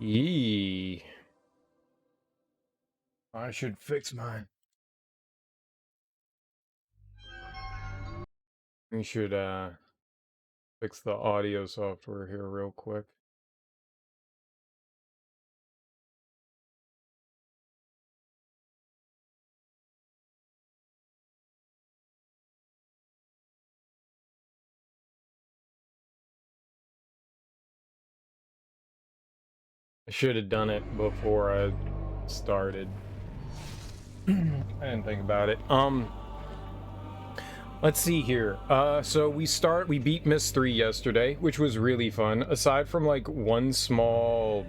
Yee. I should fix mine. We should fix the audio software here real quick. I should have done it before I started. I didn't think about it. Let's see here. So we beat Myst 3 yesterday, which was really fun. Aside from like one small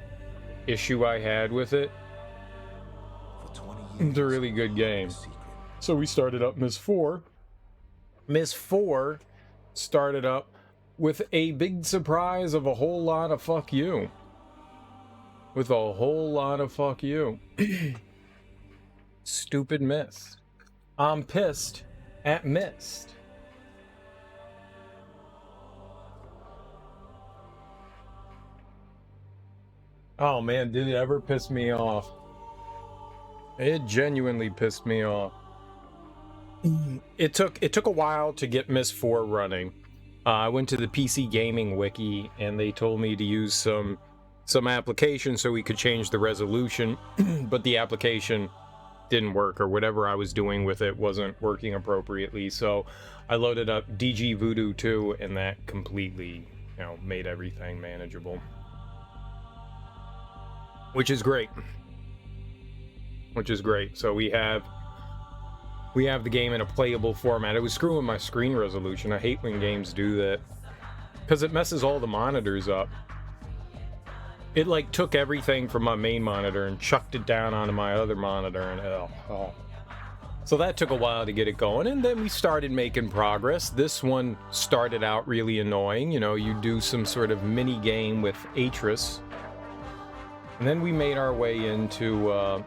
issue I had with it, it's a really good game. So we started up Myst 4. Myst 4 started up with a big surprise of a whole lot of fuck you. With a whole lot of fuck you. Stupid Myst. I'm pissed at Myst. Oh man, did it ever piss me off? It genuinely pissed me off. It took a while to get Myst 4 running. I went to the PC Gaming Wiki and they told me to use some application so we could change the resolution, but the application didn't work, or whatever I was doing with it wasn't working appropriately. So I loaded up DG Voodoo 2 and that completely, made everything manageable. Which is great. So we have the game in a playable format. It was screwing my screen resolution. I hate when games do that, because it messes all the monitors up. It like took everything from my main monitor and chucked it down onto my other monitor, and so that took a while to get it going, and then we started making progress. This one started out really annoying. You do some sort of mini game with Atrus, and then we made our way into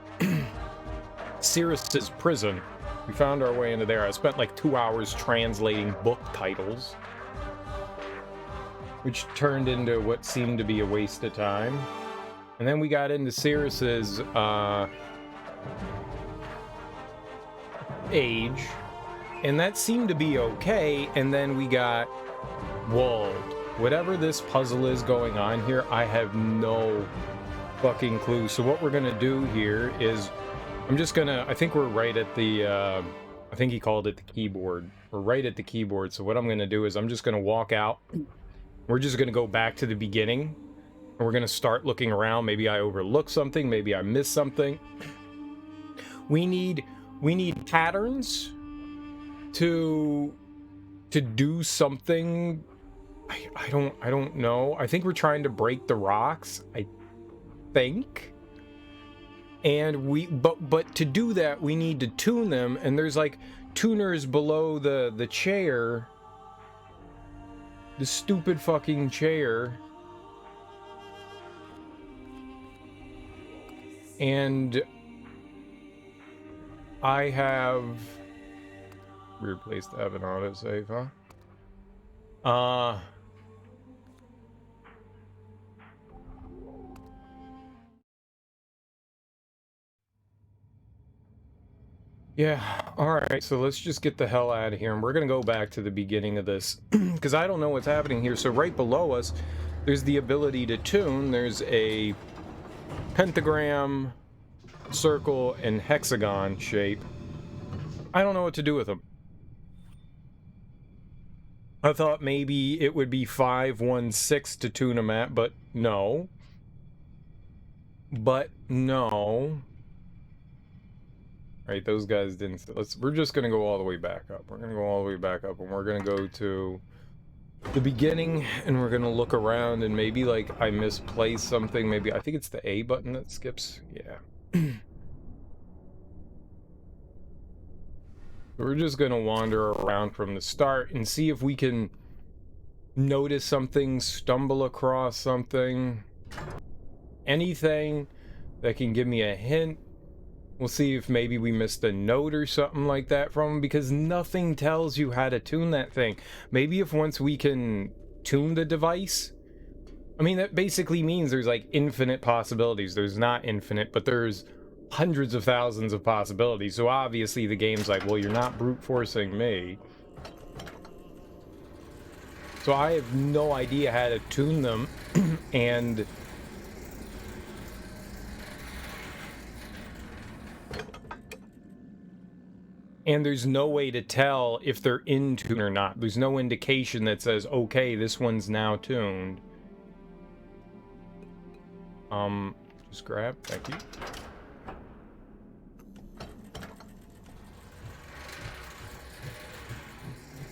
Sirius's prison. We found our way into there. I spent like 2 hours translating book titles, which turned into what seemed to be a waste of time. And then we got into Sirius's age, and that seemed to be okay. And then we got walled. Whatever this puzzle is going on here, I have no fucking clue. So what we're gonna do here is, I think we're right at the, I think he called it the keyboard. We're right at the keyboard. So what I'm gonna do is I'm just gonna walk out. We're just gonna go back to the beginning, and we're gonna start looking around. Maybe I overlooked something, maybe I missed something. We need patterns to do something. I don't know. I think we're trying to break the rocks, I think. And but to do that we need to tune them, and there's like tuners below the chair. The stupid fucking chair. And I have weird place to have an autosave, huh? Yeah, alright, so let's just get the hell out of here, and we're gonna go back to the beginning of this, because I don't know what's happening here. So right below us, there's the ability to tune. There's a pentagram, circle, and hexagon shape. I don't know what to do with them. I thought maybe it would be 5, 1, 6 to tune them at, but no. Right, those guys didn't. We're just gonna go all the way back up. We're gonna go all the way back up, and we're gonna go to the beginning, and we're gonna look around, and maybe like I misplaced something. Maybe I think it's the A button that skips. Yeah. We're just gonna wander around from the start and see if we can notice something, stumble across something, anything that can give me a hint. We'll see if maybe we missed a note or something like that from him, because nothing tells you how to tune that thing. Maybe if once we can tune the device, I mean, that basically means there's like infinite possibilities. There's not infinite, but there's hundreds of thousands of possibilities. So obviously the game's like, well, you're not brute forcing me. So I have no idea how to tune them, and there's no way to tell if they're in tune or not. There's no indication that says, okay, this one's now tuned. Just grab, thank you.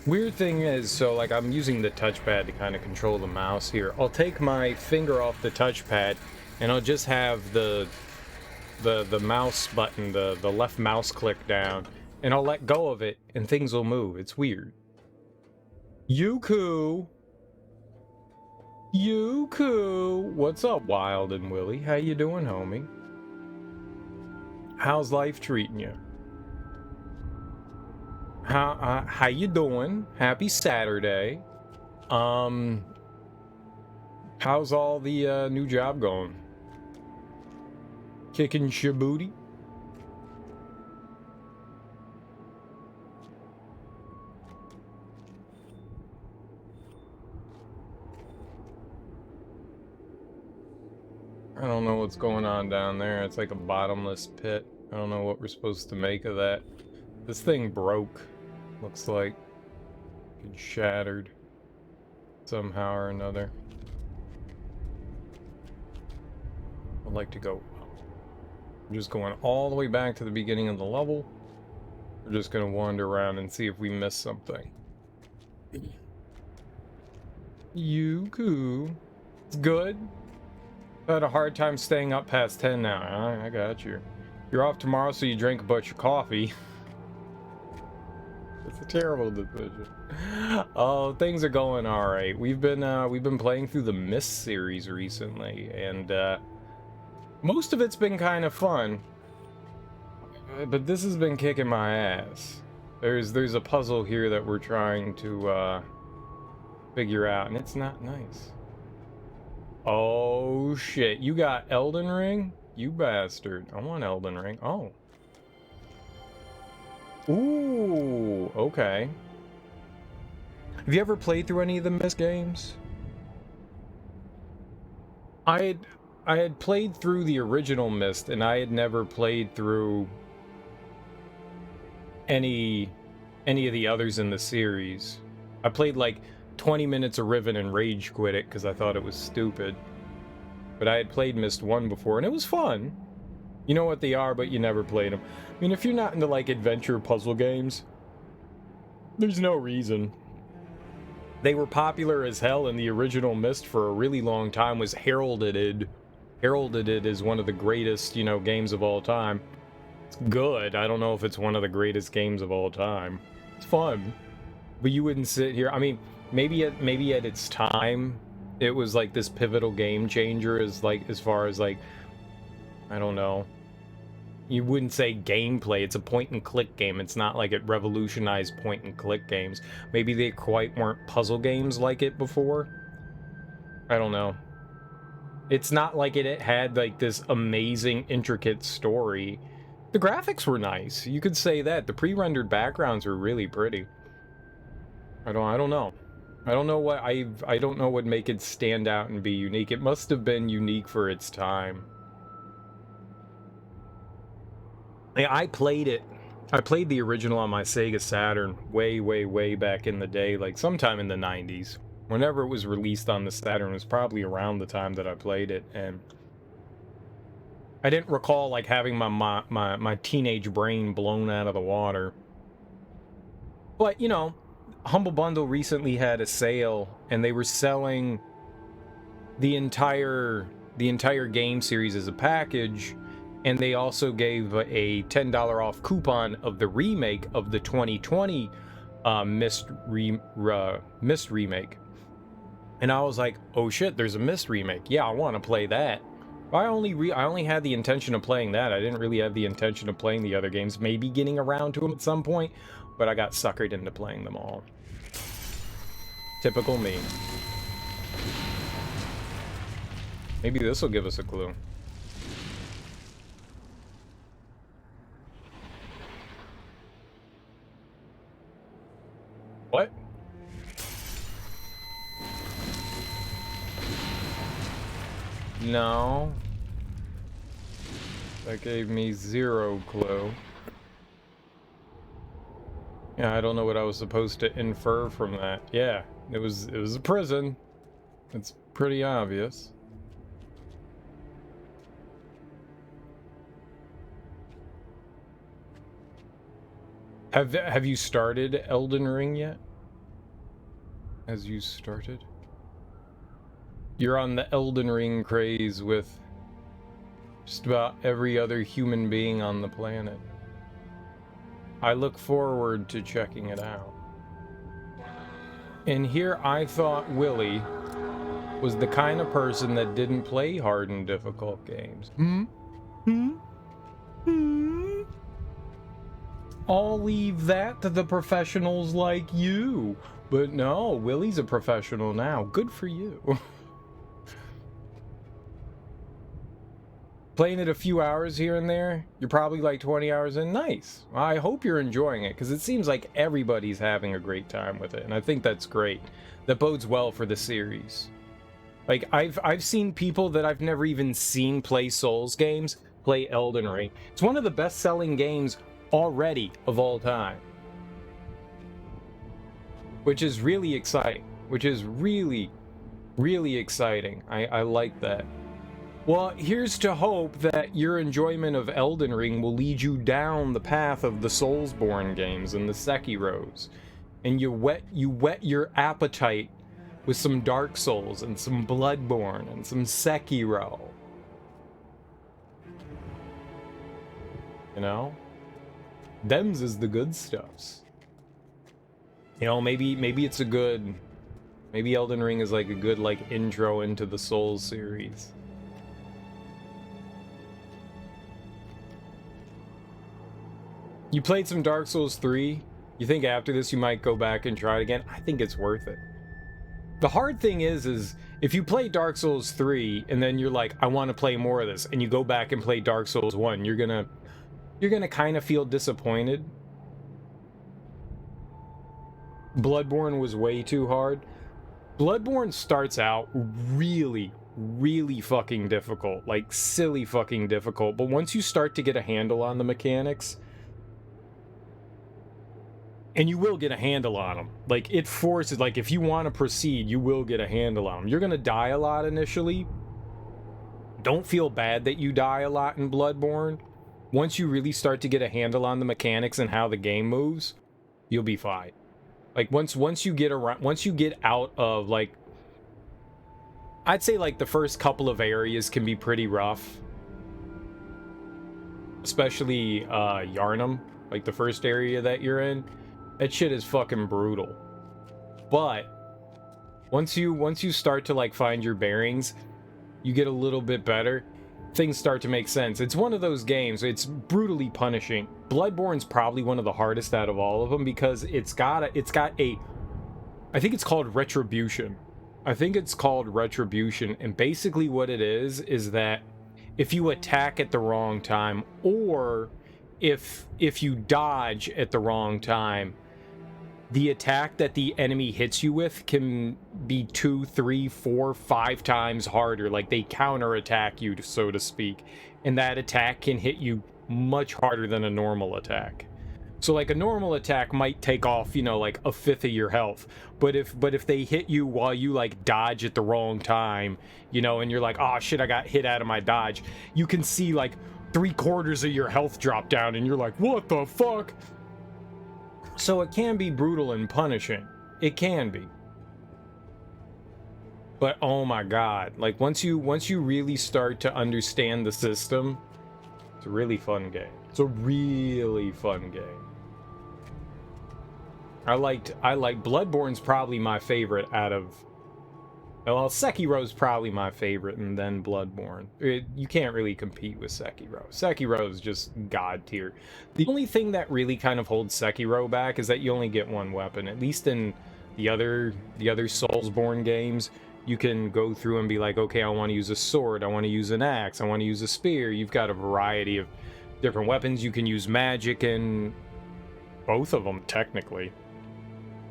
Weird thing is, so like I'm using the touchpad to kind of control the mouse here. I'll take my finger off the touchpad and I'll just have the mouse button, the left mouse click down, and I'll let go of it and things will move. It's weird. Yuku! Yuku! What's up, Wild and Willie? How you doing, homie? How's life treating you? How you doing? Happy Saturday. How's all the new job going? Kicking your booty? I don't know what's going on down there. It's like a bottomless pit. I don't know what we're supposed to make of that. This thing broke. Looks like it shattered somehow or another. I'd like to go. I'm just going all the way back to the beginning of the level. We're just gonna wander around and see if we miss something. Yuku. It's good. I had a hard time staying up past 10 now. I got you. You're off tomorrow, so you drink a bunch of coffee. It's a terrible decision. Oh, things are going all right. We've been playing through the Myst series recently, and most of it's been kind of fun. But this has been kicking my ass. There's a puzzle here that we're trying to figure out, and it's not nice. Oh shit! You got Elden Ring? You bastard! I want Elden Ring. Oh. Ooh, okay. Have you ever played through any of the Myst games? I had played through the original Myst, and I had never played through any of the others in the series. I played like 20 minutes of Riven and rage quit it because I thought it was stupid. But I had played Myst 1 before, and it was fun. You know what they are, but you never played them. I mean, if you're not into, like, adventure puzzle games, there's no reason. They were popular as hell, and the original Myst for a really long time was heralded as one of the greatest, you know, games of all time. It's good. I don't know if it's one of the greatest games of all time. It's fun. But you wouldn't sit here... I mean, maybe at its time, it was, like, this pivotal game changer as far as, like... I don't know. You wouldn't say gameplay. It's a point-and-click game. It's not like it revolutionized point-and-click games. Maybe they quite weren't puzzle games like it before. I don't know. It's not like it had, like, this amazing, intricate story. The graphics were nice. You could say that. The pre-rendered backgrounds were really pretty. I don't know. I don't know what would make it stand out and be unique. It must have been unique for its time. I played it. I played the original on my Sega Saturn way back in the day, like sometime in the 90s. Whenever it was released on the Saturn, it was probably around the time that I played it, and I didn't recall like having my teenage brain blown out of the water. But, you know, Humble Bundle recently had a sale, and they were selling the entire game series as a package. And they also gave a $10 off coupon of the remake of the 2020 Myst remake. And I was like, oh shit, there's a Myst remake. Yeah, I want to play that. I only had the intention of playing that. I didn't really have the intention of playing the other games. Maybe getting around to them at some point. But I got suckered into playing them all. Typical me. Maybe this will give us a clue. What? No. That gave me 0 clue. Yeah, I don't know what I was supposed to infer from that. Yeah, it was a prison. It's pretty obvious. Have you started Elden Ring yet? Has you started? You're on the Elden Ring craze with just about every other human being on the planet. I look forward to checking it out. And here I thought Willie was the kind of person that didn't play hard and difficult games. I'll leave that to the professionals like you. But no, Willie's a professional now. Good for you. Playing it a few hours here and there, you're probably like 20 hours in. Nice. I hope you're enjoying it, because it seems like everybody's having a great time with it, and I think that's great. That bodes well for the series. Like, I've seen people that I've never even seen play Souls games play Elden Ring. It's one of the best-selling games already of all time. Which is really exciting. Which is really, really exciting. I like that. Well, here's to hope that your enjoyment of Elden Ring will lead you down the path of the Soulsborne games and the Sekiros. And you whet your appetite with some Dark Souls and some Bloodborne and some Sekiro. You know? Them's is the good stuffs. You know, maybe it's a good... Maybe Elden Ring is like a good like intro into the Souls series. You played some Dark Souls 3. You think after this you might go back and try it again? I think it's worth it. The hard thing is if you play Dark Souls 3 and then you're like, I want to play more of this, and you go back and play Dark Souls 1, you're gonna kind of feel disappointed. Bloodborne was way too hard. Bloodborne starts out really, really fucking difficult. Like, silly fucking difficult. But once you start to get a handle on the mechanics... And you will get a handle on them. Like, it forces, like, if you want to proceed, you will get a handle on them. You're going to die a lot initially. Don't feel bad that you die a lot in Bloodborne. Once you really start to get a handle on the mechanics and how the game moves, you'll be fine. Like, once you get out of, like... I'd say, like, the first couple of areas can be pretty rough. Especially, Yharnam. Like, the first area that you're in. That shit is fucking brutal. But once you start to like find your bearings, you get a little bit better, things start to make sense. It's one of those games, it's brutally punishing. Bloodborne's probably one of the hardest out of all of them because it's got a I think it's called Retribution. And basically what it is that if you attack at the wrong time, or if you dodge at the wrong time, the attack that the enemy hits you with can be 2, 3, 4, 5 times harder. Like, they counterattack you, so to speak. And that attack can hit you much harder than a normal attack. So, like, a normal attack might take off, you know, like, 1/5 of your health. But if they hit you while you, like, dodge at the wrong time, you know, and you're like, oh, shit, I got hit out of my dodge, you can see, like, 3/4 of your health drop down, and you're like, what the fuck? So it can be brutal and punishing. It can be. But oh my god, like once you really start to understand the system, it's a really fun game. It's a really fun game. I like Bloodborne's probably my favorite out of... Well, Sekiro's probably my favorite, and then Bloodborne. You can't really compete with Sekiro. Sekiro's just god tier. The only thing that really kind of holds Sekiro back is that you only get one weapon. At least in the other Soulsborne games, you can go through and be like, okay, I want to use a sword, I want to use an axe, I want to use a spear. You've got a variety of different weapons. You can use magic in both of them, technically.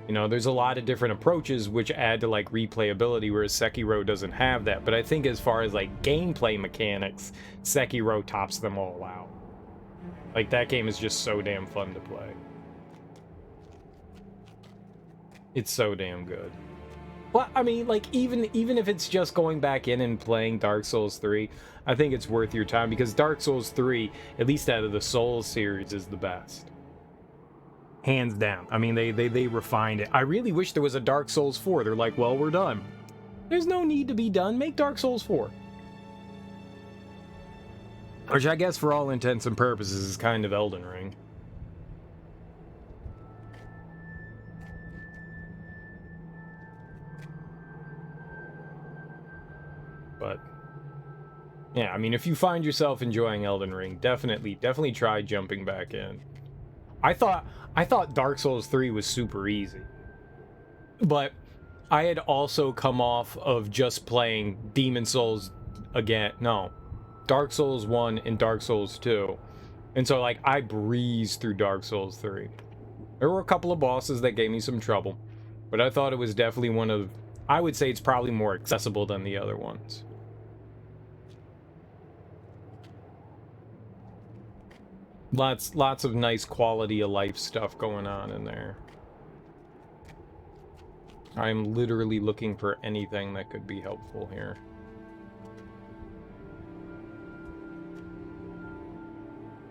You know, there's a lot of different approaches which add to like replayability, whereas Sekiro doesn't have that. But I think as far as like gameplay mechanics, Sekiro tops them all out. Like, that game is just so damn fun to play. It's so damn good. Well, I mean, like, even if it's just going back in and playing Dark Souls 3, I think it's worth your time, because Dark Souls 3, at least out of the Souls series, is the best. Hands down. I mean, they refined it. I really wish there was a Dark Souls 4. They're like, well, we're done. There's no need to be done. Make Dark Souls 4. Which I guess for all intents and purposes is kind of Elden Ring. But yeah, I mean, if you find yourself enjoying Elden Ring, definitely try jumping back in. I thought Dark Souls 3 was super easy. But I had also come off of just playing Demon Souls again. No. Dark Souls 1 and Dark Souls 2. And so, like, I breezed through Dark Souls 3. There were a couple of bosses that gave me some trouble, but I thought it was definitely one of... I would say it's probably more accessible than the other ones. Lots of nice quality of life stuff going on in there. I'm literally looking for anything that could be helpful here.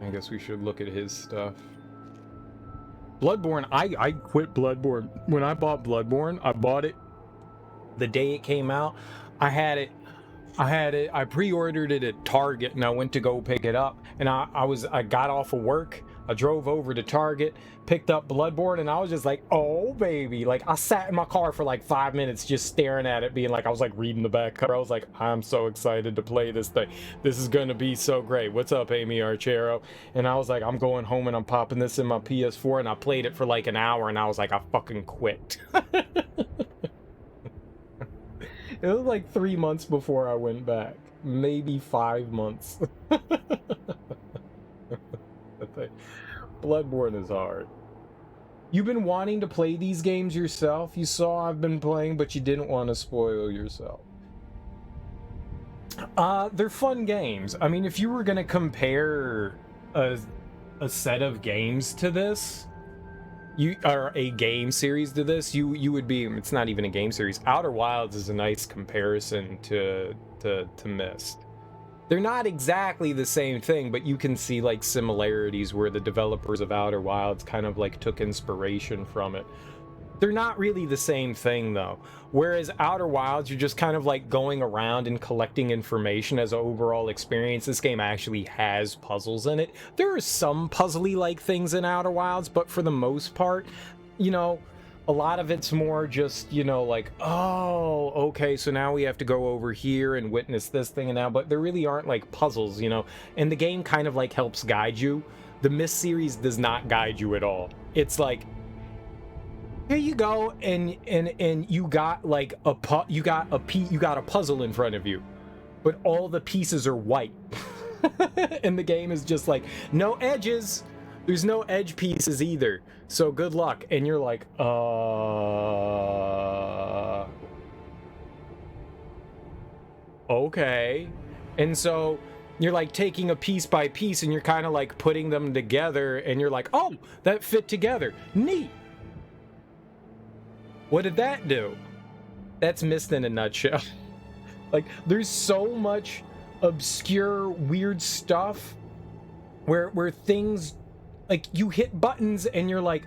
I guess we should look at his stuff. Bloodborne, I quit Bloodborne. When I bought Bloodborne, I bought it the day it came out. I pre-ordered it at Target, and I went to go pick it up, and I got off of work, I drove over to Target, picked up Bloodborne, and I was just like, oh baby. Like, I sat in my car for like 5 minutes just staring at it, being like, I was like reading the back cover. I was like, I'm so excited to play this thing. This is gonna be so great. What's up, Amy Archero? And I was like, I'm going home and I'm popping this in my PS4, and I played it for like an hour, and I was like, I fucking quit. It was like 3 months before I went back. Maybe 5 months. Bloodborne is hard. You've been wanting to play these games yourself? You saw I've been playing, but you didn't want to spoil yourself. They're fun games. I mean, if you were going to compare a set of games to this, or a game series to this, you would be... It's not even a game series. Outer Wilds is a nice comparison to Myst. They're not exactly the same thing, but you can see like similarities where the developers of Outer Wilds kind of like took inspiration from it. They're not really the same thing though. Whereas Outer Wilds, you're just kind of like going around and collecting information as an overall experience. This game actually has puzzles in it. There are some puzzly like things in Outer Wilds, but for the most part, you know, a lot of it's more just, you know, like, oh, okay, so now we have to go over here and witness this thing and now, but there really aren't like puzzles, you know, and the game kind of like helps guide you. The Myst series does not guide you at all. It's like, here you go, and you got like you got a puzzle in front of you, but all the pieces are white. And the game is just like, no edges. There's no edge pieces either. So good luck. And you're like, okay. And so you're like taking a piece by piece and you're kind of like putting them together and you're like, oh, that fit together. Neat. What did that do? That's Myst in a nutshell. Like, there's so much obscure, weird stuff where things, like, you hit buttons and you're like,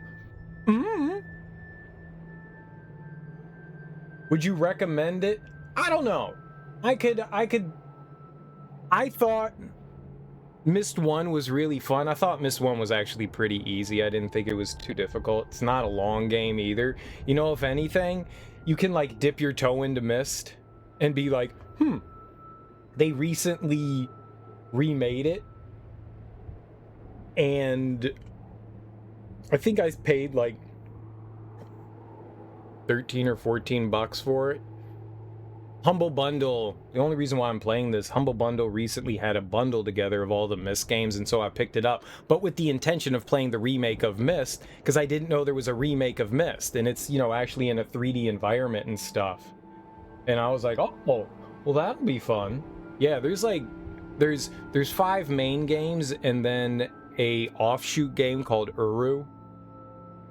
Would you recommend it? I don't know. I thought Myst 1 was really fun. I thought Myst 1 was actually pretty easy. I didn't think it was too difficult. It's not a long game either. You know, if anything, you can like dip your toe into Myst and be like, they recently remade it. And I think I paid like 13 or 14 bucks for it. Humble Bundle, the only reason why I'm playing this, Humble Bundle recently had a bundle together of all the Myst games, and so I picked it up, but with the intention of playing the remake of Myst, because I didn't know there was a remake of Myst, and it's, you know, actually in a 3D environment and stuff. And I was like, oh, well, that'll be fun. Yeah, there's like, there's 5 main games, and then a offshoot game called Uru.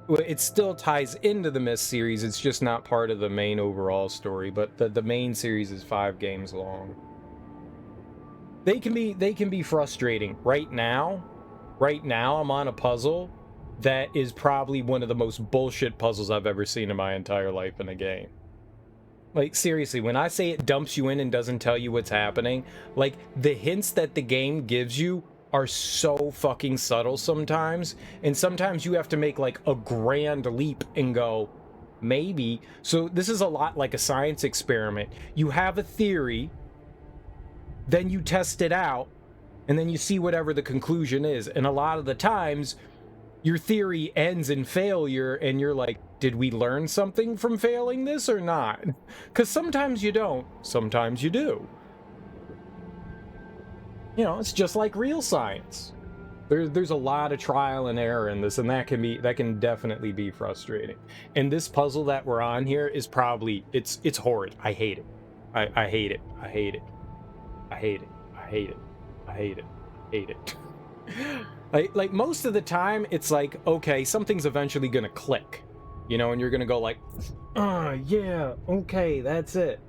It still ties into the Myst series, it's just not part of the main overall story, but the main series is 5 games long. They can be frustrating. Right now I'm on a puzzle that is probably one of the most bullshit puzzles I've ever seen in my entire life in a game. Like, seriously, when I say it dumps you in and doesn't tell you what's happening, like, the hints that the game gives you are so fucking subtle sometimes, and sometimes you have to make like a grand leap and go, maybe. So this is a lot like a science experiment. You have a theory, then you test it out, and then you see whatever the conclusion is, and a lot of the times your theory ends in failure, and you're like, did we learn something from failing this or not? Because sometimes you don't, sometimes you do. You know, it's just like real science. There's a lot of trial and error in this, and that can definitely be frustrating. And this puzzle that we're on here is probably, it's horrid. I hate it. I hate it. I hate it. I hate it. I hate it. I hate it. Hate it. like most of the time, it's like, okay, something's eventually gonna click, you know, and you're gonna go like, yeah, okay, that's it.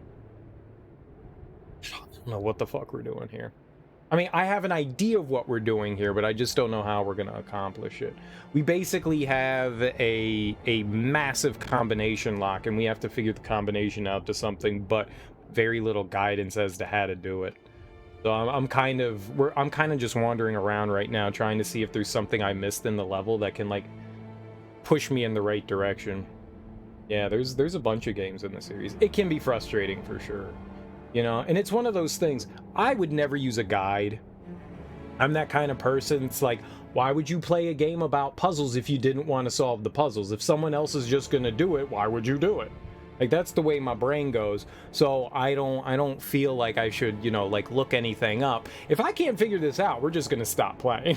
I don't know what the fuck we're doing here. I mean, I have an idea of what we're doing here, but I just don't know how we're going to accomplish it. We basically have a massive combination lock, and we have to figure the combination out to something, but very little guidance as to how to do it. So I'm kind of just wandering around right now, trying to see if there's something I missed in the level that can, like, push me in the right direction. Yeah, there's a bunch of games in the series. It can be frustrating for sure. You know, and it's one of those things, I would never use a guide. I'm that kind of person. It's like, why would you play a game about puzzles if you didn't want to solve the puzzles? If someone else is just going to do it, why would you do it? Like, that's the way my brain goes. So I don't feel like I should, you know, like, look anything up. If I can't figure this out, we're just going to stop playing.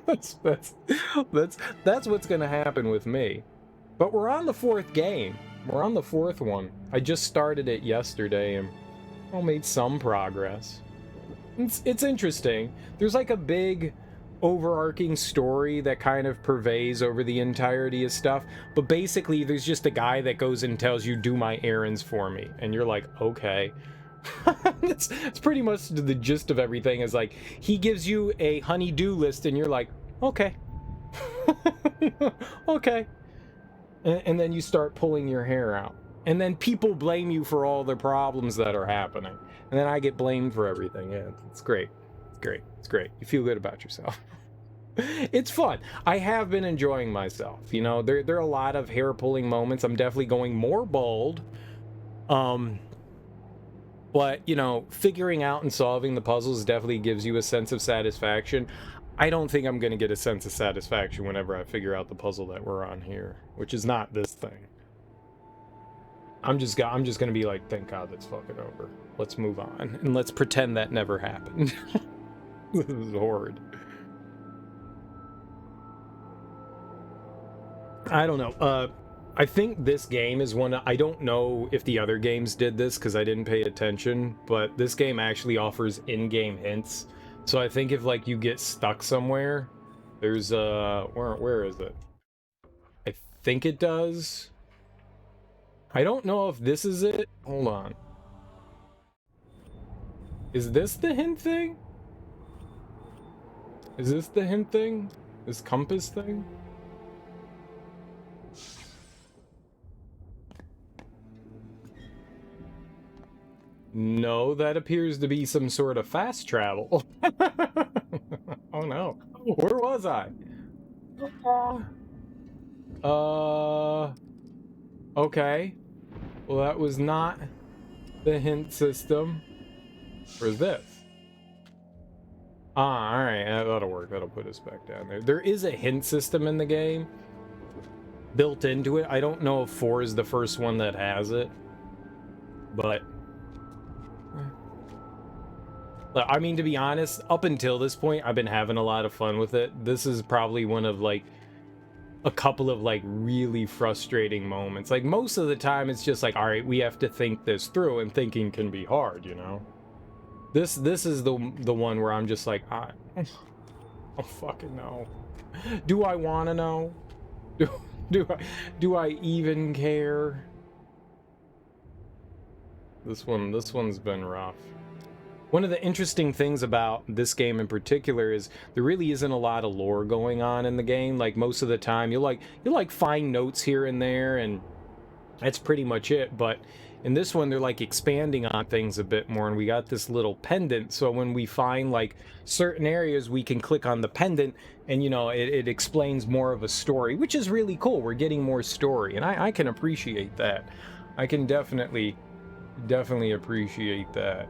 that's what's going to happen with me. But we're on the 4th game. We're on the 4th one. I just started it yesterday and made some progress. It's interesting. There's like a big overarching story that kind of purveys over the entirety of stuff, but basically there's just a guy that goes and tells you, do my errands for me, and you're like, okay. it's pretty much the gist of everything. Is like, he gives you a honey-do list and you're like, okay. Okay. And then you start pulling your hair out. And then people blame you for all the problems that are happening. And then I get blamed for everything. Yeah, it's great. It's great. It's great. You feel good about yourself. It's fun. I have been enjoying myself. You know, there are a lot of hair-pulling moments. I'm definitely going more bold. But, you know, figuring out and solving the puzzles definitely gives you a sense of satisfaction. I don't think I'm going to get a sense of satisfaction whenever I figure out the puzzle that we're on here, which is not this thing. I'm just gonna be like, thank God that's fucking over. Let's move on and let's pretend that never happened. This is horrid. I don't know. I think this game is one. I don't know if the other games did this because I didn't pay attention, but this game actually offers in-game hints. So I think if like you get stuck somewhere, there's where is it? I think it does. I don't know if this is it. Hold on. Is this the hint thing? Is this the hint thing? This compass thing? No, that appears to be some sort of fast travel. Oh no. Where was I? Okay. Well, that was not the hint system. Where's this? Ah, alright, that'll work. That'll put us back down there. There is a hint system in the game built into it. I don't know if 4 is the first one that has it, but I mean, to be honest, up until this point, I've been having a lot of fun with it. This is probably one of, like, a couple of, like, really frustrating moments. Like, most of the time, it's just like, all right, we have to think this through, and thinking can be hard, you know? This is the one where I'm just like, I don't fucking know. Do I want to know? Do I even care? This one's been rough. One of the interesting things about this game in particular is there really isn't a lot of lore going on in the game. Like, most of the time, you'll find notes here and there, and that's pretty much it. But in this one, they're like expanding on things a bit more, and we got this little pendant. So when we find like certain areas, we can click on the pendant, and you know, it explains more of a story, which is really cool. We're getting more story, and I can appreciate that. I can definitely appreciate that.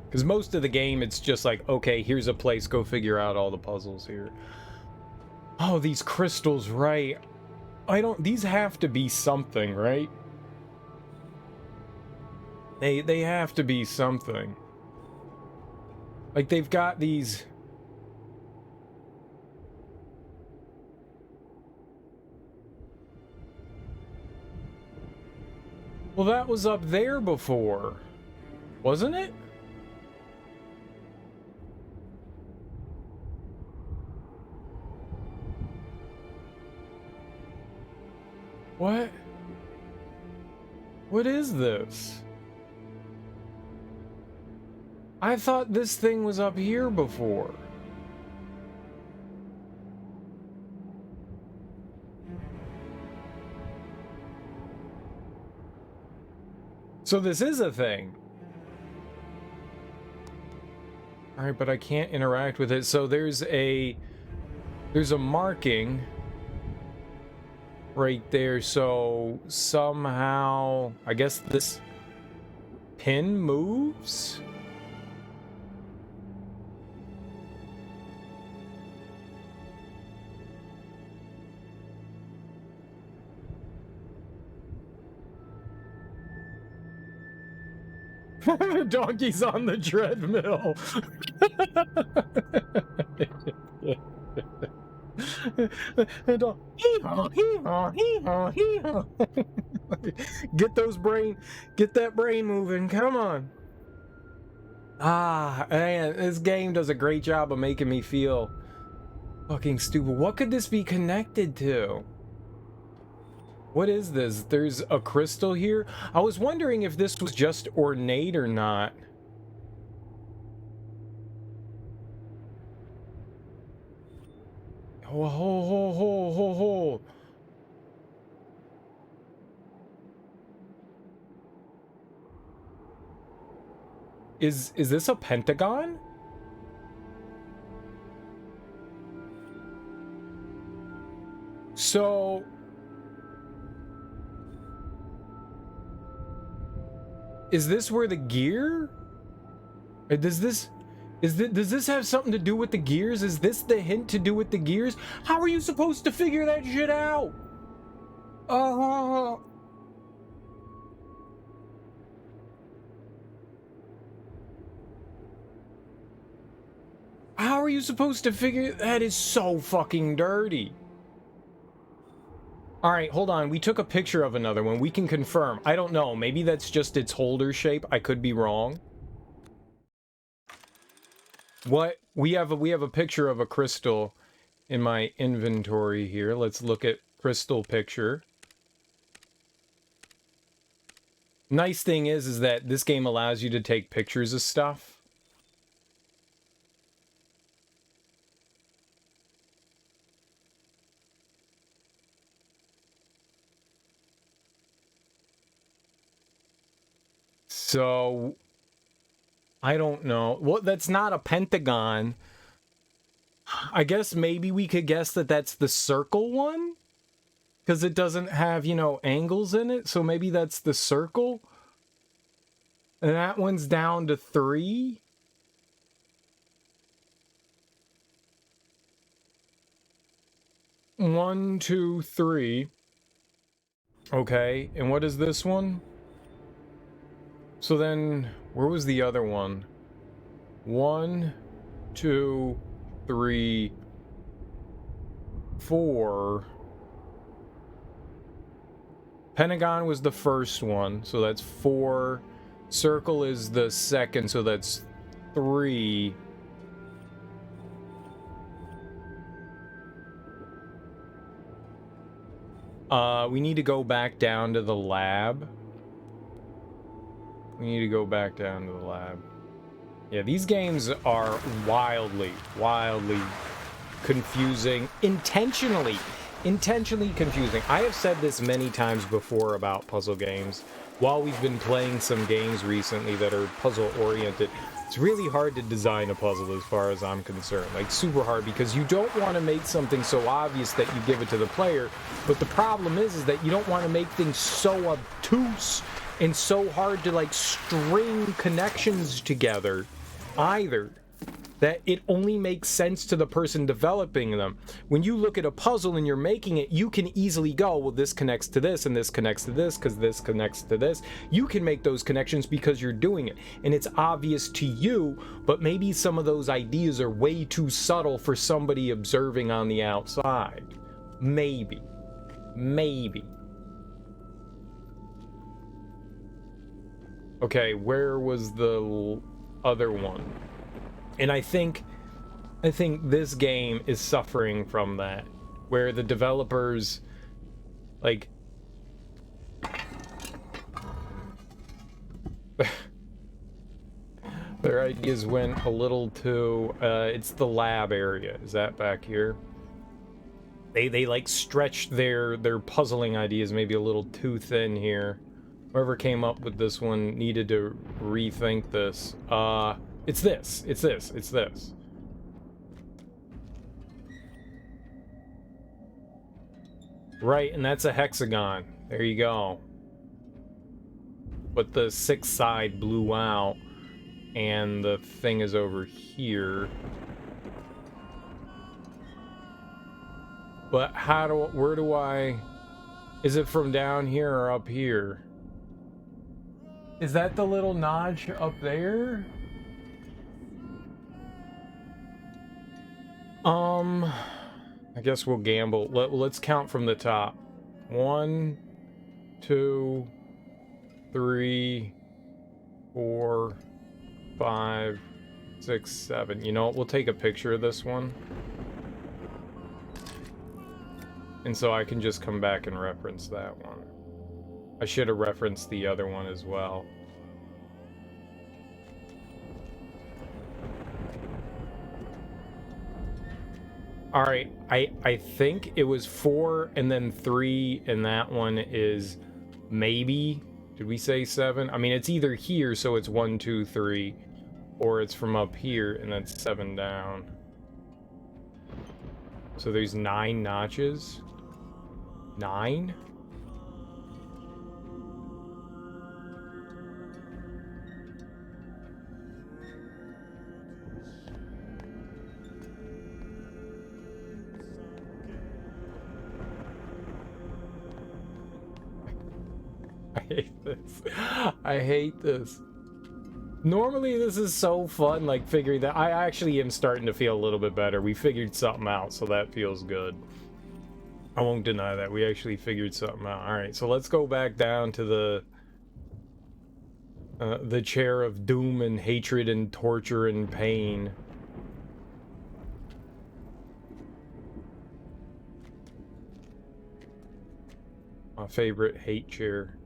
Because most of the game, it's just like, okay, here's a place, go figure out all the puzzles here. Oh, these crystals, right. These have to be something, right? They have to be something. Like, they've got these... Well, that was up there before, wasn't it? What? What is this? I thought this thing was up here before. So this is a thing. All right, but I can't interact with it. So there's a marking right there. So somehow, I guess this pin moves? Donkey's on the treadmill. Get that brain moving. Come on. Ah, man, this game does a great job of making me feel fucking stupid. What could this be connected to? What is this? There's a crystal here. I was wondering if this was just ornate or not. Ho. Is this a pentagon? So is this where the gear? Does this have something to do with the gears? Is this the hint to do with the gears? How are you supposed to figure that shit out? How are you supposed to figure that? Is so fucking dirty. All right, hold on. We took a picture of another one. We can confirm. I don't know. Maybe that's just its holder shape. I could be wrong. What? We have a picture of a crystal in my inventory here. Let's look at crystal picture. Nice thing is that this game allows you to take pictures of stuff. So I don't know. Well, that's not a pentagon. I guess maybe we could guess that that's the circle one, because it doesn't have, you know, angles in it. So maybe that's the circle. And that one's down to 3. One, 2, 3. Okay, and what is this one? So then, where was the other one? 1, 2, 3, 4. Pentagon was the first one, so that's 4. Circle is the second, so that's 3. We need to go back down to the lab. We need to go back down to the lab. Yeah, these games are wildly confusing. Intentionally confusing. I have said this many times before about puzzle games. While we've been playing some games recently that are puzzle-oriented, it's really hard to design a puzzle as far as I'm concerned. Like, super hard, because you don't want to make something so obvious that you give it to the player, but the problem is that you don't want to make things so obtuse and so hard to, like, string connections together either, that it only makes sense to the person developing them. When you look at a puzzle and you're making it, you can easily go, well, this connects to this, and this connects to this, because this connects to this. You can make those connections because you're doing it, and it's obvious to you, but maybe some of those ideas are way too subtle for somebody observing on the outside. Maybe. Okay, where was the other one? And I think this game is suffering from that, where the developers, like, their ideas went a little too, it's the lab area. Is that back here? They like stretched their puzzling ideas maybe a little too thin here. Whoever came up with this one needed to rethink this. It's this. Right, and that's a hexagon. There you go. But the 6th side blew out, and the thing is over here. But where do I... Is it from down here or up here? Is that the little notch up there? I guess we'll gamble. Let's count from the top. 1, 2, 3, 4, 5, 6, 7. You know what? We'll take a picture of this one. And so I can just come back and reference that one. I should have referenced the other one as well. All right, I think it was 4 and then 3, and that one is maybe, did we say 7? I mean, it's either here, so it's 1, 2, 3, or it's from up here, and that's 7 down. So there's 9 notches. 9? I hate this. Normally this is so fun, like figuring that. I actually am starting to feel a little bit better. We figured something out, so that feels good. I won't deny that. We actually figured something out. Alright, so let's go back down to the chair of doom and hatred and torture and pain. My favorite hate chair.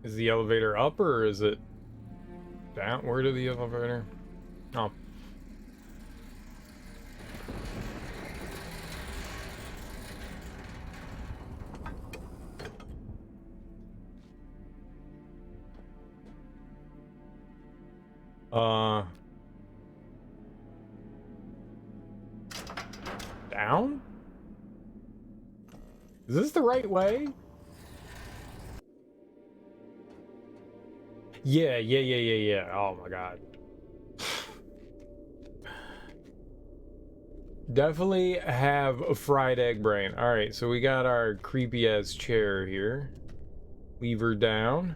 Is the elevator up or is it down? Where to the elevator? Oh. Down? Is this the right way? Yeah. Oh my god. Definitely have a fried egg brain. Alright, so we got our creepy ass chair here. Leave her down.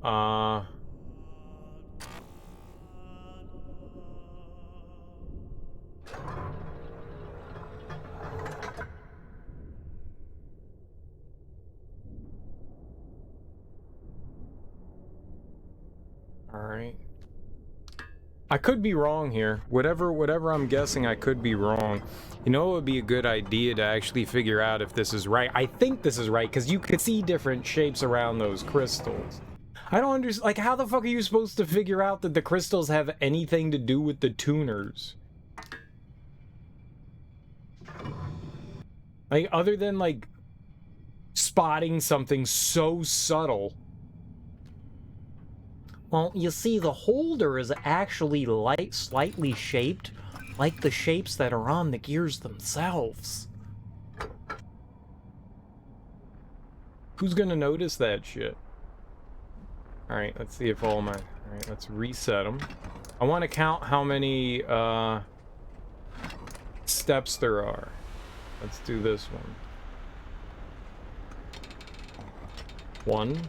Alright. I could be wrong here. Whatever I'm guessing, I could be wrong. You know, it would be a good idea to actually figure out if this is right. I think this is right, because you could see different shapes around those crystals. I don't understand, like, how the fuck are you supposed to figure out that the crystals have anything to do with the tuners? Like, other than, like, spotting something so subtle. Well, you see, the holder is actually slightly shaped like the shapes that are on the gears themselves. Who's gonna notice that shit? Alright, let's see if all my... Alright, let's reset them. I want to count how many steps there are. Let's do this one. 1,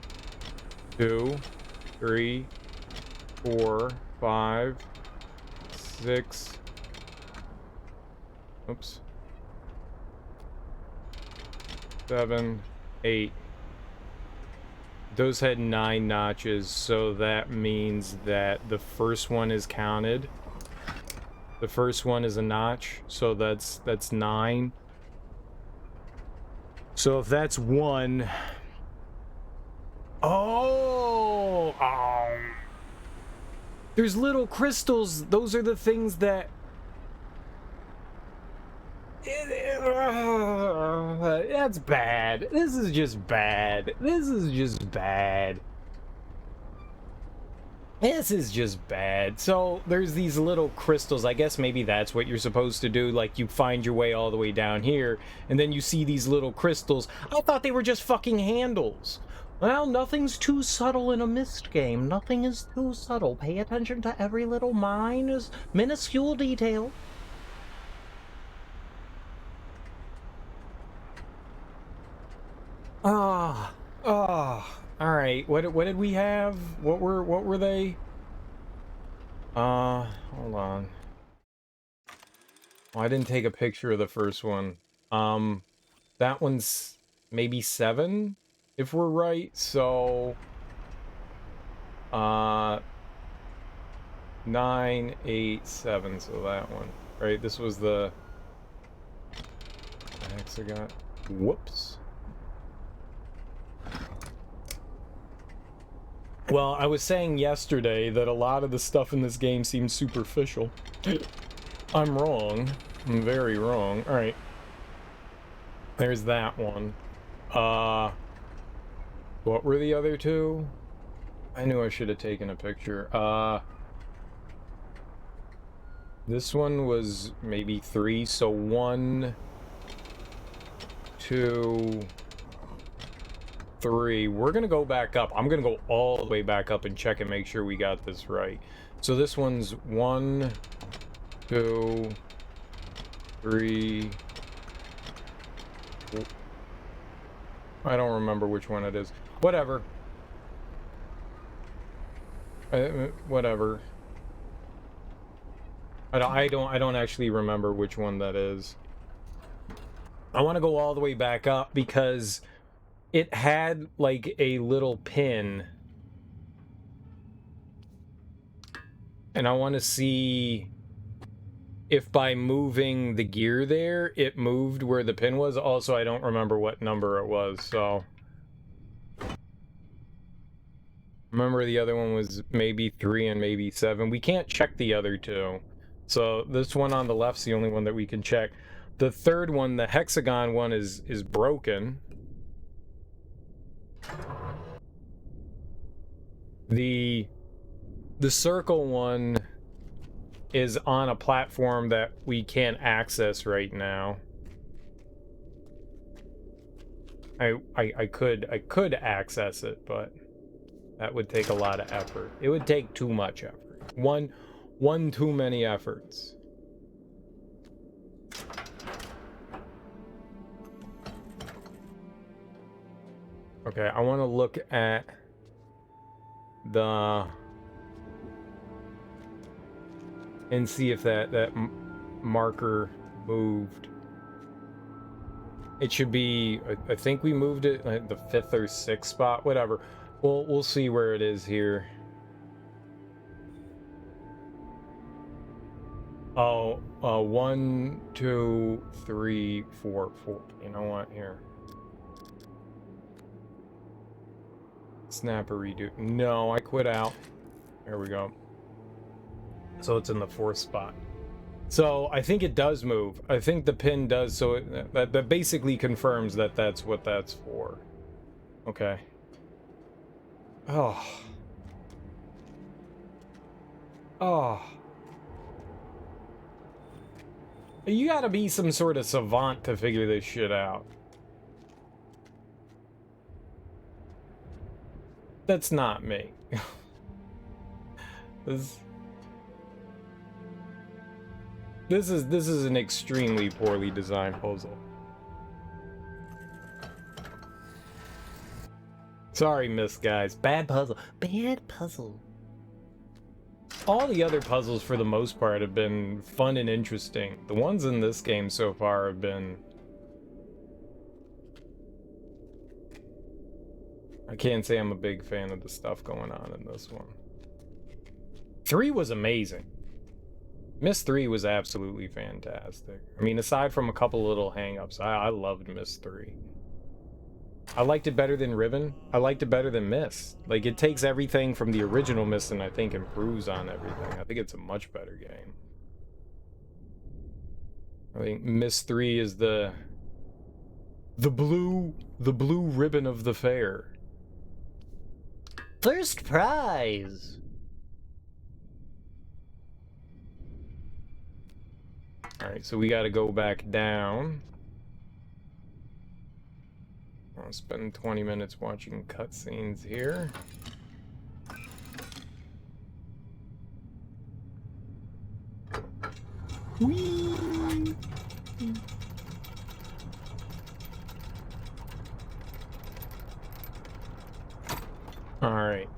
2, 3, 4, 5, 6. Oops. 7, 8. Those had 9 notches, so that means that the first one is counted. The first one is a notch, so that's 9. So if that's 1... Oh! There's little crystals. Those are the things that... That's bad. This is just bad. This is just bad. This is just bad. So there's these little crystals. I guess maybe that's what you're supposed to do. Like, you find your way all the way down here, and then you see these little crystals. I thought they were just fucking handles. Well, nothing's too subtle in a Myst game. Nothing is too subtle. Pay attention to every little minuscule detail. Alright, what did we have? What were they? Hold on. Oh, I didn't take a picture of the first one. That one's maybe 7, if we're right, so... 9, 8, 7, so that one. Right, this was the hexagon. Whoops. Well, I was saying yesterday that a lot of the stuff in this game seems superficial. I'm wrong. I'm very wrong. Alright. There's that one. What were the other two? I knew I should have taken a picture. This one was maybe 3, so 1, 2... 3. We're gonna go back up. I'm gonna go all the way back up and check and make sure we got this right. So this one's 1, 2, 3. I don't remember which one it is. Whatever. Whatever. I don't actually remember which one that is. I want to go all the way back up because it had, like, a little pin. And I want to see if by moving the gear there, it moved where the pin was. Also, I don't remember what number it was, so... Remember the other one was maybe 3 and maybe 7. We can't check the other two. So this one on the left's the only one that we can check. The third one, the hexagon one, is broken. The circle one is on a platform that we can't access right now. I could access it, but that would take a lot of effort. It would take too much effort. One too many efforts. Okay, I want to look at the and see if that marker moved. It should be, I think we moved it at the 5th or 6th spot, whatever. We'll see where it is here. Oh, 1, 2, 3, 4, 4. You know what? Here. Snap a redo. No, I quit out. There we go. So it's in the 4th spot. So I think it does move. I think the pin does. So that basically confirms that that's what that's for. Okay. Oh. Oh. You gotta be some sort of savant to figure this shit out. That's not me. This is an extremely poorly designed puzzle. Sorry, Myst guys. Bad puzzle. Bad puzzle. All the other puzzles, for the most part, have been fun and interesting. The ones in this game so far have been... I can't say I'm a big fan of the stuff going on in this one. 3 was amazing. Myst 3 was absolutely fantastic. I mean, aside from a couple little hang-ups, I loved Myst 3. I liked it better than Riven. I liked it better than Myst. Like, it takes everything from the original Myst and I think improves on everything. I think it's a much better game. I think Myst 3 is the blue ribbon of the fair. First prize! Alright, so we gotta go back down. I'll spend 20 minutes watching cutscenes here. Whee! Alright.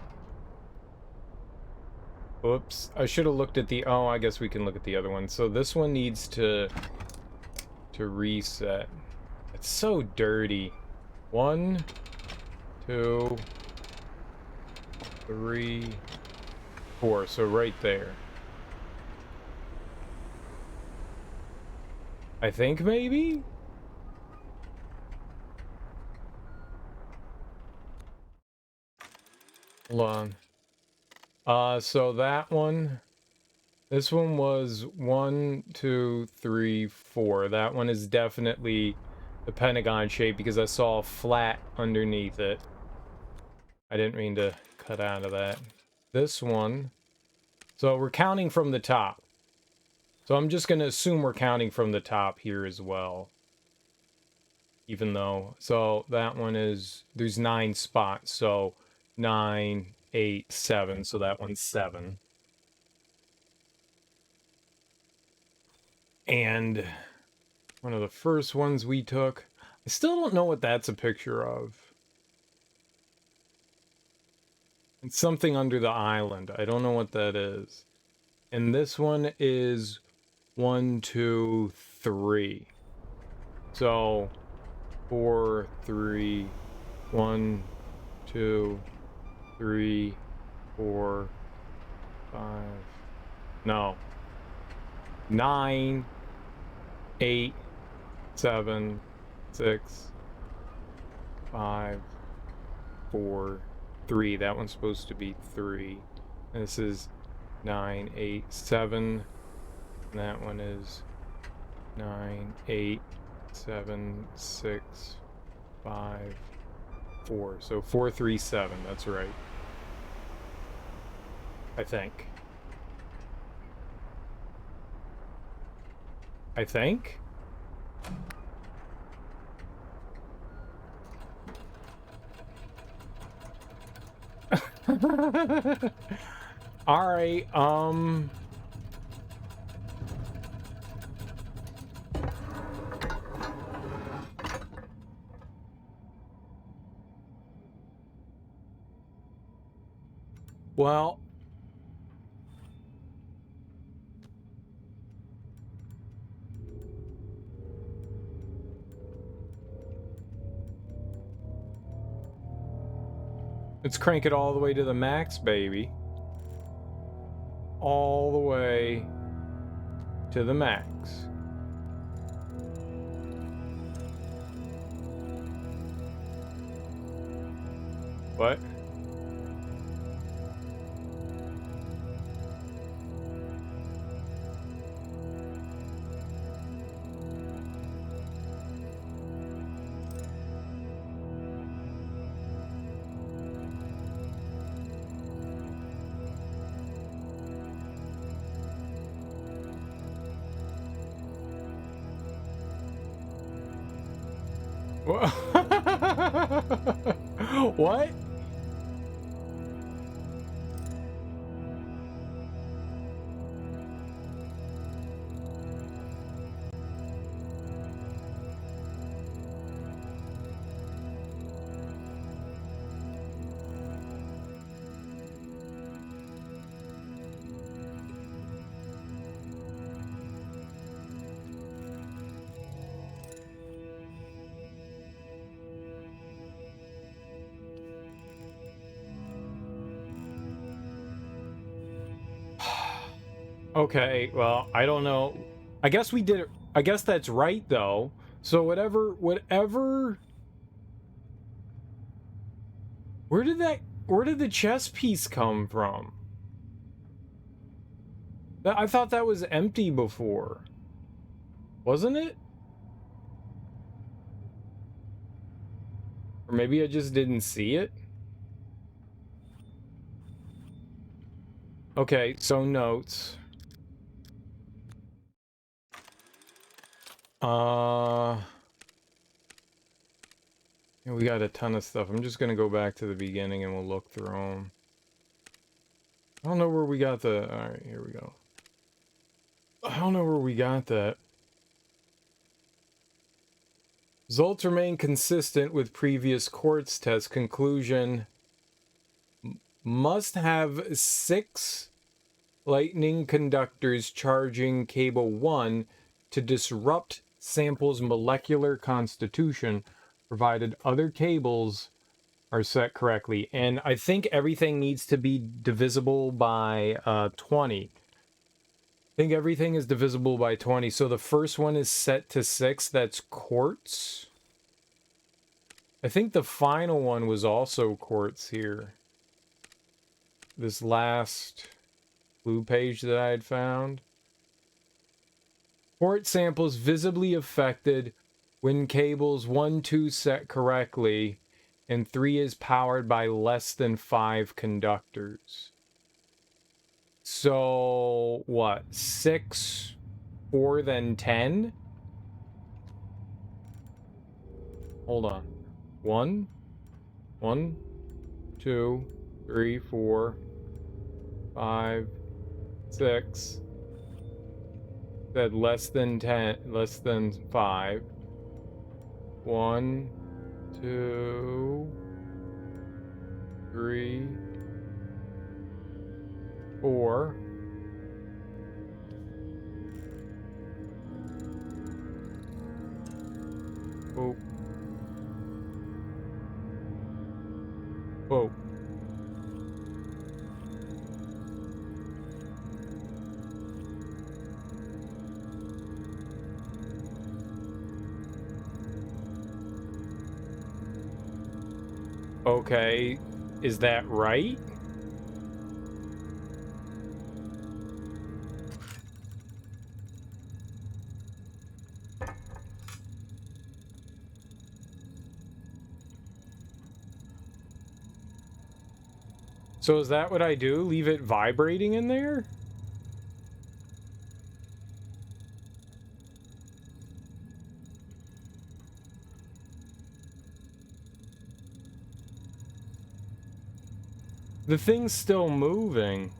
Oops. I should have looked at the... Oh, I guess we can look at the other one. So this one needs to reset. It's so dirty. 1, 2, 3, 4. So right there. I think maybe? Hold on. So that one, this one was 1, 2, 3, 4. That one is definitely the pentagon shape because I saw a flat underneath it. I didn't mean to cut out of that. This one, so we're counting from the top. So I'm just going to assume we're counting from the top here as well. Even though, so that one is, there's 9 spots, so 9, 8, 7, so that one's 7. And one of the first ones we took, I still don't know what that's a picture of. It's something under the island. I don't know what that is. And this one is 1, 2, 3. So 4, 3, 1, 2, 3, 4, 5. No. 9, 8, 7, 6, 5, 4, 3. That one's supposed to be 3. And this is 9, 8, 7. And that one is 9, 8, 7, 6, 5, 4. So 4, 3, 7. That's right. I think. I think? All right, well, let's crank it all the way to the max, baby. All the way to the max. What? What? Okay, well, I don't know. I guess we did it. I guess that's right, though. So whatever... Where did the chess piece come from? I thought that was empty before. Wasn't it? Or maybe I just didn't see it? Okay, so notes. Yeah, we got a ton of stuff. I'm just gonna go back to the beginning and we'll look through them. I don't know where we got the... Alright, here we go. I don't know where we got that. Results remain consistent with previous quartz test. Conclusion: must have 6 lightning conductors charging cable 1 to disrupt sample's molecular constitution, provided other cables are set correctly. And I think everything needs to be divisible by 20. I think everything is divisible by 20. So the first one is set to 6. That's quartz. I think the final one was also quartz here. This last blue page that I had found. Quartz samples visibly affected when cables 1, 2 set correctly, and 3 is powered by less than 5 conductors. So, what? 6, 4, then 10? Hold on. 1, 2, 3, 4, 5, 6. Said less than 10, less than 5. 1, 2, 3, 4. Oh. Whoa. Okay, is that right? So is that what I do? Leave it vibrating in there? The thing's still moving.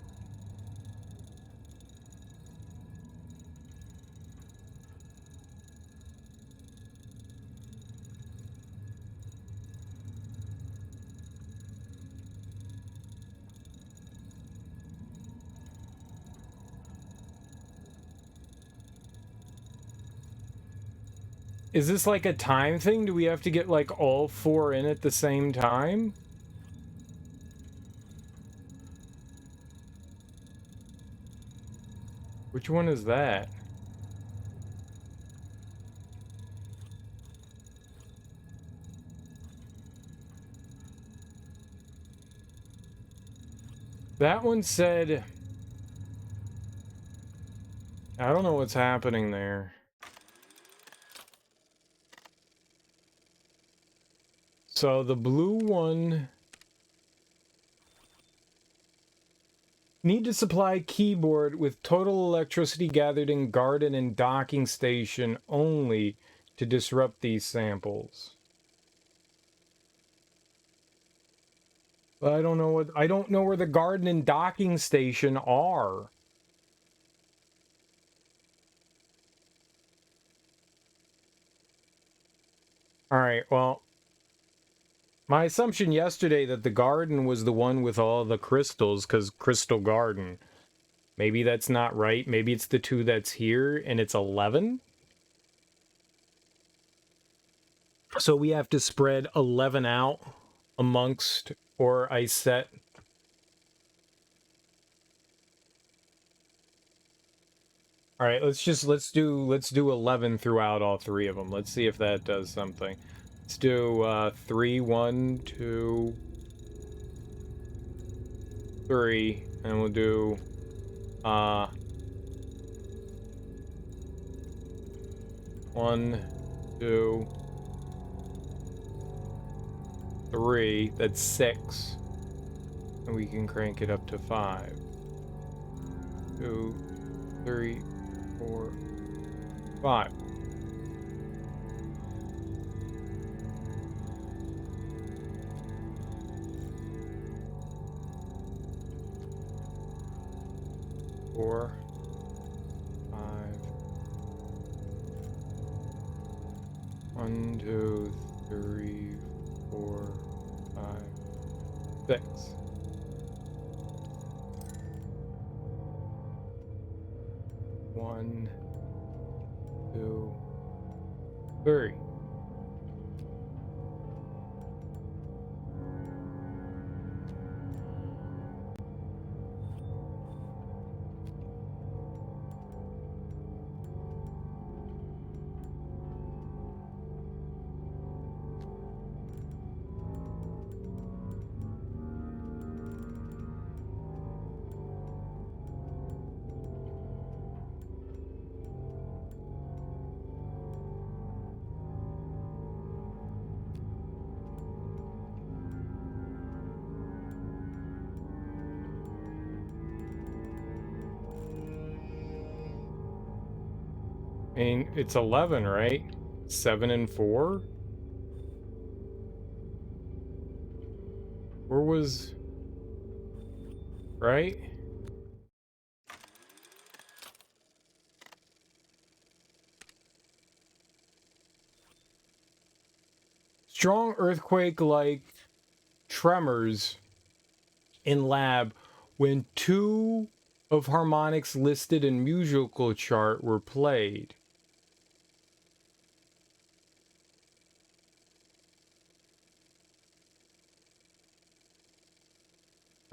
Is this like a time thing? Do we have to get like all 4 in at the same time? Which one is that? That one said... I don't know what's happening there. So the blue one... Need to supply keyboard with total electricity gathered in garden and docking station only to disrupt these samples. But I don't know where the garden and docking station are. Alright, well, my assumption yesterday that the garden was the one with all the crystals, because Crystal Garden. Maybe that's not right. Maybe it's the 2 that's here, and it's 11? So we have to spread 11 out amongst, or I set... Alright, let's do 11 throughout all 3 of them. Let's see if that does something. Let's do 3, 1, 2, 3, and we'll do 1, 2, 3. That's 6, and we can crank it up to 5. 2, 3, 4, 5. Four, 5. 1, 2, 3, 4, 5, 6. One, 2, 3. I mean, it's 11, right? 7 and 4? Where was... Right? Strong earthquake-like tremors in lab when 2 of harmonics listed in musical chart were played.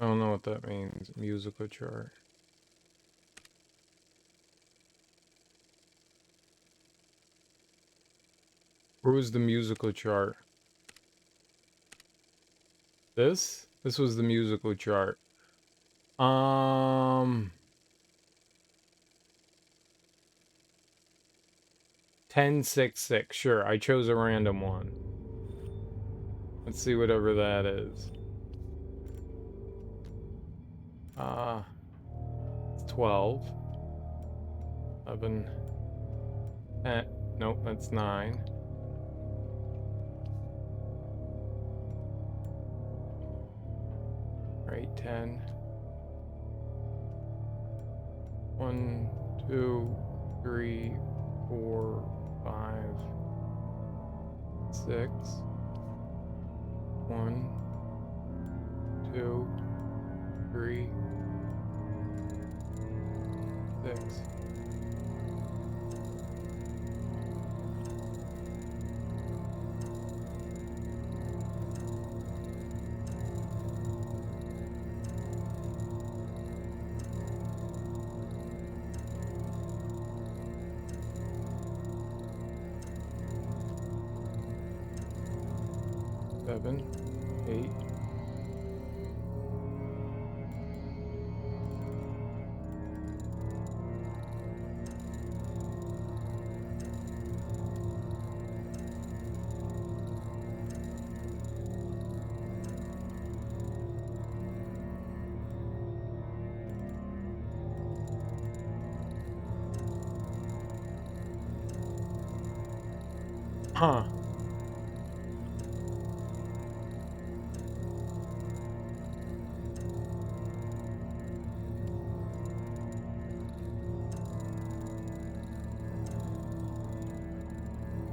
I don't know what that means. Musical chart. Where was the musical chart? This? This was the musical chart. 10, 6, 6. Sure, I chose a random one. Let's see whatever that is. It's 12. 11. 10. Nope, that's 9. Right, 10. 1, 2, 3, 4, 5, 6. 1, 2, 3, 6. 7, 8. Huh.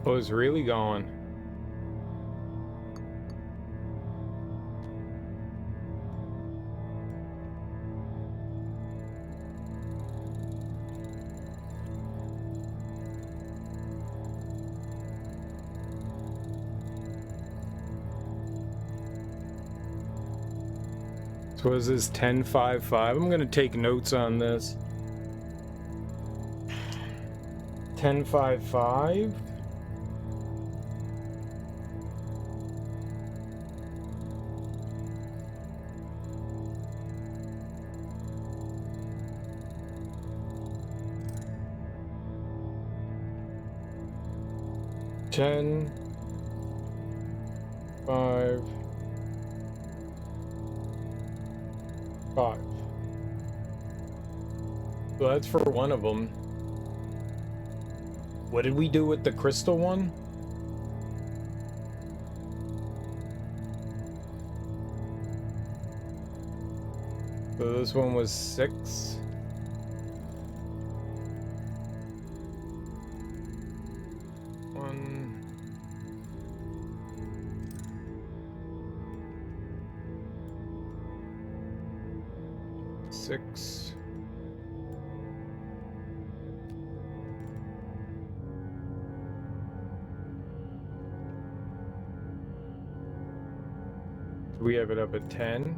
Oh, it's really going. So is this 1055? I'm gonna take notes on this. 1055. Ten, 5, 5. So that's for one of them. What did we do with the crystal one? So this one was 6. One. 6. We have it up at 10.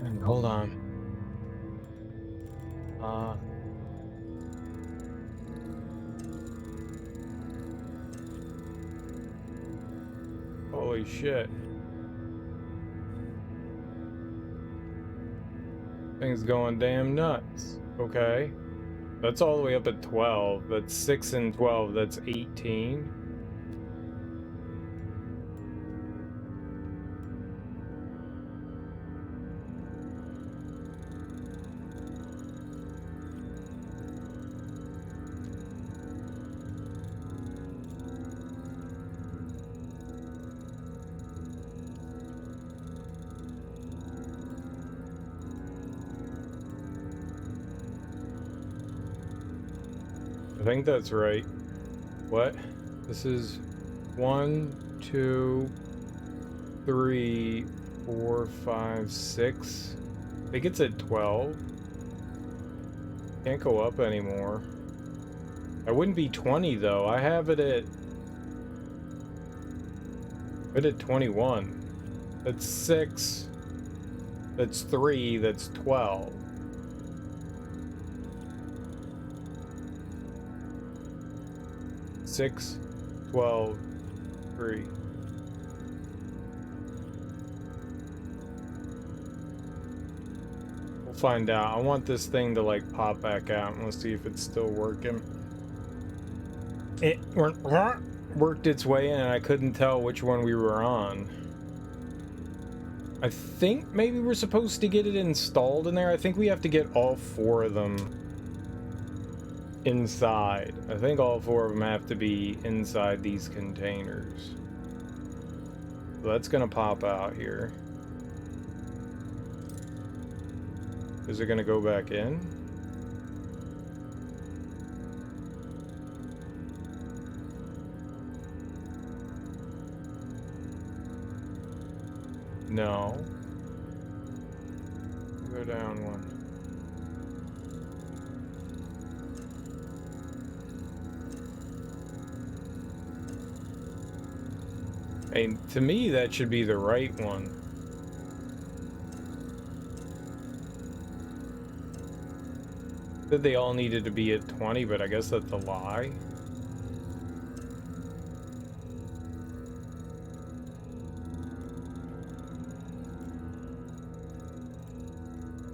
And hold on. Holy shit. Thing's going damn nuts. Okay. That's all the way up at 12. That's 6 and 12. That's 18. I think that's right. What? This is 1, 2, 3, 4, 5, 6. I think it's at 12. Can't go up anymore. I wouldn't be 20 though. I have it at 21. That's 6. That's 3. That's 12. 6, 12, 3. We'll find out. I want this thing to like pop back out and we'll see if it's still working. It worked its way in and I couldn't tell which one we were on. I think maybe we're supposed to get it installed in there. I think we have to get all 4 of them inside. I think all 4 of them have to be inside these containers. So that's gonna pop out here. Is it gonna go back in? No. Go down one. And to me, that should be the right one. Said they all needed to be at 20, but I guess that's a lie.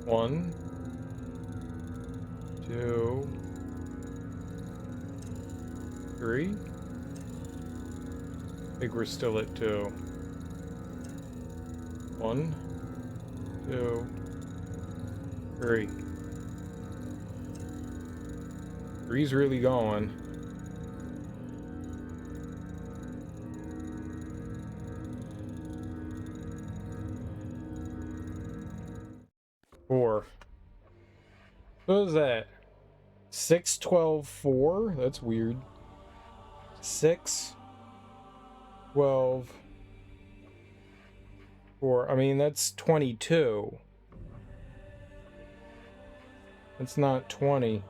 One, two, three. I think we're still at 2. 1, 2, 3. 3's really going. Four. What was that? 6, 12, 4? That's weird. 6, 12, 4. I mean, that's 22. That's not 20.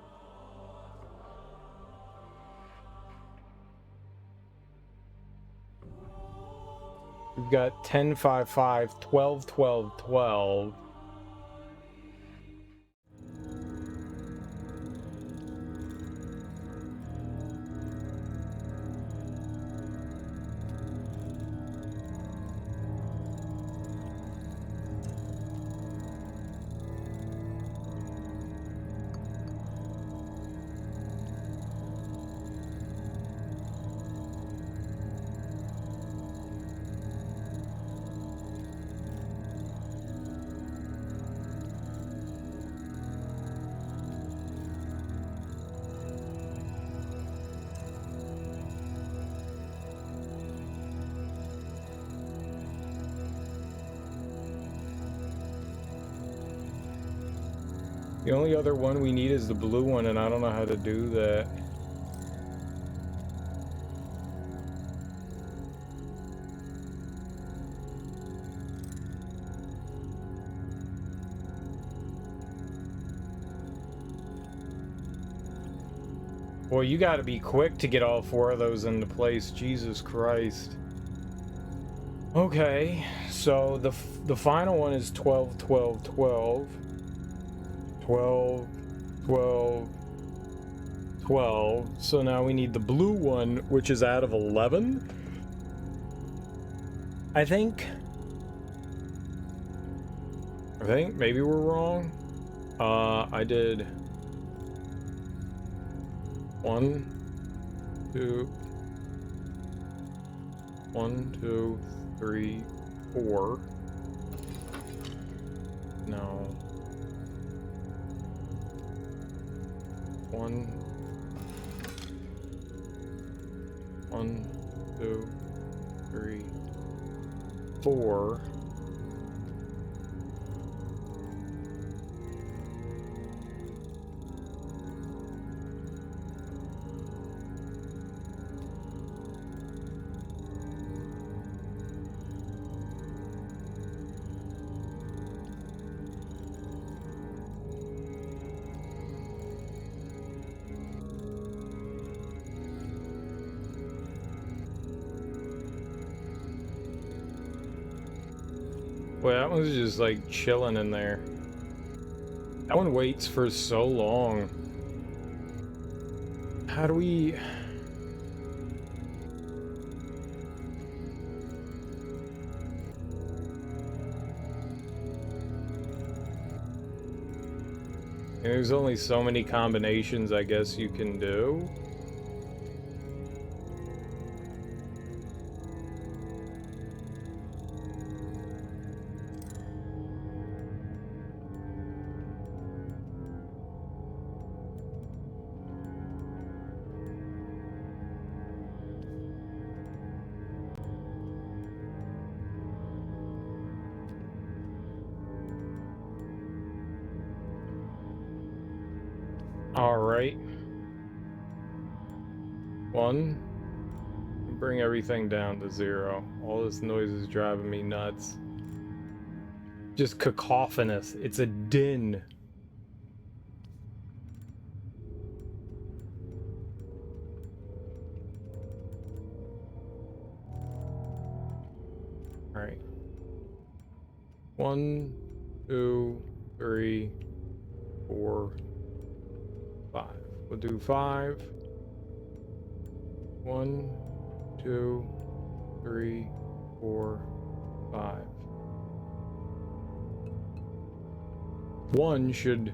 We've got 10, 5, 5, 12, 12, 12. The only other one we need is the blue one, and I don't know how to do that. Boy, you gotta be quick to get all 4 of those into place. Jesus Christ. Okay, so the final one is 12, 12, 12. 12, 12, 12. So now we need the blue one, which is out of 11. I think maybe we're wrong. I did 1, 2, 1, 2, 3, 4. No. 1, 2, 3, 4. Boy, that one's just like chilling in there. That one waits for so long. How do we... There's only so many combinations I guess you can do. All right. One. Bring everything down to 0. All this noise is driving me nuts. Just cacophonous. It's a din. All right. 1, 2, 3, 4, 5. We'll do 5. 1, 2, 3, 4, 5. 1 should...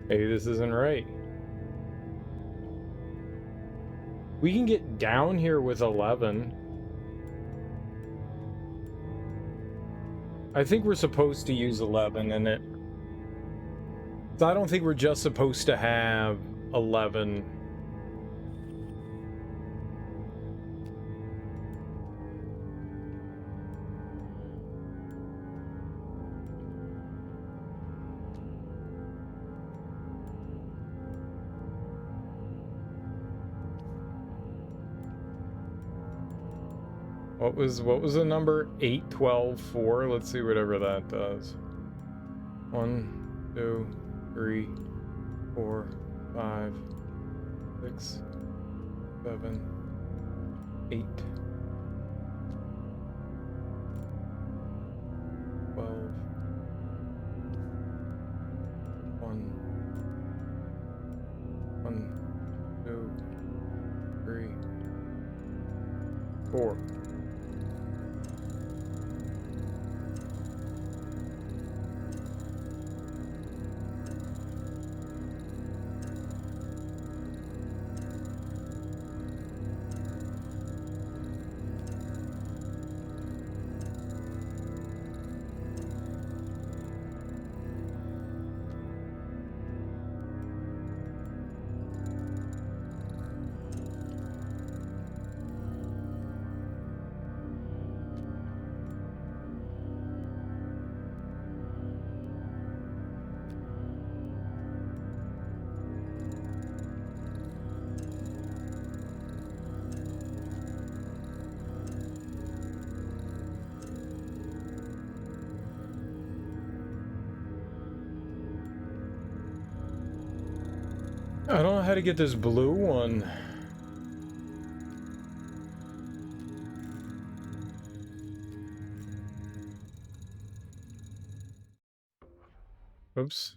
Hey, this isn't right. We can get down here with 11. I think we're supposed to use 11 in it. So I don't think we're just supposed to have 11. What was the number? 8, 12, 4? Let's see whatever that does. 1, 2, 3, 4, 5, 6, 7, 8, 12, 1, 2, 3, 4. I don't know how to get this blue one. Oops.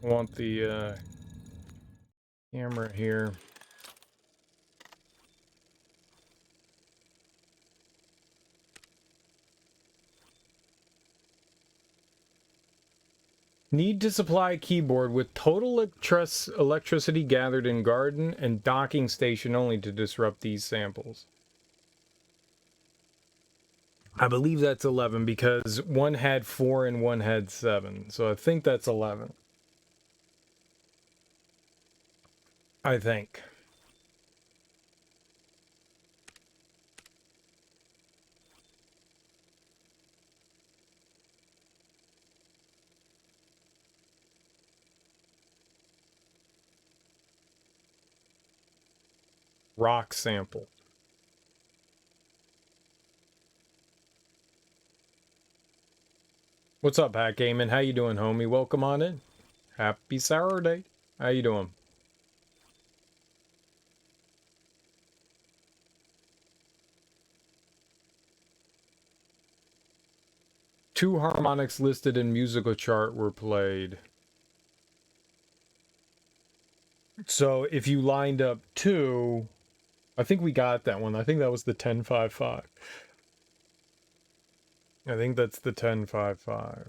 I want the camera here. Need to supply keyboard with total electricity gathered in garden and docking station only to disrupt these samples. I believe that's 11 because one had 4 and one had 7. So I think that's 11. I think. Rock sample. What's up, Hack Gaming? How you doing, homie? Welcome on in. Happy Saturday. How you doing? Two harmonics listed in musical chart were played. So if you lined up 2, I think we got that one. I think that was the 10-5-5. I think that's the 10-5-5.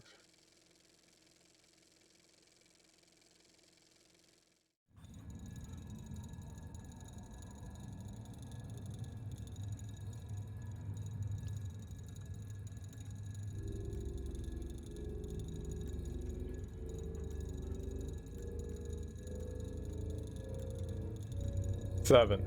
7.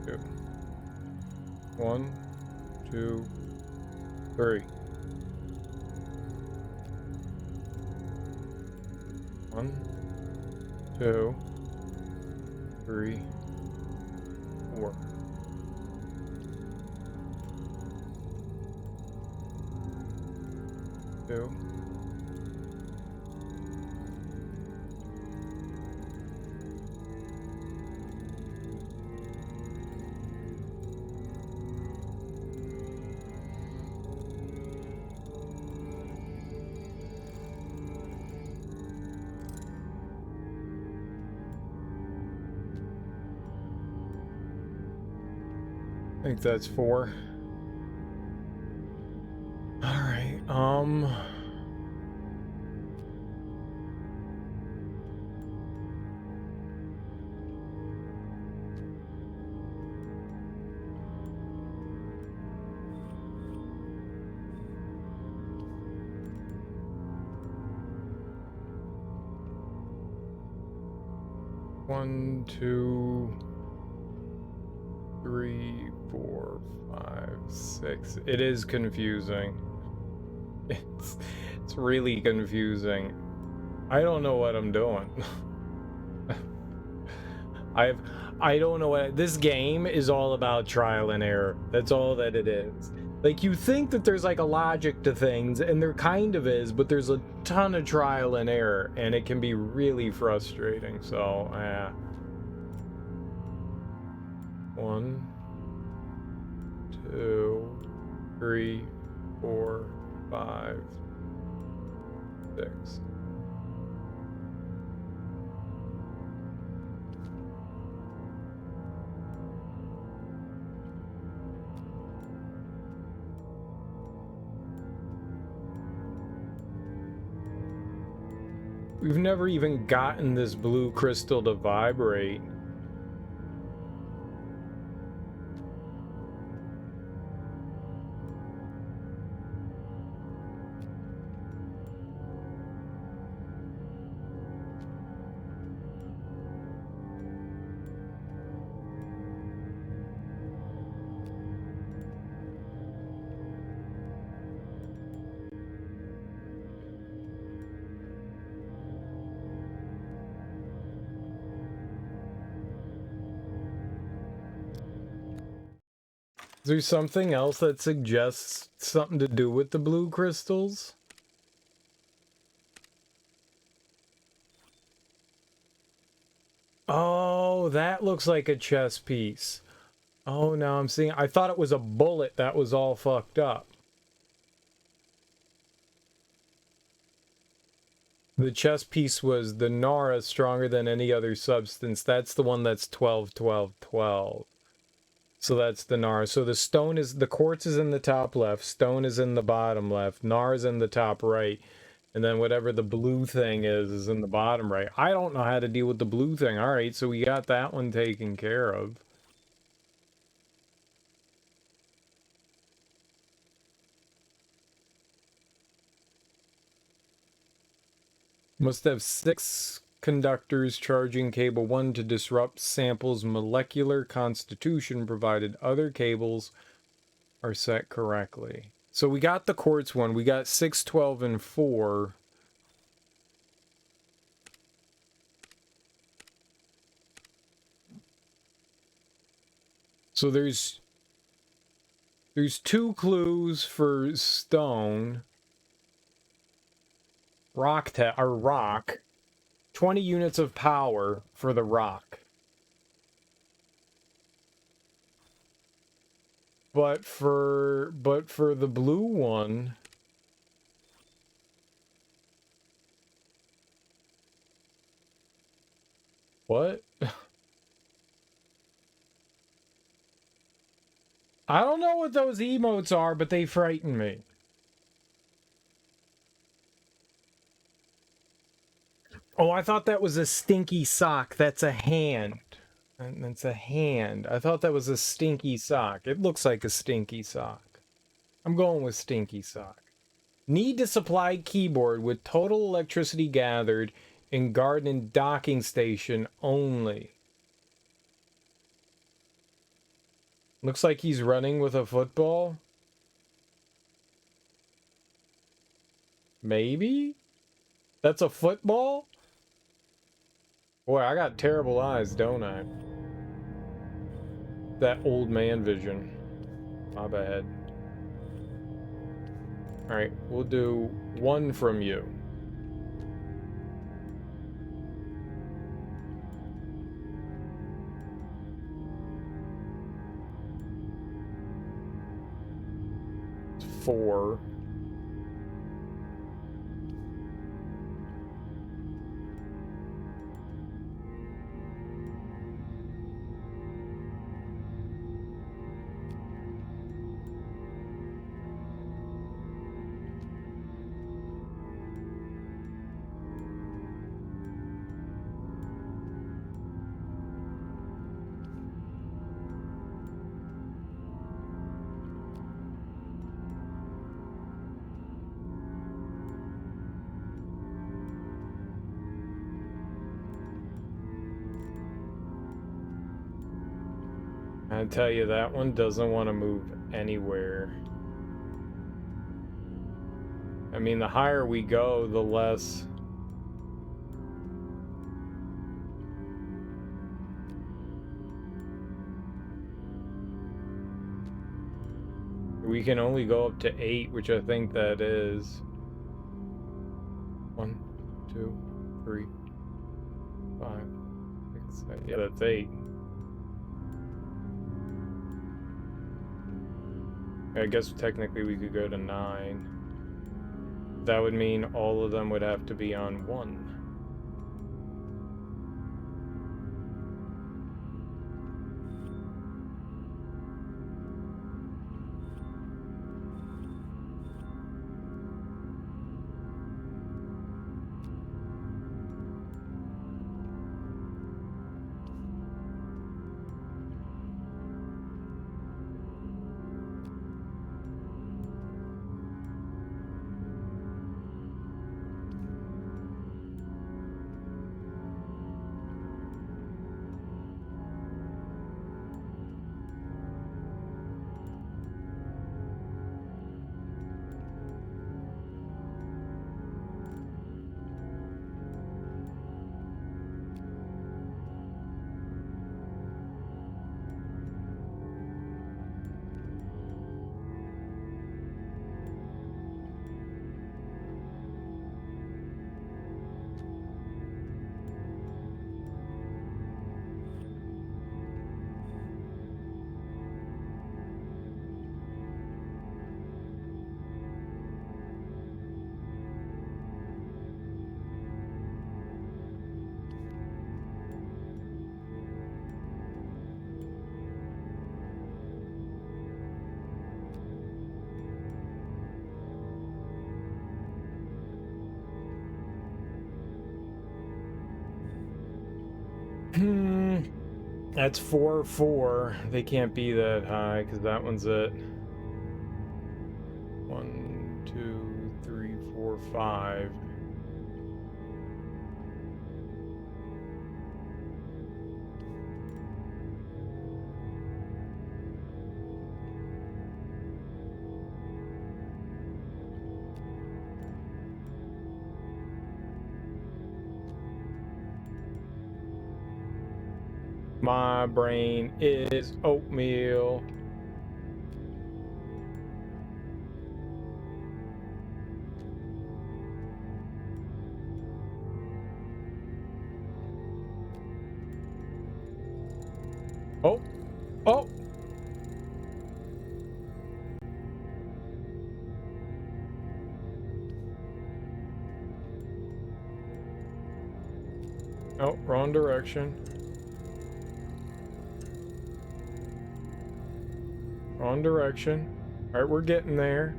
Two. 1, 2, 3. 1, 2, 3, 4. Two. I think that's 4. All right. 1, 2, 3, 4, 5, 6. It is confusing. It's really confusing. I don't know what I'm doing. I don't know what this game is all about. Trial and error. That's all that it is. Like, you think that there's like a logic to things, and there kind of is, but there's a ton of trial and error, and it can be really frustrating. So, 1, 2, 3, 4, 5, 6. We've never even gotten this blue crystal to vibrate. Is there something else that suggests something to do with the blue crystals? Oh, that looks like a chess piece. Oh, now I'm seeing. I thought it was a bullet that was all fucked up. The chess piece was the Nara stronger than any other substance. That's the one that's 12, 12, 12. So that's the Nara. So the stone is, the quartz is in the top left, stone is in the bottom left, Nara is in the top right, and then whatever the blue thing is in the bottom right. I don't know how to deal with the blue thing. All right, so we got that one taken care of. Must have 6 conductors charging cable 1 to disrupt sample's molecular constitution, provided other cables are set correctly. So we got the quartz one. We got 6, 12, and 4. So there's 2 clues for stone. Rock, 20 units of power for the rock. But for the blue one, what? I don't know what those emotes are, but they frighten me. Oh, I thought that was a stinky sock. That's a hand. And it's a hand. I thought that was a stinky sock. It looks like a stinky sock. I'm going with stinky sock. Need to supply keyboard with total electricity gathered in garden docking station only. Looks like he's running with a football. Maybe? That's a football? Boy, I got terrible eyes, don't I? That old man vision. My bad. Alright, we'll do one from you. It's 4. I tell you, that one doesn't want to move anywhere. I mean, the higher we go, the less... We can only go up to 8, which I think that is. 1, 2, 3, 5, 6, 7. Yeah, that's 8. I guess technically we could go to 9. That would mean all of them would have to be on 1. That's 4, 4. They can't be that high because that one's at 1, 2, 3, 4, 5. My brain is oatmeal. Oh, oh. Oh, wrong direction. Wrong direction. All right, we're getting there.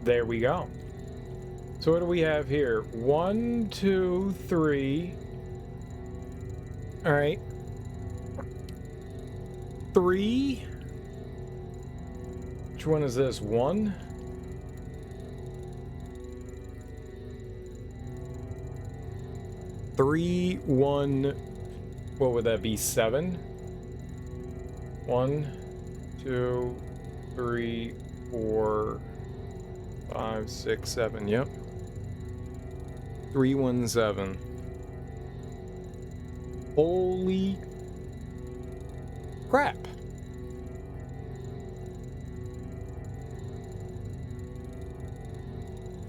There we go. So what do we have here? 1, 2, 3. All right. 3. Which one is this? 1? 3, 1. What would that be? 7? 1, 2, 3, 4, 5, 6, 7. Yep. 317. Holy crap.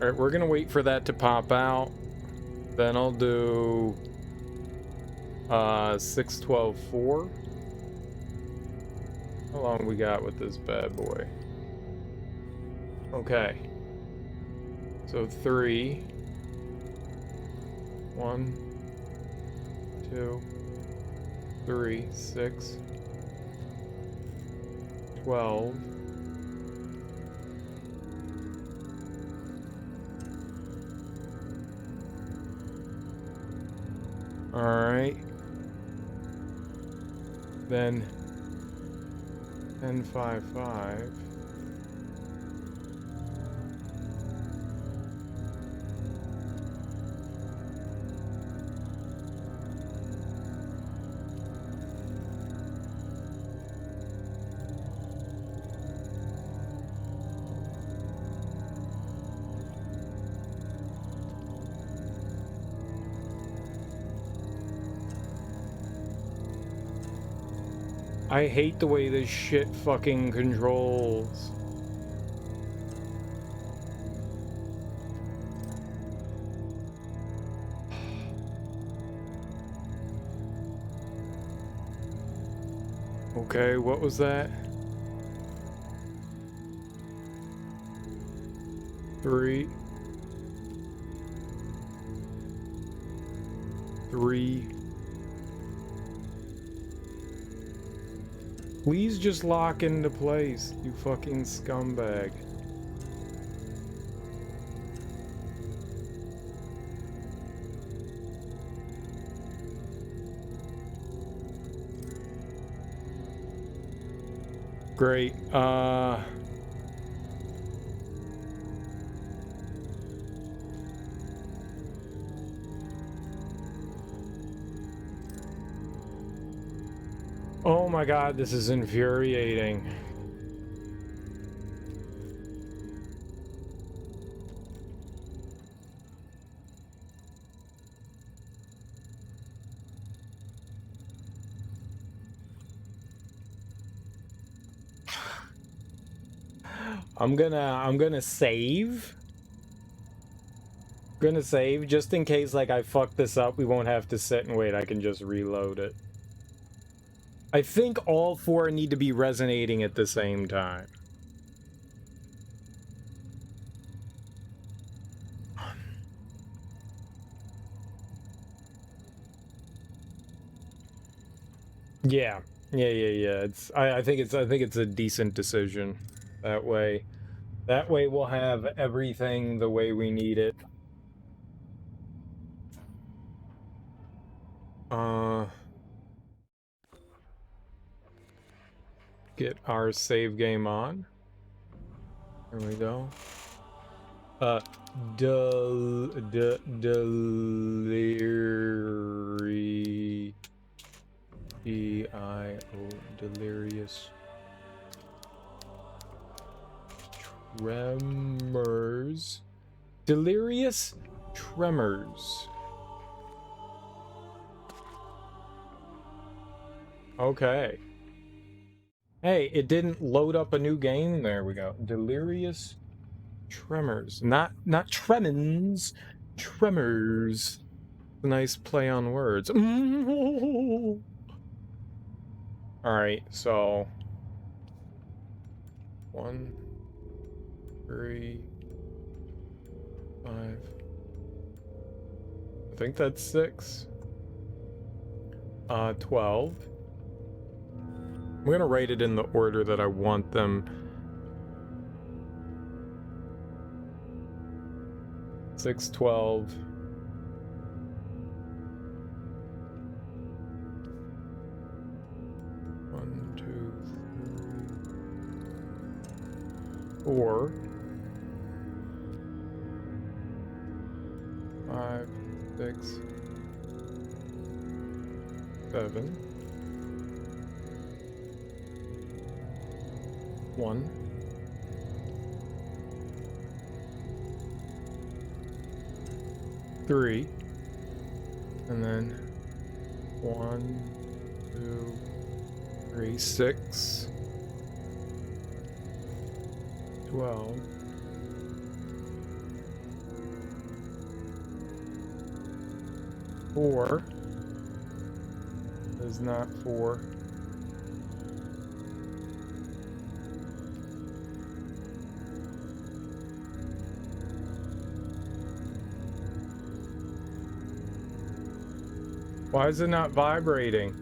Alright, we're gonna wait for that to pop out. Then I'll do 6, 12, 4. How long we got with this bad boy? Okay. So 3. 1, 2, 3, 6, 12. Alright. Then 10, 5, 5. I hate the way this shit fucking controls. Okay, what was that? 3. 3. Please just lock into place, you fucking scumbag. Great. Oh my god, this is infuriating. I'm gonna save. Gonna save just in case like I fuck this up. We won't have to sit and wait. I can just reload it. I think all 4 need to be resonating at the same time. Yeah. It's I think it's a decent decision. That way we'll have everything the way we need it. Get our save game on. Here we go. Delirious tremors. Delirious tremors. Okay. Hey, it didn't load up a new game. There we go. Delirious tremors. Not tremens. Tremors. A nice play on words. Alright, so 1, 3, 5. I think that's 6. 12. I'm gonna write it in the order that I want them. 6, 12. One, two, three, 4, 5, 6, 7, 1, 3, and then 1, 2, 3, 6, 12, 4 is not 4. Why is it not vibrating?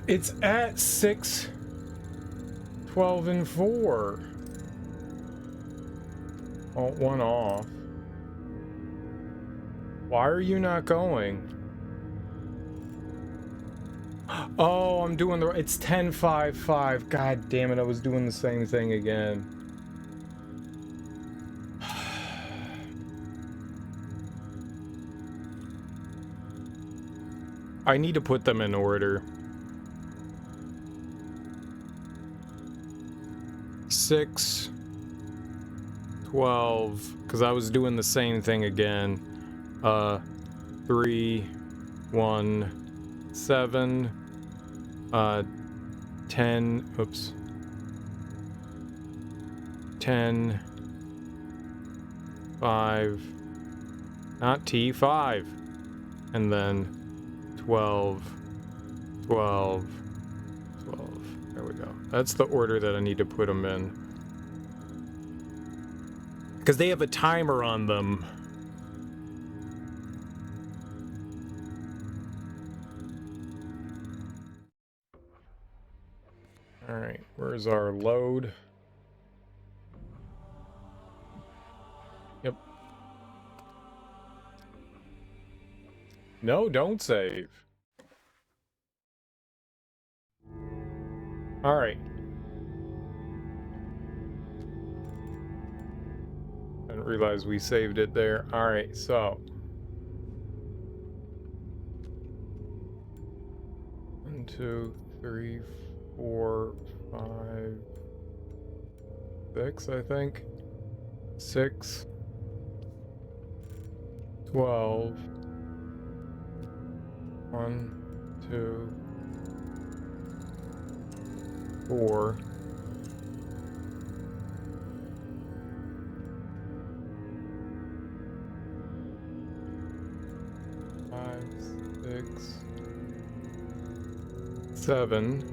It's at 6, 12, and 4. Oh, 1 off. Why are you not going? Oh, I'm doing the... It's 10, 5, 5. God damn it, I was doing the same thing again. I need to put them in order. 6, 12, because I was doing the same thing again. 3, 1, 7, 10, oops. 10, 5, not T, 5. And then 12, 12, 12. There we go. That's the order that I need to put them in. Because they have a timer on them. Alright, where's our load? Yep. No, don't save. Alright. Didn't realize we saved it there. Alright, so. 1, 2, 3, 4, 5, 6, I think. 6, 12. 1, 2, 4. 5, 6, 7.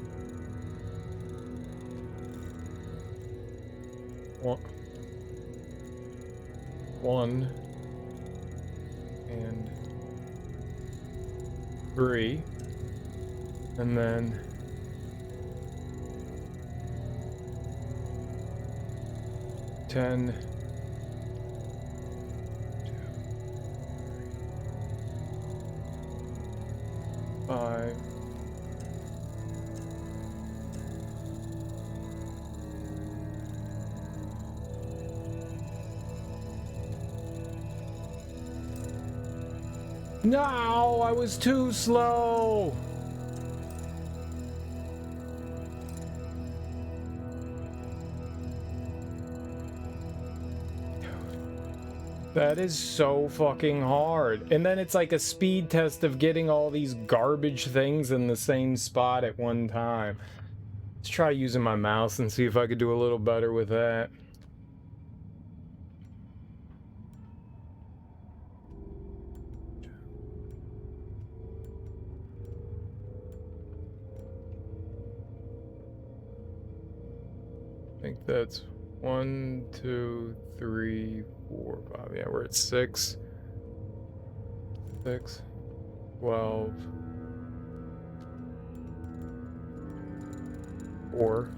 1 and 3, and then 10, 5, 'No, I was too slow. That is so fucking hard. And then it's like a speed test of getting all these garbage things in the same spot at one time. Let's try using my mouse and see if I could do a little better with that. think that's 1, 2, 3, 4, 5. Yeah, we're at 6. 6, 12, 4.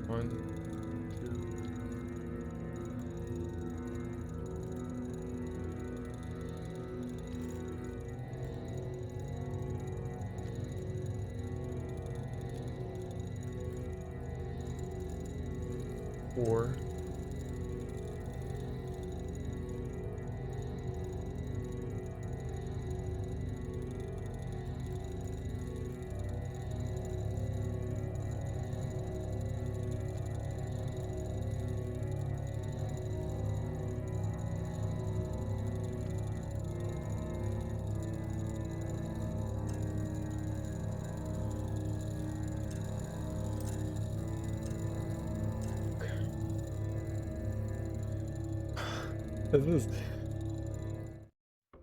One, two, 4.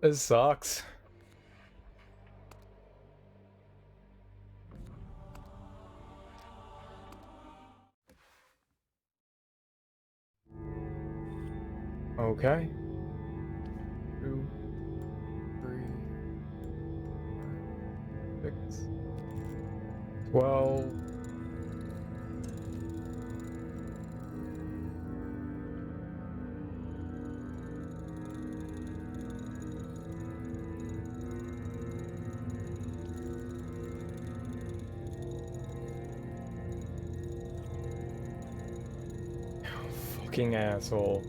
This sucks. Okay. 2, 3, 5, 6, 12. Fucking asshole.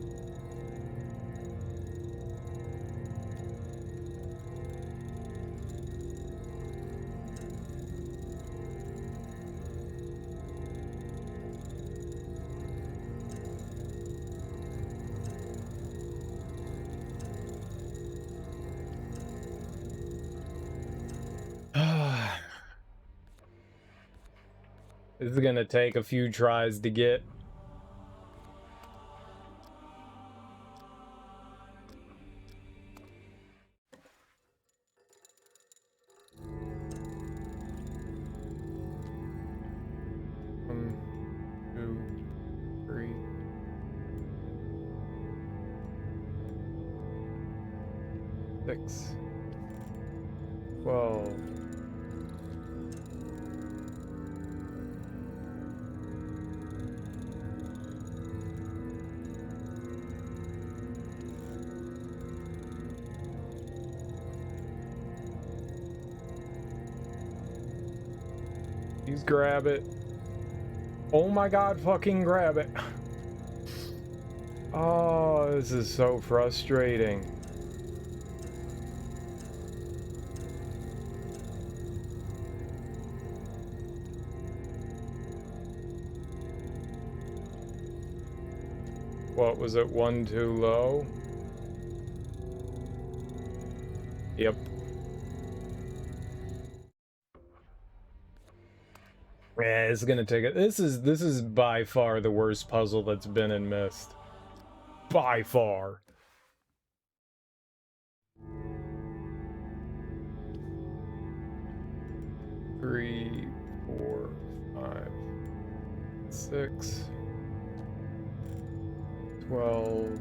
This is gonna take a few tries to get. One, 2, 3, 6, 12. Please grab it. Oh my god, fucking grab it. Oh, this is so frustrating. What was it? 1 too low? Yep. Yeah, it's gonna take it. This is by far the worst puzzle that's been in Myst. By far. Three, 4, 5, 6, 12.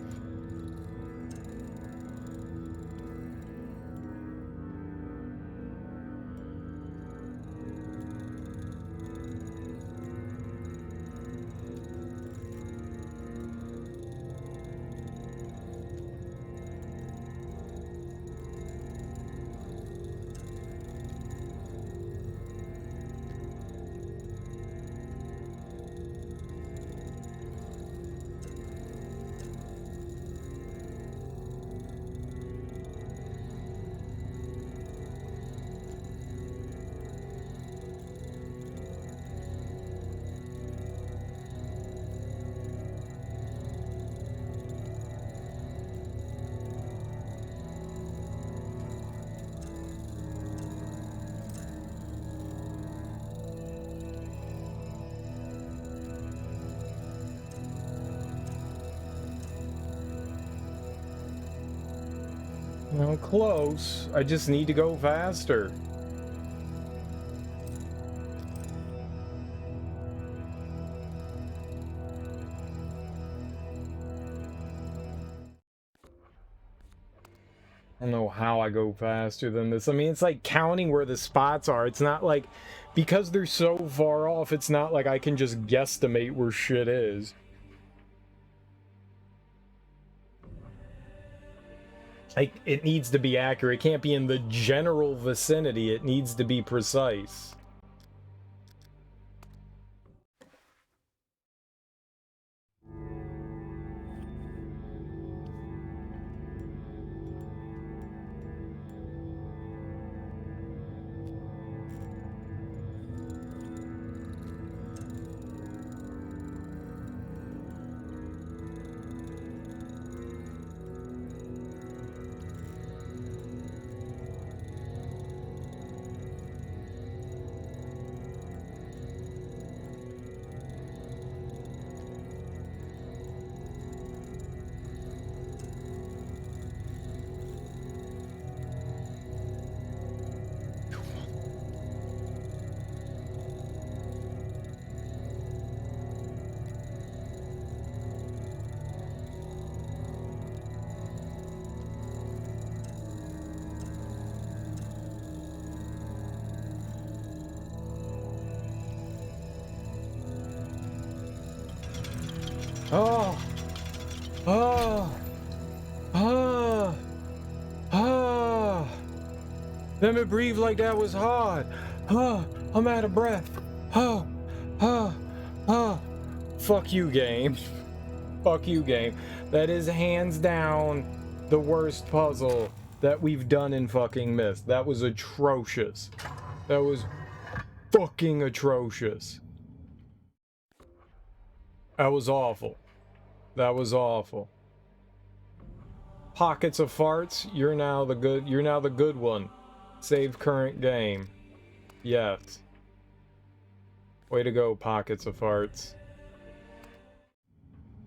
Well, close. I just need to go faster. don't know how I go faster than this. I mean, it's like counting where the spots are. It's not like, because they're so far off, it's not like I can just guesstimate where shit is. Like, it needs to be accurate. It can't be in the general vicinity. It needs to be precise. Oh, oh, ah, ah. Let me breathe like that was hard. Ah, I'm out of breath. Ah, ah, ah. Fuck you, game. Fuck you, game. That is hands down the worst puzzle that we've done in fucking Myst. That was atrocious. That was fucking atrocious. That was awful. That was awful. Pockets of farts. You're now the good one. Save current game. Yes. Way to go, Pockets of Farts.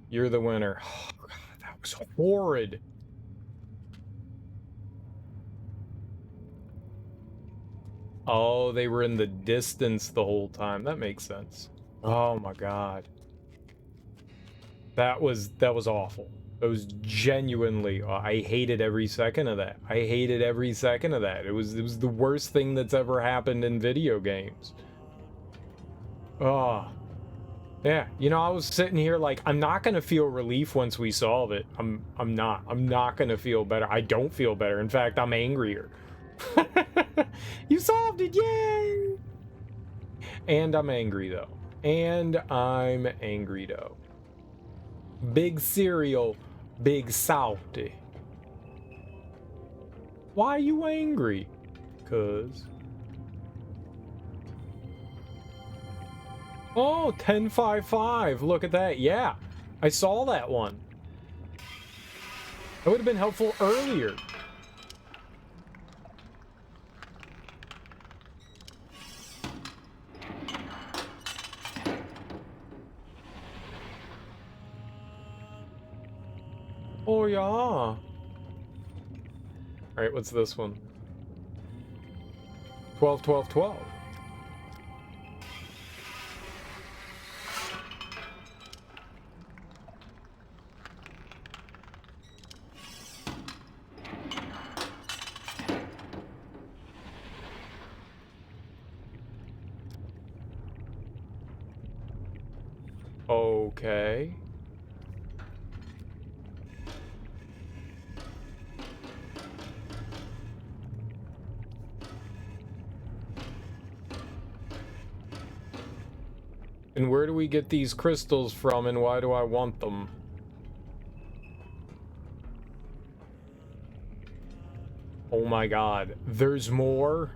You're the winner. Oh, God, that was horrid. Oh, they were in the distance the whole time. That makes sense. Oh my God. That was awful. It was genuinely, I hated every second of that. I hated every second of that. It was the worst thing that's ever happened in video games. Oh. Yeah, you know, I was sitting here like, I'm not gonna feel relief once we solve it. I'm not gonna feel better. I don't feel better. In fact, I'm angrier. You solved it, yay! And I'm angry though. And I'm angry though. Big cereal, big salty. Why are you angry? 'Cause... Oh, 1055. Look at that. Yeah, I saw that one. That would have been helpful earlier. Oh, yeah. All right, what's this one? 12, 12, 12. Okay. And where do we get these crystals from, and why do I want them? Oh my God, there's more?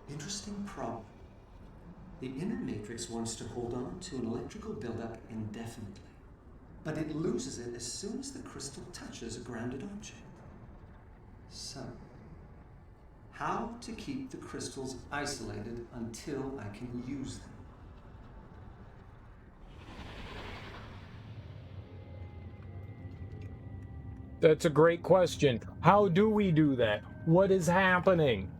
Interesting problem. The inner matrix wants to hold on to an electrical buildup indefinitely, but it loses it as soon as the crystal touches a grounded object. So, how to keep the crystals isolated until I can use them? That's a great question. How do we do that? What is happening?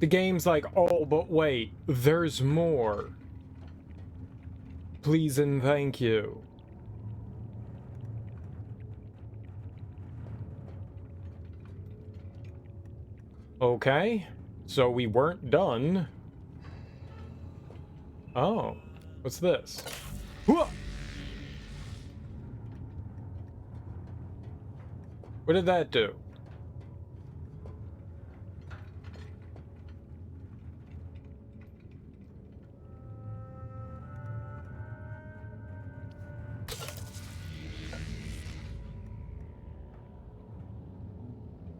The game's like, oh, but wait, there's more. Please and thank you. Okay, so we weren't done. Oh, what's this? Whoa! What did that do?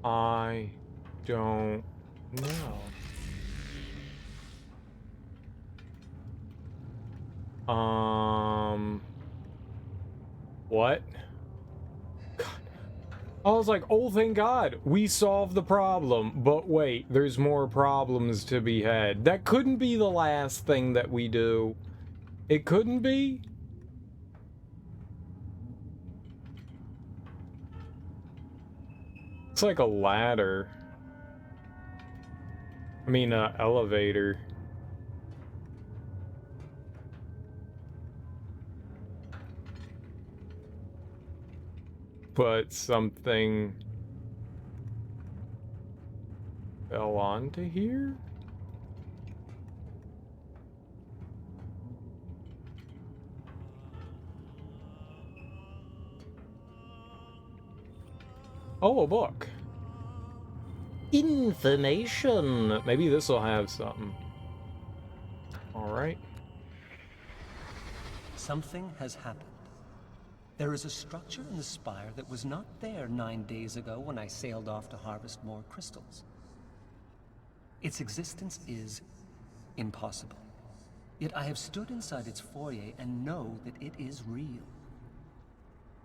I don't know. What? God. I was like, oh, thank God, we solved the problem. But wait, there's more problems to be had. That couldn't be the last thing that we do. It couldn't be? It's like a ladder. I mean, elevator. But something fell onto here? Oh, a book. Information. Maybe this will have something. All right. Something has happened. There is a structure in the Spire that was not there 9 days ago when I sailed off to harvest more crystals. Its existence is impossible. Yet I have stood inside its foyer and know that it is real.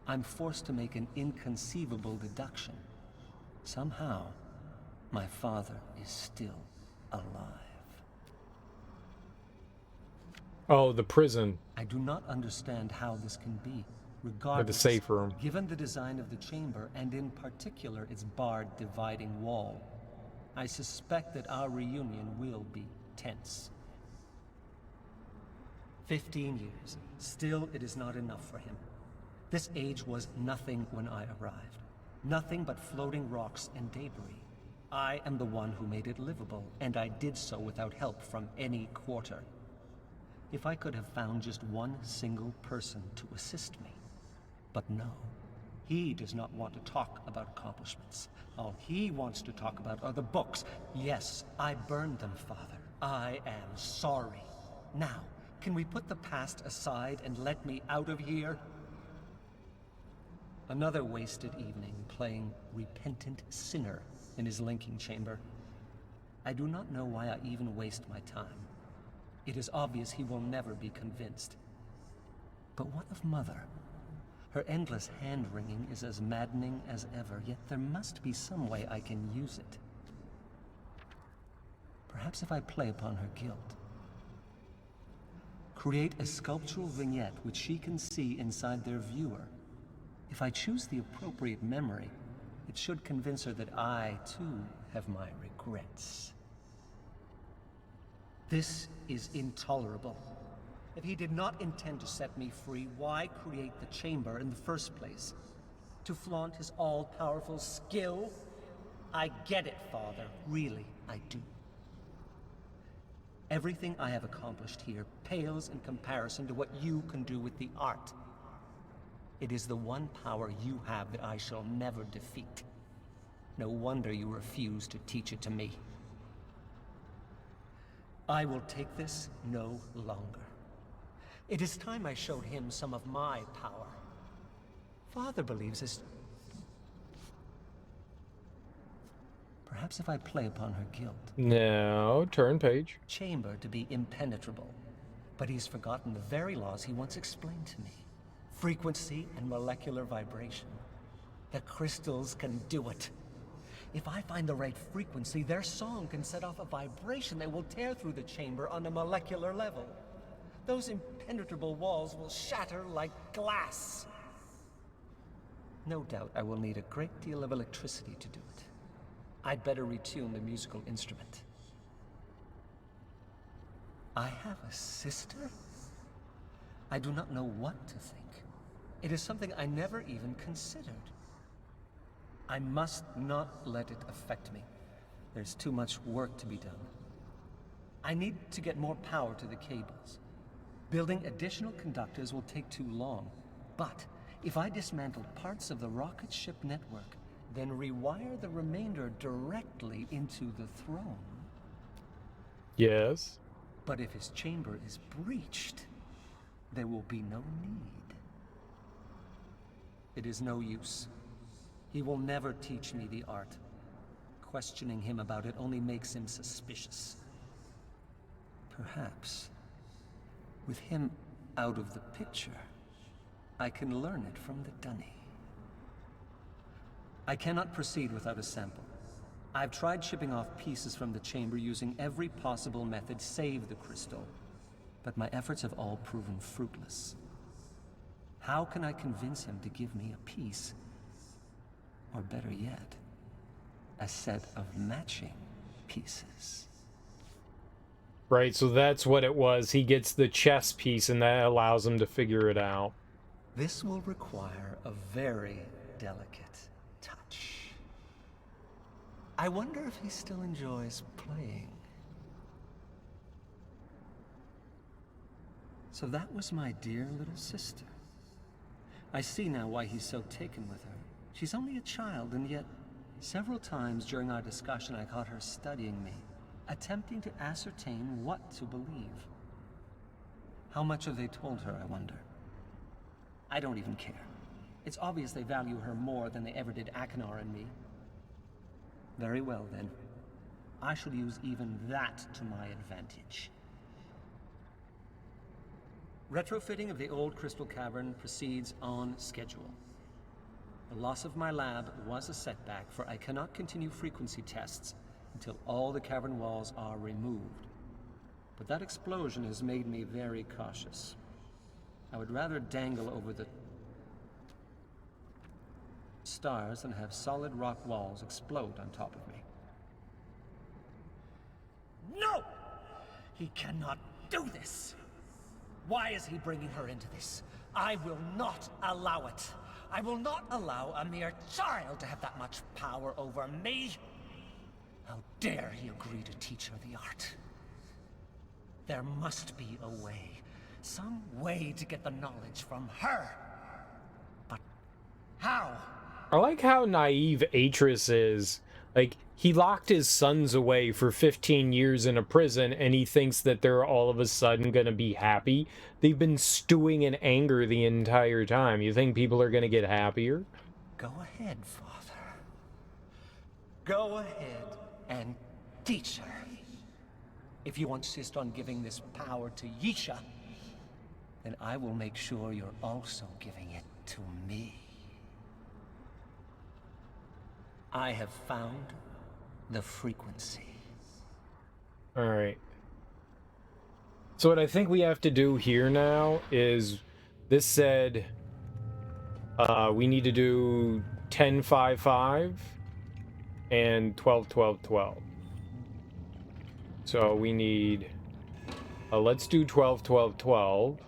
I'm forced to make an inconceivable deduction. Somehow, my father is still alive. Oh, the prison. I do not understand how this can be, Or regardless, the safe room. given the design of the chamber, and in particular its barred dividing wall. I suspect that our reunion will be tense. 15 years. Still, it is not enough for him. This age was nothing when I arrived. Nothing but floating rocks and debris. I am the one who made it livable, and I did so without help from any quarter. If I could have found just one single person to assist me. But no. He does not want to talk about accomplishments. All he wants to talk about are the books. Yes, I burned them, Father. I am sorry. Now, can we put the past aside and let me out of here? Another wasted evening playing repentant sinner in his linking chamber. I do not know why I even waste my time. It is obvious he will never be convinced. But what of Mother? Her endless hand-wringing is as maddening as ever, yet there must be some way I can use it. Perhaps if I play upon her guilt. Create a sculptural vignette which she can see inside their viewer. If I choose the appropriate memory, it should convince her that I, too, have my regrets. This is intolerable. If he did not intend to set me free, why create the chamber in the first place? To flaunt his all-powerful skill? I get it, Father. Really, I do. Everything I have accomplished here pales in comparison to what you can do with the art. It is the one power you have that I shall never defeat. No wonder you refuse to teach it to me. I will take this no longer. It is time I showed him some of my power. Father believes this. Perhaps if I play upon her guilt. No, turn page. Chamber to be impenetrable. But he's forgotten the very laws he once explained to me. Frequency and molecular vibration. The crystals can do it. If I find the right frequency, their song can set off a vibration that will tear through the chamber on a molecular level. Those impenetrable walls will shatter like glass. No doubt I will need a great deal of electricity to do it. I'd better retune the musical instrument. I have a sister? I do not know what to think. It is something I never even considered. I must not let it affect me. There's too much work to be done. I need to get more power to the cables. Building additional conductors will take too long. But if I dismantle parts of the rocket ship network, then rewire the remainder directly into the throne. Yes. But if his chamber is breached, there will be no need. It is no use. He will never teach me the art. Questioning him about it only makes him suspicious. Perhaps, with him out of the picture, I can learn it from the dunny. I cannot proceed without a sample. I've tried shipping off pieces from the chamber using every possible method save the crystal, but my efforts have all proven fruitless. How can I convince him to give me a piece? Or better yet, a set of matching pieces. Right, so that's what it was. He gets the chess piece and that allows him to figure it out. This will require a very delicate touch. I wonder if he still enjoys playing. So that was my dear little sister. I see now why he's so taken with her. She's only a child, and yet several times during our discussion I caught her studying me, attempting to ascertain what to believe. How much have they told her, I wonder? I don't even care. It's obvious they value her more than they ever did Akinar and me. Very well, then. I shall use even that to my advantage. Retrofitting of the old crystal cavern proceeds on schedule. The loss of my lab was a setback, for I cannot continue frequency tests until all the cavern walls are removed. But that explosion has made me very cautious. I would rather dangle over the stars than have solid rock walls explode on top of me. No! He cannot do this! Why is he bringing her into this? I will not allow it. I will not allow a mere child to have that much power over me. How dare he agree to teach her the art? There must be a way. Some way to get the knowledge from her. But how? I like how naive Atrus is. Like, he locked his sons away for 15 years in a prison, and he thinks that they're all of a sudden going to be happy. They've been stewing in anger the entire time. You think people are going to get happier? Go ahead, Father. Go ahead and teach her. If you insist on giving this power to Yisha, then I will make sure you're also giving it to me. I have found the frequency. All right. So what I think we have to do here now is, this said, we need to do 10, 5, 5, and 12, 12, 12. So we need, let's do 12, 12, 12.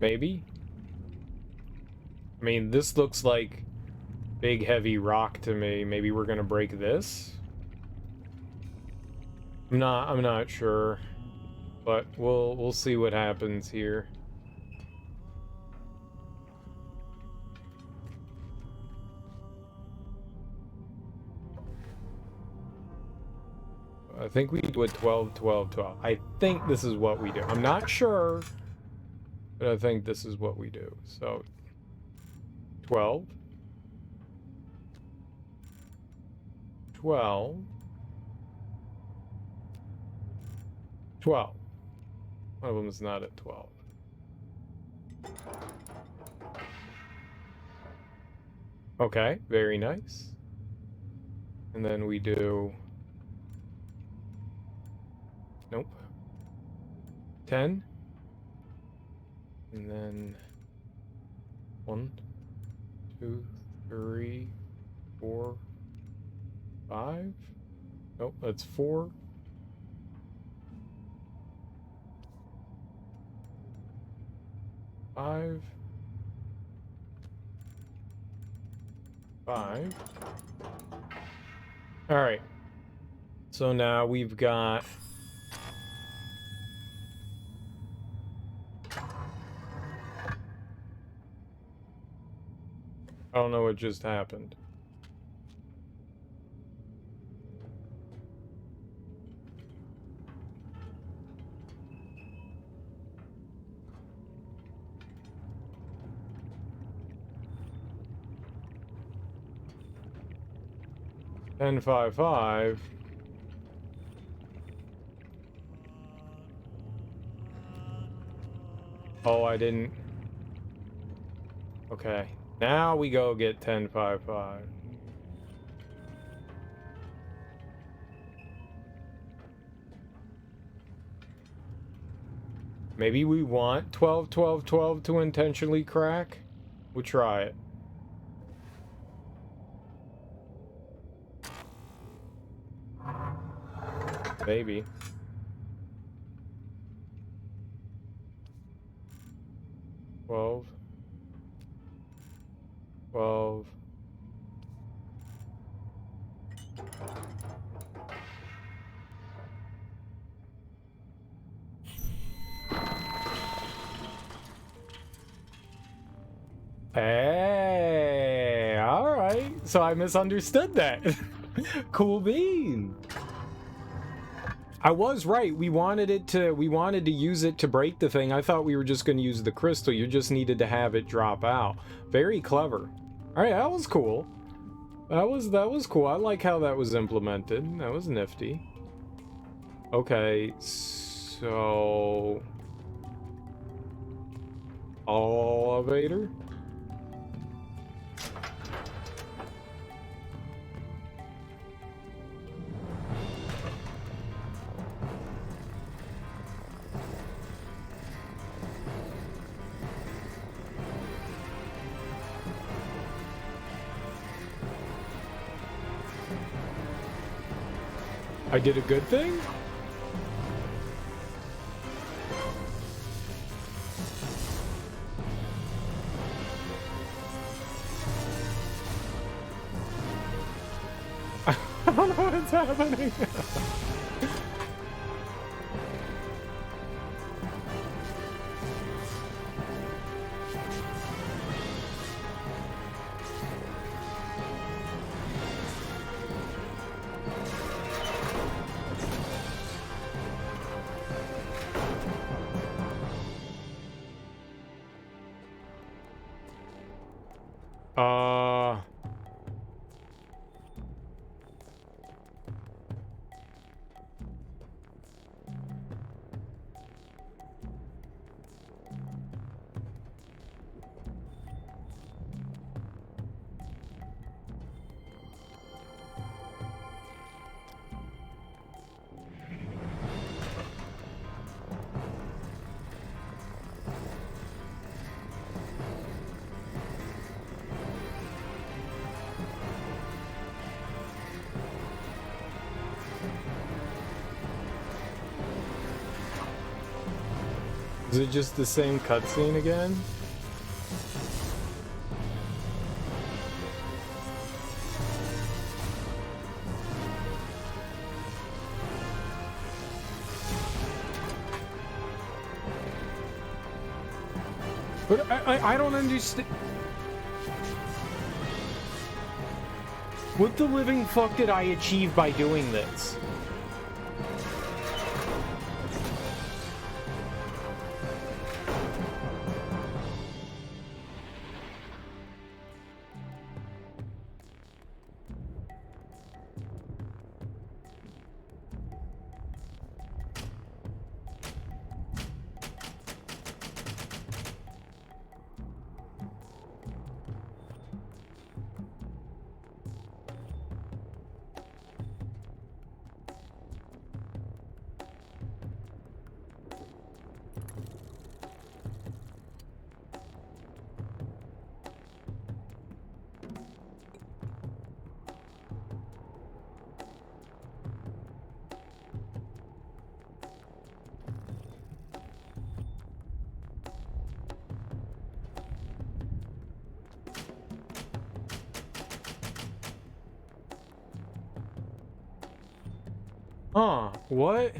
Maybe? I mean, this looks like big heavy rock to me. Maybe we're gonna break this? I'm not sure. But we'll see what happens here. I think we do a 12, 12, 12. I think this is what we do. I'm not sure, but I think this is what we do. So 12, 12, 12. One of them is not at 12. Okay, very nice. And then we do, nope, 10. And then 1, 2, 2, 3, 4, 5. Nope, that's 4. 5. 5. All right. So now we've got I don't know what just happened. Ten, 5, 5. Oh, I didn't. Okay. Now we go get 10, 5, 5. Maybe we want 12, 12, 12 to intentionally crack? We'll try it. Maybe. 12. 12. Hey, all right. So I misunderstood that. Cool bean. I was right. We wanted to use it to break the thing. I thought we were just going to use the crystal. You just needed to have it drop out. Very clever. All right, that was cool. That was cool. I like how that was implemented. That was nifty. Okay, so elevator. I did a good thing? I don't know what's happening. Is it just the same cutscene again? But I don't understand. What the living fuck did I achieve by doing this? Huh, what?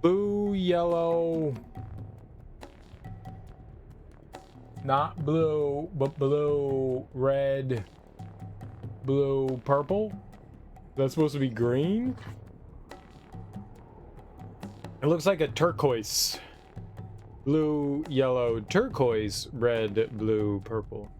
Blue, yellow. Not blue, but blue, red, blue, purple. That's supposed to be green? It looks like a turquoise. Blue, yellow, turquoise, red, blue, purple.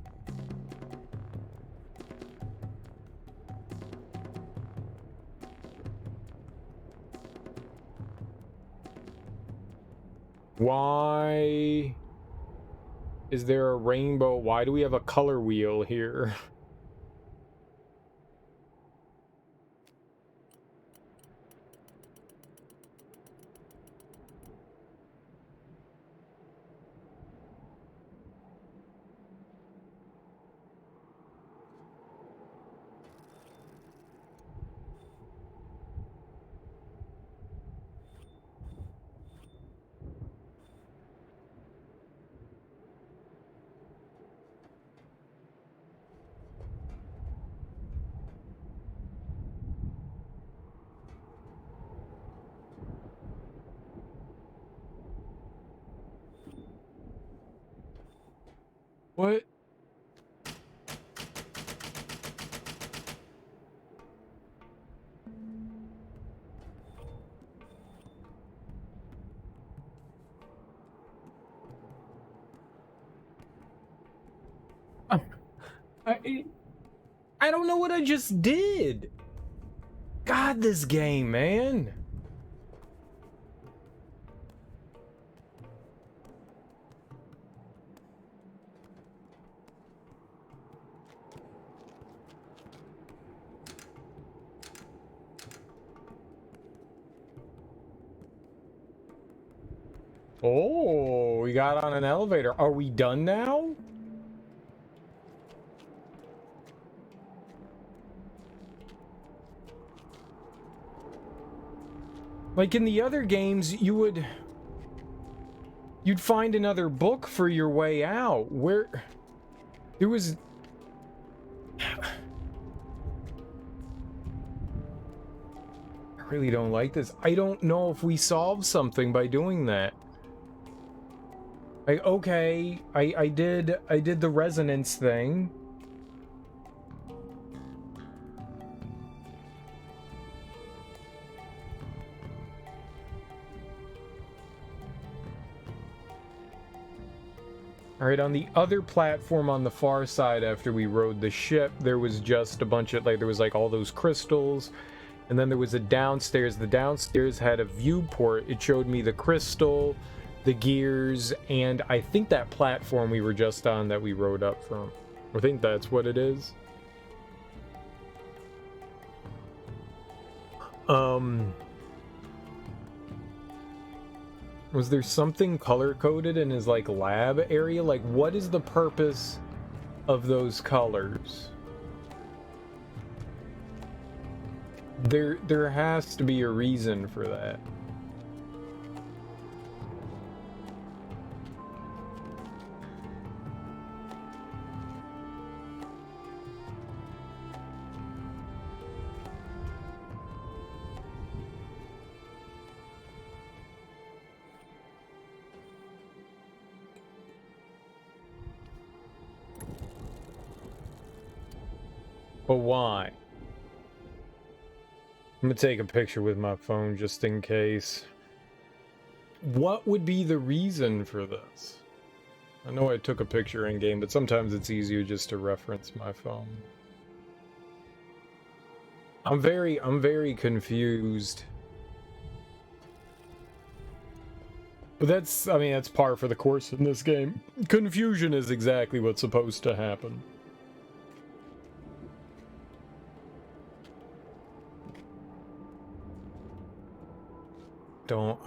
Why is there a rainbow? Why do we have a color wheel here? What? I don't know what I just did. God, this game, man. Oh, we got on an elevator. Are we done now? Like in the other games, you'd find another book for your way out. Where there was I really don't like this. I don't know if we solved something by doing that. Like, okay, I did the resonance thing. All right, on the other platform on the far side after we rode the ship, there was just a bunch of, like, there was like all those crystals, and then there was a downstairs. The downstairs had a viewport. It showed me the crystal, the gears, and I think that platform we were just on that we rode up from. I think that's what it is. Was there something color-coded in his, like, lab area? Like, what is the purpose of those colors? There has to be a reason for that. But why? I'm gonna take a picture with my phone just in case. What would be the reason for this? I know I took a picture in game, but sometimes it's easier just to reference my phone. I'm very confused. But that's, I mean, that's par for the course in this game. Confusion is exactly what's supposed to happen.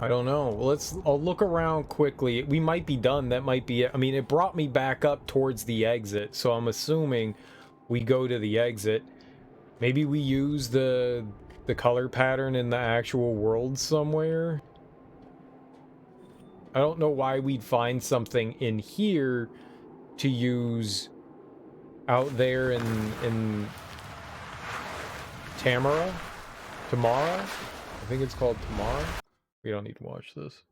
I don't know. I'll look around quickly. We might be done. That might be it. I mean, it brought me back up towards the exit, so I'm assuming we go to the exit. Maybe we use the color pattern in the actual world somewhere. I don't know why we'd find something in here to use out there in Tomahna? I think it's called Tomahna. We don't need to watch this.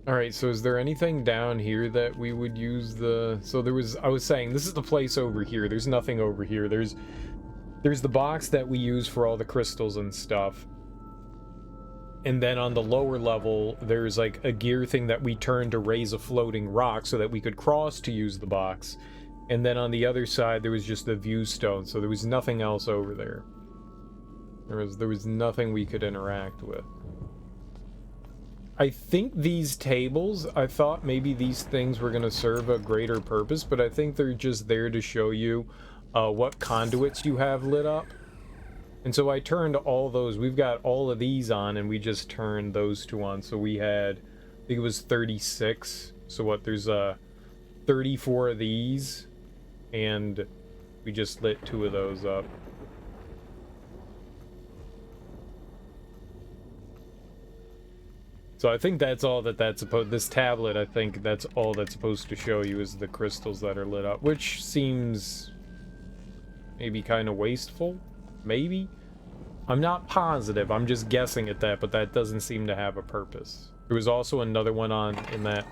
Alright, so is there anything down here that we would use the... So there was... I was saying, this is the place over here. There's nothing over here. There's the box that we use for all the crystals and stuff. And then on the lower level, there's like a gear thing that we turn to raise a floating rock so that we could cross to use the box. And then on the other side, there was just the view stone, so there was nothing else over there. There was nothing we could interact with. I think these tables, I thought maybe these things were going to serve a greater purpose, but I think they're just there to show you what conduits you have lit up. And so I turned all those, we've got all of these on, and we just turned those two on. So we had, I think it was 36. So what, there's 34 of these, and we just lit 2 of those up. So I think that's all that's supposed, this tablet, I think that's all that's supposed to show you is the crystals that are lit up, which seems maybe kind of wasteful, maybe? I'm not positive, I'm just guessing at that, but that doesn't seem to have a purpose. There was also another one on, in that,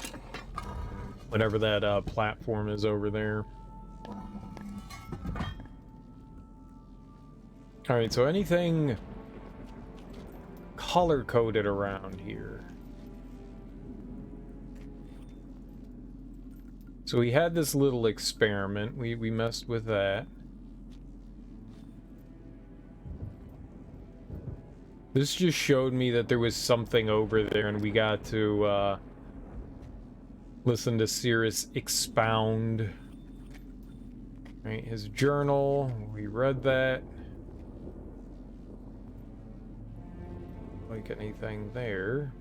whatever that platform is over there. Alright, so anything color-coded around here? So we had this little experiment. We messed with that. This just showed me that there was something over there, and we got to listen to Cirrus expound. Right, his journal. We read that. Like anything there.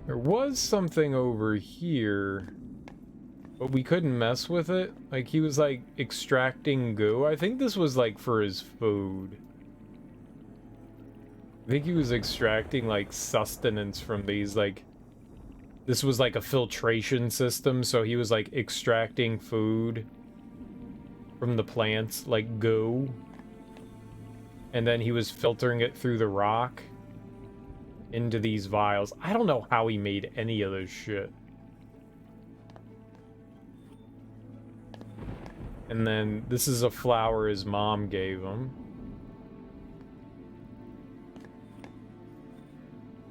There was something over here, but we couldn't mess with it. Like, he was, like, extracting goo. I think this was, like, for his food. I think he was extracting, like, sustenance from these, like... This was, like, a filtration system, so he was, like, extracting food from the plants, like goo. And then he was filtering it through the rock into these vials. I don't know how he made any of this shit. And then this is a flower his mom gave him.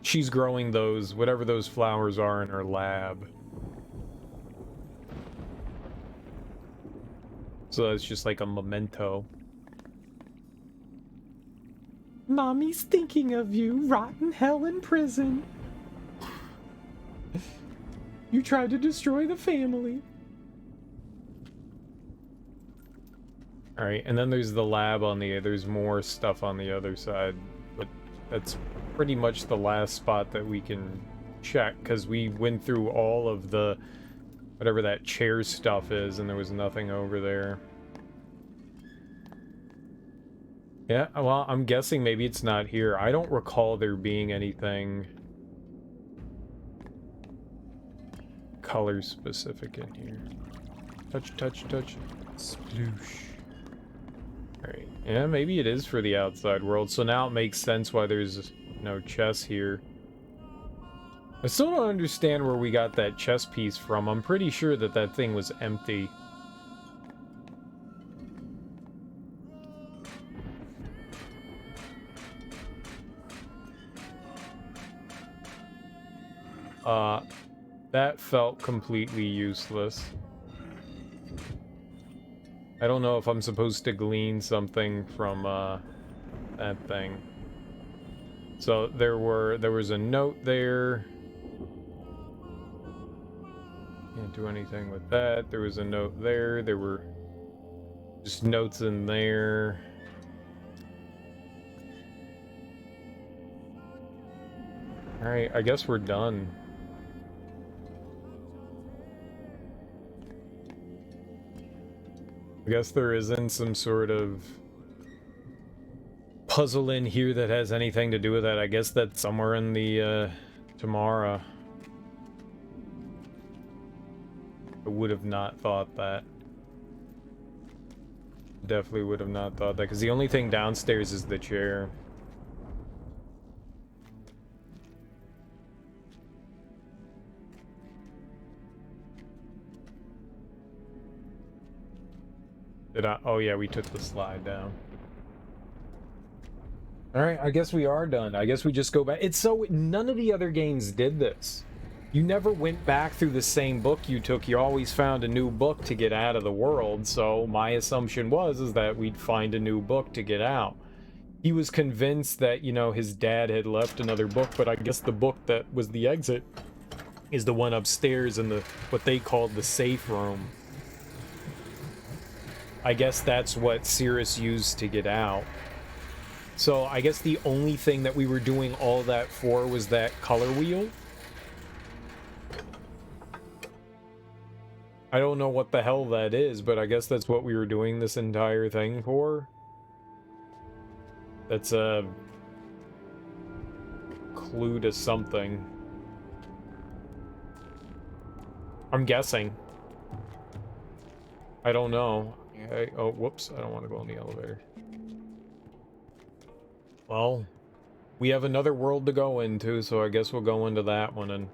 She's growing those, whatever those flowers are, in her lab. So that's just like a memento. Mommy's thinking of you, rotten hell in prison. You tried to destroy the family. Alright, and then there's the lab on the... There's more stuff on the other side. But that's pretty much the last spot that we can check, because we went through all of the... whatever that chair stuff is, and there was nothing over there. Yeah, well, I'm guessing maybe it's not here. I don't recall there being anything color specific in here. Touch, touch, touch. Sploosh. Alright. Yeah, maybe it is for the outside world. So now it makes sense why there's no chess here. I still don't understand where we got that chess piece from. I'm pretty sure that that thing was empty. That felt completely useless. I don't know if I'm supposed to glean something from that thing. So there was a note there. Can't do anything with that. There was a note there. There were just notes in there. Alright, I guess we're done. I guess there isn't some sort of puzzle in here that has anything to do with that. I guess that's somewhere in the Tomahna. I would have not thought that. Definitely would have not thought that, because the only thing downstairs is the chair. Did I? Oh yeah, we took the slide down. Alright, I guess we are done. I guess we just go back. It's so... None of the other games did this. You never went back through the same book you took. You always found a new book to get out of the world. So my assumption is that we'd find a new book to get out. He was convinced that, you know, his dad had left another book, but I guess the book that was the exit is the one upstairs in the what they called the safe room. I guess that's what Cirrus used to get out. So I guess the only thing that we were doing all that for was that color wheel. I don't know what the hell that is, but I guess that's what we were doing this entire thing for. That's a clue to something. I'm guessing. I don't know. Oh, whoops. I don't want to go in the elevator. Well, we have another world to go into, so I guess we'll go into that one and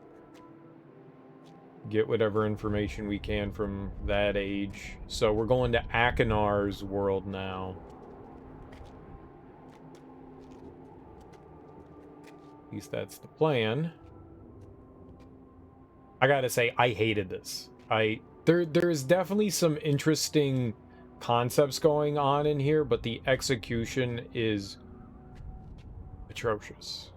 get whatever information we can from that age. So we're going to Akinar's world now. At least that's the plan. I gotta say, I hated this. There's definitely some interesting concepts going on in here, but the execution is atrocious.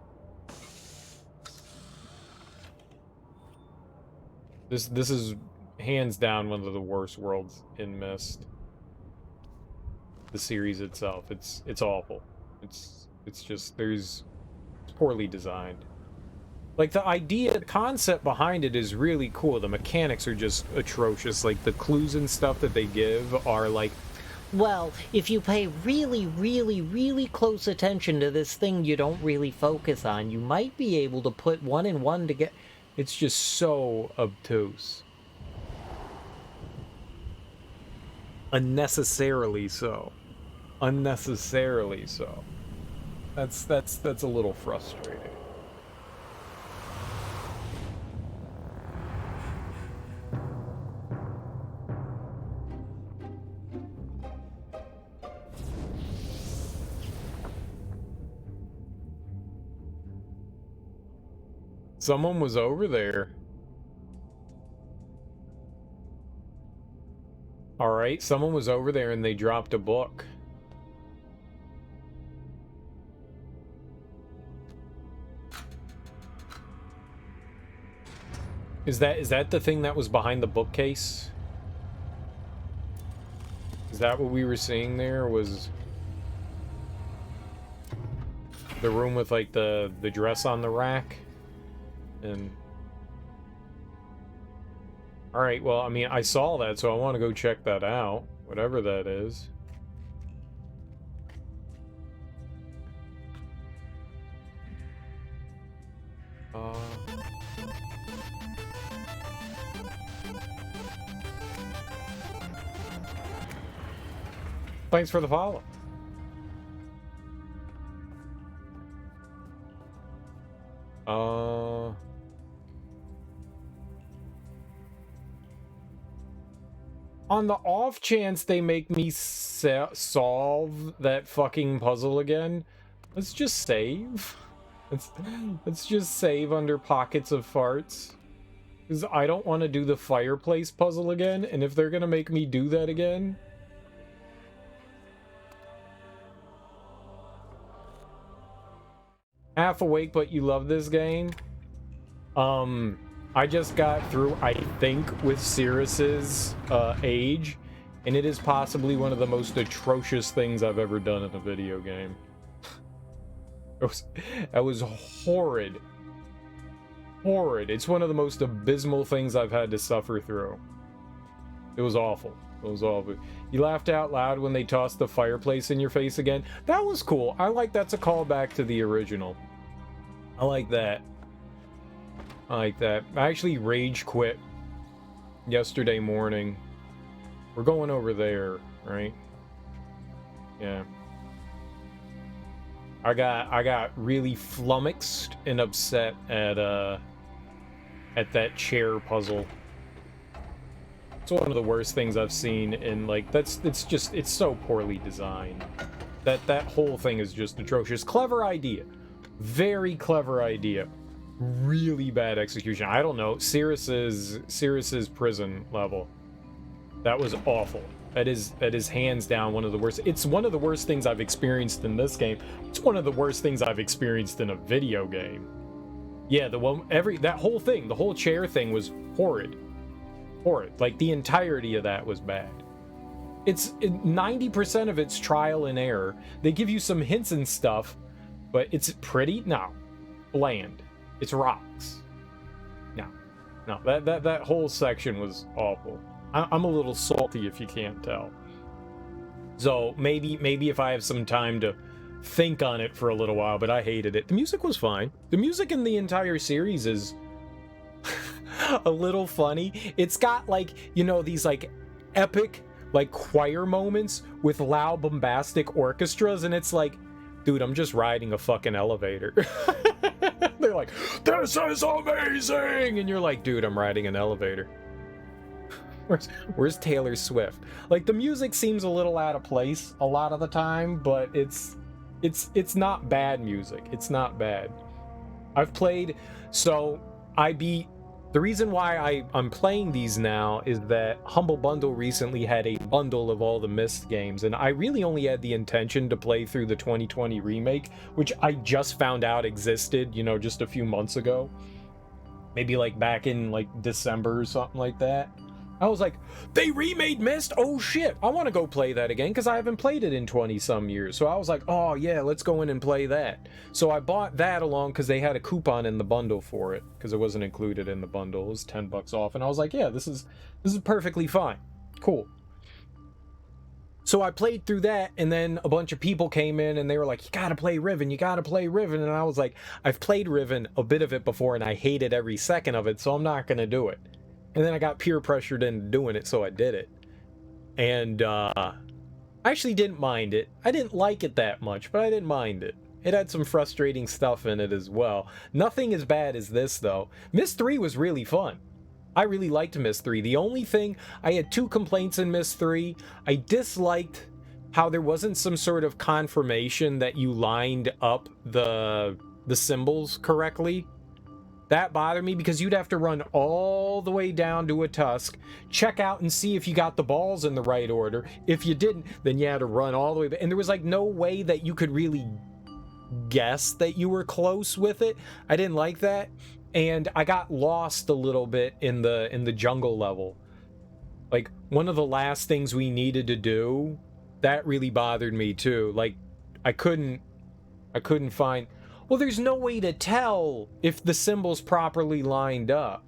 This is hands down one of the worst worlds in Myst. The series itself, it's awful. It's just it's poorly designed. Like, the idea, the concept behind it is really cool. The mechanics are just atrocious. Like, the clues and stuff that they give are like, well, if you pay really, really, really close attention to this thing you don't really focus on, you might be able to put one and one together. It's just so obtuse. Unnecessarily so. Unnecessarily so. That's a little frustrating. Someone was over there. Alright, someone was over there and they dropped a book. Is that the thing that was behind the bookcase? Is that what we were seeing there? Was the room with like the dress on the rack? And all right, well, I mean, I saw that, so I want to go check that out, whatever that is. Thanks for the follow. On the off chance they make me solve that fucking puzzle again, let's just save. Let's just save under pockets of farts. Because I don't want to do the fireplace puzzle again, and if they're going to make me do that again... Half awake, but you love this game? I just got through, I think, with Cirrus's Age, and it is possibly one of the most atrocious things I've ever done in a video game. That was horrid. Horrid. It's one of the most abysmal things I've had to suffer through. It was awful. It was awful. You laughed out loud when they tossed the fireplace in your face again. That was cool. I like that's a callback to the original. I like that. I like that. I actually rage quit yesterday morning. We're going over there, right? Yeah. I got really flummoxed and upset at that chair puzzle. It's one of the worst things I've seen in, like, it's so poorly designed. That whole thing is just atrocious. Clever idea. Very clever idea. Really bad execution. I don't know. Cirrus's prison level. That was awful. That is hands down one of the worst. It's one of the worst things I've experienced in this game. It's one of the worst things I've experienced in a video game. Yeah, that whole thing, the whole chair thing was horrid. Horrid. Like, the entirety of that was bad. 90% of it's trial and error. They give you some hints and stuff, but it's pretty? No. Bland. It's rocks. No. That whole section was awful. I'm a little salty if you can't tell. So maybe if I have some time to think on it for a little while, but I hated it. The music was fine. The music in the entire series is a little funny. It's got, like, you know, these, like, epic, like, choir moments with loud, bombastic orchestras, and it's like, dude, I'm just riding a fucking elevator. They're like, this is amazing! And you're like, dude, I'm riding an elevator. Where's Taylor Swift? Like, the music seems a little out of place a lot of the time, but it's not bad music. It's not bad. I've played, so I beat, the reason why I'm playing these now is that Humble Bundle recently had a bundle of all the Myst games, and I really only had the intention to play through the 2020 remake, which I just found out existed, you know, just a few months ago. Maybe, like, back in, like, December or something like that. I was like, they remade Myst? Oh shit, I want to go play that again, because I haven't played it in 20-some years. So I was like, oh yeah, let's go in and play that. So I bought that along because they had a coupon in the bundle for it, because it wasn't included in the bundle. It was $10 off, and I was like, yeah, this is perfectly fine. Cool. So I played through that, and then a bunch of people came in, and they were like, you gotta play Riven, you gotta play Riven. And I was like, I've played Riven, a bit of it before, and I hated every second of it, so I'm not gonna do it. And then I got peer pressured into doing it, so I did it. And I actually didn't mind it. I didn't like it that much, but I didn't mind it. It had some frustrating stuff in it as well. Nothing as bad as this, though. Myst 3 was really fun. I really liked Myst 3. The only thing, I had 2 complaints in Myst 3. I disliked how there wasn't some sort of confirmation that you lined up the symbols correctly. That bothered me because you'd have to run all the way down to a tusk, check out and see if you got the balls in the right order. If you didn't, then you had to run all the way back. And there was, like, no way that you could really guess that you were close with it. I didn't like that. And I got lost a little bit in the jungle level. Like, one of the last things we needed to do, that really bothered me too. Like, I couldn't find... Well, there's no way to tell if the symbols properly lined up.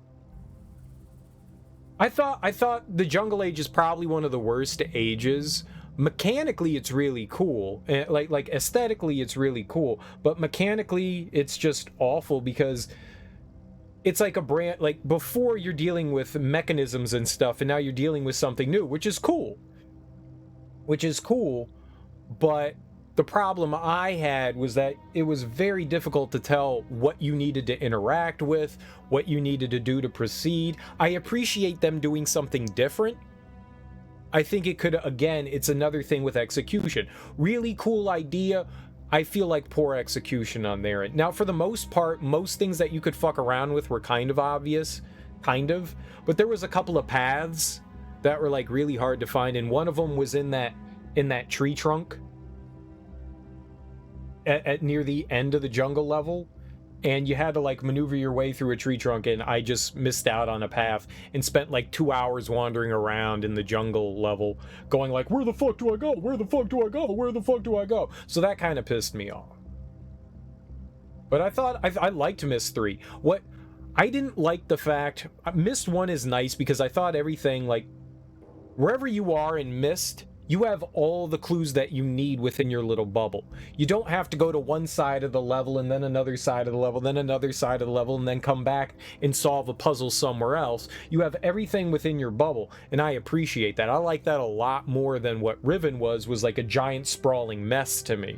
I thought the Jungle Age is probably one of the worst ages. Mechanically, it's really cool. Like aesthetically, it's really cool. But mechanically, it's just awful because it's like a brand... Like, before you're dealing with mechanisms and stuff, and now you're dealing with something new, which is cool. But... the problem I had was that it was very difficult to tell what you needed to interact with, what you needed to do to proceed. I appreciate them doing something different. I think it could, again, it's another thing with execution. Really cool idea. I feel like poor execution on their end. Now, for the most part, most things that you could fuck around with were kind of obvious. kind of. But there was a couple of paths that were like really hard to find, and one of them was in that tree trunk at near the end of the jungle level, and you had to like maneuver your way through a tree trunk, and I just missed out on a path and spent like 2 hours wandering around in the jungle level going like, where the fuck do I go? Where the fuck do I go? Where the fuck do I go? So that kind of pissed me off. But I thought I liked Myst 3. What I didn't like the fact, Myst 1 is nice because I thought everything, like, wherever you are in Myst, you have all the clues that you need within your little bubble. You don't have to go to one side of the level and then another side of the level, then another side of the level, and then come back and solve a puzzle somewhere else. You have everything within your bubble, and I appreciate that. I like that a lot more than what Riven was like a giant sprawling mess to me.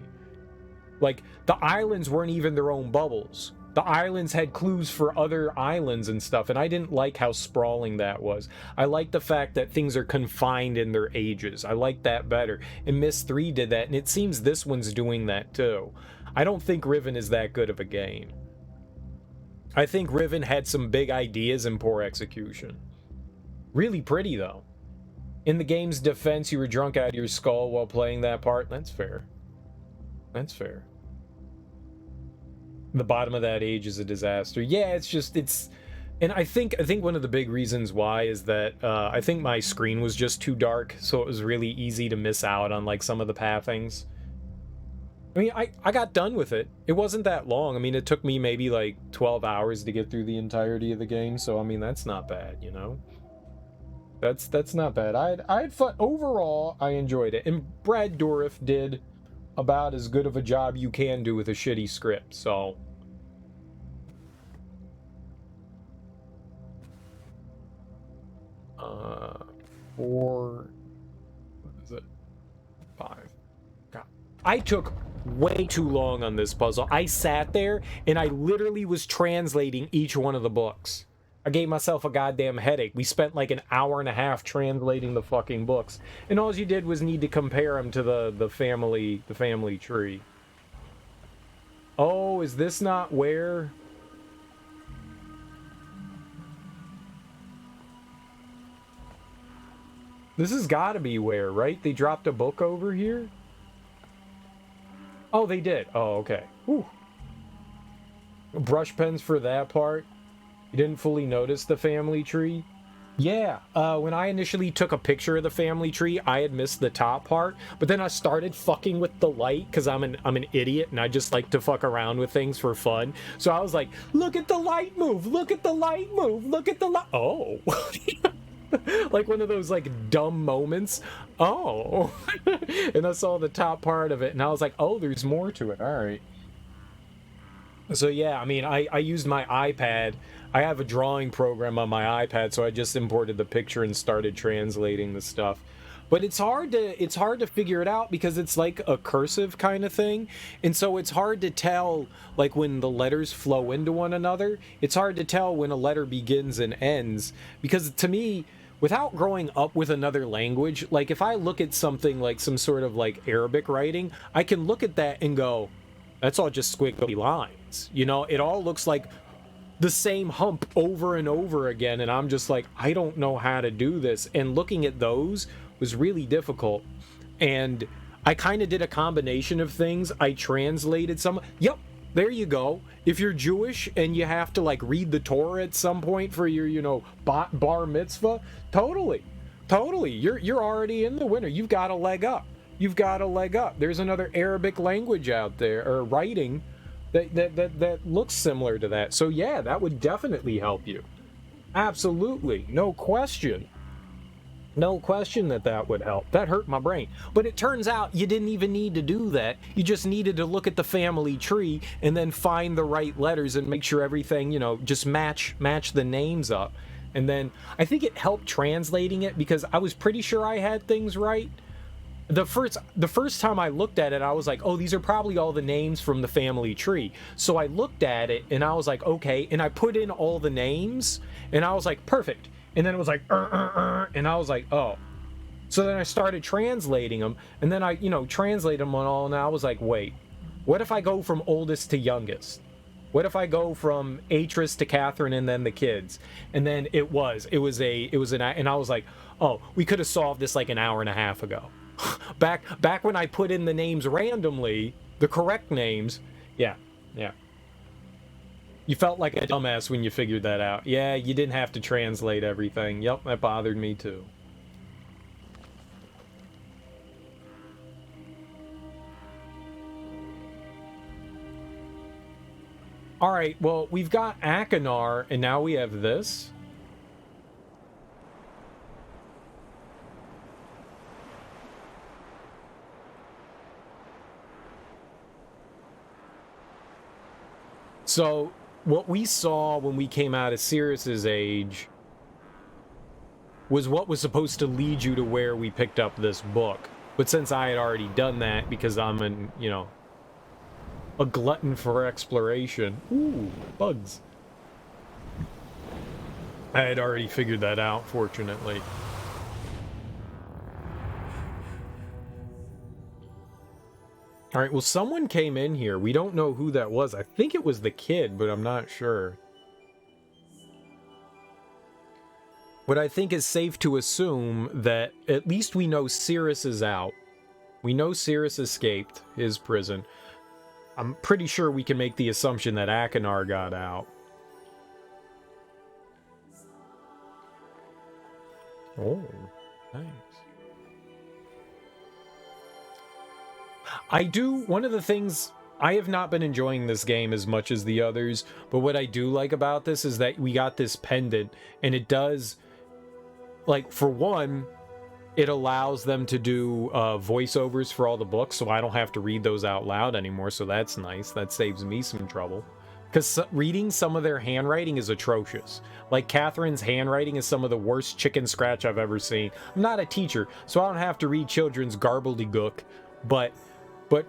Like, the islands weren't even their own bubbles. The islands had clues for other islands and stuff, and I didn't like how sprawling that was. I like the fact that things are confined in their ages. I like that better. And Myst 3 did that, and it seems this one's doing that too. I don't think Riven is that good of a game. I think Riven had some big ideas and poor execution. Really pretty, though. In the game's defense, you were drunk out of your skull while playing that part. That's fair. That's fair. The bottom of that age is a disaster. Yeah, it's and I think one of the big reasons why is that I think my screen was just too dark, so it was really easy to miss out on like some of the pathings. I mean, I got done with it. It wasn't that long. I mean, it took me maybe like 12 hours to get through the entirety of the game, so I mean, that's not bad, you know? That's not bad. I had fun. Overall, I enjoyed it. And Brad Dourif did about as good of a job you can do with a shitty script, so. What is it? 5. God. I took way too long on this puzzle. I sat there and I literally was translating each one of the books. I gave myself a goddamn headache. We spent like an hour and a half translating the fucking books, and all you did was need to compare them to the family tree. Oh, is this not where? This has got to be where, right? They dropped a book over here? Oh, they did. Oh, okay. Whew. Brush pens for that part. You didn't fully notice the family tree? Yeah, when I initially took a picture of the family tree, I had missed the top part, but then I started fucking with the light, because I'm an idiot, and I just like to fuck around with things for fun. So I was like, look at the light move, look at the light move, look at the light. Oh. Like one of those like dumb moments. Oh. And I saw the top part of it, and I was like, oh, there's more to it. All right. So yeah, I mean, I used my iPad. I have a drawing program on my iPad, so I just imported the picture and started translating the stuff. But it's hard to figure it out because it's like a cursive kind of thing, and so it's hard to tell like when the letters flow into one another. It's hard to tell when a letter begins and ends, because to me, without growing up with another language, like if I look at something like some sort of like Arabic writing, I can look at that and go, that's all just squiggly lines. You know, it all looks like the same hump over and over again, and I'm just like, I don't know how to do this. And looking at those was really difficult. And I kind of did a combination of things. I translated some. Yep, there you go. If you're Jewish and you have to like read the Torah at some point for your, you know, bar mitzvah, totally, you're already in the winner. You've got a leg up. You've got a leg up. There's another Arabic language out there, or writing, that looks similar to that. So yeah, that would definitely help you. Absolutely, no question. No question that would help. That hurt my brain. But it turns out you didn't even need to do that. You just needed to look at the family tree and then find the right letters and make sure everything, you know, just match the names up. And then I think it helped translating it, because I was pretty sure I had things right. The first time I looked at it, I was like, oh, these are probably all the names from the family tree. So I looked at it and I was like, okay, and I put in all the names and I was like, perfect. And then it was like, and I was like, oh. So then I started translating them, and then I, you know, translated them on all, and I was like, wait, what if I go from oldest to youngest? What if I go from Atrus to Catherine and then the kids? And then it was and I was like, oh, we could have solved this like an hour and a half ago. back when I put in the names randomly, the correct names. Yeah. You felt like a dumbass when you figured that out. Yeah, you didn't have to translate everything. Yep, that bothered me too. Alright, well, we've got Akinar, and now we have this. So, what we saw when we came out of Sirius's age was what was supposed to lead you to where we picked up this book. But since I had already done that, because I'm an, you know, a glutton for exploration. Ooh, bugs. I had already figured that out, fortunately. Alright, well, someone came in here. We don't know who that was. I think it was the kid, but I'm not sure. What I think is safe to assume that at least we know Sirius is out. We know Sirius escaped his prison. I'm pretty sure we can make the assumption that Akinar got out. Oh, nice. One of the things, I have not been enjoying this game as much as the others, but what I do like about this is that we got this pendant, and it does, like, for one, it allows them to do voiceovers for all the books, so I don't have to read those out loud anymore, so that's nice. That saves me some trouble. Because reading some of their handwriting is atrocious. Like, Catherine's handwriting is some of the worst chicken scratch I've ever seen. I'm not a teacher, so I don't have to read children's garbledygook, but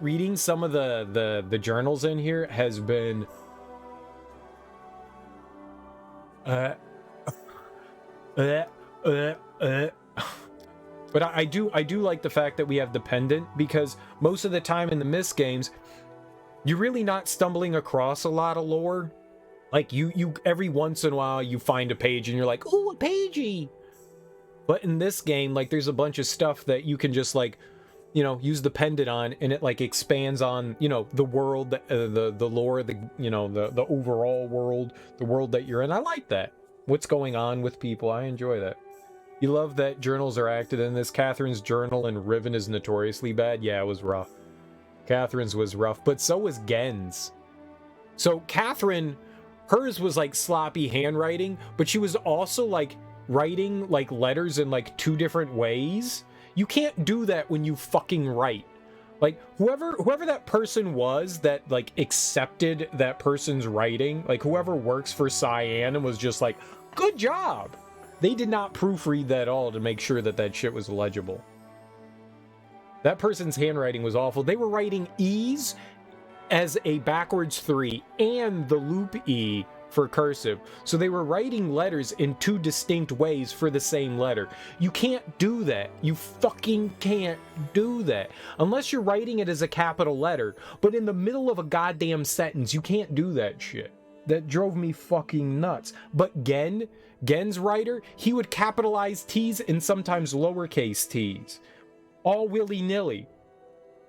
reading some of the journals in here has been... But I do like the fact that we have the pendant, because most of the time in the Myst games, you're really not stumbling across a lot of lore. Like, you every once in a while, you find a page and you're like, ooh, a pagey! But in this game, like, there's a bunch of stuff that you can just, like, you know, use the pendant on, and it, like, expands on, you know, the world, the lore, you know, the overall world, the world that you're in. I like that. What's going on with people, I enjoy that. You love that journals are acted in this. Catherine's journal in Riven is notoriously bad. Yeah, it was rough. Catherine's was rough, but so was Gen's. So Catherine, hers was like sloppy handwriting, but she was also like writing like letters in like 2 different ways. You can't do that when you fucking write. Like, whoever that person was that like accepted that person's writing, like whoever works for Cyan and was just like, good job. They did not proofread that at all to make sure that that shit was legible. That person's handwriting was awful. They were writing E's as a backwards 3 and the loop E for cursive. So they were writing letters in 2 distinct ways for the same letter. You can't do that. You fucking can't do that. Unless you're writing it as a capital letter. But in the middle of a goddamn sentence, you can't do that shit. That drove me fucking nuts. But Gen's writer, he would capitalize T's and sometimes lowercase t's. All willy-nilly.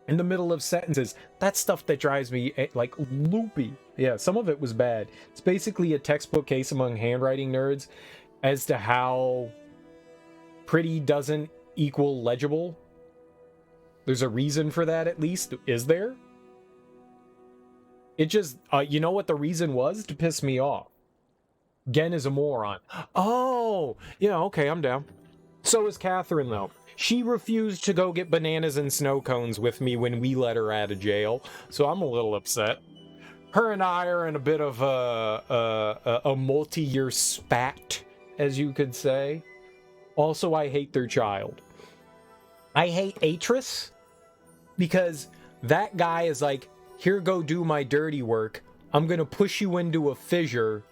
In the middle of sentences. That's stuff that drives me, like, loopy. Yeah, some of it was bad. It's basically a textbook case among handwriting nerds as to how pretty doesn't equal legible. There's a reason for that, at least. Is there? It just, you know what the reason was? To piss me off. Gen is a moron. Oh, yeah, okay, I'm down. So is Catherine, though. She refused to go get bananas and snow cones with me when we let her out of jail, so I'm a little upset. Her and I are in a bit of a multi-year spat, as you could say. Also, I hate their child. I hate Atrus, because that guy is like, here, go do my dirty work. I'm gonna push you into a fissure.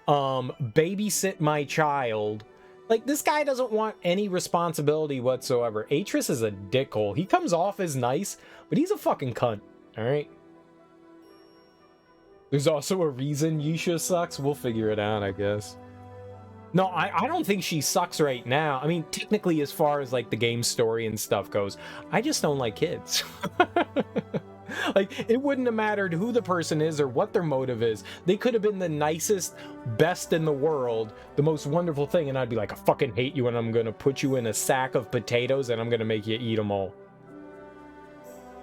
Babysit my child. Like, this guy doesn't want any responsibility whatsoever. Atrus is a dickhole. He comes off as nice, but he's a fucking cunt. Alright? There's also a reason Yisha sucks. We'll figure it out, I guess. No, I don't think she sucks right now. I mean, technically, as far as like the game story and stuff goes, I just don't like kids. Like, it wouldn't have mattered who the person is or what their motive is. They could have been the nicest, best in the world, the most wonderful thing, and I'd be like, I fucking hate you, and I'm gonna put you in a sack of potatoes, and I'm gonna make you eat them all.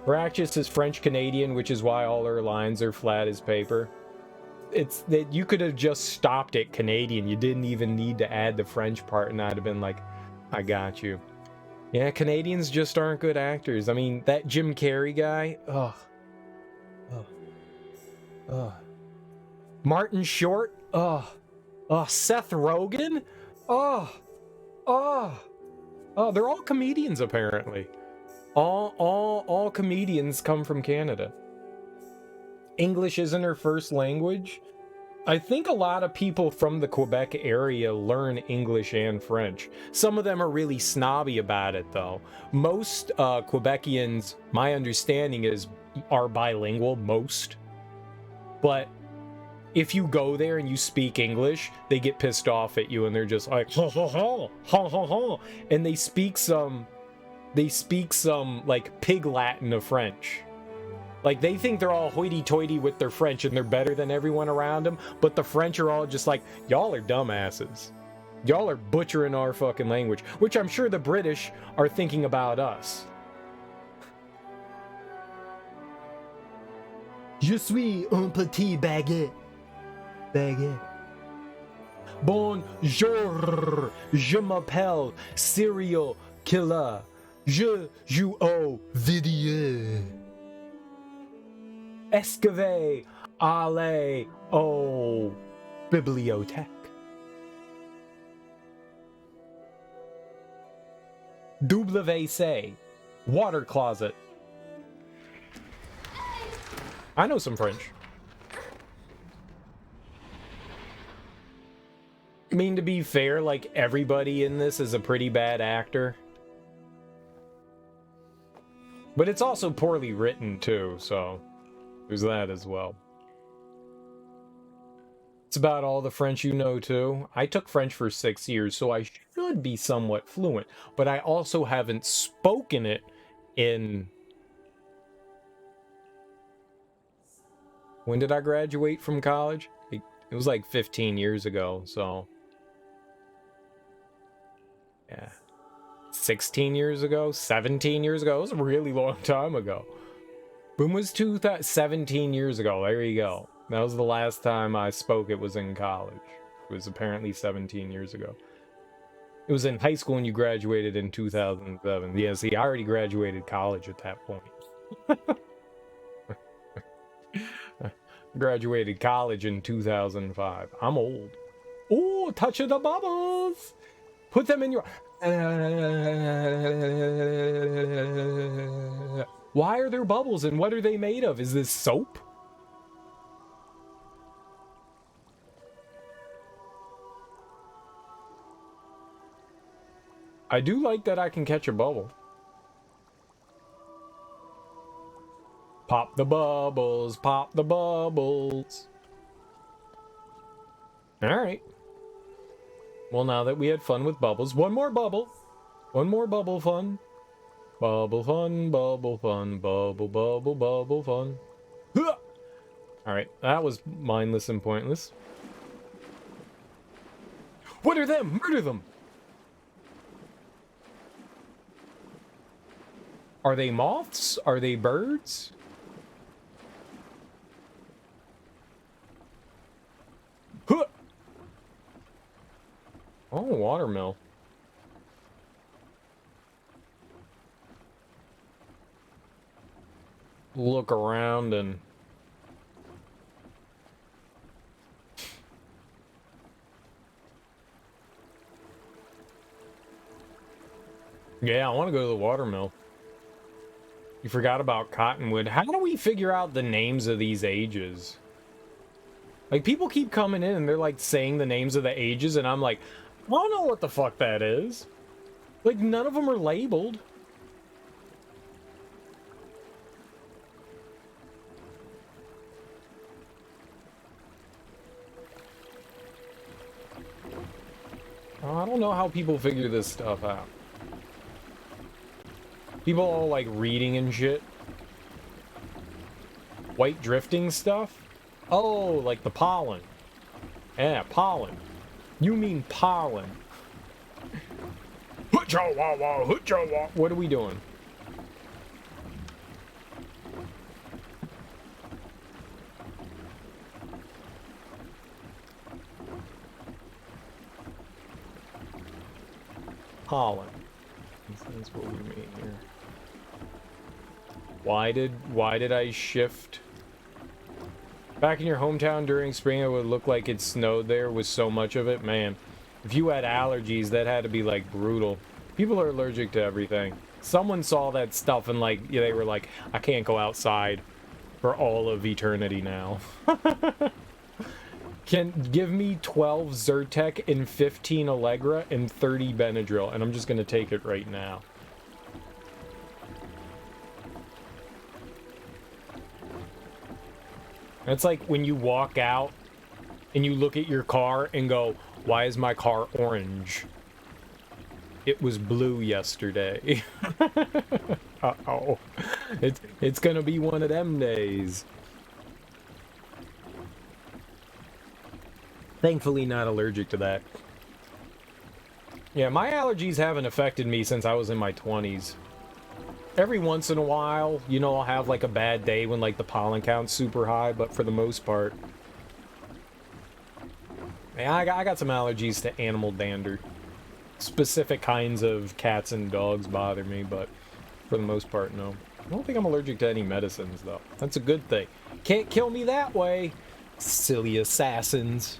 Ratchis is French-Canadian, which is why all her lines are flat as paper. It's that you could have just stopped at Canadian. You didn't even need to add the French part, and I'd have been like, I got you. Yeah, Canadians just aren't good actors. I mean, that Jim Carrey guy, ugh. Ugh. Ugh. Martin Short, ugh. Ugh. Seth Rogen, ugh. Ugh. Oh, they're all comedians, apparently. All comedians come from Canada. English isn't her first language. I think a lot of people from the Quebec area learn English and French. Some of them are really snobby about it, though. Most Quebecians, my understanding is, are bilingual, most. But if you go there and you speak English, they get pissed off at you and they're just like, ha ha ha, ha ha ha. And they speak some like pig Latin of French. Like, they think they're all hoity-toity with their French and they're better than everyone around them, but the French are all just like, y'all are dumbasses. Y'all are butchering our fucking language, which I'm sure the British are thinking about us. Je suis un petit baguette. Baguette. Bonjour, je m'appelle Serial Killer. Je joue au vidéo. Escave, aller au bibliothèque. WC, water closet. I know some French. I mean, to be fair, like, everybody in this is a pretty bad actor. But it's also poorly written, too, so there's that as well. It's about all the French you know, too. I took French for 6 years, so I should be somewhat fluent. But I also haven't spoken it in... When did I graduate from college? It was like 15 years ago, so... Yeah. 16 years ago? 17 years ago? It was a really long time ago. When was 17 years ago? There you go. That was the last time I spoke. It was in college. It was apparently 17 years ago. It was in high school when you graduated in 2007. Yeah, see, I already graduated college at that point. Graduated college in 2005. I'm old. Ooh, touch of the bubbles! Put them in your... Why are there bubbles and what are they made of? Is this soap? I do like that I can catch a bubble. Pop the bubbles, pop the bubbles. Alright. Well, now that we had fun with bubbles, one more bubble. One more bubble fun. Bubble fun, bubble fun, bubble, bubble, bubble fun. Alright, that was mindless and pointless. What are them? Murder them! Are they moths? Are they birds? Huh! Oh, watermill. Look around and... Yeah, I want to go to the watermill. You forgot about Cottonwood. How do we figure out the names of these ages? Like, people keep coming in and they're like saying the names of the ages and I'm like, I don't know what the fuck that is. Like, none of them are labeled. I don't know how people figure this stuff out. People all like reading and shit. White drifting stuff? Oh, like the pollen. Yeah, pollen. You mean pollen. What are we doing? Pollen. That's what we mean here. Why did I shift? Back in your hometown during spring, it would look like it snowed there with so much of it. Man, if you had allergies, that had to be like brutal. People are allergic to everything. Someone saw that stuff and like, yeah, they were like, I can't go outside for all of eternity now. Can give me 12 Zyrtec and 15 Allegra and 30 Benadryl, and I'm just gonna take it right now. It's like when you walk out and you look at your car and go, why is my car orange? It was blue yesterday. Uh-oh. It's gonna be one of them days. Thankfully not allergic to that. Yeah, my allergies haven't affected me since I was in my 20s. Every once in a while, you know, I'll have like a bad day when like the pollen count's super high, but for the most part, man, I got some allergies to animal dander. Specific kinds of cats and dogs bother me, but for the most part, no. I don't think I'm allergic to any medicines, though. That's a good thing. Can't kill me that way, silly assassins.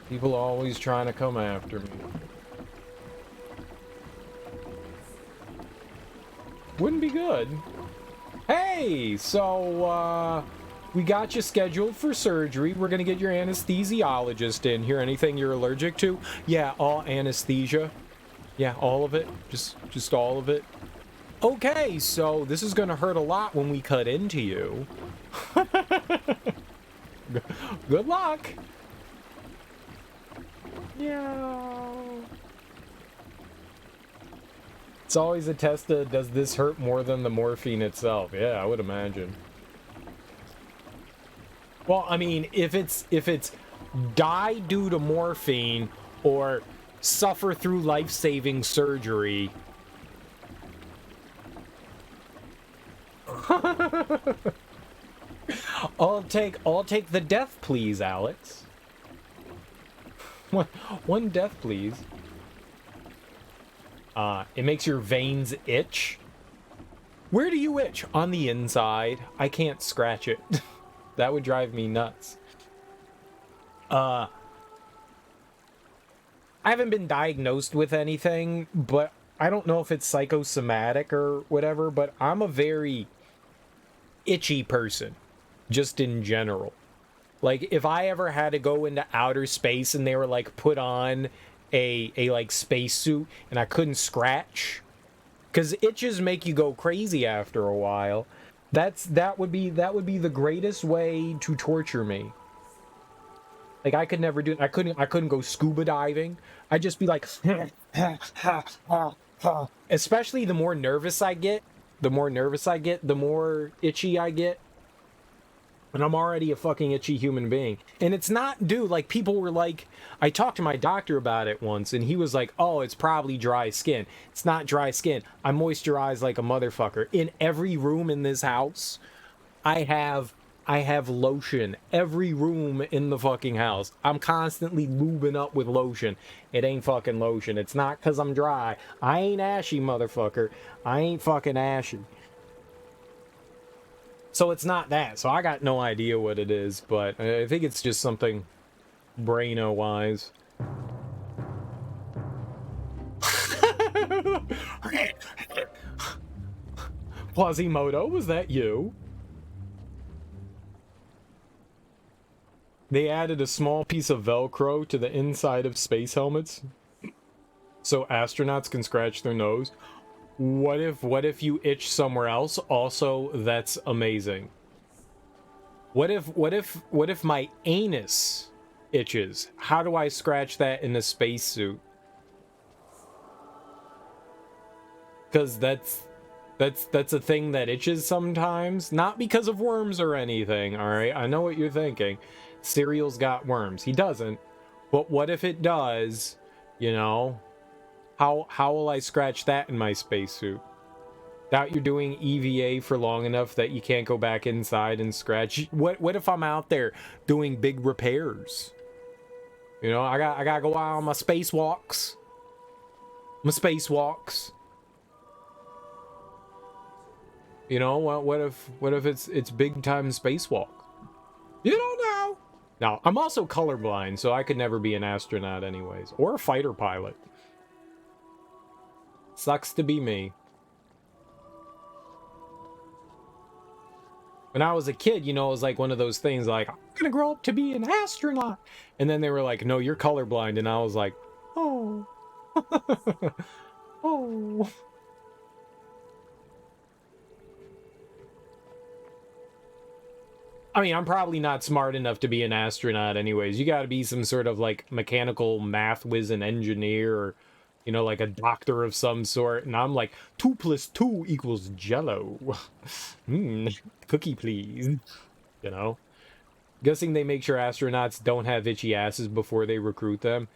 People are always trying to come after me. Wouldn't be good. Hey, so, we got you scheduled for surgery. We're gonna get your anesthesiologist in here. Anything you're allergic to? Yeah, all anesthesia. Yeah, all of it. Just all of it. Okay, so this is gonna hurt a lot when we cut into you. Good luck. Yeah. It's always a test of, does this hurt more than the morphine itself? Yeah, I would imagine. Well, I mean, if it's die due to morphine or suffer through life-saving surgery. I'll take the death, please, Alex. One death, please. It makes your veins itch. Where do you itch? On the inside. I can't scratch it. That would drive me nuts. I haven't been diagnosed with anything, but I don't know if it's psychosomatic or whatever, but I'm a very itchy person, just in general. Like, if I ever had to go into outer space and they were, like, put on a like, spacesuit and I couldn't scratch, because itches make you go crazy after a while, that would be the greatest way to torture me. Like, I could never do it. I couldn't go scuba diving. I'd just be like, especially the more nervous I get, the more itchy I get. And I'm already a fucking itchy human being. And it's not, dude, like, people were like, I talked to my doctor about it once, and he was like, oh, it's probably dry skin. It's not dry skin. I moisturize like a motherfucker. In every room in this house, I have lotion. Every room in the fucking house. I'm constantly lubing up with lotion. It ain't fucking lotion. It's not because I'm dry. I ain't ashy, motherfucker. I ain't fucking ashy. So it's not that. So I got no idea what it is, but I think it's just something braino-wise. Quasimodo, was that you? They added a small piece of Velcro to the inside of space helmets so astronauts can scratch their nose. What if you itch somewhere else? Also, that's amazing. What if my anus itches? How do I scratch that in a spacesuit? Because that's a thing that itches sometimes. Not because of worms or anything, alright? I know what you're thinking. Cereal's got worms. He doesn't. But what if it does? You know? How will I scratch that in my spacesuit? Doubt you're doing EVA for long enough that you can't go back inside and scratch. What if I'm out there doing big repairs? You know, I gotta go out on my spacewalks. My spacewalks. You know, what if it's big time spacewalk? You don't know. Now, I'm also colorblind, so I could never be an astronaut anyways, or a fighter pilot. Sucks to be me. When I was a kid, you know, it was like one of those things like, I'm gonna grow up to be an astronaut. And then they were like, no, you're colorblind. And I was like, oh. Oh. I mean, I'm probably not smart enough to be an astronaut anyways. You gotta be some sort of like mechanical math whiz and engineer, or, you know, like a doctor of some sort. And I'm like, 2 + 2 = Jello. Cookie, please. You know? Guessing they make sure astronauts don't have itchy asses before they recruit them.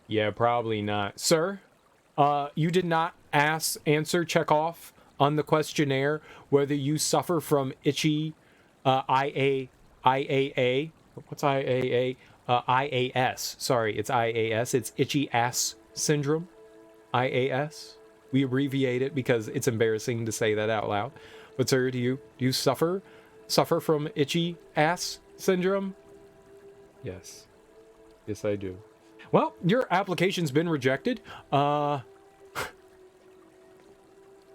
Yeah, probably not. Sir, you did not answer check off on the questionnaire whether you suffer from itchy IAA. What's IAA? IAS. Sorry, it's IAS. It's itchy ass syndrome. IAS. We abbreviate it because it's embarrassing to say that out loud. But sir, do you suffer from itchy ass syndrome? Yes. Yes, I do. Well, your application's been rejected.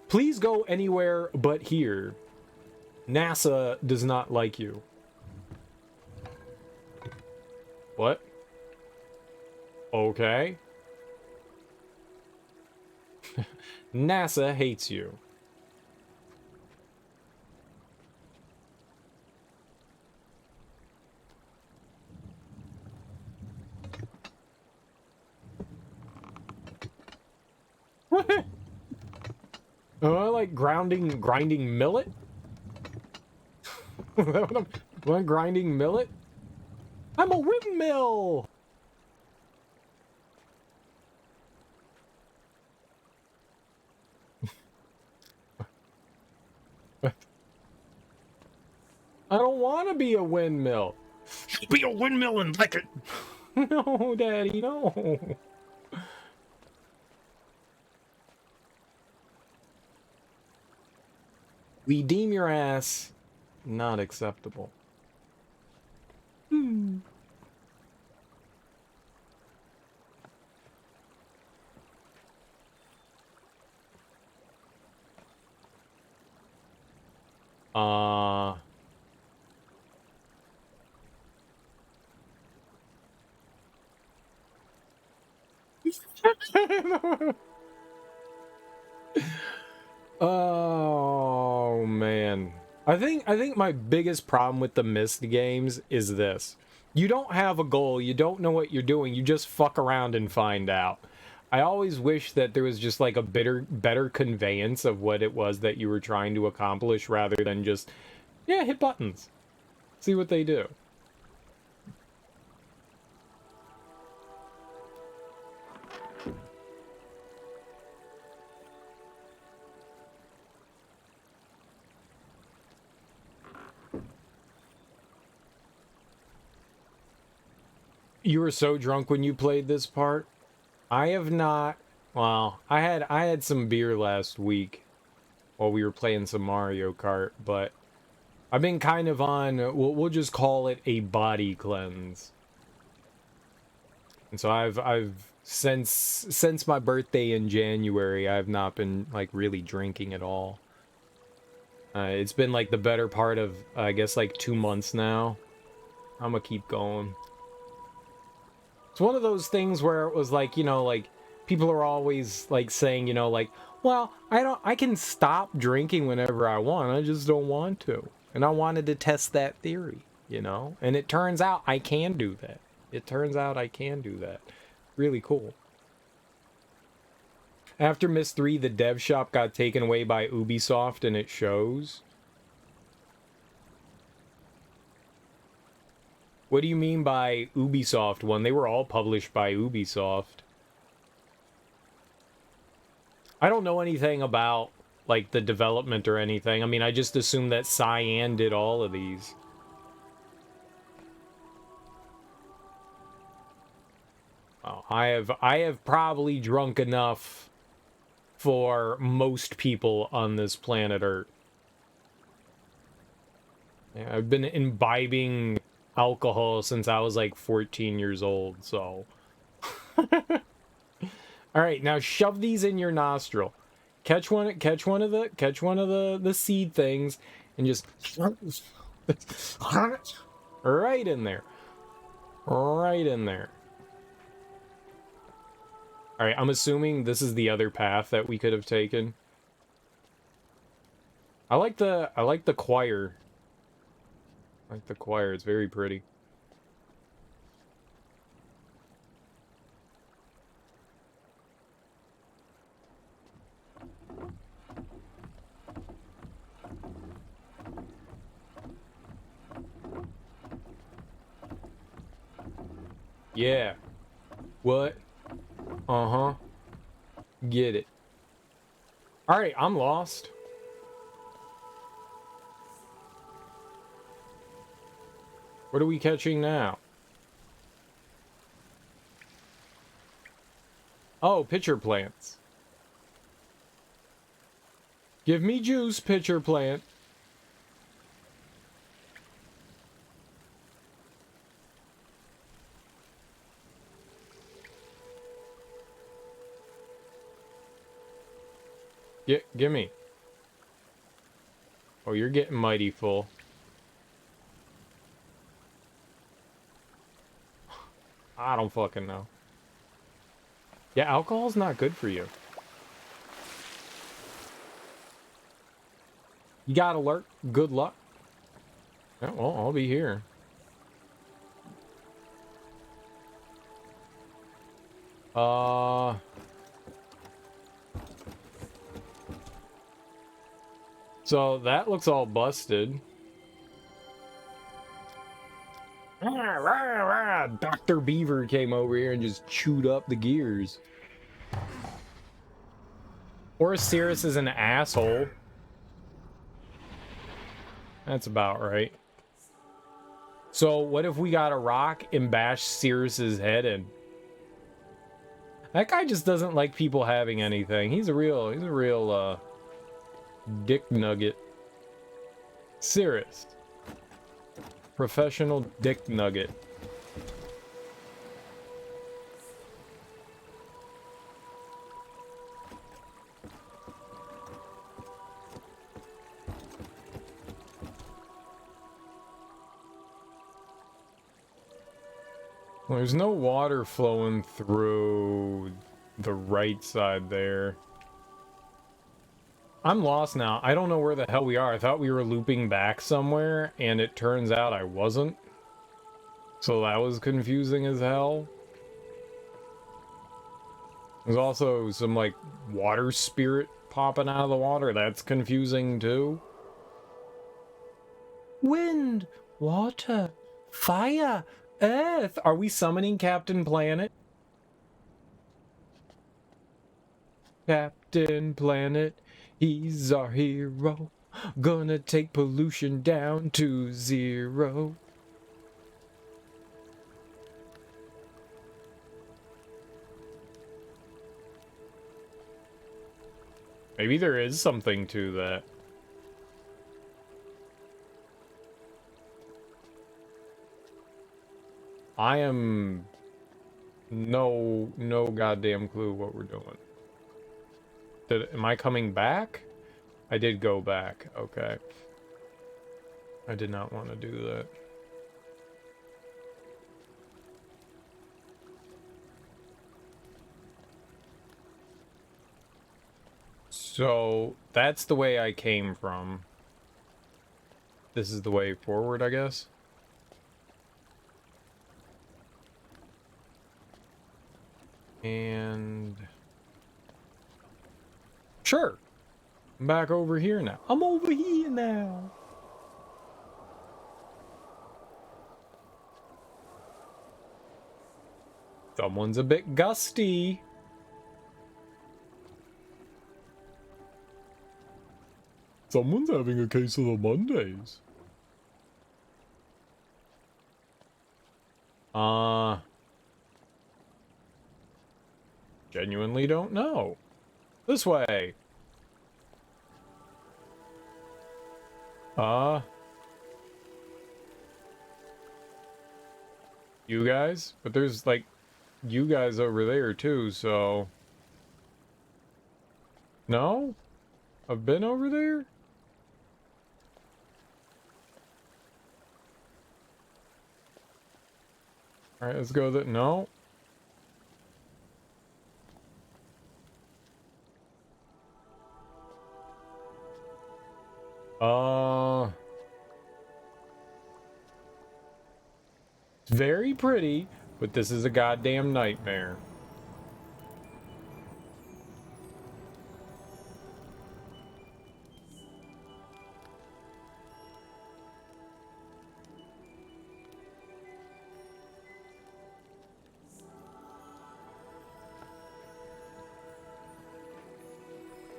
Please go anywhere but here. NASA does not like you. What? Okay. NASA hates you. What? Am I like grinding millet? Is that what am I grinding millet? I'm a windmill! I don't want to be a windmill. Be a windmill and like it. No, Daddy, no. We deem your ass not acceptable. Oh man. I think my biggest problem with the Myst games is this. You don't have a goal, you don't know what you're doing, you just fuck around and find out. I always wish that there was just like a better conveyance of what it was that you were trying to accomplish rather than just, yeah, hit buttons. See what they do. You were so drunk when you played this part? I have not. Well, I had some beer last week while we were playing some Mario Kart, but I've been kind of on, we'll just call it a body cleanse. And so I've since my birthday in January, I've not been like really drinking at all. It's been like the better part of, I guess, like 2 months now. I'm gonna keep going. It's one of those things where it was like, you know, like people are always like saying, you know, like, well, I can stop drinking whenever I want. I just don't want to. And I wanted to test that theory. you know? And it turns out I can do that. It turns out I can do that. Really cool. After Myst 3, the dev shop got taken away by Ubisoft, and it shows. What do you mean by Ubisoft one? They were all published by Ubisoft. I don't know anything about, like, the development or anything. I mean, I just assumed that Cyan did all of these. Oh, I have probably drunk enough for most people on this planet Earth. Yeah, I've been imbibing alcohol since I was like 14 years old, so. All right, now shove these in your nostril. Catch one of the seed things and just right in there. Right in there. All right, I'm assuming this is the other path that we could have taken. I like the choir. I like the choir. It's very pretty. Yeah. What? Uh-huh. Get it. All right, I'm lost. What are we catching now? Oh, pitcher plants. Give me juice, pitcher plant. Gimme. Oh, you're getting mighty full. I don't fucking know. Yeah, alcohol's not good for you. You got alert. Good luck. Yeah, well, I'll be here. So that looks all busted. Dr. Beaver came over here and just chewed up the gears. Or Cirrus is an asshole. That's about right. So what if we got a rock and bash Cirrus's head in? That guy just doesn't like people having anything. He's a real dick nugget. Cirrus. Professional dick nugget. Well, there's no water flowing through the right side there. I'm lost now. I don't know where the hell we are. I thought we were looping back somewhere, and it turns out I wasn't. So that was confusing as hell. There's also some, like, water spirit popping out of the water. That's confusing, too. Wind, water, fire, earth. Are we summoning Captain Planet? Captain Planet, he's our hero. Gonna take pollution down to 0. Maybe there is something to that. I am no goddamn clue what we're doing. Am I coming back? I did go back. Okay. I did not want to do that. So, that's the way I came from. This is the way forward, I guess. And sure, I'm back over here now. I'm over here now. Someone's a bit gusty. Someone's having a case of the Mondays. Genuinely don't know. This way. You guys? But there's like you guys over there too, so. No? I've been over there? Alright, let's go that. No. It's very pretty, but this is a goddamn nightmare.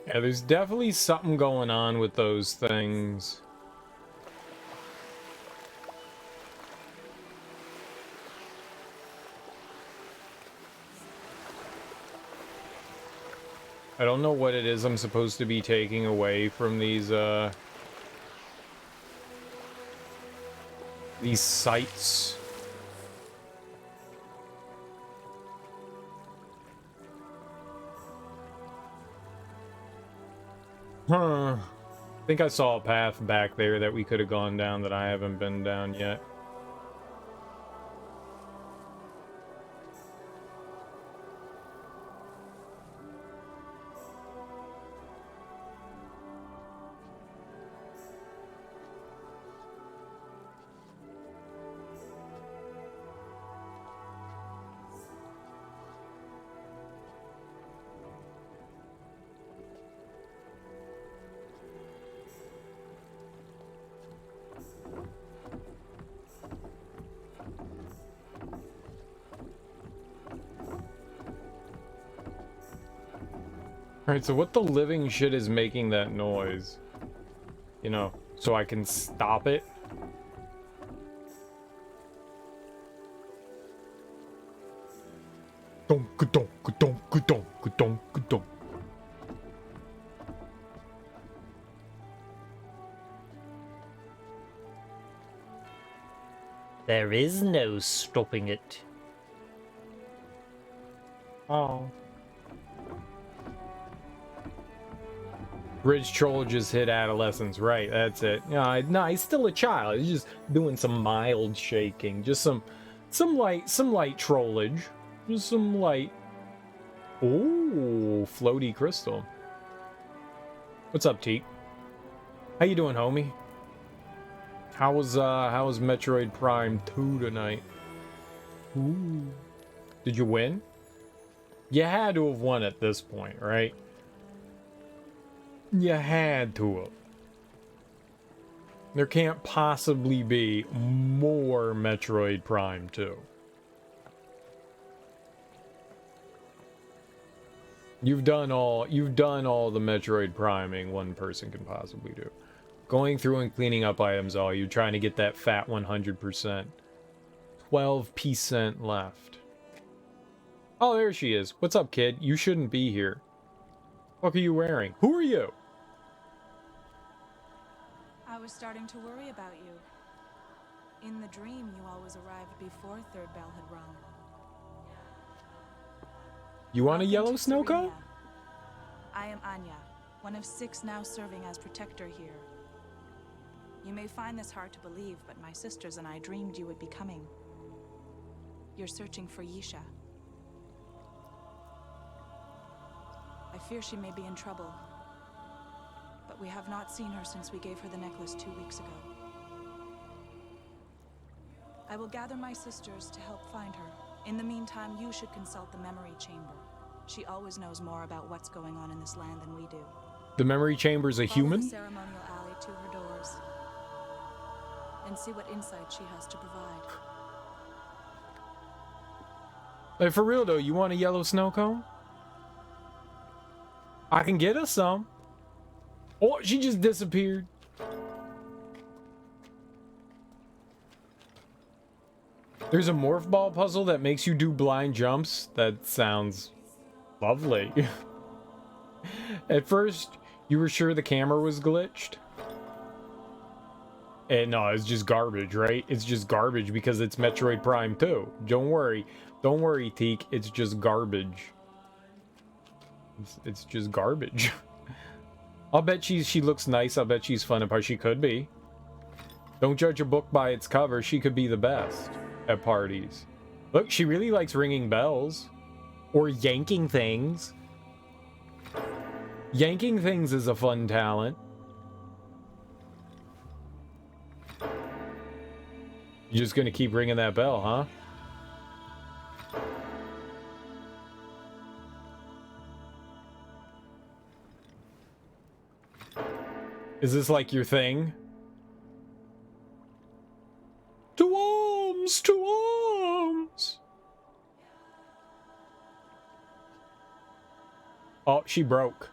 Yeah, there's definitely something going on with those things. I don't know what it is I'm supposed to be taking away from these sites. Huh. I think I saw a path back there that we could have gone down that I haven't been down yet. Alright, so what the living shit is making that noise? You know, so I can stop it? There is no stopping it. Oh. Bridge Troll just hit adolescence, right? That's it. No, he's still a child. He's just doing some mild shaking, just some light trollage, just some light. Oh, floaty crystal. What's up, Teak? How you doing, homie? How was Metroid Prime 2 tonight? Ooh. Did you win? You had to have won at this point, right? You had to have. There can't possibly be more Metroid Prime 2. You've done all the Metroid Priming one person can possibly do. Going through and cleaning up items all you're trying to get that fat 100%. 12% left. Oh, there she is. What's up, kid? You shouldn't be here. What are you wearing? Who are you? I was starting to worry about you. In the dream, you always arrived before third bell had rung. You want a Welcome yellow to snow cone? Serenia. I am Anya, one of 6 now serving as protector here. You may find this hard to believe, but my sisters and I dreamed you would be coming. You're searching for Yisha. I fear she may be in trouble, but we have not seen her since we gave her the necklace 2 weeks ago. I will gather my sisters to help find her. In the meantime, you should consult the memory chamber. She always knows more about what's going on in this land than we do. The memory chamber's a Follow human? the ceremonial alley to her doors and see what insight she has to provide. Like, for real though, you want a yellow snow cone? I can get us some. Oh, she just disappeared. There's a morph ball puzzle that makes you do blind jumps. That sounds lovely. At first, you were sure the camera was glitched. And no, it's just garbage, right? It's just garbage because it's Metroid Prime 2. Don't worry. Don't worry, Teak. It's just garbage. It's just garbage. I'll bet she looks nice. I'll bet she's fun at parties. She could be. Don't judge a book by its cover. She could be the best at parties. Look, she really likes ringing bells. Or yanking things. Yanking things is a fun talent. You're just gonna keep ringing that bell, huh? Is this like your thing? To arms! To arms! Oh, she broke.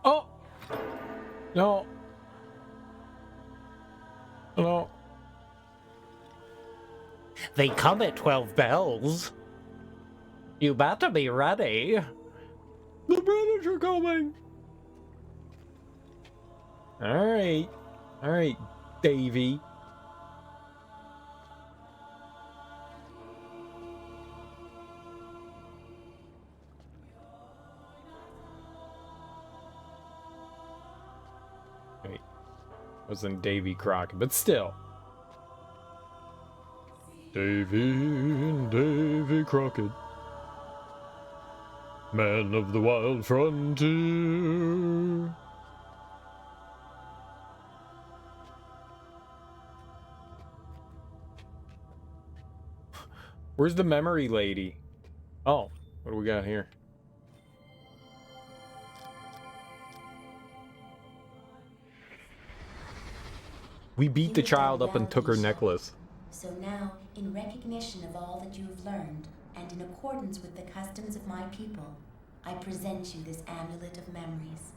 Oh! No. No. They come at 12 bells. You better be ready. The British are coming! Alright. Alright, Davy. Wait. Wasn't Davy Crockett, but still. Davy and Davy Crockett. Man of the wild frontier. Where's the memory lady? Oh, what do we got here? We beat the child up and took her necklace. So now, in recognition of all that you have learned, and in accordance with the customs of my people, I present you this amulet of memories.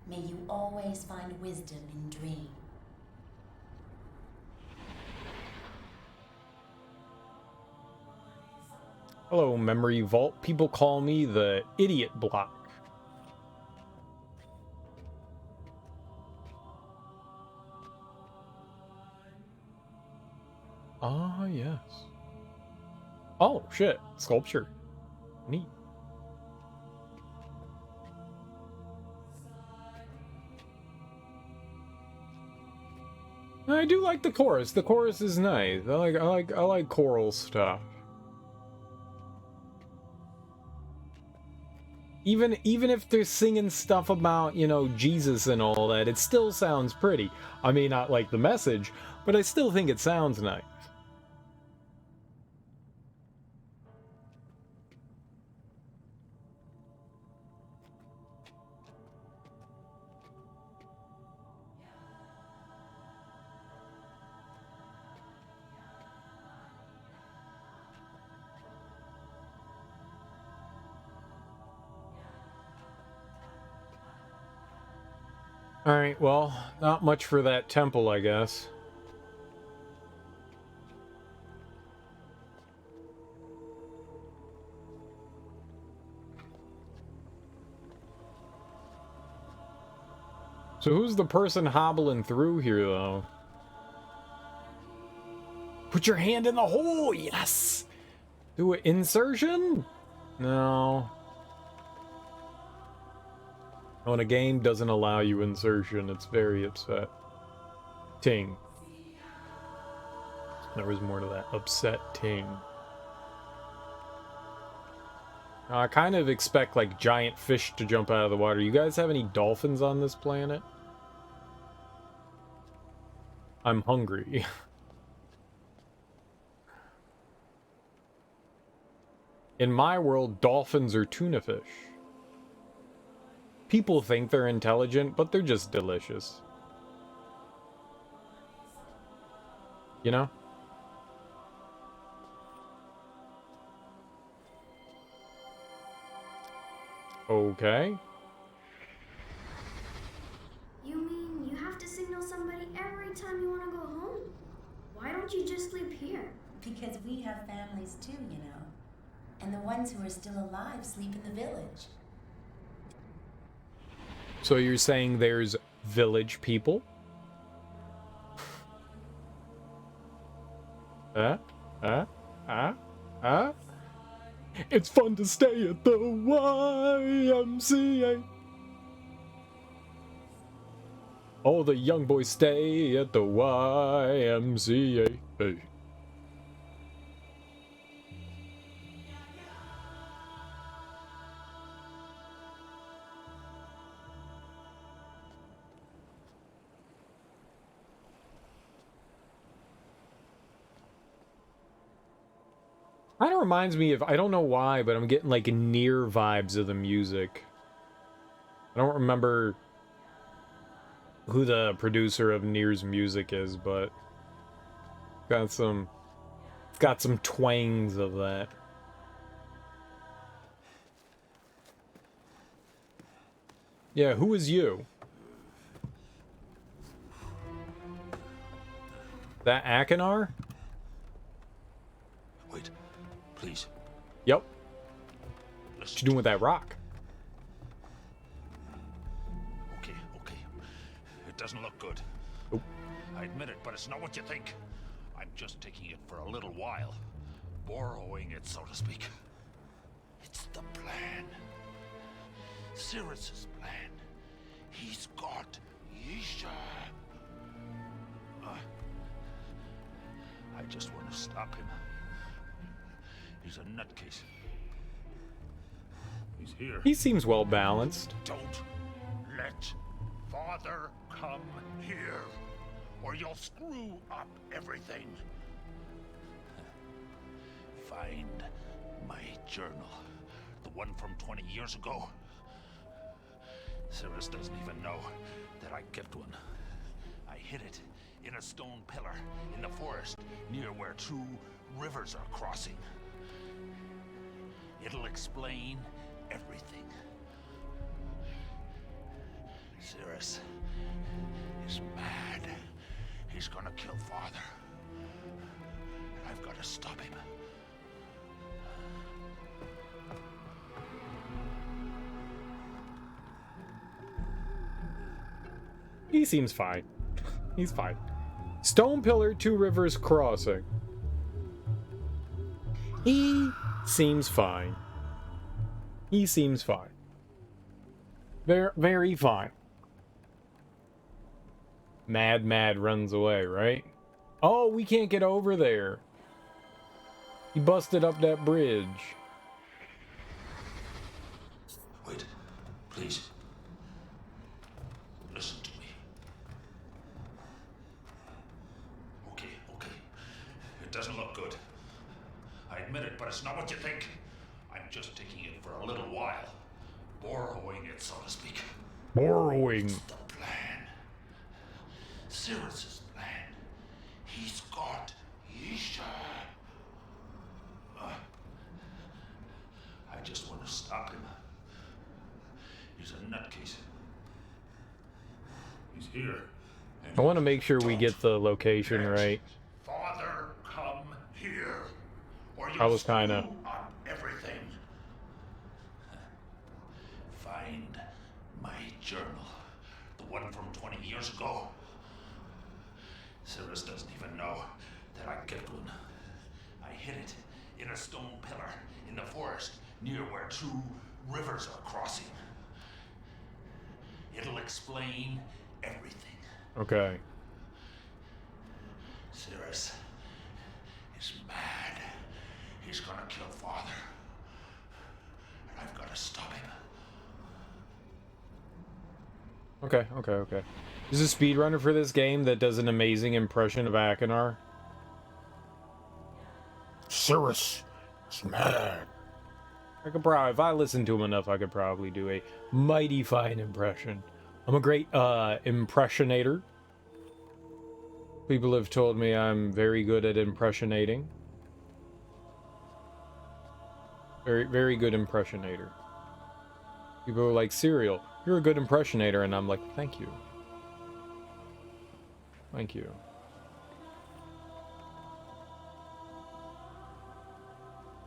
May you always find wisdom in dream. Hello, Memory Vault. People call me the Idiot Block. Ah, yes. Oh, shit. Sculpture. Neat. I do like the chorus. The chorus is nice. I like choral stuff. Even if they're singing stuff about, you know, Jesus and all that, it still sounds pretty. I may not like the message, but I still think it sounds nice. Alright, well, not much for that temple, I guess. So who's the person hobbling through here, though? Put your hand in the hole! Yes! Do an insertion? No. When a game doesn't allow you insertion, it's very upset. Ting. There was more to that. Upset ting. I kind of expect, like, giant fish to jump out of the water. You guys have any dolphins on this planet? I'm hungry. In my world, dolphins are tuna fish. People think they're intelligent, but they're just delicious. You know? Okay. You mean you have to signal somebody every time you want to go home? Why don't you just sleep here? Because we have families too, you know. And the ones who are still alive sleep in the village. So you're saying there's village people? It's fun to stay at the YMCA. All the young boys stay at the YMCA. Hey. Kind of reminds me of, I don't know why, but I'm getting like near vibes of the music. I don't remember who the producer of Nier's music is, but got some twangs of that. Yeah, who is you? That Akinar? Wait, please. Yep. Listen. What you doing with that rock? Okay. It doesn't look good. Oh. I admit it, but it's not what you think. I'm just taking it for a little while. Borrowing it, so to speak. It's the plan. Cyrus's plan. He's got Yisha. I just want to stop him. He's a nutcase. He's here. He seems well balanced. Don't let Father come here, or you'll screw up everything. Find my journal, the one from 20 years ago. Cyrus doesn't even know that I kept one. I hid it in a stone pillar in the forest near where two rivers are crossing. It'll explain everything. Cyrus is mad. He's gonna kill Father. And I've got to stop him. He seems fine. He's fine. Stone pillar, two rivers crossing. He seems fine. He seems fine. Very, very fine. Mad runs away, right? Oh, we can't get over there. He busted up that bridge. Wait, please. Listen to me. Okay. It doesn't look good. I admit it, but it's not what you think. I'm just taking it for a little while. Borrowing it, so to speak. Borrowing. It's the plan. Cyrus's plan. He's got Yisha. I just want to stop him. He's a nutcase. He's here. I want to make sure we get the location right. Father, come here, or I was kinda- screw up everything. Find my journal, the one from 20 years ago. Cyrus doesn't even know that I kept one. I hid it in a stone pillar in the forest near where two rivers are crossing. It'll explain everything. Okay. Cyrus is mad. He's gonna kill Father. And I've got to stop him. Okay, okay, okay. There's a speedrunner for this game that does an amazing impression of Akinar. Cirrus is mad. I could probably, if I listened to him enough, I could probably do a mighty fine impression. I'm a great impressionator. People have told me I'm very good at impressionating. Very, very good impressionator. People are like, Serial, you're a good impressionator, and I'm like, thank you. Thank you.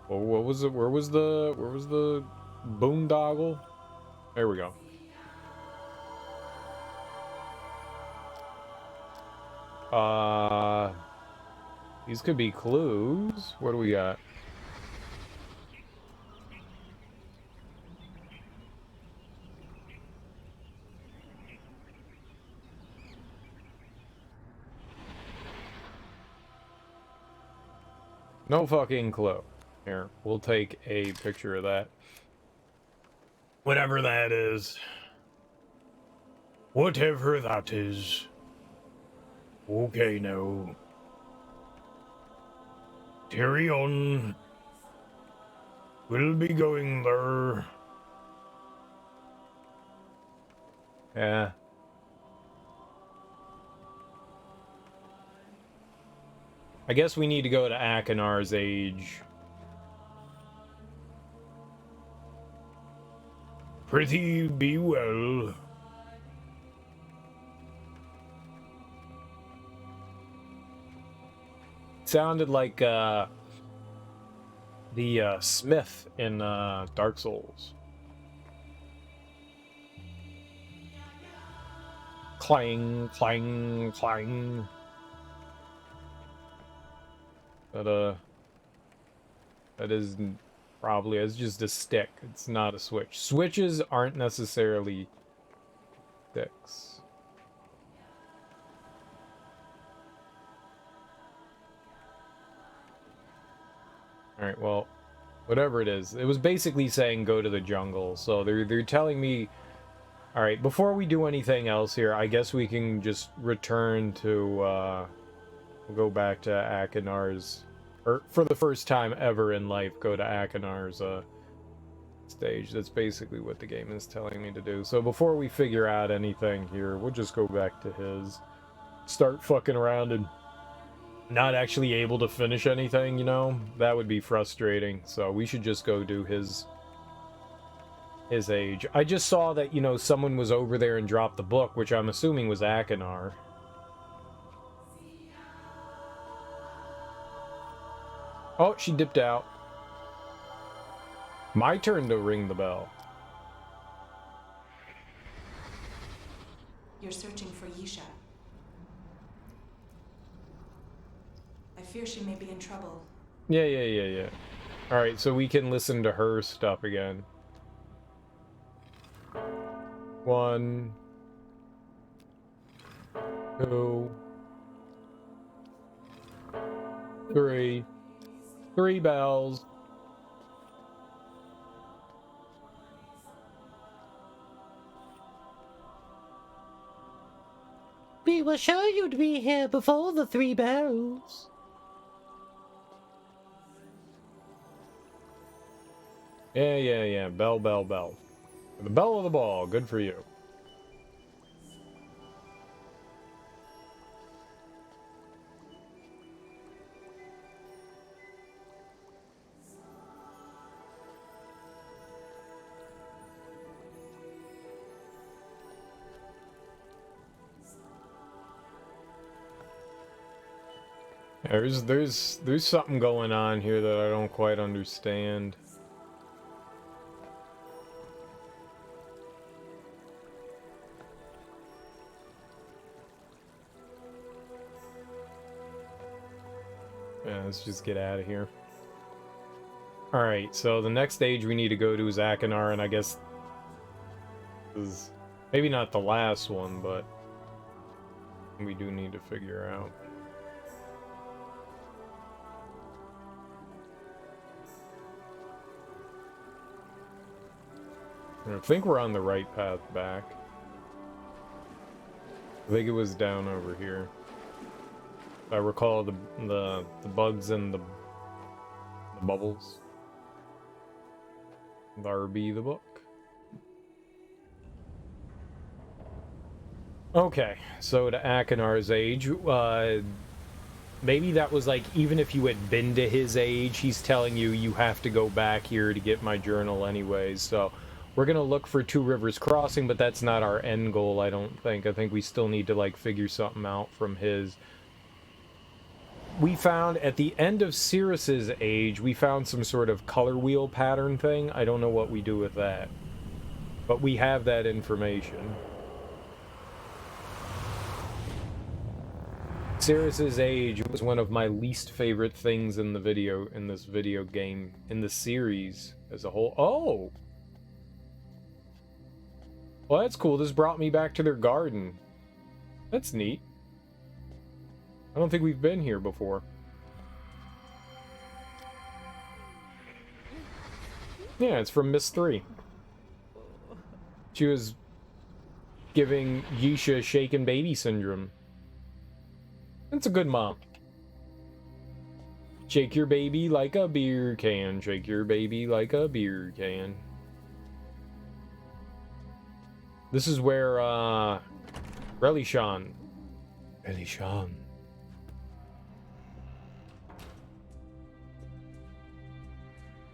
Oh, what was it? Where was the boondoggle? There we go. These could be clues. What do we got? No fucking clue. Here, we'll take a picture of that. Whatever that is. Whatever that is. Okay, now. Carry on. We'll be going there. Yeah. I guess we need to go to Akinar's age. Pretty be well. Sounded like the Smith in Dark Souls. Clang, clang, clang. But that is probably, it's just a stick. It's not a switch. Switches aren't necessarily sticks. Alright, well, whatever it is. It was basically saying go to the jungle. So they're telling me, alright, before we do anything else here, I guess we can just return to, we'll go back to Akinar's, or for the first time ever in life, go to Akinar's stage. That's basically what the game is telling me to do. So before we figure out anything here, we'll just go back to his, start fucking around and not actually able to finish anything, you know? That would be frustrating. So we should just go do his age. I just saw that, you know, someone was over there and dropped the book, which I'm assuming was Akinar. Oh, she dipped out. My turn to ring the bell. You're searching for Yisha. I fear she may be in trouble. Yeah. Alright, so we can listen to her stuff again. 1, 2, 3. 3 bells. We were sure you'd be here before the 3 bells. Yeah. Bell. The bell of the ball. Good for you. There's something going on here that I don't quite understand. Yeah, let's just get out of here. Alright, so the next stage we need to go to is Akinar, and I guess is maybe not the last one, but we do need to figure out. I think we're on the right path back. I think it was down over here. If I recall the bugs and the bubbles. There be the book. Okay, so to Akinar's age, maybe that was like, even if you had been to his age, he's telling you, you have to go back here to get my journal anyways, so we're gonna look for Two Rivers Crossing, but that's not our end goal, I don't think. I think we still need to, like, figure something out from his. We found, at the end of Cirrus's age, we found some sort of color wheel pattern thing. I don't know what we do with that, but we have that information. Cirrus's age was one of my least favorite things in this video game, in the series as a whole. Oh! Well, that's cool. This brought me back to their garden. That's neat. I don't think we've been here before. Yeah, it's from Myst 3. She was giving Yisha shaken baby syndrome. That's a good mom. Shake your baby like a beer can. Shake your baby like a beer can. This is where, Relishan.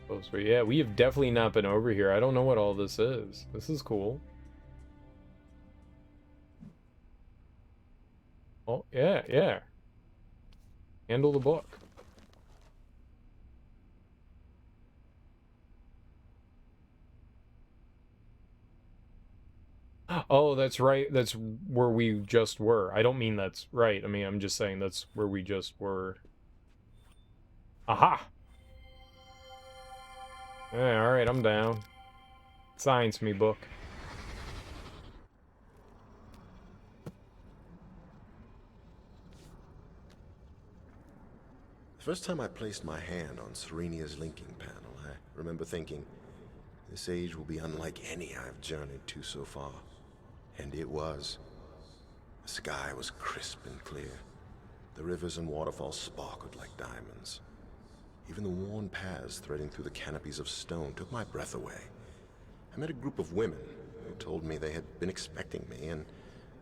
Oh, so yeah, we have definitely not been over here. I don't know what all this is. This is cool. Oh, yeah, yeah. Handle the book. Oh, that's right. That's where we just were. I don't mean that's right. I mean, I'm just saying that's where we just were. Aha! Yeah, alright, I'm down. Science me, book. The first time I placed my hand on Serenia's linking panel, I remember thinking, this age will be unlike any I've journeyed to so far. And it was. The sky was crisp and clear. The rivers and waterfalls sparkled like diamonds. Even the worn paths threading through the canopies of stone took my breath away. I met a group of women who told me they had been expecting me, and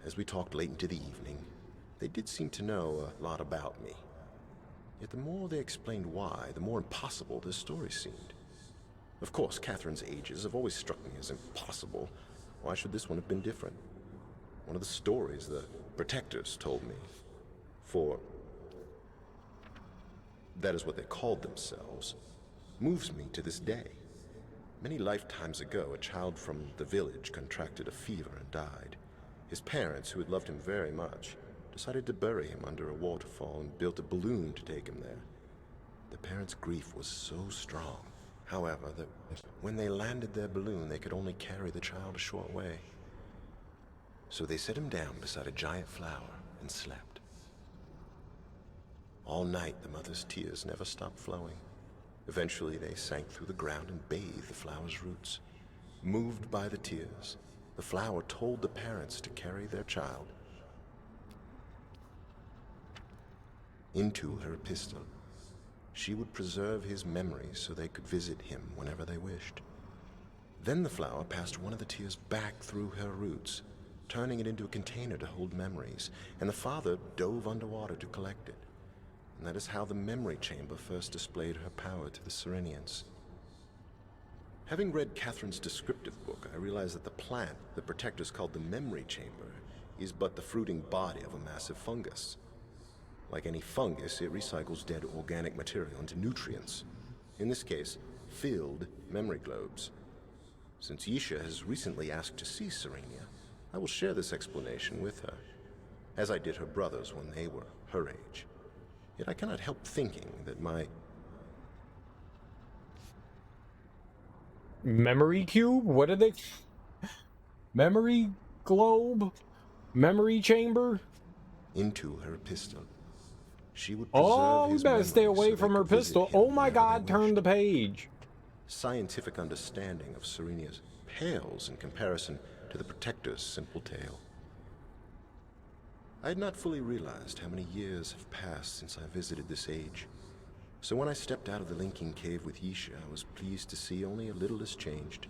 as we talked late into the evening, they did seem to know a lot about me. Yet the more they explained why, the more impossible this story seemed. Of course, Catherine's ages have always struck me as impossible. Why should this one have been different? One of the stories the Protectors told me. For that is what they called themselves, moves me to this day. Many lifetimes ago, a child from the village contracted a fever and died. His parents, who had loved him very much, decided to bury him under a waterfall and built a balloon to take him there. The parents' grief was so strong, however, that when they landed their balloon, they could only carry the child a short way. So they set him down beside a giant flower and slept. All night, the mother's tears never stopped flowing. Eventually, they sank through the ground and bathed the flower's roots. Moved by the tears, the flower told the parents to carry their child into her epistle. She would preserve his memories so they could visit him whenever they wished. Then the flower passed one of the tears back through her roots, turning it into a container to hold memories, and the father dove underwater to collect it. And that is how the memory chamber first displayed her power to the Serenians. Having read Catherine's descriptive book, I realized that the plant the Protectors called the memory chamber is but the fruiting body of a massive fungus. Like any fungus, it recycles dead organic material into nutrients. In this case, filled memory globes. Since Yisha has recently asked to see Serenia, I will share this explanation with her, as I did her brothers when they were her age. Yet I cannot help thinking that my Memory cube? What did they... Memory globe? Memory chamber? into her pistol. She would Oh, preserve we his better stay memories away so from they her could visit pistol. him Oh my whenever god, they turn wished. the page. Scientific understanding of Serenia's pales in comparison to the Protector's simple tale. I had not fully realized how many years have passed since I visited this age. So when I stepped out of the linking cave with Yisha, I was pleased to see only a little has changed.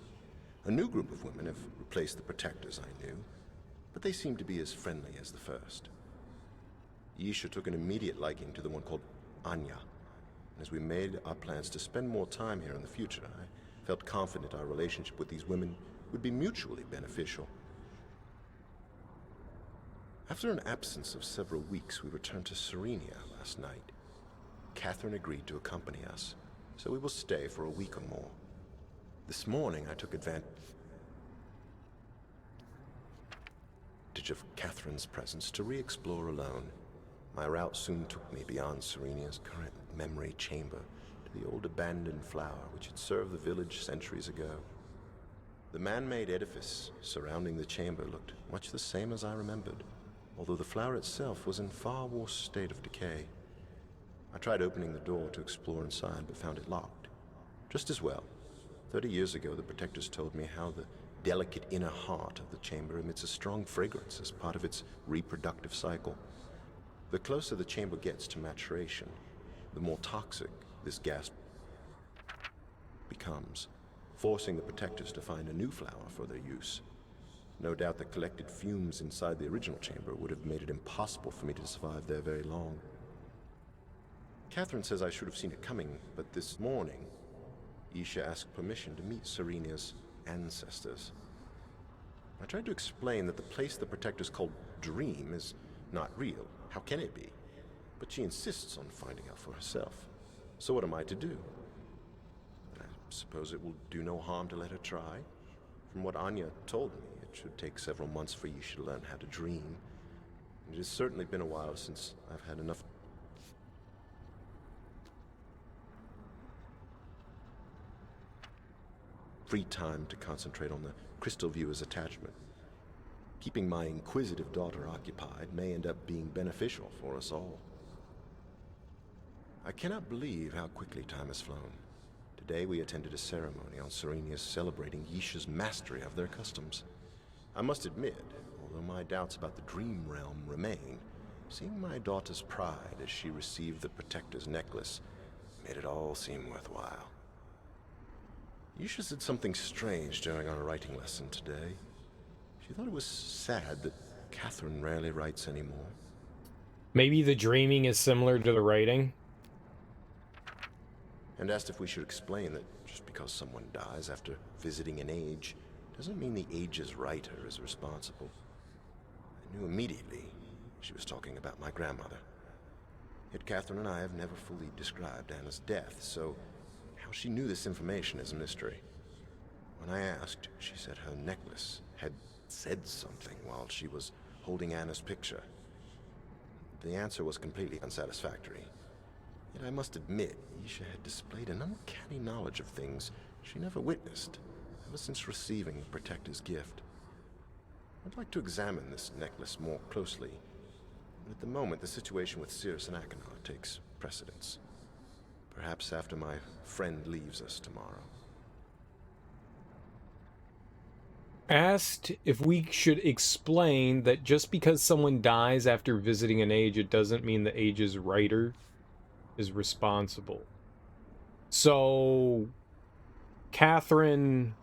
A new group of women have replaced the protectors I knew, but they seemed to be as friendly as the first. Yisha took an immediate liking to the one called Anya. And as we made our plans to spend more time here in the future, I felt confident our relationship with these women would be mutually beneficial. After an absence of several weeks, we returned to Serenia last night. Catherine agreed to accompany us, so we will stay for a week or more. This morning, I took advantage of Catherine's presence to re-explore alone. My route soon took me beyond Serenia's current memory chamber to the old abandoned flower which had served the village centuries ago. The man-made edifice surrounding the chamber looked much the same as I remembered, although the flower itself was in far worse state of decay. I tried opening the door to explore inside, but found it locked. Just as well. 30 years ago, the protectors told me how the delicate inner heart of the chamber emits a strong fragrance as part of its reproductive cycle. The closer the chamber gets to maturation, the more toxic this gas becomes, forcing the protectors to find a new flower for their use. No doubt the collected fumes inside the original chamber would have made it impossible for me to survive there very long. Catherine says I should have seen it coming, but this morning, Yisha asked permission to meet Serenia's ancestors. I tried to explain that the place the protectors called Dream is not real. How can it be? But she insists on finding out for herself. So what am I to do? I suppose it will do no harm to let her try. From what Anya told me, it should take several months for Yisha to learn how to dream. It has certainly been a while since I've had enough free time to concentrate on the crystal viewer's attachment. Keeping my inquisitive daughter occupied may end up being beneficial for us all. I cannot believe how quickly time has flown. Today we attended a ceremony on Serenia's celebrating Yisha's mastery of their customs. I must admit, although my doubts about the dream realm remain, seeing my daughter's pride as she received the protector's necklace made it all seem worthwhile. Yisha said something strange during our writing lesson today. She thought it was sad that Catherine rarely writes anymore. Maybe the dreaming is similar to the writing? And asked if we should explain that just because someone dies after visiting an age doesn't mean the age's writer is responsible. I knew immediately she was talking about my grandmother. Yet Catherine and I have never fully described Anna's death, so how she knew this information is a mystery. When I asked, she said her necklace had said something while she was holding Anna's picture. The answer was completely unsatisfactory. Yet I must admit, Yisha had displayed an uncanny knowledge of things she never witnessed ever since receiving the Protector's gift. I'd like to examine this necklace more closely, but at the moment the situation with Cirrus and Achenar takes precedence. Perhaps after my friend leaves us tomorrow. Asked if we should explain that just because someone dies after visiting an age, it doesn't mean the age's writer is responsible. So, Catherine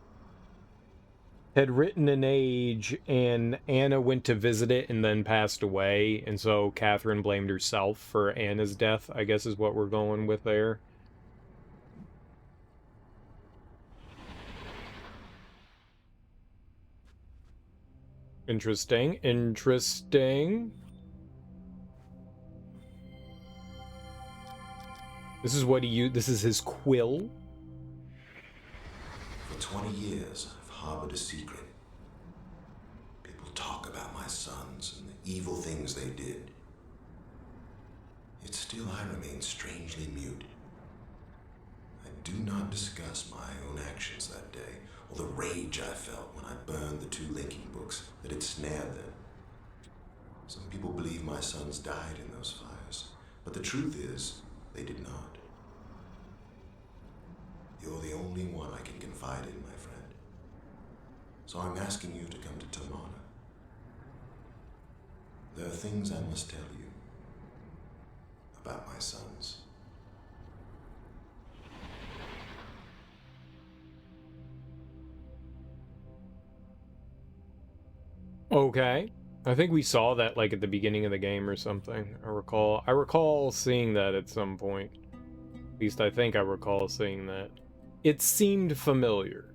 had written an age, and Anna went to visit it and then passed away, and so Catherine blamed herself for Anna's death, I guess is what we're going with there. Interesting, interesting. This is what he used. This is his quill. For 20 years, I've harbored a secret. People talk about my sons and the evil things they did. Yet still I remain strangely mute. I do not discuss my own actions that day, or the rage I felt when I burned the 2 linking books that had snared them. Some people believe my sons died in those fires, but the truth is, they did not. You're the only one I can confide in, my friend. So I'm asking you to come to Tomahna. There are things I must tell you about my sons. Okay. I think we saw that like at the beginning of the game or something. I recall seeing that at some point. At least I think I recall seeing that. It seemed familiar.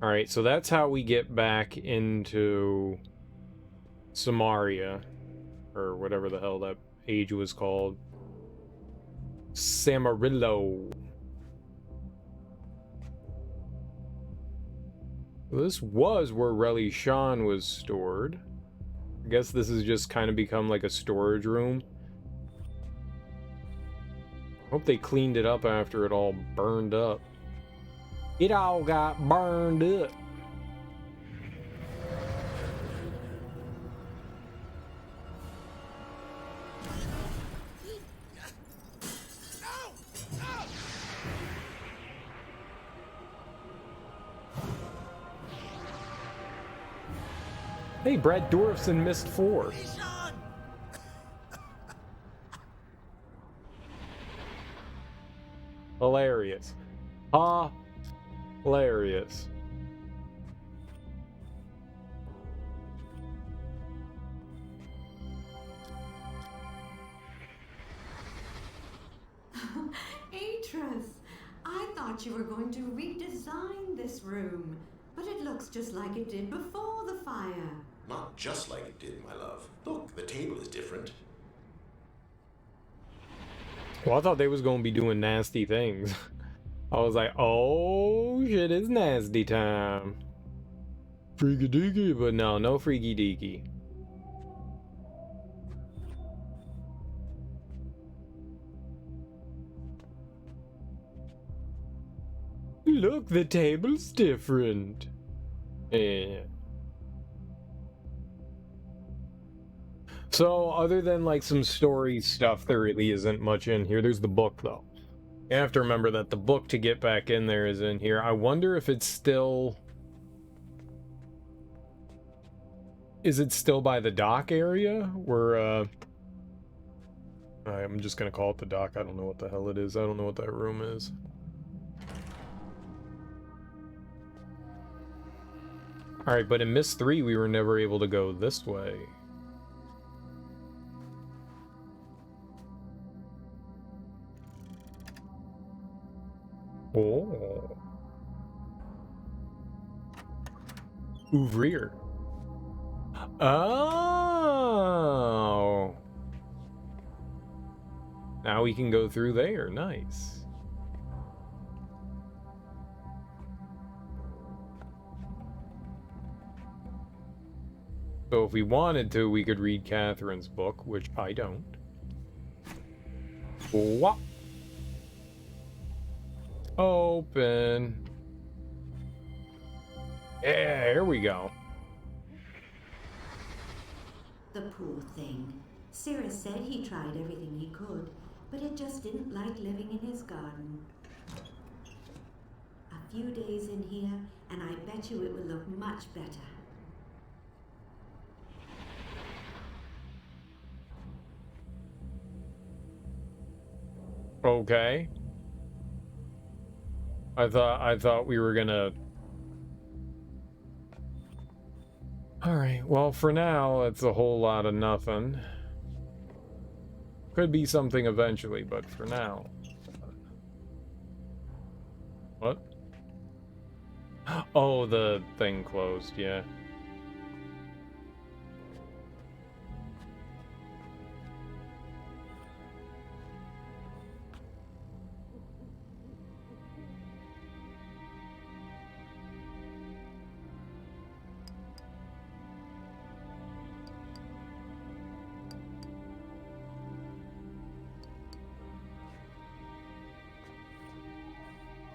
Alright, so that's how we get back into Samaria, or whatever the hell that age was called. Samarillo. This was where Relishan was stored. I guess this has just kind of become like a storage room. Hope they cleaned it up after it all burned up. It all got burned up. Hey, Brad Dourif's in Myst 4. Hilarious. Hilarious. Atrus, I thought you were going to redesign this room, but it looks just like it did before the fire. Not just like it did, my love. Look, the table is different. Well, I thought they was gonna be doing nasty things. I was like, oh shit, it's nasty time. Freaky deaky, but no freaky deaky. Look, the table's different. Yeah. So, other than like some story stuff, there really isn't much in here. There's the book, though. You have to remember that the book to get back in there is in here. I wonder if it's still... Is it still by the dock area? Where, I'm just gonna call it the dock. I don't know what the hell it is. I don't know what that room is. Alright, but in Myst 3, we were never able to go this way. Oh. Ouvrier. Oh. Now we can go through there. Nice. So if we wanted to, we could read Catherine's book, which I don't. What? Open. Yeah, here we go. The poor thing. Cirrus said he tried everything he could, but it just didn't like living in his garden. A few days in here, and I bet you it will look much better. Okay. I thought we were gonna... Alright, well, for now, it's a whole lot of nothing. Could be something eventually, but for now... What? Oh, the thing closed, yeah.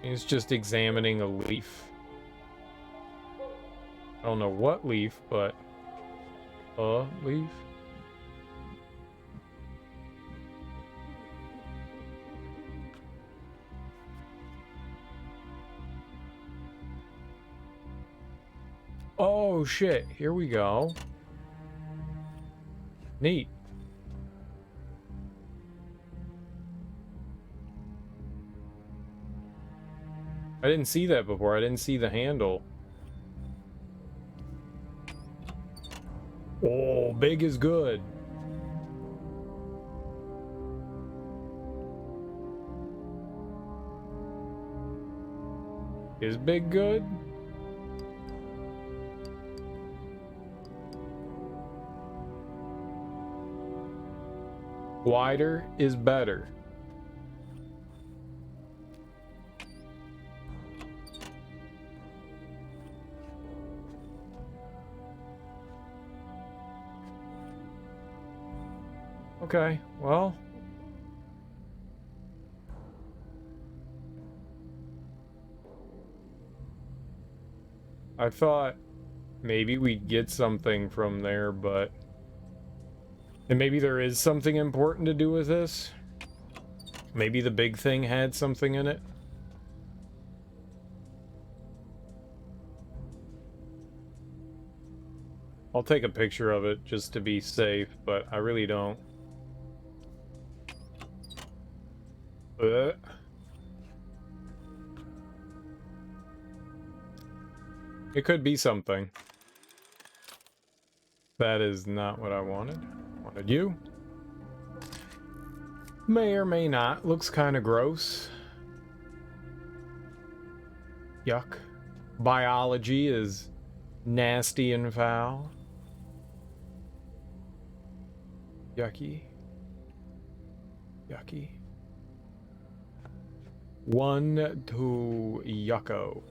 He's just examining a leaf. I don't know what leaf, but a leaf. Oh shit, here we go. Neat. I didn't see that before. I didn't see the handle. Oh, big is good. Is big good? Wider is better. Okay, well. I thought maybe we'd get something from there, but... And maybe there is something important to do with this? Maybe the big thing had something in it? I'll take a picture of it just to be safe, but I really don't. It could be something. That is not what I wanted. I wanted you. May or may not. Looks kind of gross. Yuck. Biology is nasty and foul. Yucky. Yucky. 1 to yucko.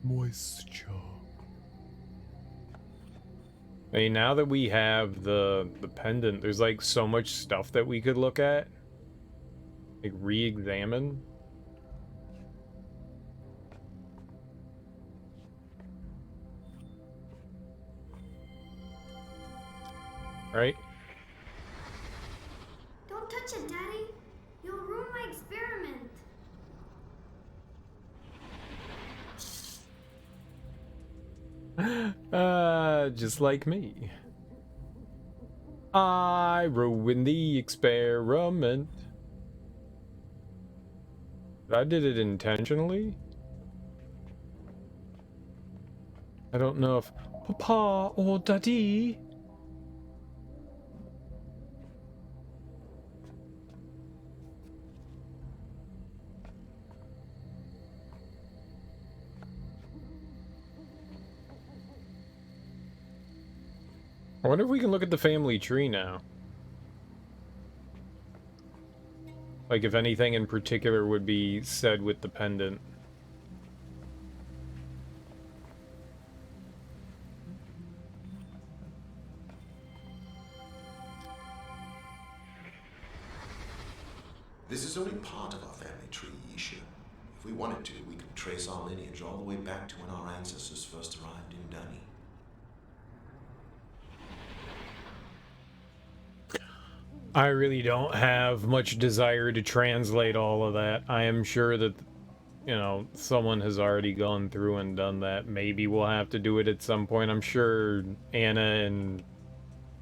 Moisture. I mean, now that we have the pendant, there's like so much stuff that we could look at. Like re-examine. Right? Don't touch it, Daddy. You'll ruin my experiment. Just like me. I ruined the experiment. I did it intentionally? I don't know if Papa or Daddy. I wonder if we can look at the family tree now. Like if anything in particular would be said with the pendant. This is only part of our family tree, Yisha. If we wanted to, we could trace our lineage all the way back to when our ancestors first arrived in Dani. I really don't have much desire to translate all of that. I am sure that, you know, someone has already gone through and done that. Maybe we'll have to do it at some point. I'm sure Anna and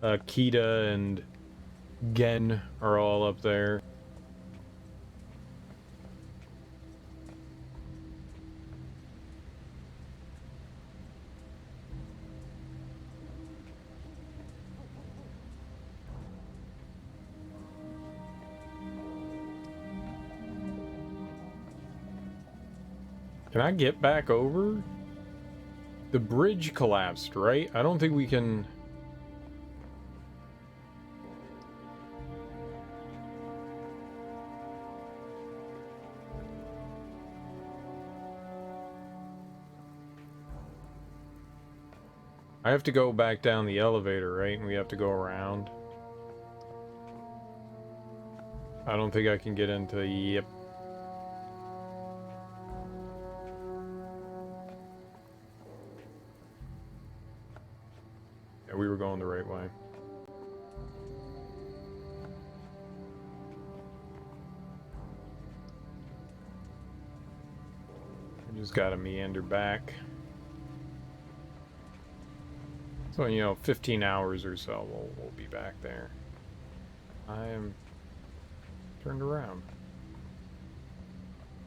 Kita and Gen are all up there. Can I get back over? The bridge collapsed, right? I don't think we can... I have to go back down the elevator, right? And we have to go around. I don't think I can get into... Yep. Yeah, we were going the right way. I just gotta meander back. So, you know, 15 hours or so, we'll be back there. I am turned around.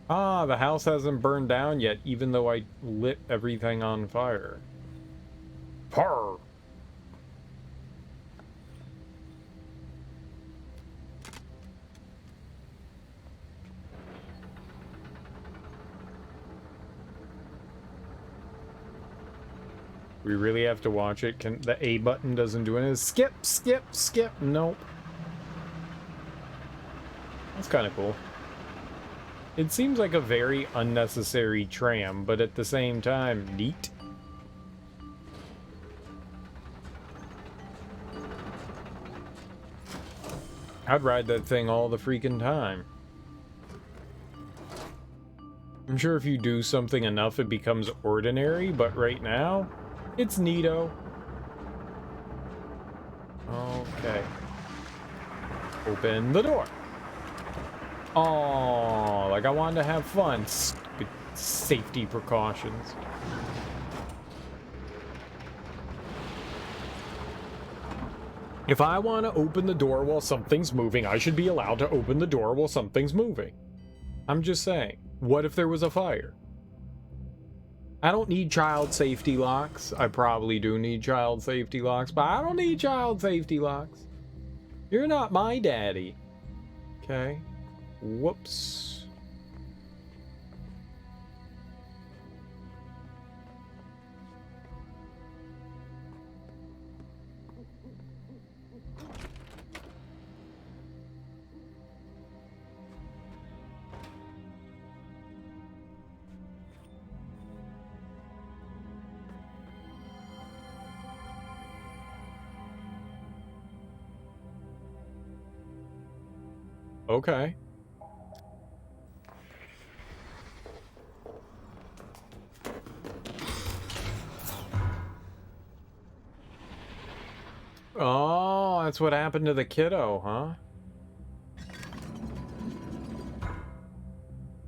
Ah, the house hasn't burned down yet, even though I lit everything on fire. Purr! We really have to watch it. Can the A button doesn't do anything? Skip, skip, skip. Nope. That's kind of cool. It seems like a very unnecessary tram, but at the same time, neat. I'd ride that thing all the freaking time. I'm sure if you do something enough, it becomes ordinary, but right now, it's neato. Okay. Open the door. Oh, like I wanted to have fun. Stupid safety precautions. If I want to open the door while something's moving, I should be allowed to open the door while something's moving. I'm just saying. What if there was a fire? I don't need child safety locks. I probably do need child safety locks, but I don't need child safety locks. You're not my daddy. Okay. Whoops. Okay. Oh, that's what happened to the kiddo, huh?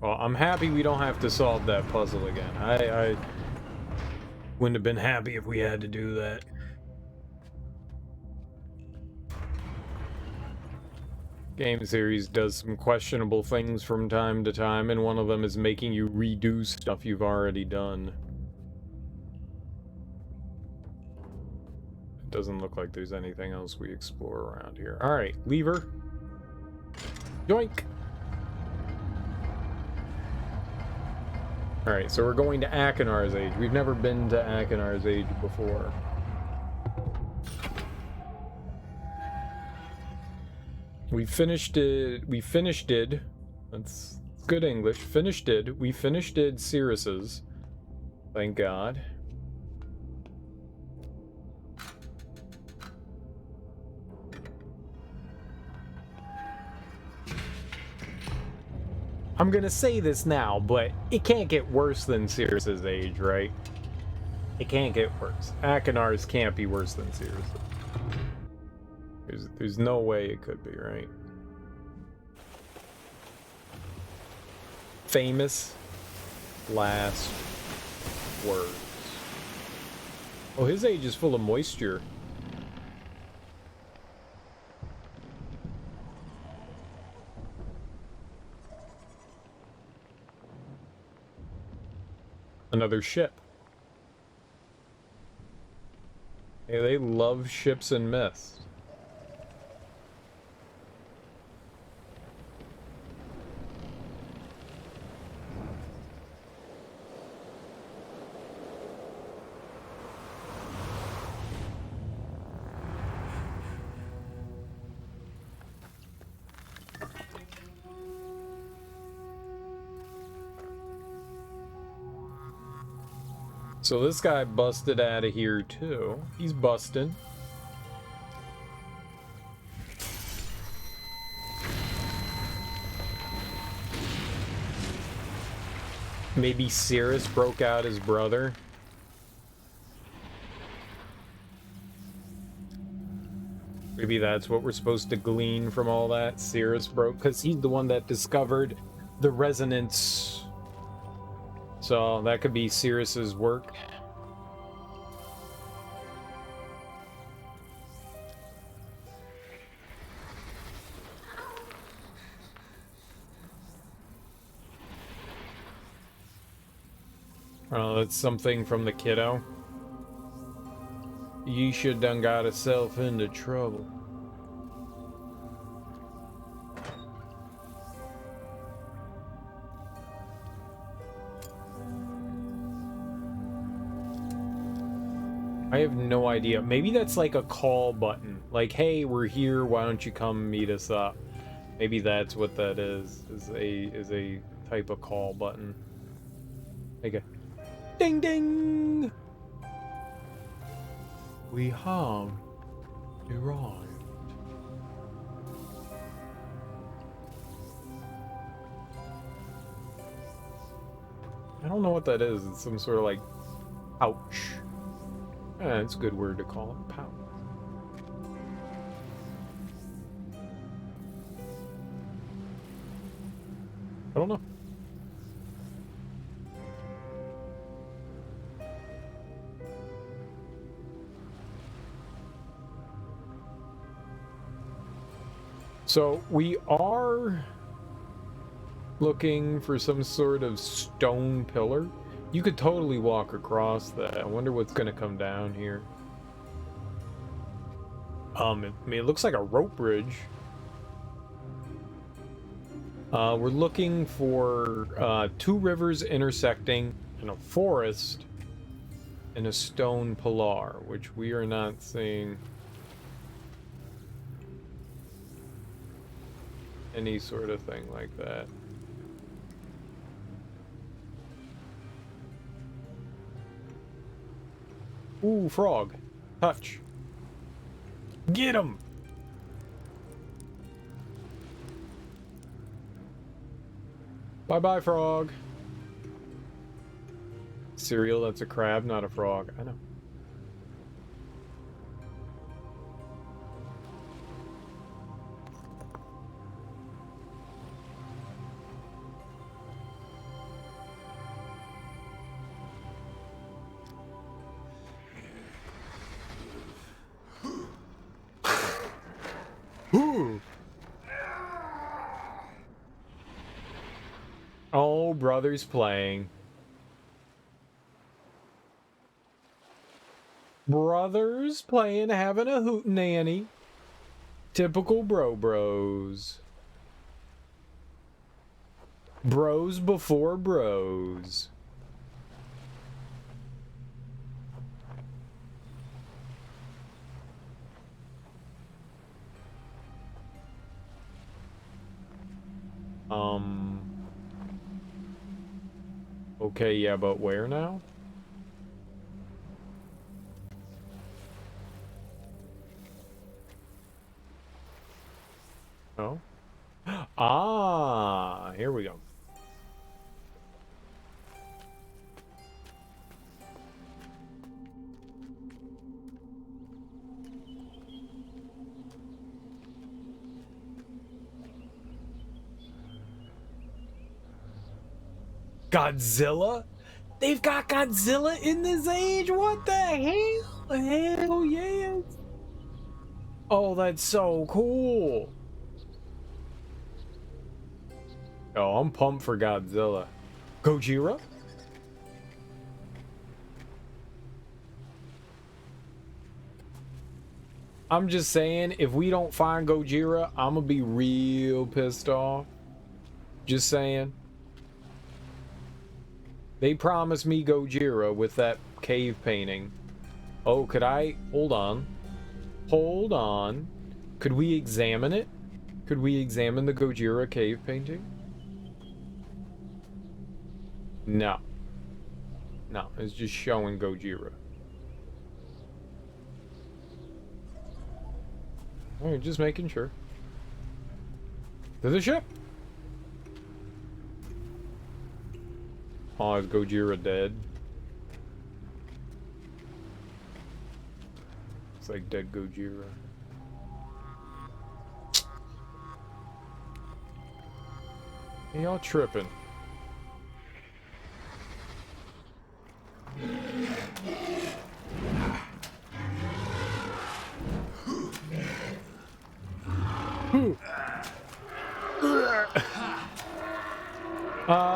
Well, I'm happy we don't have to solve that puzzle again. I wouldn't have been happy if we had to do that. Game series does some questionable things from time to time, and one of them is making you redo stuff you've already done. It doesn't look like there's anything else we explore around here. Alright, lever. Yoink! Alright, so we're going to Akinar's Age. We've never been to Akinar's Age before. We finished it. That's good English. Finished it. We finished it Cirrus's. Thank God. I'm gonna say this now, but it can't get worse than Cirrus's Age, right? It can't get worse. Akinar's can't be worse than Cirrus's. There's no way it could be, right? Famous last words. Oh, his age is full of moisture. Another ship. Hey, they love ships and Myst. So this guy busted out of here too. He's busting. Maybe Cirrus broke out his brother. Maybe that's what we're supposed to glean from all that. Cirrus broke, because he's the one that discovered the resonance So that could be Cirrus's work. Oh, that's something from the kiddo. Yeesha done got herself into trouble. I have no idea. Maybe that's like a call button. Like, hey, we're here, why don't you come meet us up? Maybe that's what that is a type of call button. Like a ding ding! We have arrived. I don't know what that is. It's some sort of like pouch. Yeah, it's a good word to call it. Pouch. I don't know. So we are looking for some sort of stone pillar. You could totally walk across that. I wonder what's gonna come down here. I mean, it looks like a rope bridge. We're looking for 2 rivers intersecting in a forest and a stone pillar, which we are not seeing any sort of thing like that. Ooh, frog. Touch. Get him! Bye-bye, frog. Cereal, that's a crab, not a frog. I know. Oh, brother's playing. Brothers playing, having a hootenanny. Typical bros. Bros before bros. Okay, yeah, but where now? Oh. Ah, here we go. Godzilla? They've got Godzilla in this age? What the hell? Hell yes. Oh, that's so cool. Oh, I'm pumped for Godzilla. Gojira? I'm just saying, if we don't find Gojira, I'm gonna be real pissed off. Just saying. They promised me Gojira with that cave painting. Oh, could I? Hold on. Hold on. Could we examine it? Could we examine the Gojira cave painting? No. No, it's just showing Gojira. Alright, just making sure. To the ship! Oh, is Gojira dead? It's like dead Gojira. Hey, y'all tripping.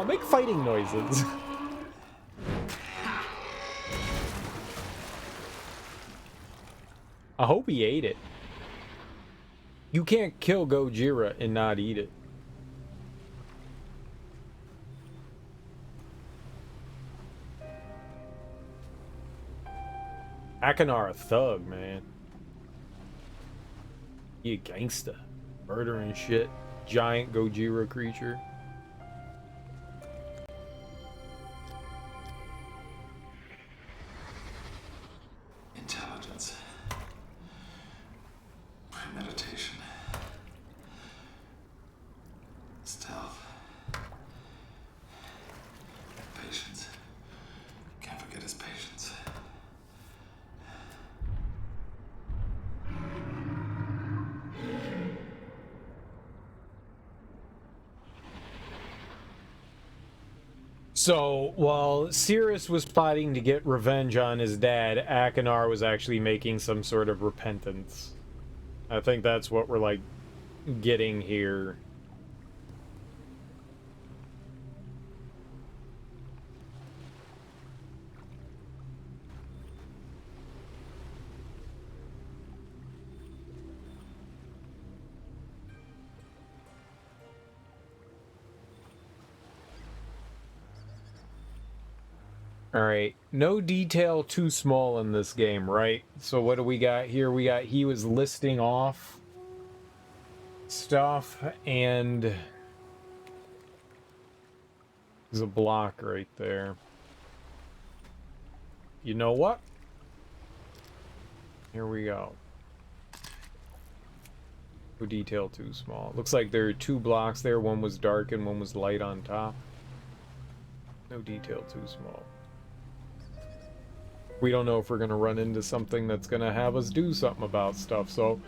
Make fighting noises. I hope he ate it. You can't kill Gojira and not eat it. Akanar a thug, man. He a gangsta. Murdering shit. Giant Gojira creature. Intelligence. Premeditation. Stealth. Patience. Can't forget his patience. So, while Cirrus was plotting to get revenge on his dad, Akanar was actually making some sort of repentance. I think that's what we're, like, getting here. Alright, no detail too small in this game, right? So what do we got here? We got, he was listing off stuff, and there's a block right there. You know what? Here we go. No detail too small. Looks like there are two blocks there. One was dark and one was light on top. No detail too small. We don't know if we're going to run into something that's going to have us do something about stuff, so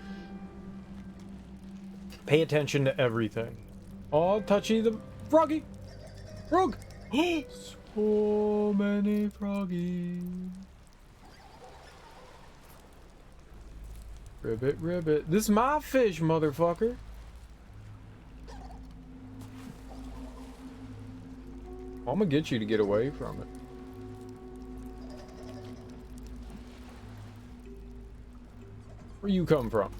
pay attention to everything. Oh, touchy the froggy! Frog! So many froggies. Ribbit, ribbit. This is my fish, motherfucker. I'm gonna get you to get away from it. Where you come from?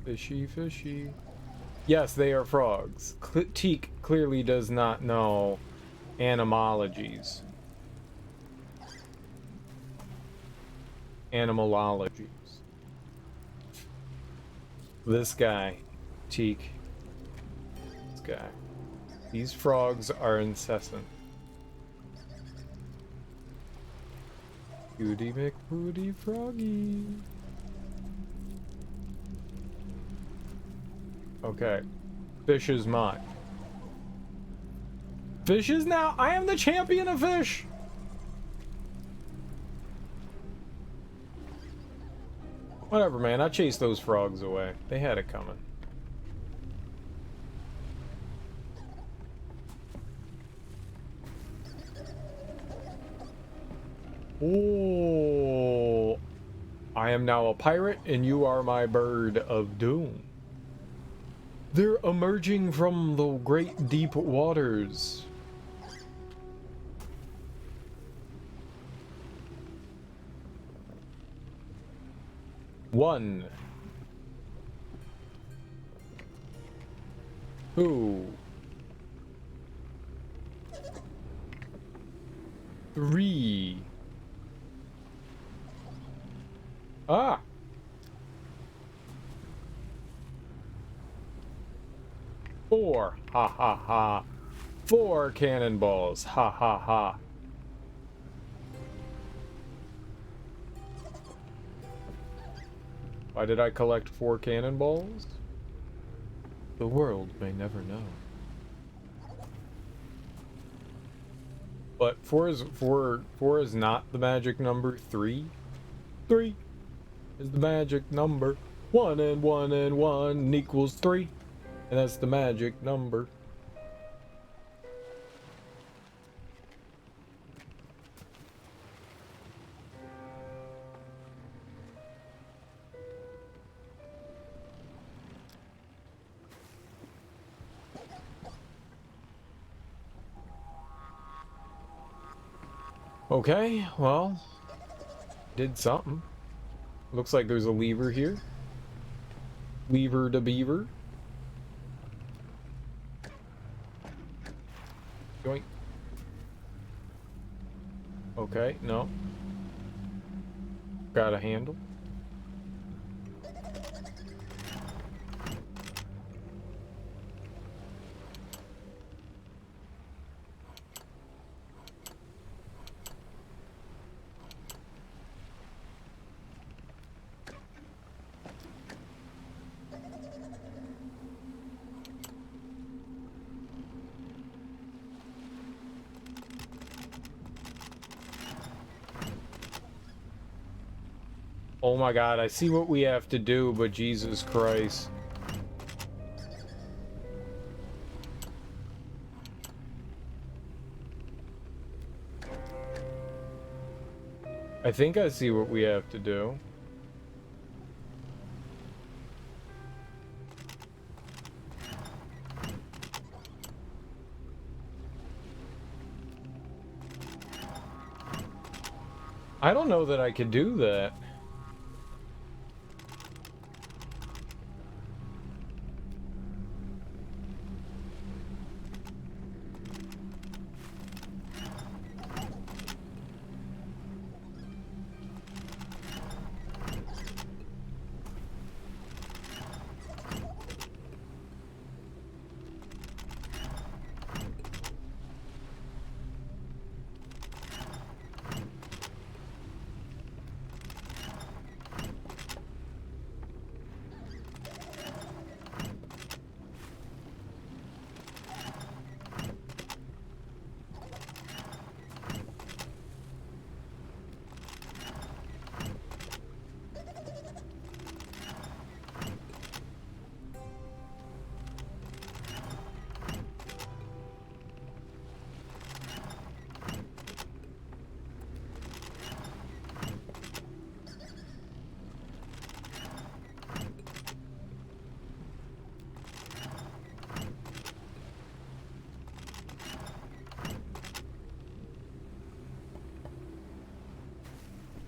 Fishy, fishy. Yes, they are frogs. Teak clearly does not know animologies. Animalologies. This guy, Teak. This guy. These frogs are incessant. Booty McBooty Froggy. Okay. Fish is mine. Fish is now. I am the champion of fish. Whatever, man. I chased those frogs away. They had it coming. Oh, I am now a pirate, and you are my bird of doom. They're emerging from the great deep waters. One. Two. Three. Ah! 4. Ha ha ha. 4 cannonballs. Ha ha ha. Why did I collect 4 cannonballs? The world may never know. But 4 is not the magic number. 3? 3 is the magic number. 1 and 1 and 1 equals 3. And that's the magic number. Okay, well, did something. Looks like there's a lever here. Lever to beaver. Joink. Okay, no. Got a handle. Oh my god, I see what we have to do, but Jesus Christ. I think I see what we have to do. I don't know that I could do that.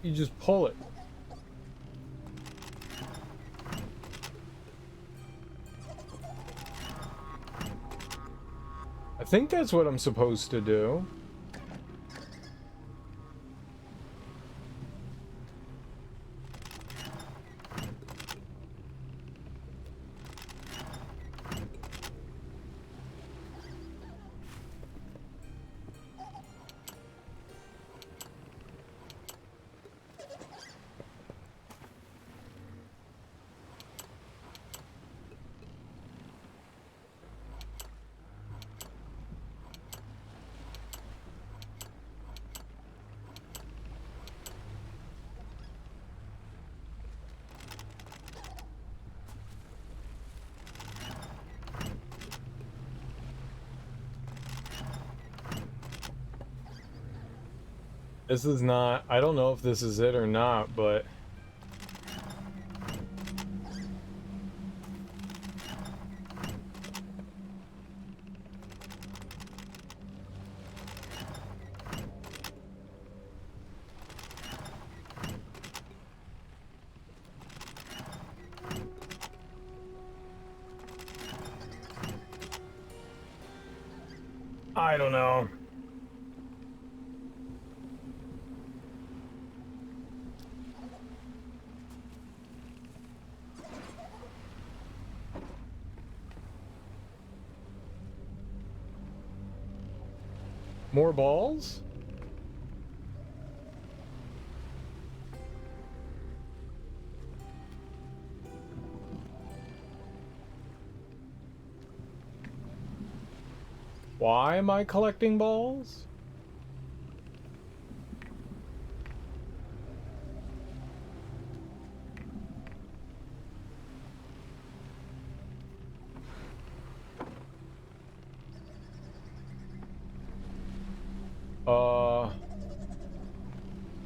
You just pull it. I think that's what I'm supposed to do. This is not, I don't know if this is it or not, but I don't know. More balls? Why am I collecting balls?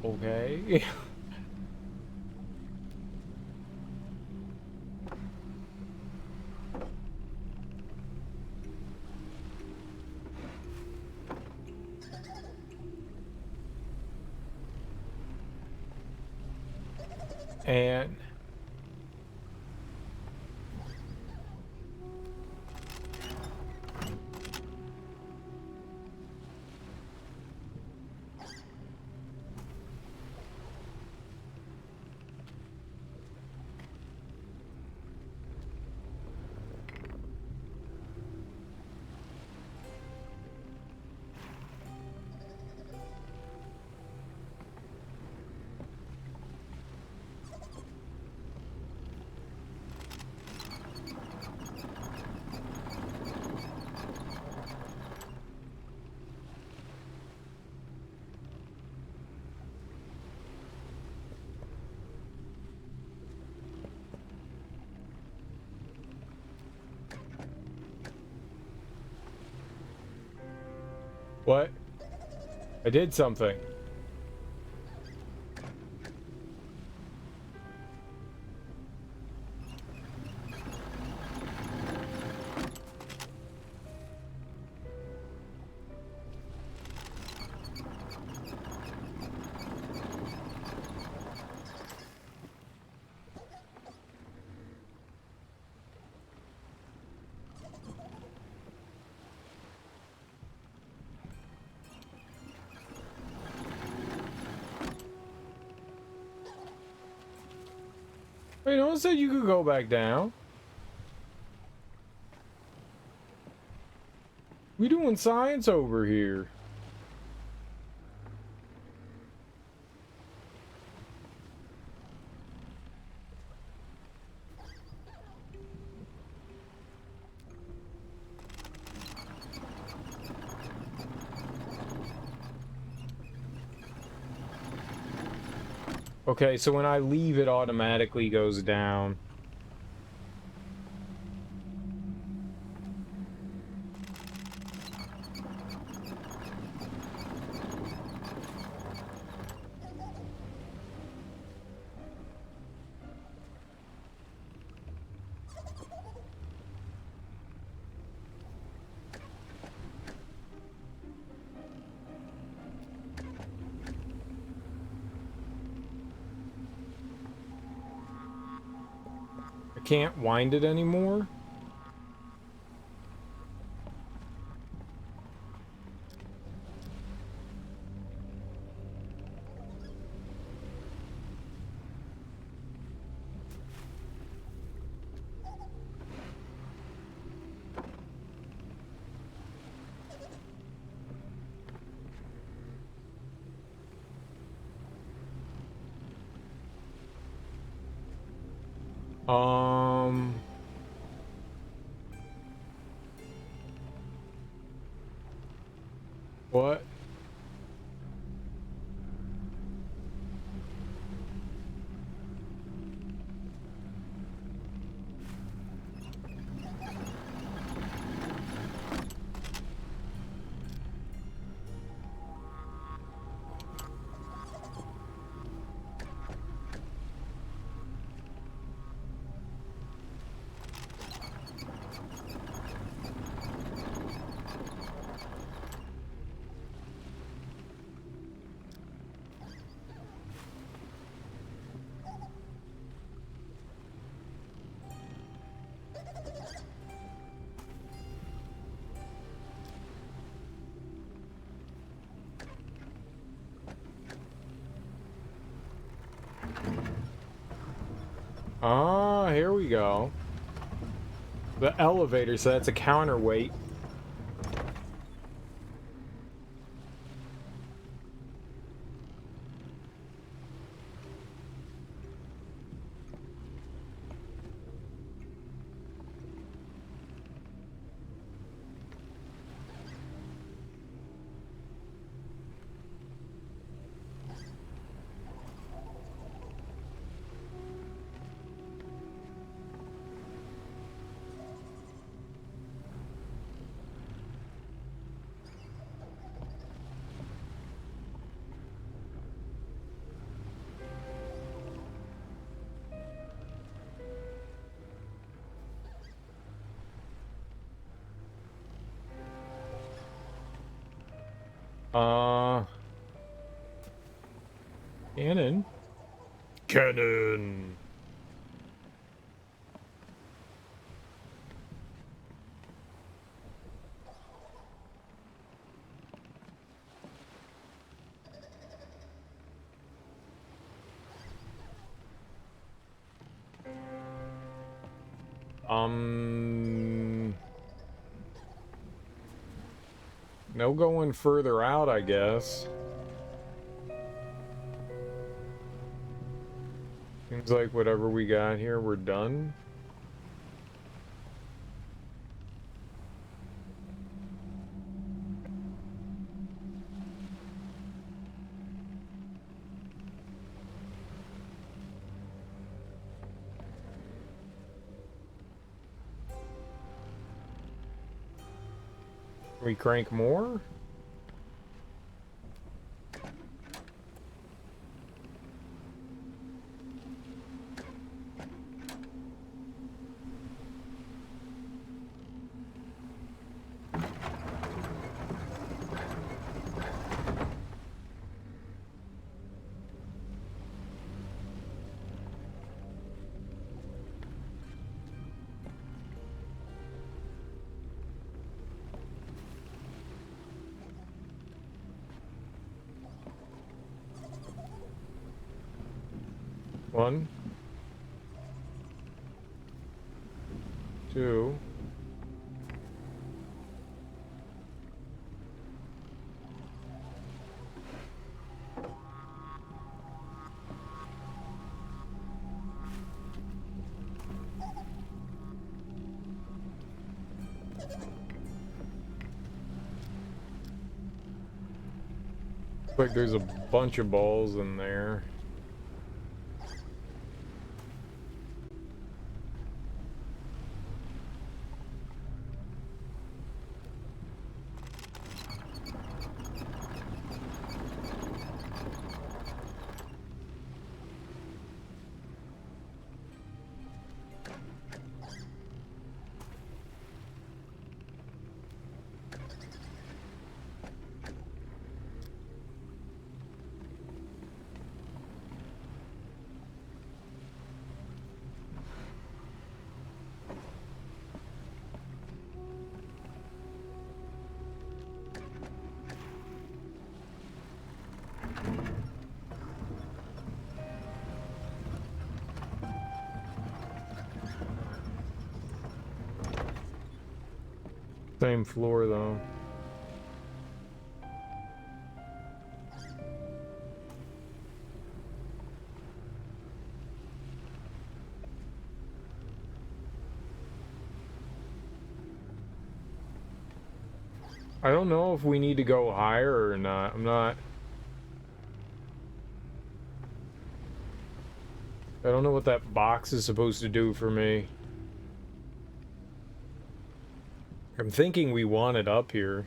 Okay. And what? I did something. Wait, no one said you could go back down. We doing science over here. Okay, so when I leave, it automatically goes down. I can't wind it anymore. What? Ah, here we go. The elevator, so that's a counterweight. Cannon. Cannon. No going further out, I guess. Seems like whatever we got here, we're done. We crank more? One, two, looks like there's a bunch of balls in there. Same floor though. I don't know if we need to go higher or not. I don't know what that box is supposed to do for me. I'm thinking we want it up here.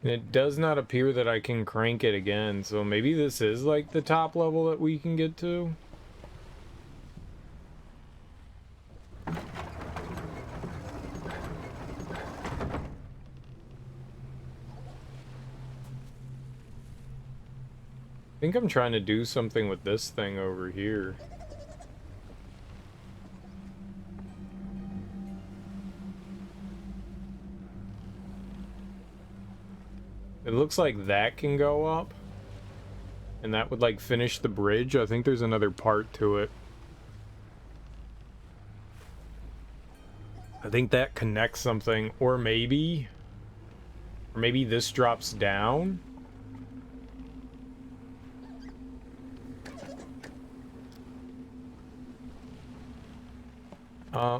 It does not appear that I can crank it again, so maybe this is like the top level that we can get to. I think I'm trying to do something with this thing over here. It looks like that can go up. And that would like finish the bridge. I think there's another part to it. I think that connects something. Or maybe this drops down.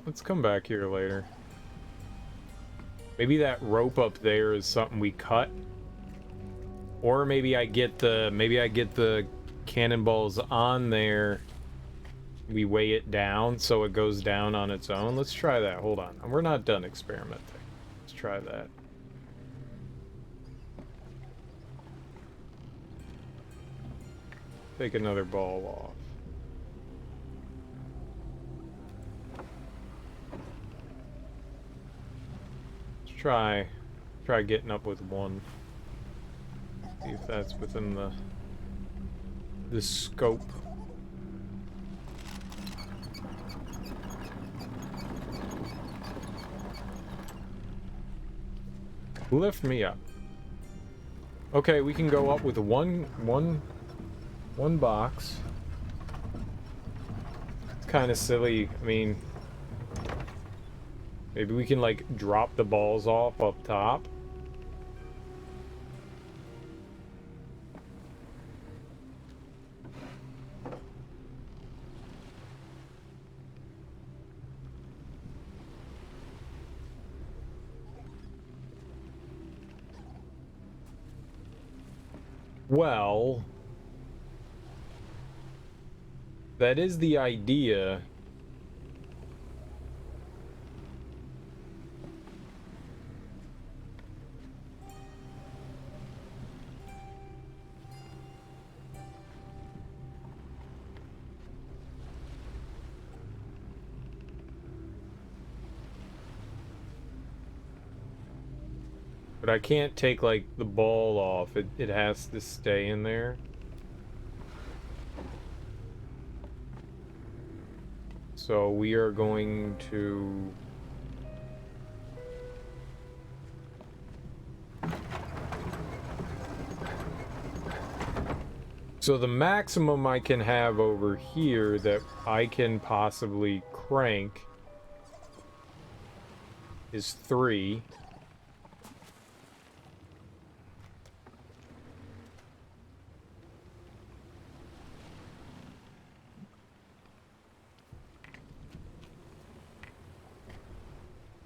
Let's come back here later. Maybe that rope up there is something we cut. Or maybe I get the cannonballs on there. We weigh it down so it goes down on its own. Let's try that. Hold on. We're not done experimenting. Let's try that. Take another ball off. try getting up with one. See if that's within the scope. Lift me up. Okay, we can go up with one box. It's kind of silly. I mean, maybe we can like drop the balls off up top. Well, that is the idea. But I can't take, like, the ball off. It has to stay in there. So we are going to... So the maximum I can have over here that I can possibly crank is 3.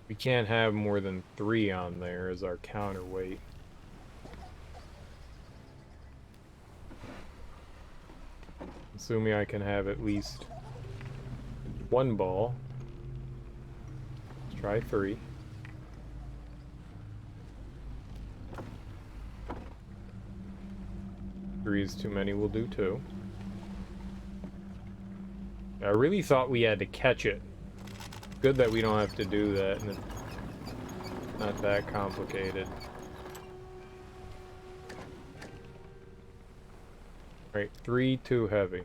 We can't have more than 3 on there as our counterweight. Assuming I can have at least 1 ball. Let's try 3. Three is too many, we'll do 2. I really thought we had to catch it. Good that we don't have to do that, and it's not that complicated. Right, 3 too heavy.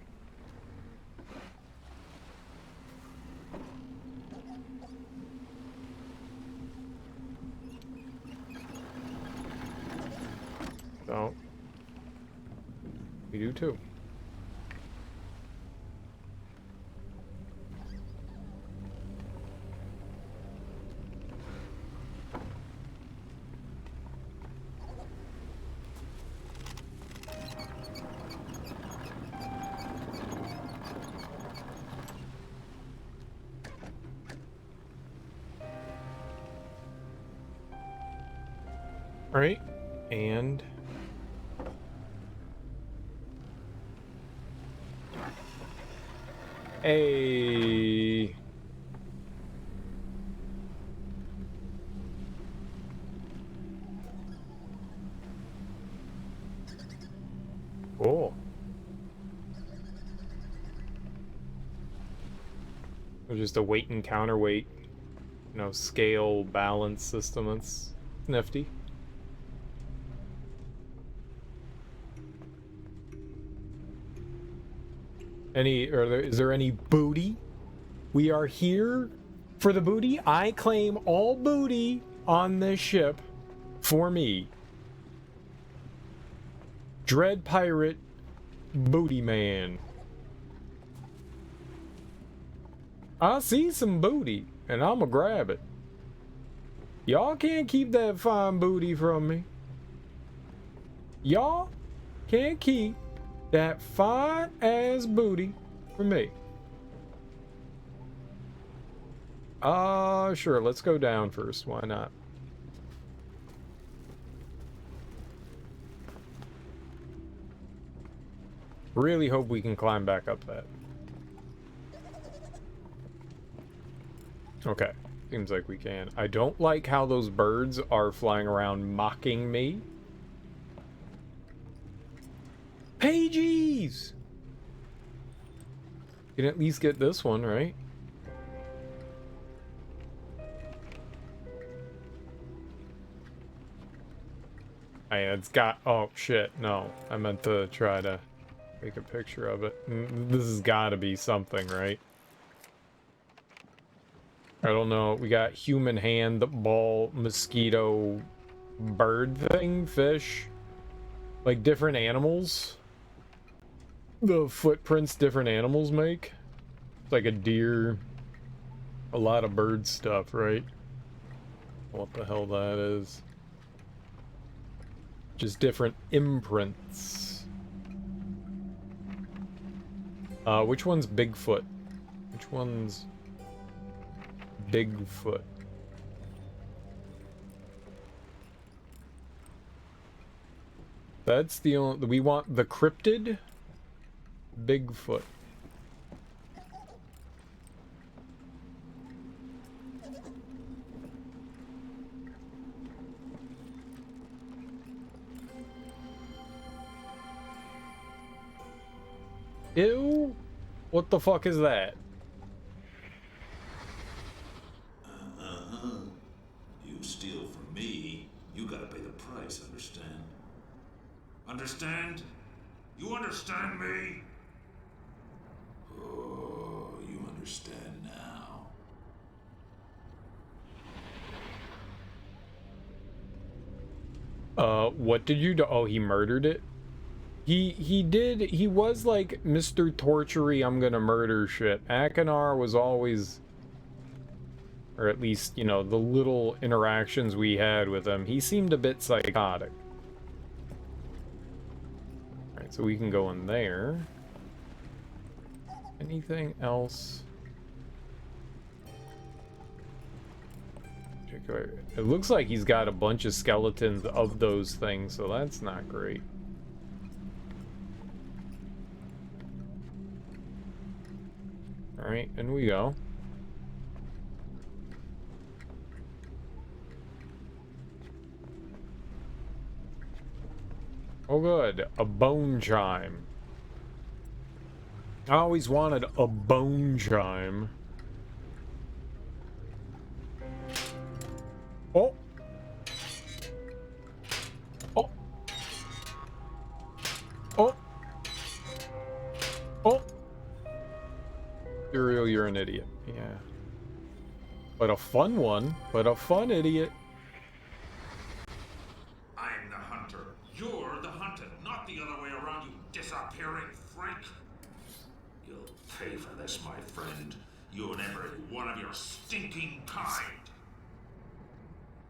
So, we do 2. Right, and a cool. Or just a weight and counterweight, you know, scale balance system. That's nifty. Is there any booty? We are here for the booty. I claim all booty on this ship for me. Dread Pirate Booty Man. I see some booty, and I'ma grab it. Y'all can't keep that fine booty from me. Y'all can't keep that fine ass booty from me. Sure, let's go down first. Why not? Really hope we can climb back up that. Okay, seems like we can. I don't like how those birds are flying around mocking me. Pages! You can at least get this one, right? It's got... Oh, shit. No. I meant to try to make a picture of it. This has got to be something, right? I don't know. We got human hand, ball, mosquito, bird thing, fish. Like different animals. The footprints different animals make. It's like a deer. A lot of bird stuff, right? What the hell that is. Just different imprints. Which one's Bigfoot? Which one's Bigfoot? That's the only... We want the cryptid Bigfoot. Ew! What the fuck is that? You steal from me, you gotta pay the price, understand? Understand? You understand me? Oh, you understand now. What did you do? Oh, he murdered it? He was like Mr. Tortury, I'm gonna murder shit. Akinar was always, or at least, you know, the little interactions we had with him, he seemed a bit psychotic. Alright, so we can go in there. Anything else? It looks like he's got a bunch of skeletons of those things, so that's not great. Alright, in we go. Oh good, a bone chime. I always wanted a bone chime. Oh! Oh! Oh! Oh! Uriel, you're an idiot. Yeah. But a fun one. But a fun idiot. I'm the hunter. You're the hunted, not the other way around, you disappearing freak. You'll pay for this, my friend. You and every one of your stinking kind.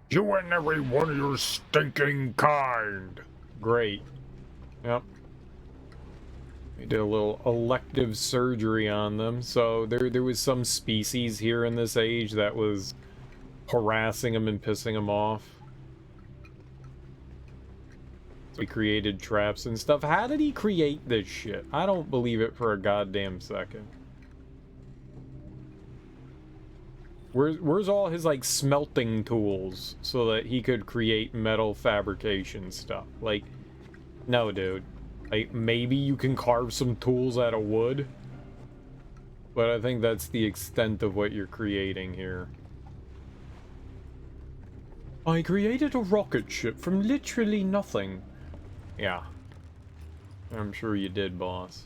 You and every one of your stinking kind. Great. Yep. We did a little elective surgery on them. So there was some species here in this age that was harassing them and pissing them off. So he created traps and stuff. How did he create this shit? I don't believe it for a goddamn second. Where's all his, like, smelting tools so that he could create metal fabrication stuff? Like, no, dude. Like, maybe you can carve some tools out of wood, but I think that's the extent of what you're creating here. I created a rocket ship from literally nothing. Yeah. I'm sure you did, boss.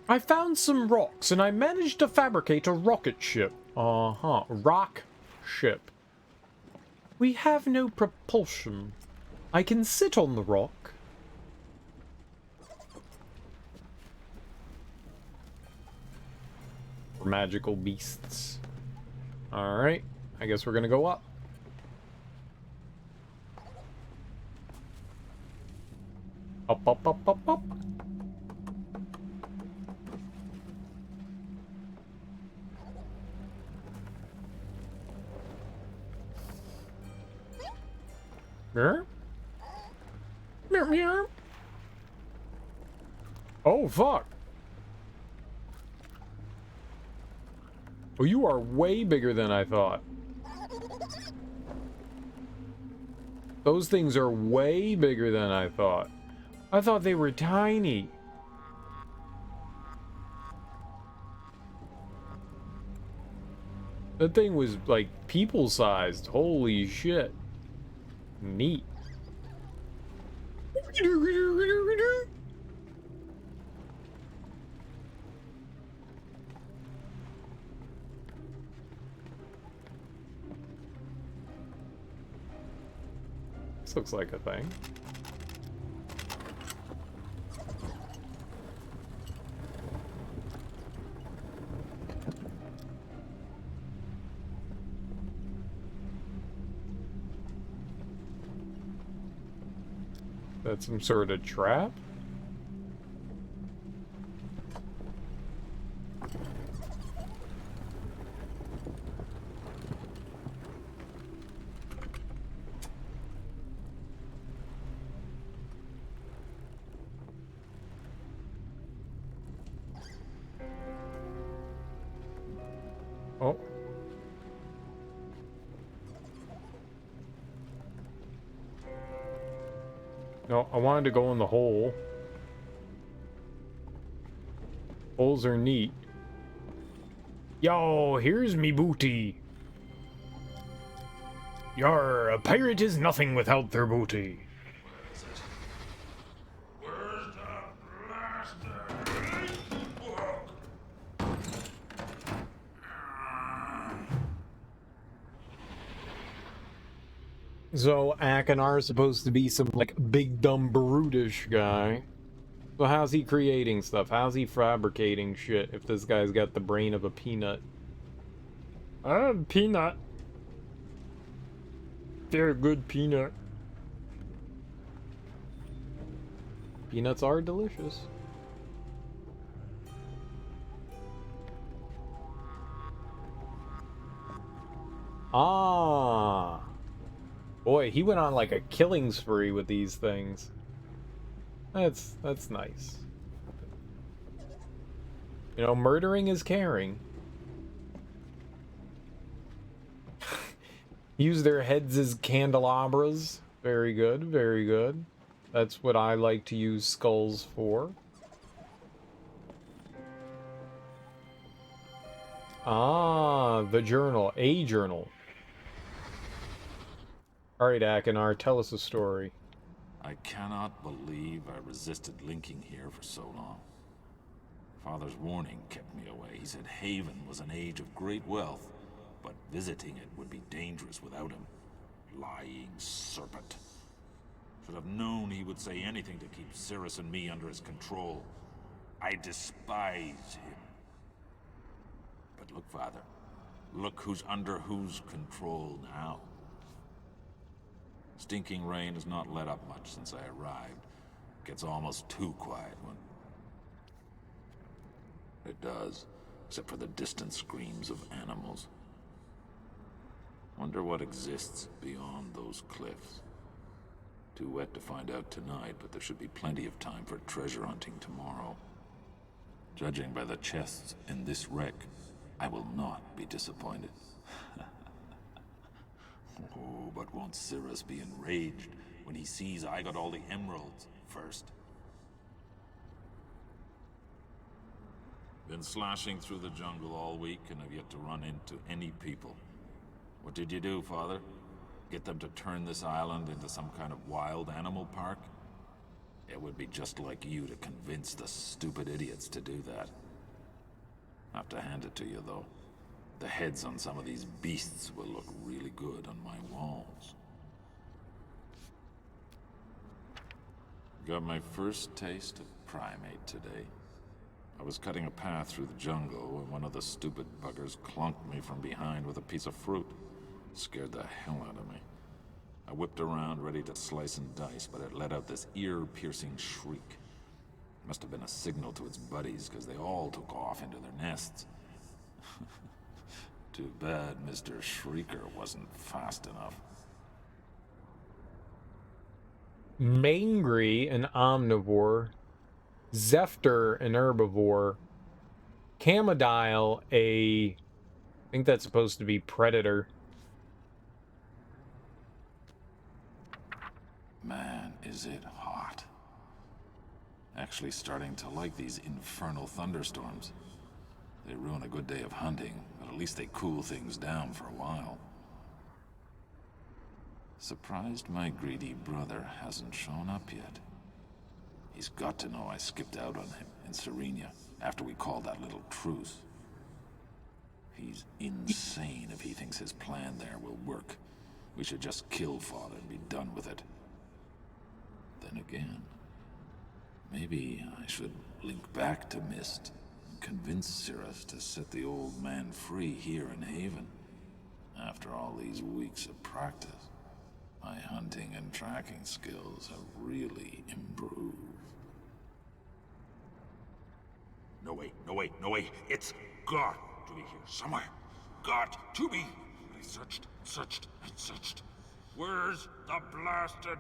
I found some rocks and I managed to fabricate a rocket ship. Uh-huh. Rock ship. We have no propulsion. I can sit on the rock. For magical beasts. Alright. I guess we're gonna go up. Up, up, up, up, up. Meow. Meow, meow. Oh, fuck. Oh, you are way bigger than I thought. Those things are way bigger than I thought. I thought they were tiny. That thing was like people-sized. Holy shit. Neat. This looks like a thing. That's some sort of trap? Oh. No, I wanted to go in the hole. Holes are neat. Yo, here's me booty. Yar, a pirate is nothing without their booty. Where's the blasted book? So, Akinar is supposed to be some, like, big, dumb, brutish guy. So how's he creating stuff? How's he fabricating shit if this guy's got the brain of a peanut? Peanut. They're good peanut. Peanuts are delicious. Ah. Boy, he went on like a killing spree with these things. That's nice. You know, murdering is caring. Use their heads as candelabras. Very good, very good. That's what I like to use skulls for. Ah, the journal. A journal. Alright, Akinar, tell us a story. I cannot believe I resisted linking here for so long. Father's warning kept me away. He said Haven was an age of great wealth, but visiting it would be dangerous without him. Lying serpent. Should have known he would say anything to keep Cirrus and me under his control. I despise him. But look, Father. Look who's under whose control now. Stinking rain has not let up much since I arrived. Gets almost too quiet when... It does, except for the distant screams of animals. Wonder what exists beyond those cliffs. Too wet to find out tonight, but there should be plenty of time for treasure hunting tomorrow. Judging by the chests in this wreck, I will not be disappointed. Oh, but won't Cirrus be enraged when he sees I got all the emeralds first? Been slashing through the jungle all week and have yet to run into any people. What did you do, Father? Get them to turn this island into some kind of wild animal park? It would be just like you to convince the stupid idiots to do that. Have to hand it to you, though. The heads on some of these beasts will look really good on my walls. Got my first taste of primate today. I was cutting a path through the jungle when one of the stupid buggers clunked me from behind with a piece of fruit. Scared the hell out of me. I whipped around ready to slice and dice, but it let out this ear-piercing shriek. Must have been a signal to its buddies, because they all took off into their nests. Too bad Mr. Shrieker wasn't fast enough. Mangry, an omnivore. Zephyr, an herbivore. Camodile, I think that's supposed to be predator. Man, is it hot. Actually starting to like these infernal thunderstorms. They ruin a good day of hunting, but At least they cool things down for a while. Surprised my greedy brother hasn't shown up yet. He's got to know I skipped out on him in Serenia after we called that little truce. He's insane if he thinks his plan there will work. We should just kill Father and be done with it. Then again, maybe I should link back to Myst and convince Cirrus to set the old man free here in Haven. After all these weeks of practice, my hunting and tracking skills have really improved. No way, no way, no way. It's got to be here somewhere. Got to be. I searched, searched, and searched. Where's the blasted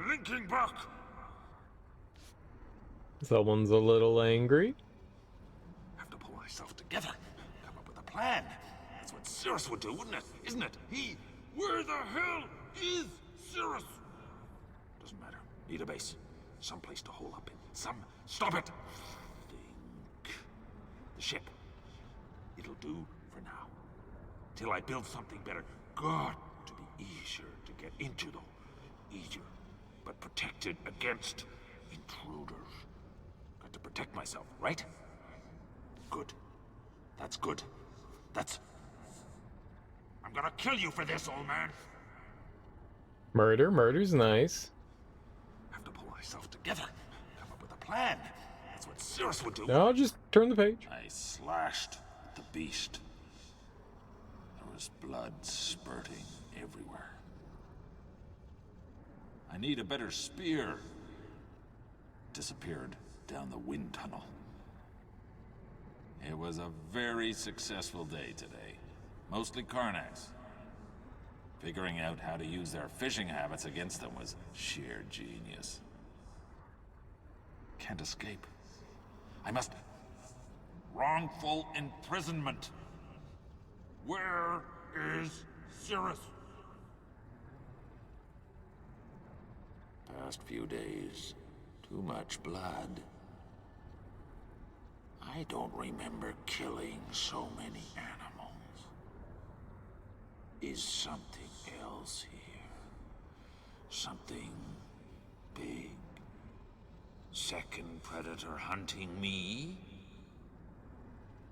linking book? Someone's a little angry. Have to pull myself together. Come up with a plan. That's what Cirrus would do, wouldn't it? Isn't it? Where the hell is Cirrus? Doesn't matter. Need a base. Some place to hole up in. Stop it! Think. The ship. It'll do for now. Till I build something better. Got to be easier to get into, though. Easier. But protected against intruders. Got to protect myself, right? Good. That's good. I'm gonna kill you for this, old man. Murder's nice. Have to pull myself together. Come up with a plan. That's what Cirrus would do. Now I'll just turn the page. I slashed the beast. There was blood spurting everywhere. I need a better spear. Disappeared down the wind tunnel. It was a very successful day today. Mostly Karnaks. Figuring out how to use their fishing habits against them was sheer genius. Can't escape. I must... Wrongful imprisonment. Where is Cirrus? Past few days, too much blood. I don't remember killing so many animals. Is something else here? Something big? Second predator hunting me?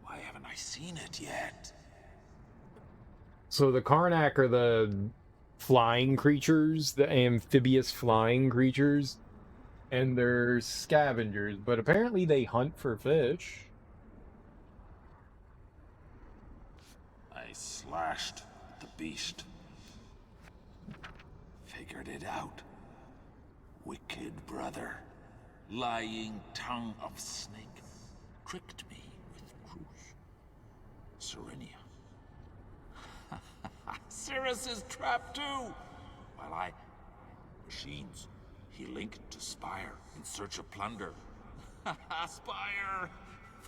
Why haven't I seen it yet? So the Karnak are the flying creatures, the amphibious flying creatures, and they're scavengers, but apparently they hunt for fish. I slashed the beast. Figured it out. Wicked brother. Lying tongue of snake. Tricked me with truth. Serenia. Cirrus is trapped too! While I... Machines. He linked to Spire in search of plunder. Spire!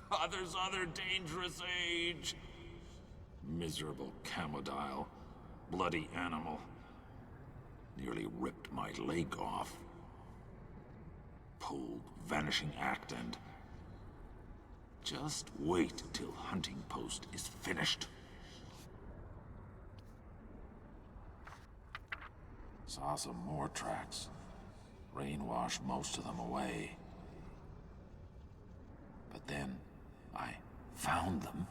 Father's other dangerous age! Miserable camodile. Bloody animal. Nearly ripped my leg off. Pulled vanishing act and... Just wait till hunting post is finished. Saw some more tracks. Rain washed most of them away. But then, I found them.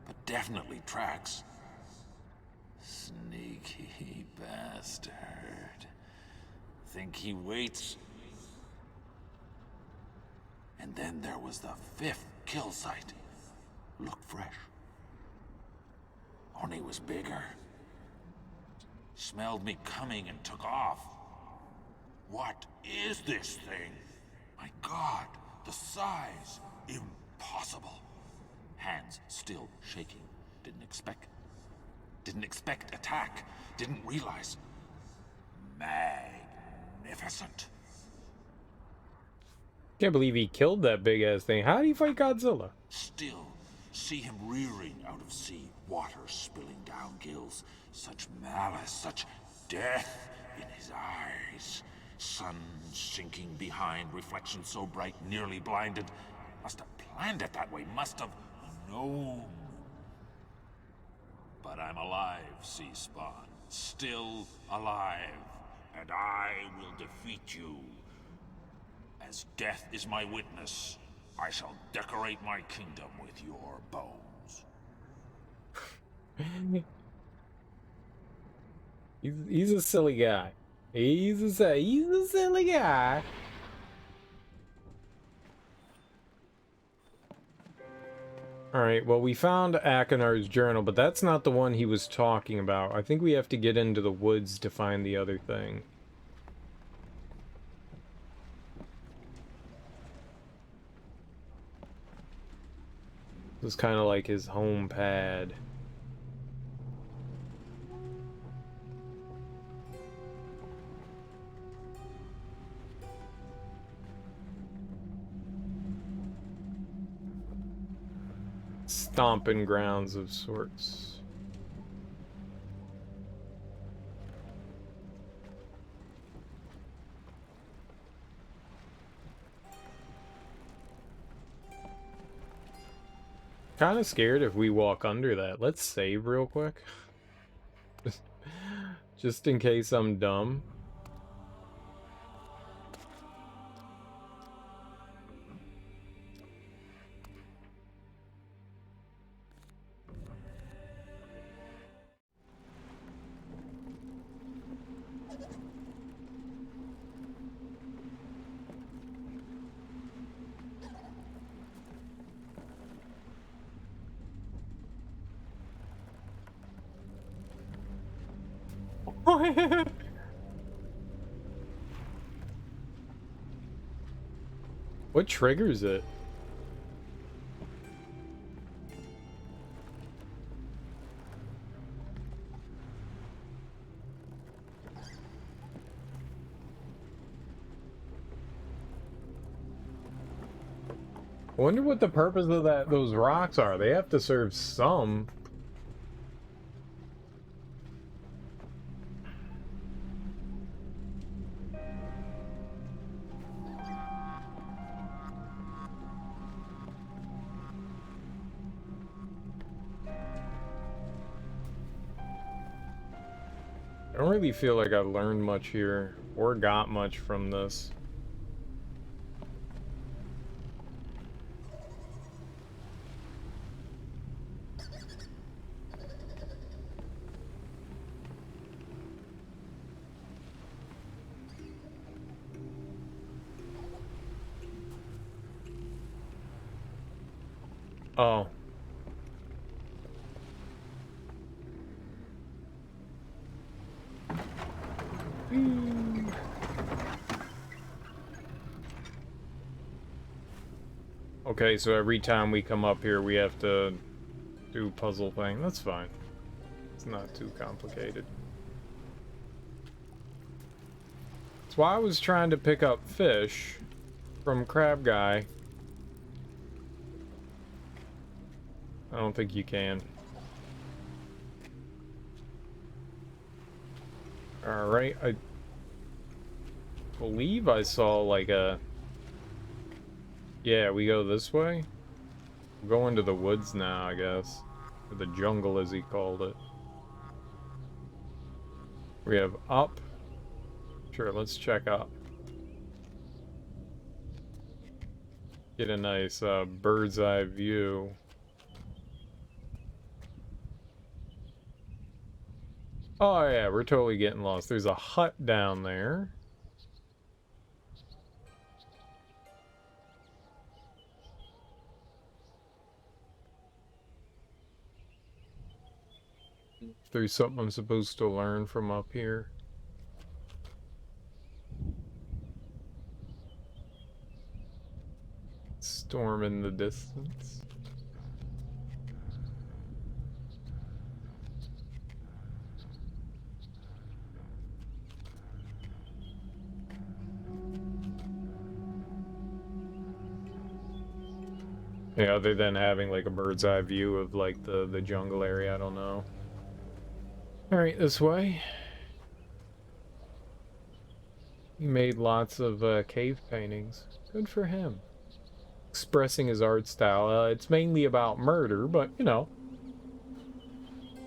But definitely tracks. Sneaky bastard. Think he waits. And then there was the 5th kill site. Looked fresh. Only was bigger. Smelled me coming and took off. What is this thing? My God, the size. Impossible. Hands still shaking. Didn't expect attack. Didn't realize. Magnificent. Can't believe he killed that big ass thing. How do you fight Godzilla? Still see him rearing out of sea, water spilling down gills. Such malice, such death in his eyes. Sun sinking behind, reflection so bright, nearly blinded. Must have planned it that way, must have known. alive, sea spawn. Still alive. And I will defeat you. As death is my witness, I shall decorate my kingdom with your bones. He's a silly guy. He's a silly guy. Alright, well, we found Akinar's journal, but that's not the one he was talking about. I think we have to get into the woods to find the other thing. This is kind of like his home pad. Stomping grounds of sorts. Kind of scared if we walk under that. Let's save real quick. Just in case I'm dumb. What triggers it? I wonder what the purpose of those rocks are. They have to serve some. I don't really feel like I learned much here or got much from this. Oh. Okay, so every time we come up here, we have to do a puzzle thing. That's fine. It's not too complicated. That's why I was trying to pick up fish from Crab Guy. I don't think you can. Alright, I believe I saw like a... Yeah, we go this way? We'll go into the woods now, I guess. Or the jungle, as he called it. We have up. Sure, let's check up. Get a nice bird's eye view. Oh yeah, we're totally getting lost. There's a hut down there. There's something I'm supposed to learn from up here. Storm in the distance. Yeah, other than having like a bird's eye view of like the jungle area, I don't know. Alright, this way. He made lots of cave paintings. Good for him. Expressing his art style. It's mainly about murder, but you know.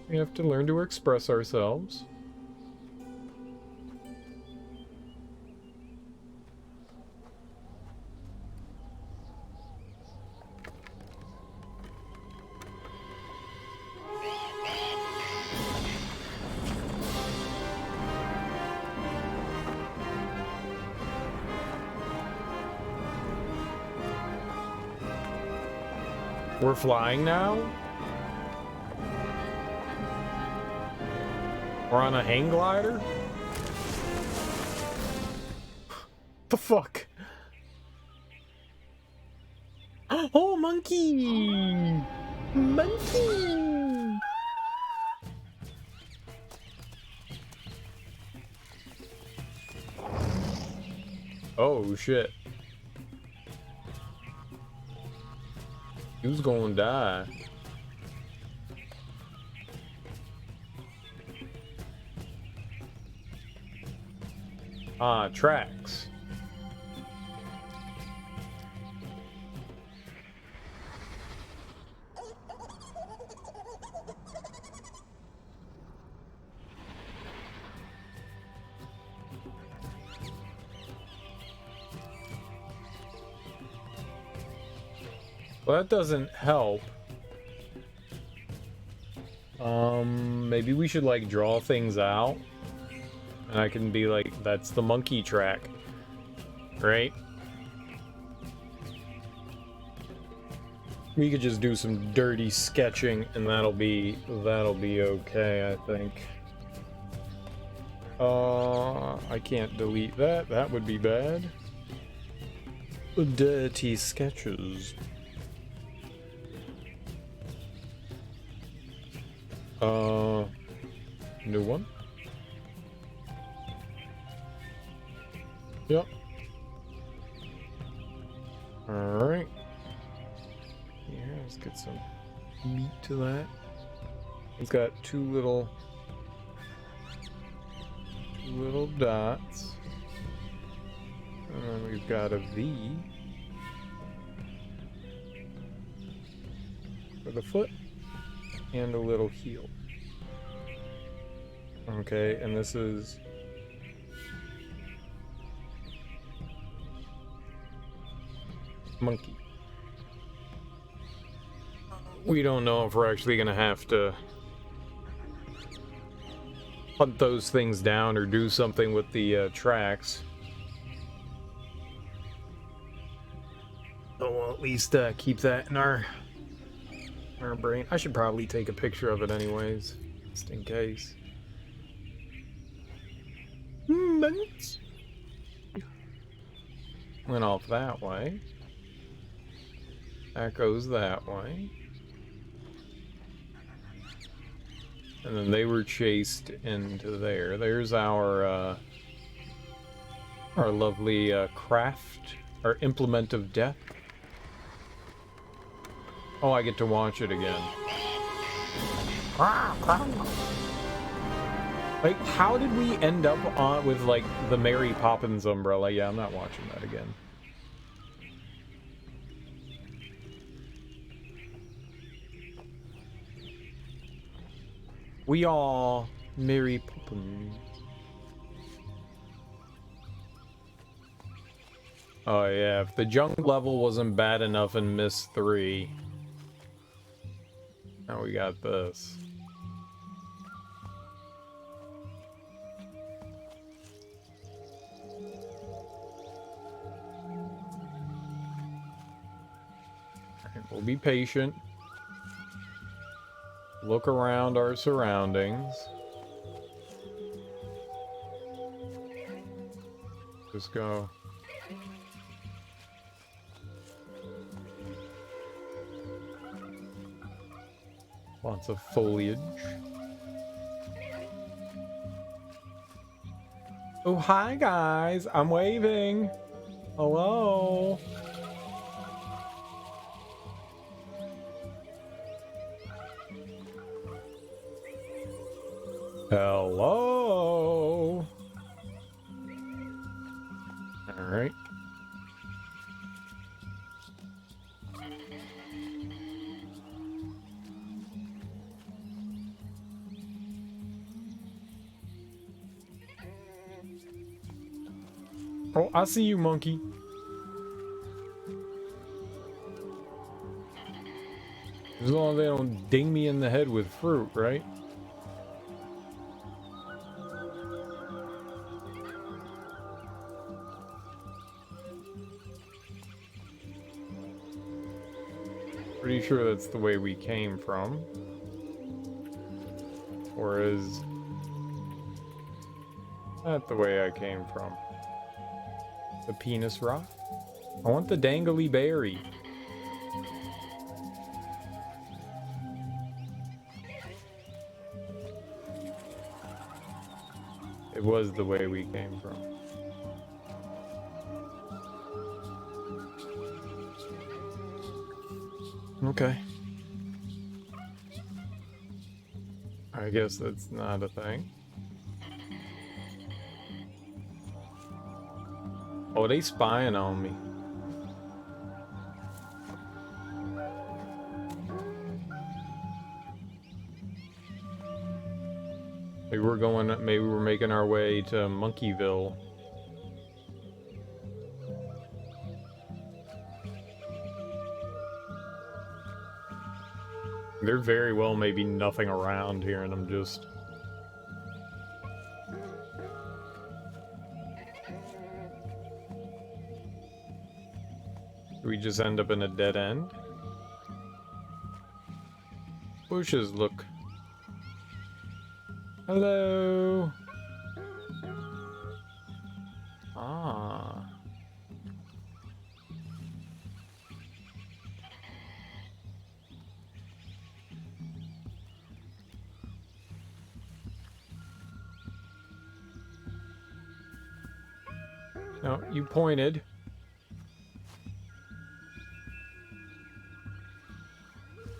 We have to learn to express ourselves. We're flying now? We're on a hang glider? The fuck? Oh, monkey! Monkey! Oh, shit. Who's gonna die? Ah, tracks. Well, that doesn't help. Maybe we should, like, draw things out. And I can be like, that's the monkey track. Right? We could just do some dirty sketching and that'll be okay, I think. I can't delete that. That would be bad. Dirty sketches. New one? Yep. Alright. Yeah, let's get some meat to that. It's got two little dots. And then we've got a V for the foot and a little heel. Okay, and this is monkey. We don't know if we're actually gonna have to hunt those things down or do something with the tracks. So we'll at least keep that in our brain. I should probably take a picture of it anyways, just in case. Went off that way. That goes that way. And then they were chased into there. There's our lovely craft, our implement of death. Oh, I get to watch it again. Like, how did we end up on with, like, the Mary Poppins umbrella? Yeah, I'm not watching that again. We are Mary Poppins. Oh yeah, if the junk level wasn't bad enough in Myst 3, now we got this. Alright, we'll be patient. Look around our surroundings. Just go. Lots of foliage. Oh, hi guys. I'm waving. Hello. Hello. All right. Oh, I see you, monkey. As long as they don't ding me in the head with fruit, right? Pretty sure that's the way we came from. Or is that the way I came from? The penis rock? I want the dangly berry. It was the way we came from. Okay. I guess that's not a thing. Oh, they spying on me. Maybe we're making our way to Monkeyville. There very well may be nothing around here, and I'm just... Do we just end up in a dead end? Bushes, look. Hello! Ah. No, you pointed.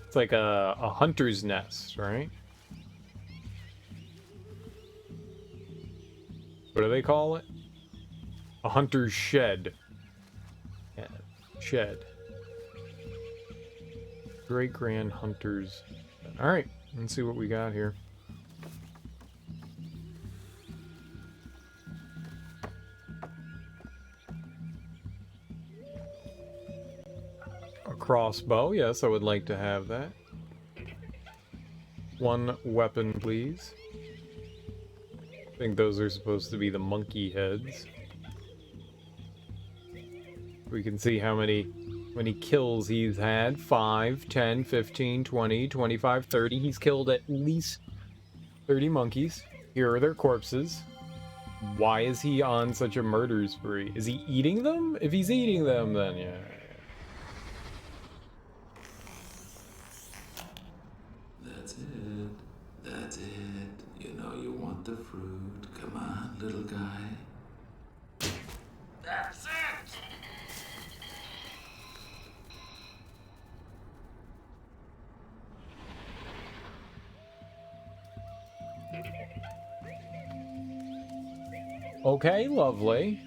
It's like a hunter's nest, right? What do they call it? A hunter's shed. Yeah, shed. Great Grand Hunters. Alright, let's see what we got here. A crossbow, yes, I would like to have that. One weapon, please. I think those are supposed to be the monkey heads. We can see how many kills he's had. 5, 10, 15, 20, 25, 30. He's killed at least 30 monkeys. Here are their corpses. Why is he on such a murder spree? Is he eating them? If he's eating them, then yeah. That's it. That's it. You know you want the fruit. Come on, little guy. That's it! Okay, lovely.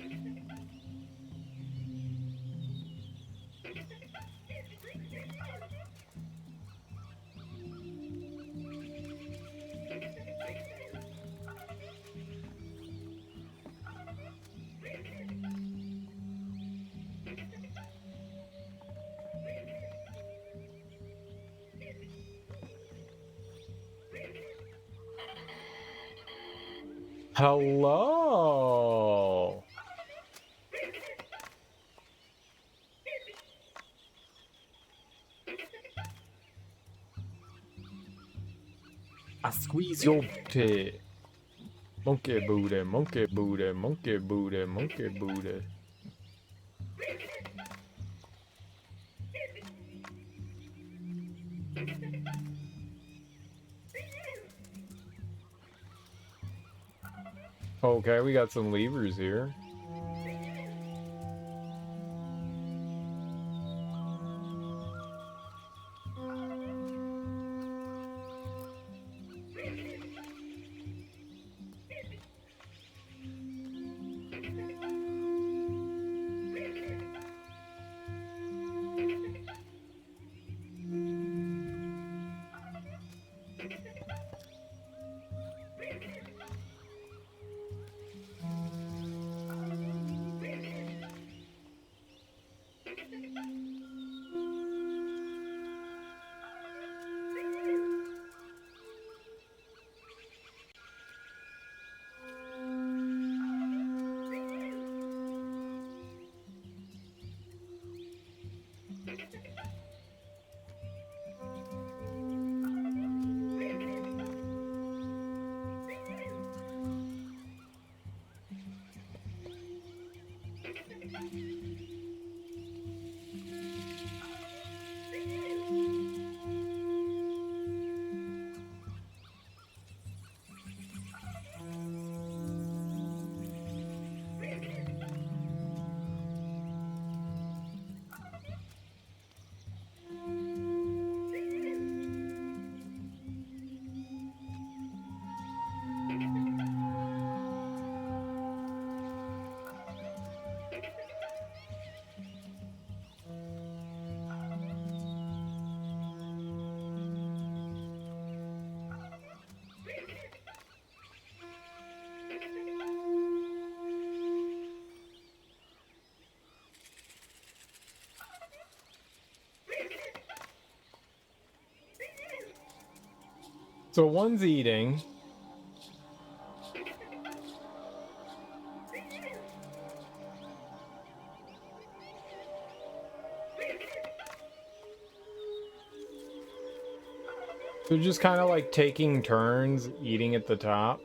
Hello. I squeeze your tit. Monkey booty, monkey booty, monkey booty, monkey booty. Okay, we got some levers here. So one's eating. They're just kind of like taking turns eating at the top.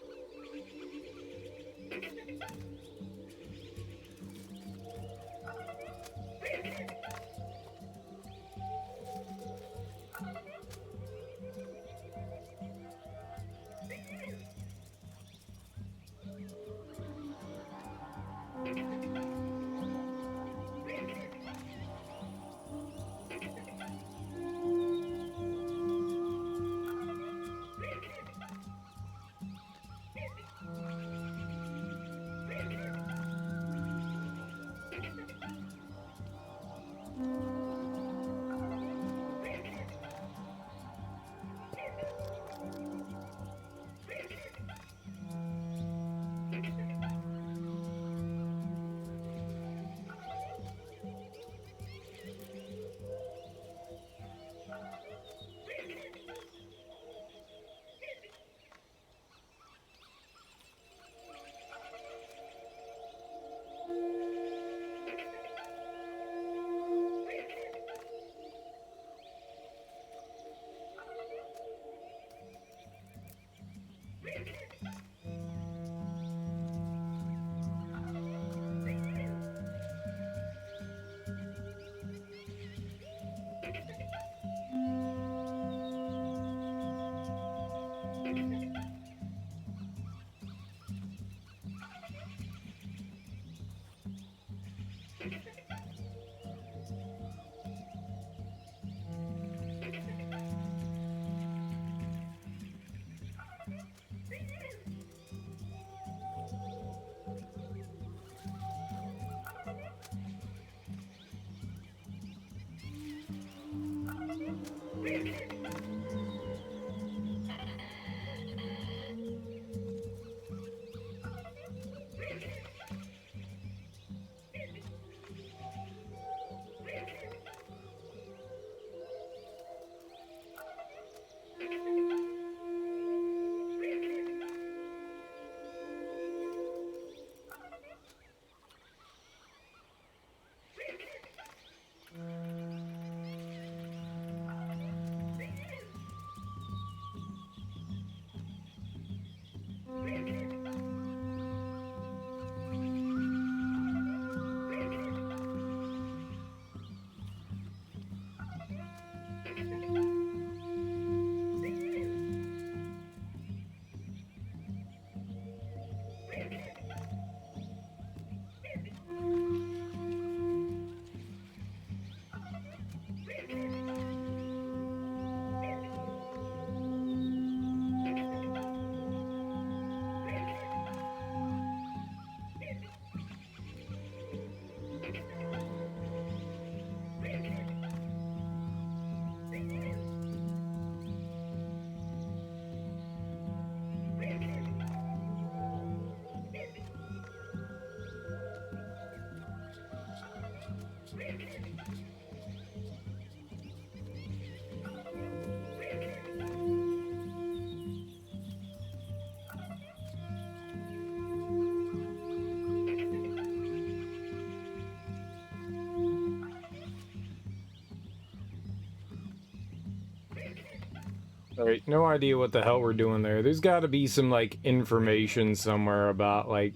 Alright, no idea what the hell we're doing there. There's got to be some, like, information somewhere about, like,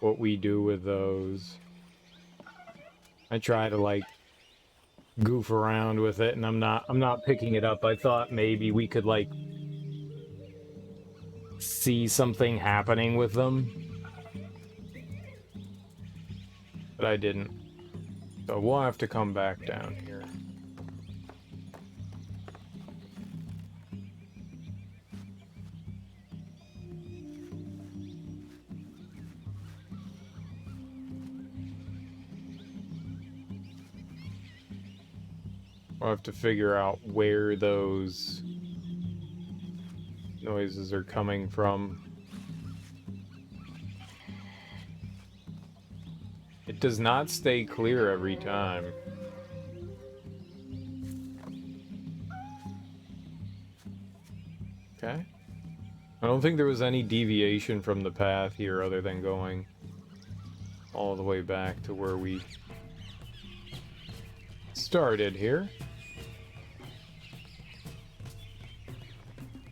what we do with those. I try to, like, goof around with it, and I'm not picking it up. I thought maybe we could, like, see something happening with them. But I didn't. So we'll have to come back down here. We'll have to figure out where those noises are coming from. It does not stay clear every time. Okay. I don't think there was any deviation from the path here other than going all the way back to where we started here.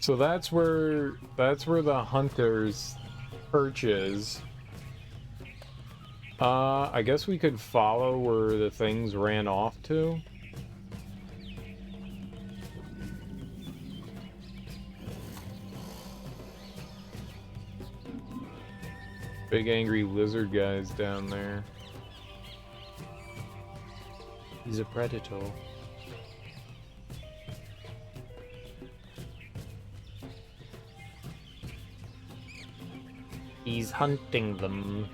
So that's where the hunter's perch is. I guess we could follow where the things ran off to. Big angry lizard guy's down there. He's a predator. He's hunting them.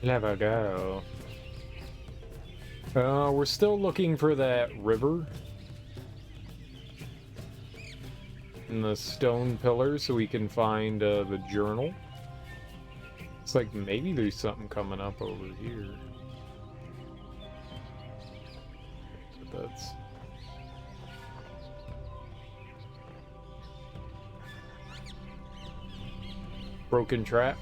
Never go. We're still looking for that river and the stone pillar so we can find the journal. It's like maybe there's something coming up over here. But that's... broken trap.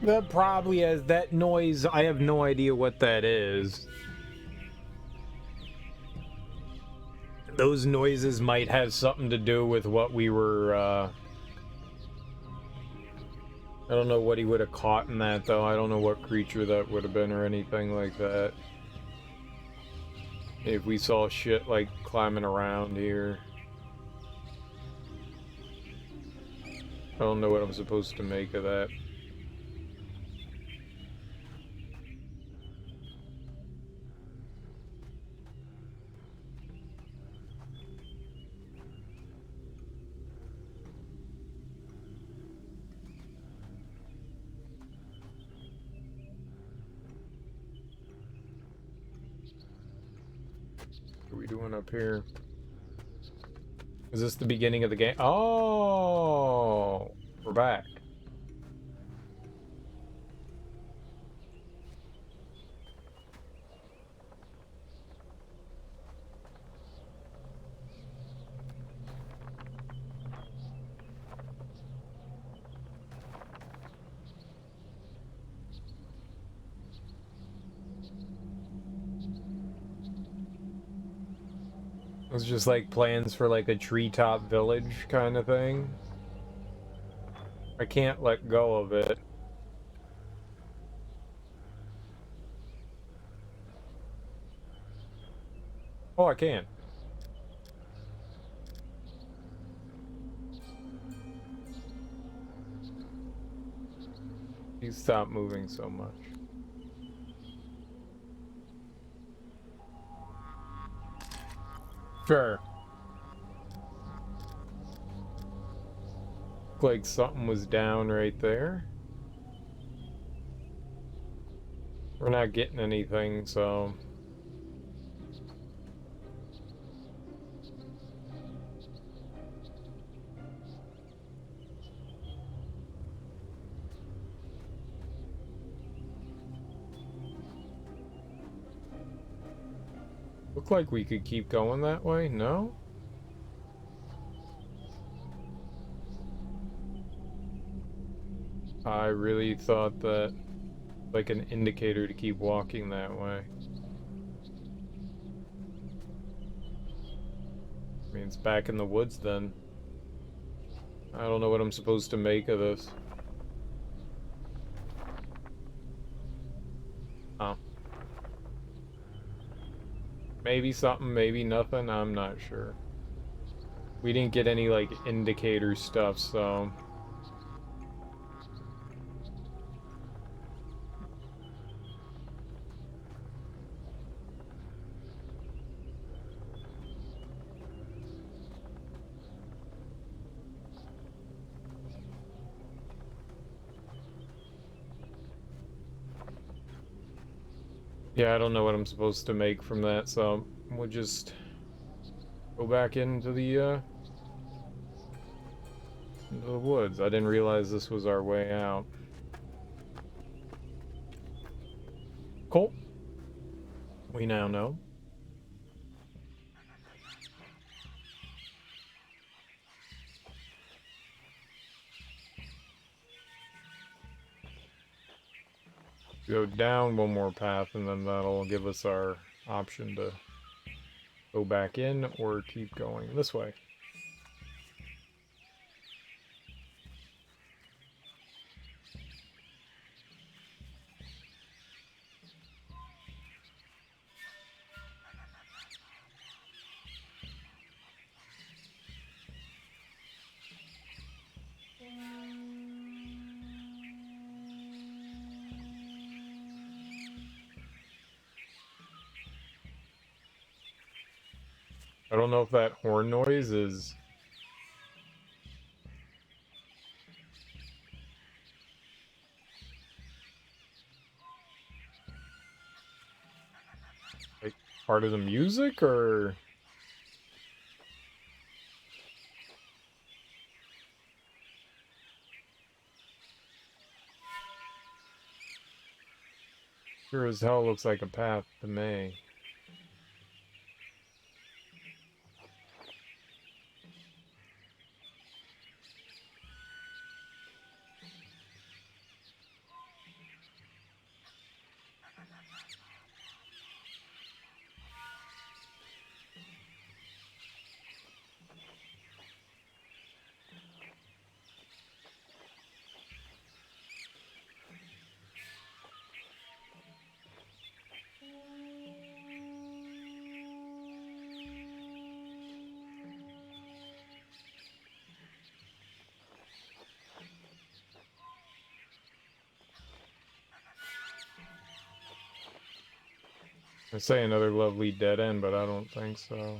That probably has that noise. I have no idea what that is. Those noises might have something to do with what we were, I don't know what he would have caught in that, though. I don't know what creature that would have been or anything like that. If we saw shit, like, climbing around here. I don't know what I'm supposed to make of that. What are we doing up here? Is this the beginning of the game? Oh, we're back. It's just like plans for like a treetop village kind of thing. I can't let go of it. Oh, I can. You stop moving so much. Sure. Looked like something was down right there. We're not getting anything, so... Looked like we could keep going that way, no? I really thought that, like an indicator to keep walking that way. I mean, it's back in the woods then. I don't know what I'm supposed to make of this. Oh. Maybe something, maybe nothing, I'm not sure. We didn't get any, like, indicator stuff, so... Yeah, I don't know what I'm supposed to make from that, so we'll just go back into the woods. I didn't realize this was our way out. Cool. We now know. Go down one more path, and then that'll give us our option to go back in or keep going this way. I don't know if that horn noise is... like part of the music, or... Sure as hell looks like a path to May. I say another lovely dead end, but I don't think so.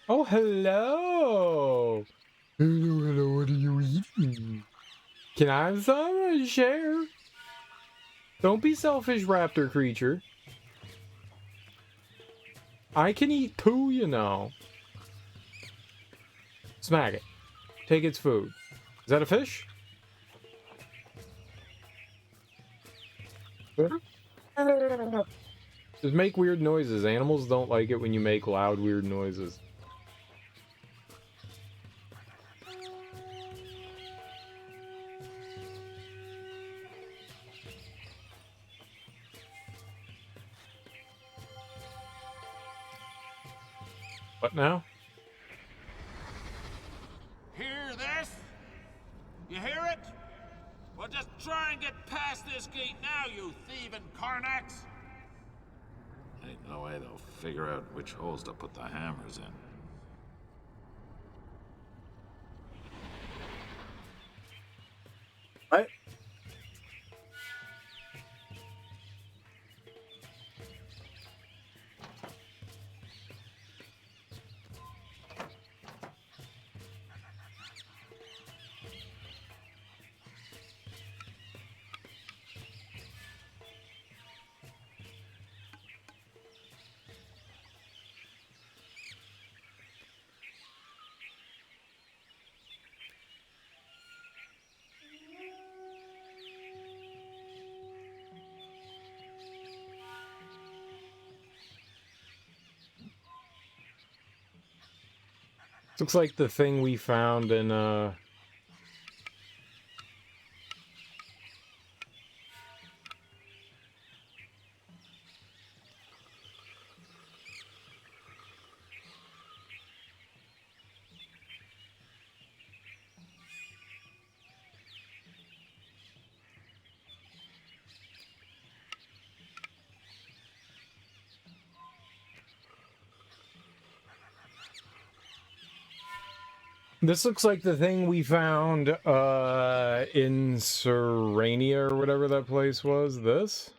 Oh, hello! Hello, hello, what are you eating? Can I have some and share? Don't be selfish, raptor creature. I can eat too, you know. Smack it. Take its food. Is that a fish? Just make weird noises. Animals don't like it when you make loud, weird noises. What now? Hear this? You hear it? Well, just try and get past this gate now, you thieving Karnaks! Ain't no way they'll figure out which holes to put the hammers in. What? Looks like the thing we found in, This looks like the thing we found in Serenia or whatever that place was. This?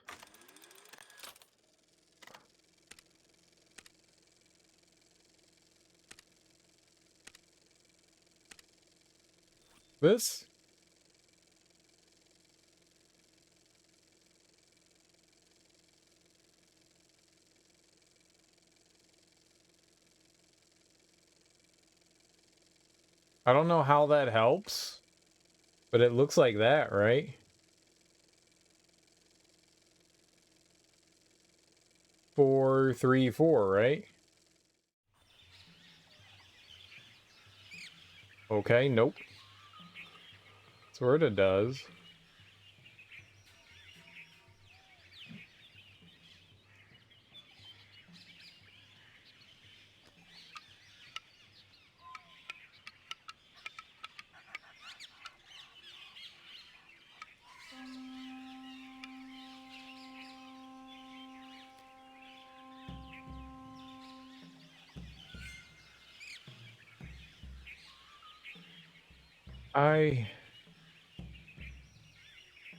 This? I don't know how that helps, but it looks like that, right? Four, three, four, right? Okay, nope. Sorta does. I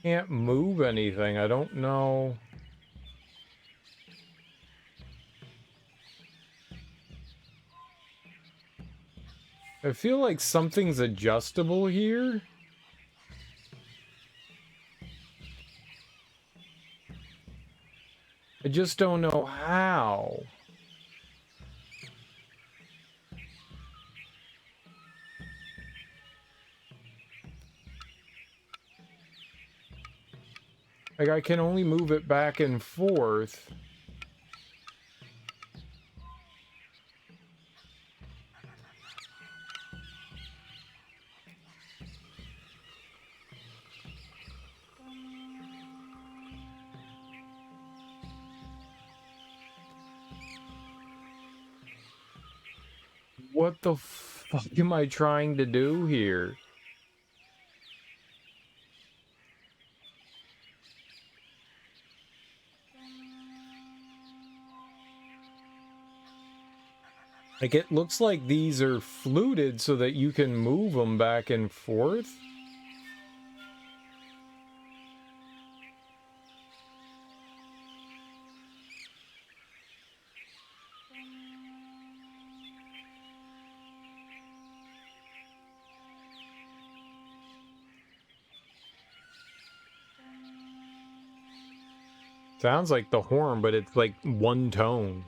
can't move anything. I don't know. I feel like something's adjustable here. I just don't know how. Like, I can only move it back and forth. What the fuck am I trying to do here? Like, it looks like these are fluted so that you can move them back and forth. Sounds like the horn, but it's like one tone.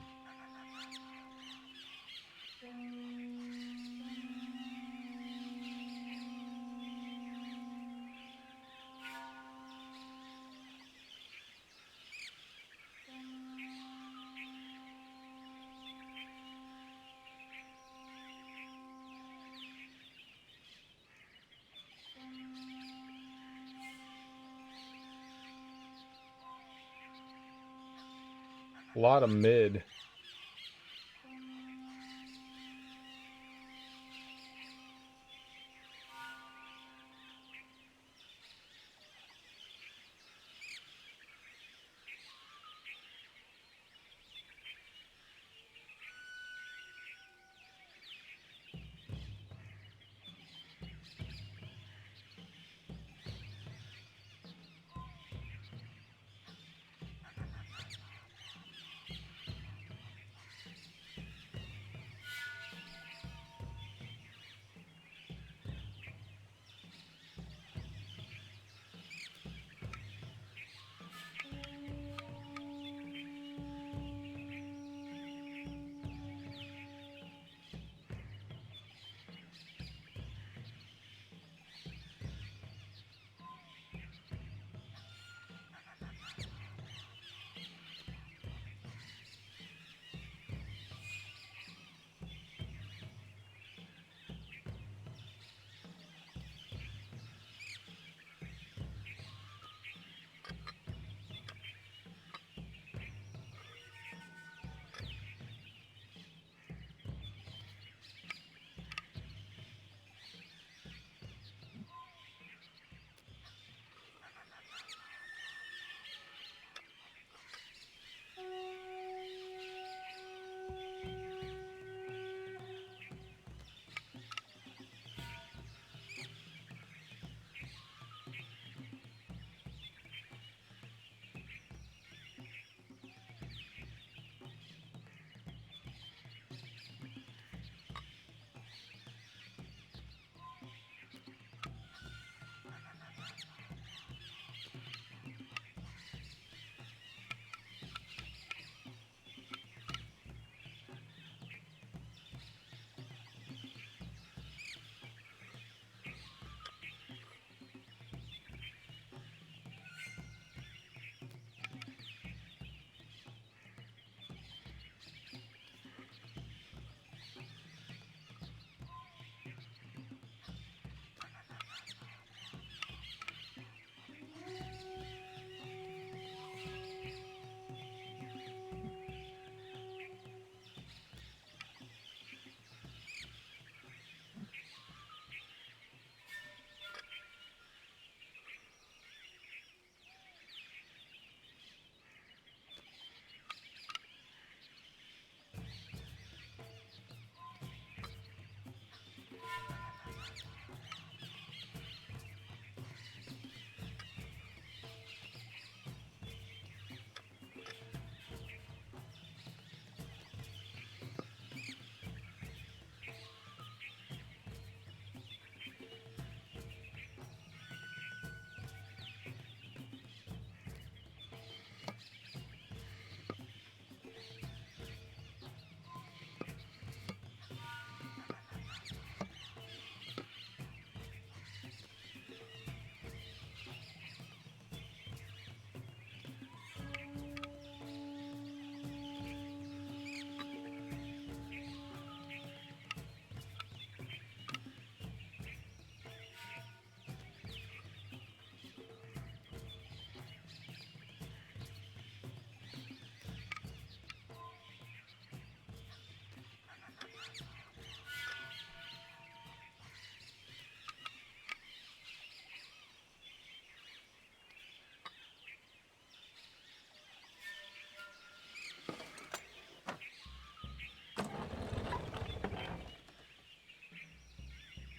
A lot of mid.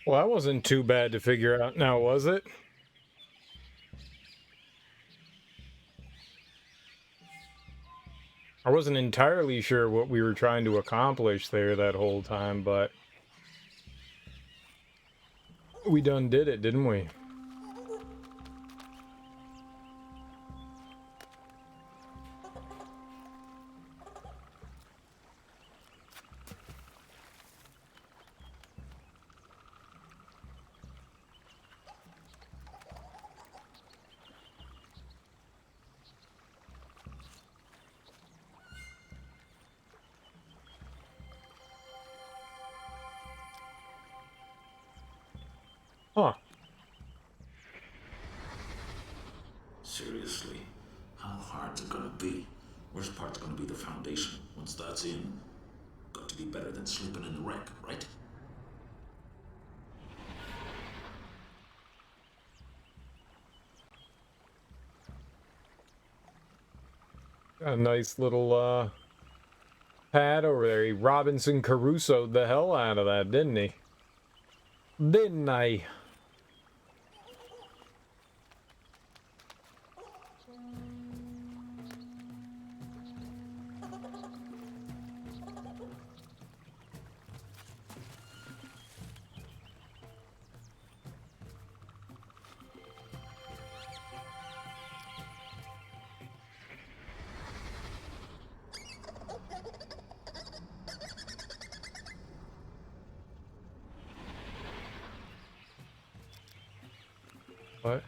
Well, that wasn't too bad to figure out now, was it? I wasn't entirely sure what we were trying to accomplish there that whole time, but we done did it, didn't we? Huh. Seriously, how hard's it gonna be? Worst part's gonna be the foundation. Once that's in, got to be better than sleeping in the wreck, right? Got a nice little pad over there. He Robinson Crusoe'd the hell out of that, didn't he? Didn't I? What?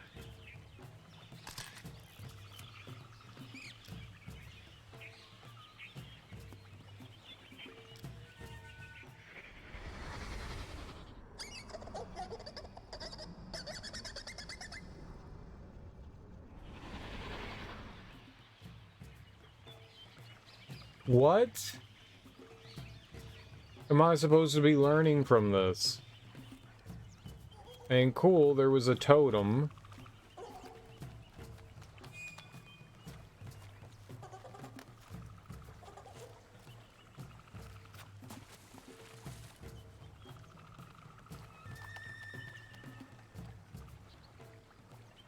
What am I supposed to be learning from this? And cool, there was a totem.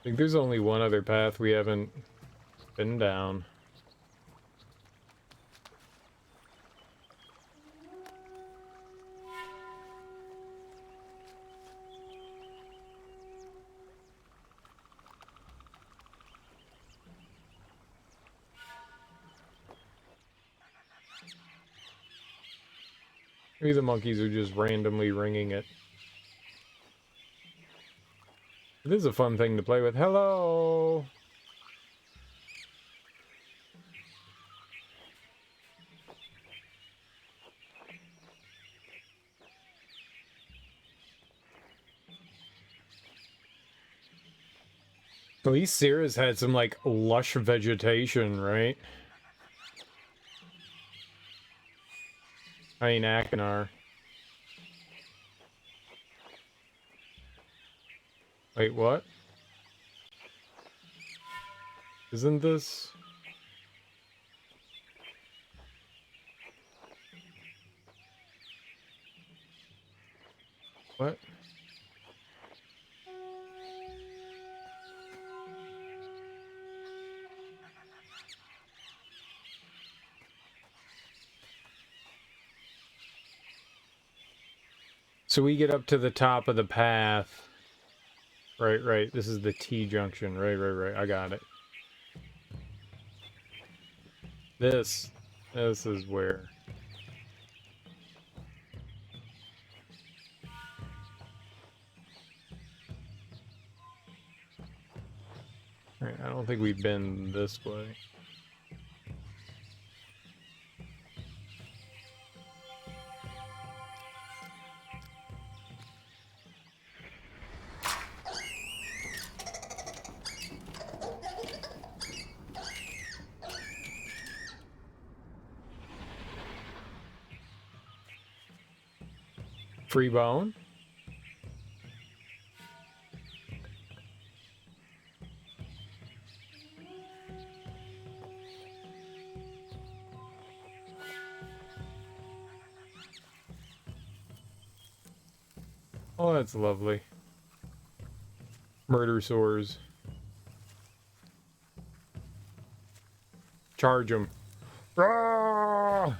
I think there's only one other path we haven't been down. Maybe the monkeys are just randomly ringing it. It is a fun thing to play with. Hello! At least Sierra's had some, like, lush vegetation, right? I mean, Akinar. Wait, what? Isn't this... What? So we get up to the top of the path. Right, right. This is the T junction. Right, right, right. I got it. This is where. All right, I don't think we've been this way. Free bone? Oh, that's lovely. Murder sores. Charge him. Ah!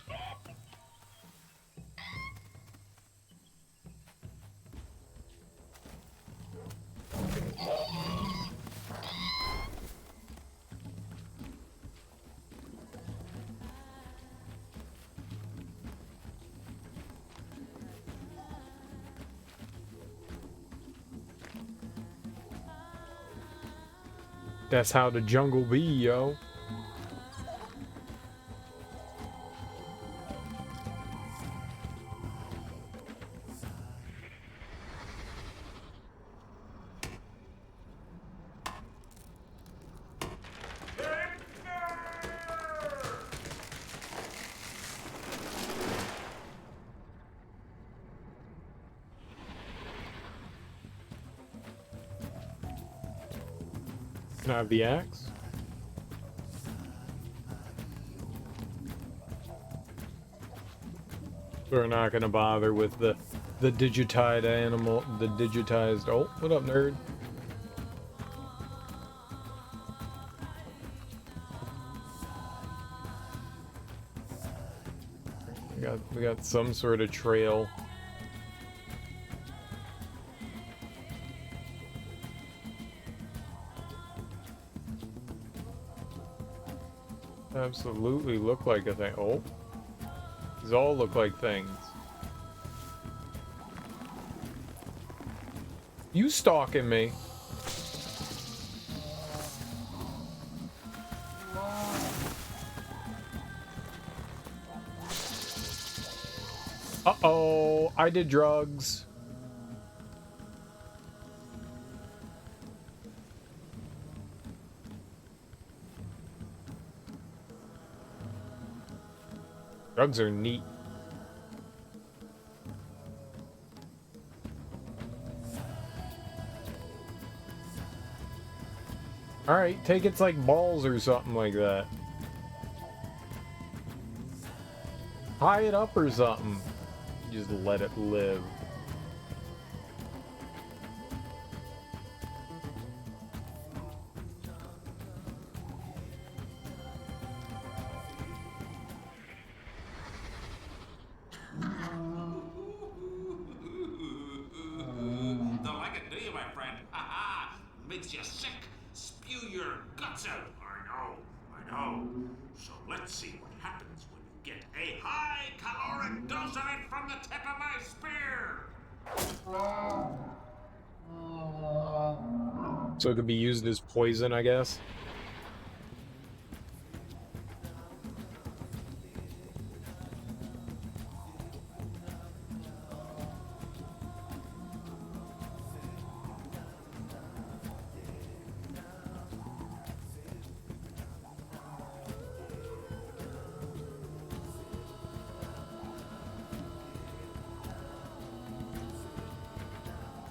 That's how the jungle be, yo. Can I have the axe? We're not gonna bother with the digitized animal, the digitized. Oh, what up, nerd? We got some sort of trail. Absolutely look like a thing. Oh, these all look like things. You stalking me? Uh-oh, I did drugs. Drugs are neat. Alright, take its like balls or something like that. Tie it up or something. Just let it live. Don't like it, do you, my friend? Ha ha! Makes you sick. Spew your guts out. I know. So let's see what happens when you get a high caloric dose of it from the tip of my spear. So it could be used as poison, I guess.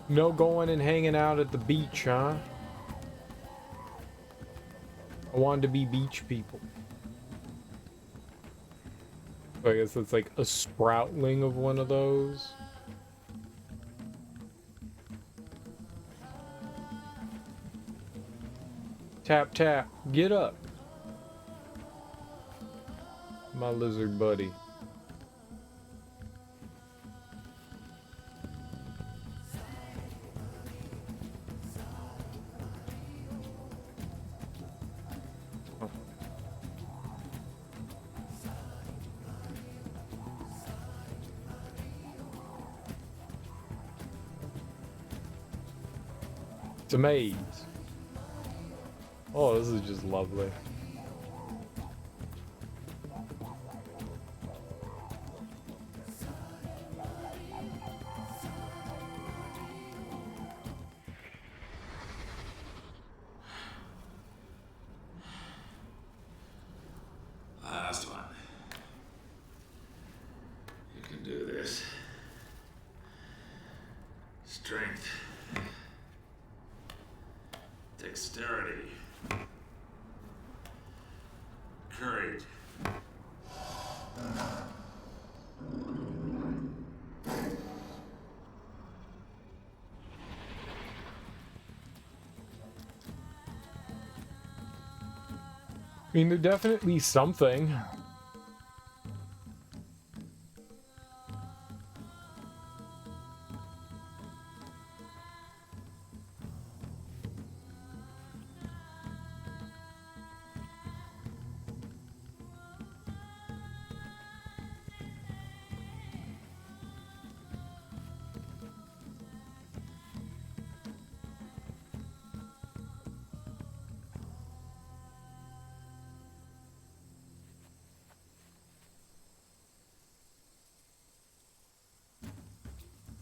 No going and hanging out at the beach, huh? I wanted to be beach people. So I guess it's like a sproutling of one of those. Tap, tap. Get up. My lizard buddy. It's a maze. Oh, this is just lovely. Last one. You can do this. Strength. Dexterity. Courage. mean, they're definitely something.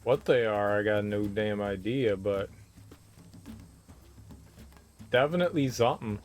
What they are, I got no damn idea, but definitely something.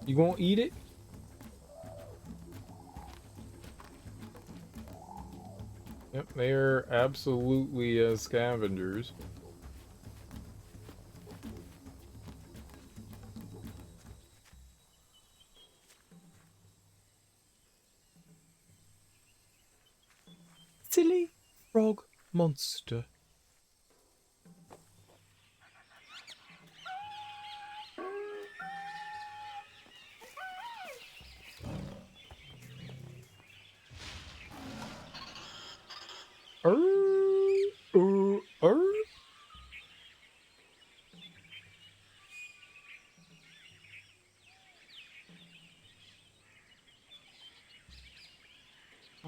You won't eat it? Yep, they are absolutely scavengers. Silly frog monster.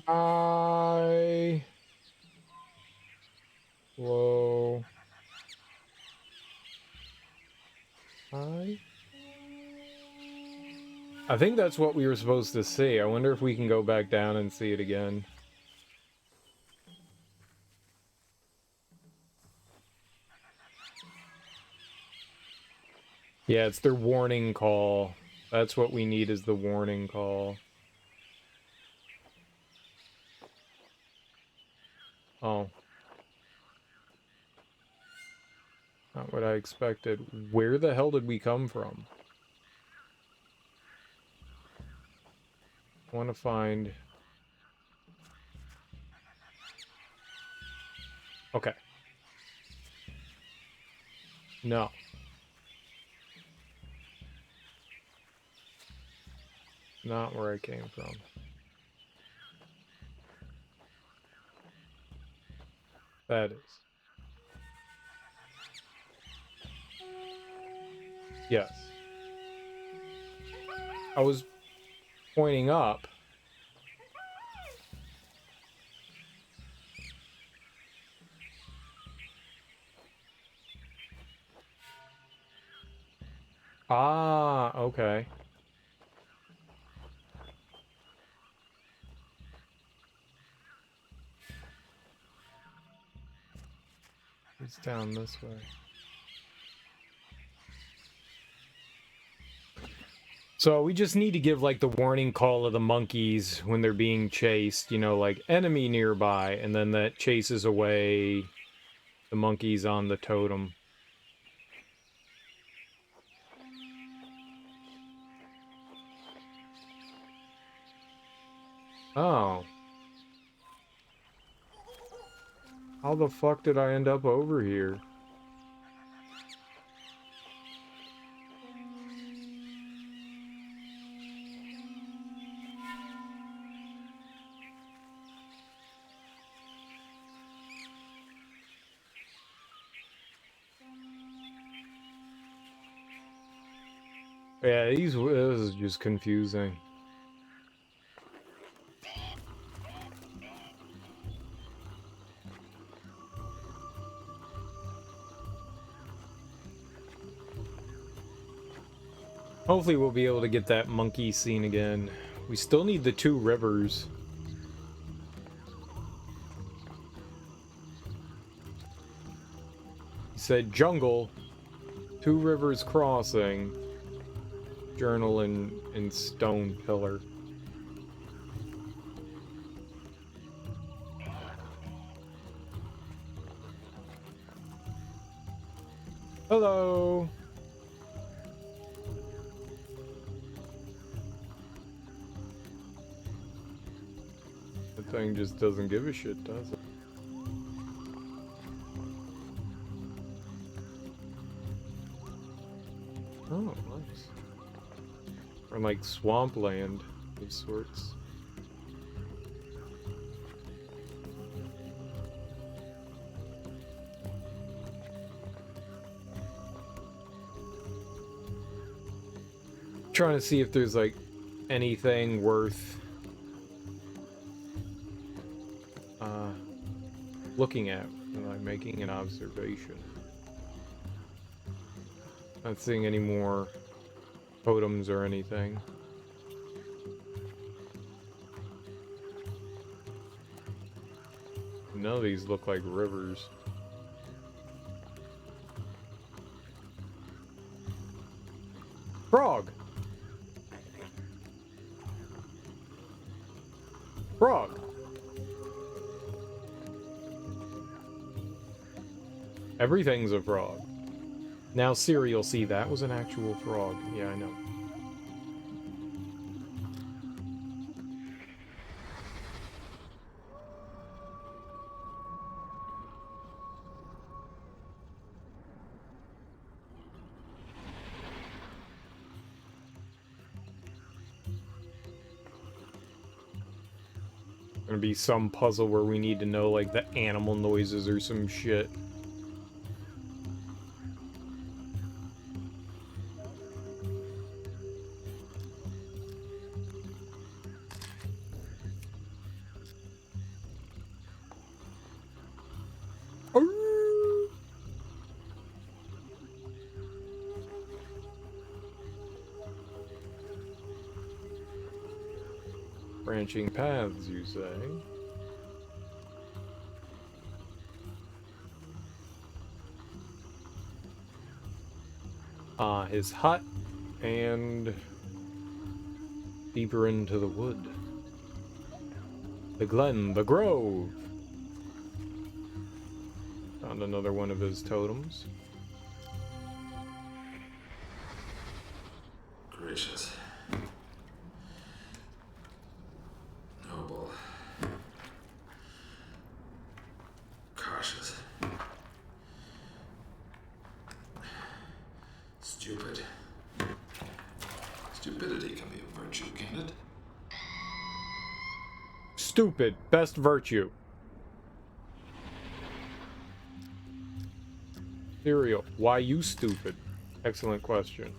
Hi. Whoa. Hi. I think that's what we were supposed to see. I wonder if we can go back down and see it again. Yeah, it's their warning call. That's what we need, is the warning call. Oh. Not what I expected. Where the hell did we come from? I want to find... Okay. No. Not where I came from. That is. Yes. I was pointing up. Ah, okay. It's down this way. So we just need to give, like, the warning call of the monkeys when they're being chased, you know, like, enemy nearby, and then that chases away the monkeys on the totem. Oh. How the fuck did I end up over here? Yeah, this is just confusing. Hopefully we'll be able to get that monkey scene again. We still need the 2 rivers. He said jungle, 2 rivers crossing, journal and stone pillar. Hello. The thing just doesn't give a shit, does it? Oh, nice. Or like swampland of sorts. Trying to see if there's like anything worth looking at and like making an observation. Not seeing any more totems or anything. None of these look like rivers. Frog! Frog! Everything's a frog. Now Siri will see that was an actual frog. Yeah, I know. Gonna be some puzzle where we need to know like the animal noises or some shit. Branching paths, you say? His hut and deeper into the wood. The glen, the grove. Found another one of his totems. Gracious. Noble. Cautious. Stupid. Stupidity can be a virtue, can it? Stupid, best virtue. Cereal, why you stupid? Excellent question.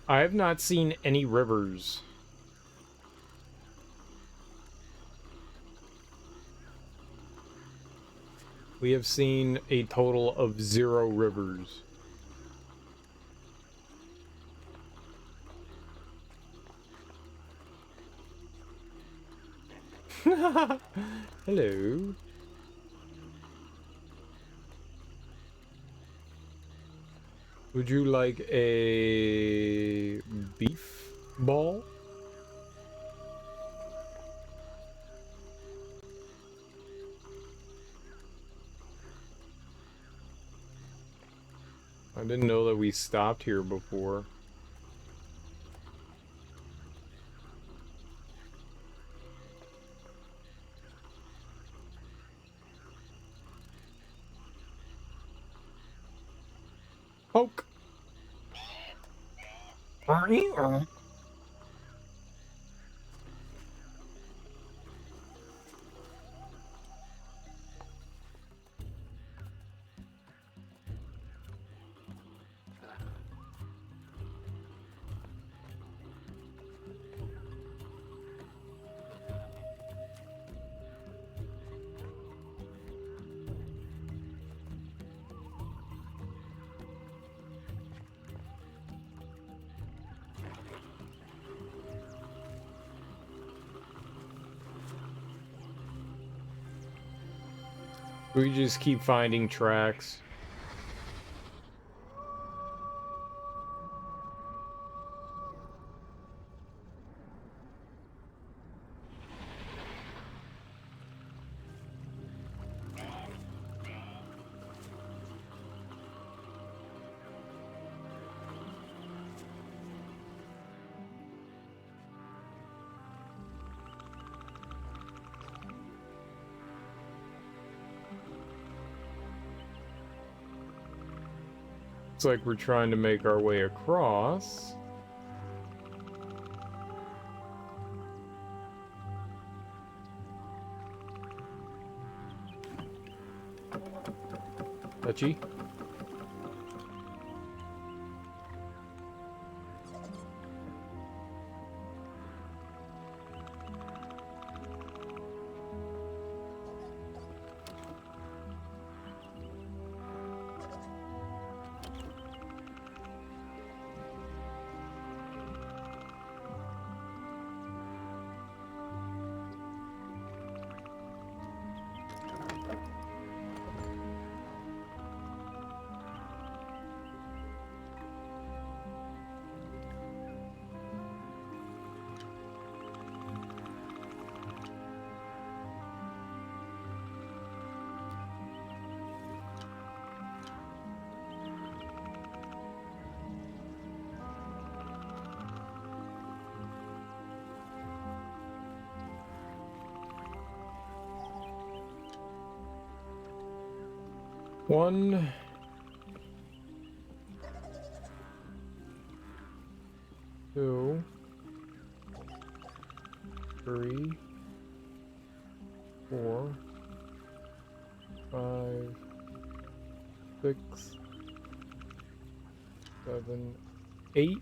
I have not seen any rivers. We have seen a total of 0 rivers. Hello. Would you like a beef ball? didn't know that we stopped here before. Poke. We just keep finding tracks. Looks like we're trying to make our way across. Touchy. One, two, three, 4, 5, 6, 7, 8.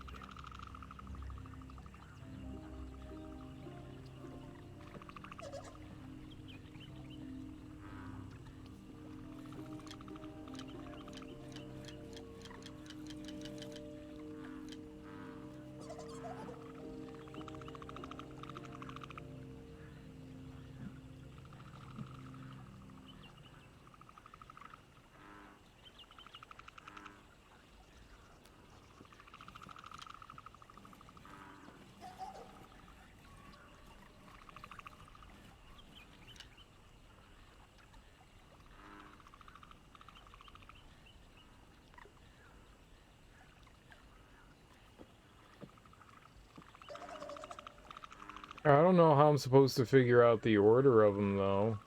I don't know how I'm supposed to figure out the order of them, though.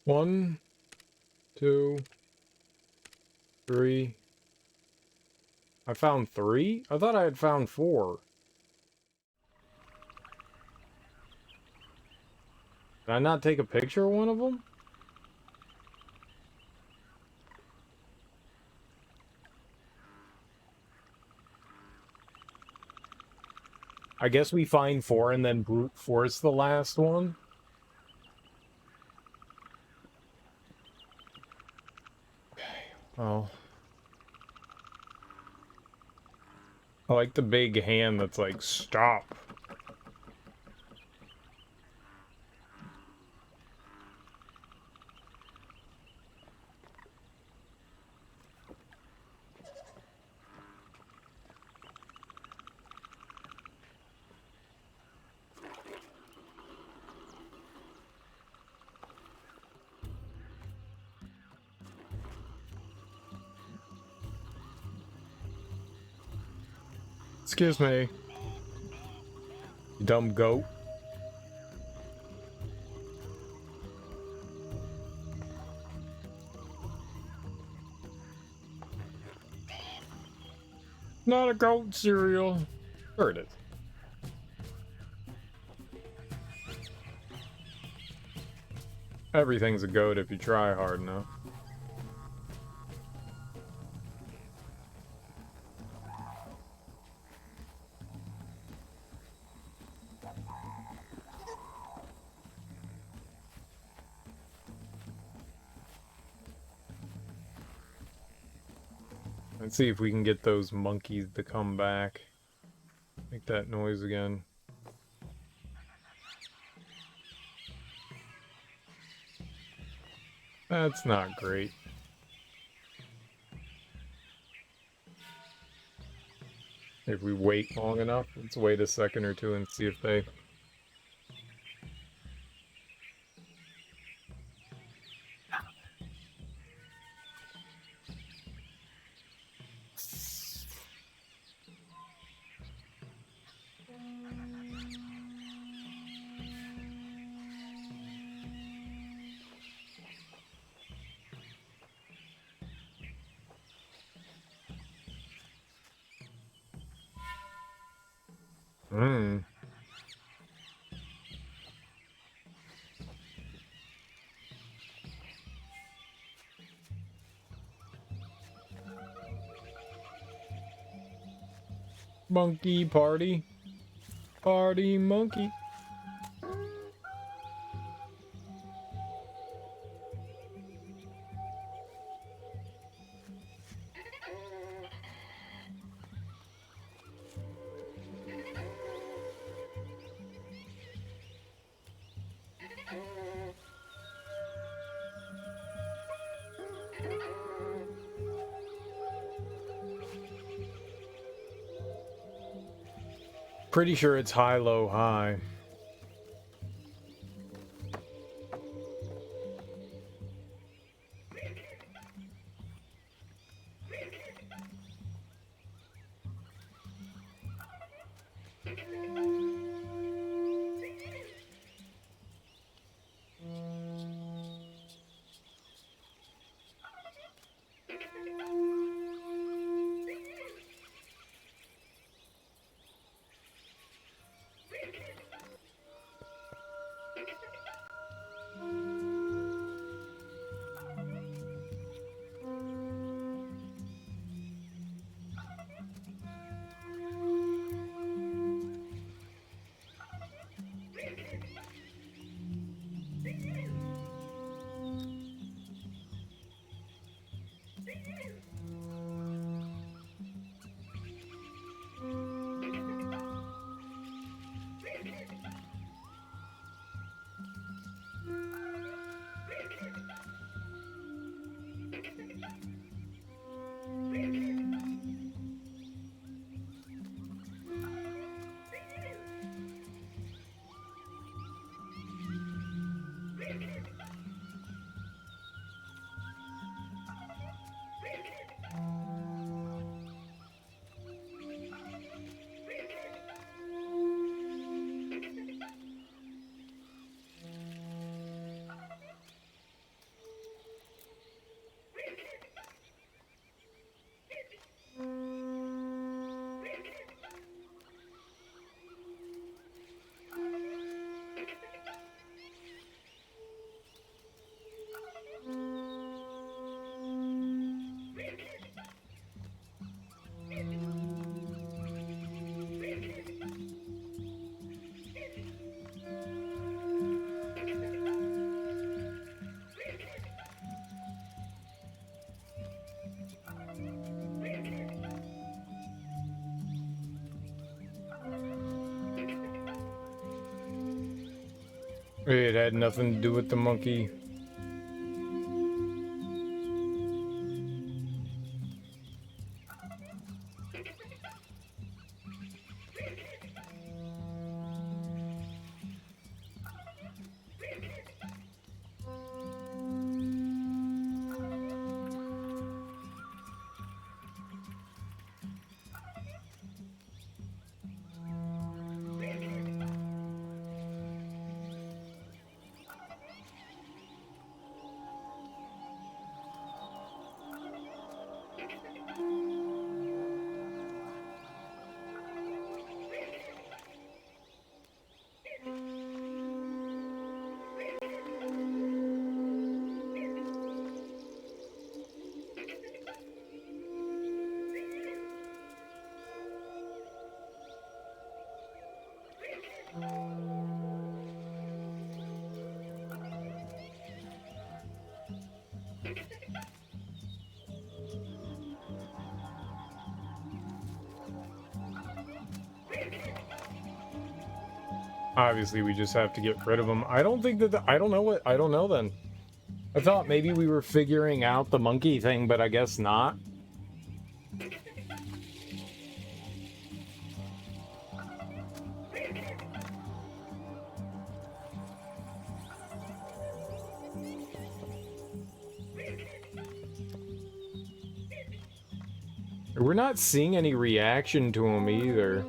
One, 2, 3. I found 3? I thought I had found 4. Did I not take a picture of one of them? I guess we find 4 and then brute force the last one. Okay, well. I like the big hand that's like, stop. Excuse me, you dumb goat. Not a goat cereal. Sure it is. Everything's a goat if you try hard enough. Let's see if we can get those monkeys to come back. Make that noise again. That's not great. If we wait long enough, let's wait a second or two and see if they... Monkey party. Party monkey. Pretty sure it's high, low, high. It had nothing to do with the monkey. Obviously, we just have to get rid of them. I don't think that I don't know what... I don't know then. I thought maybe we were figuring out the monkey thing, but I guess not. We're not seeing any reaction to him either.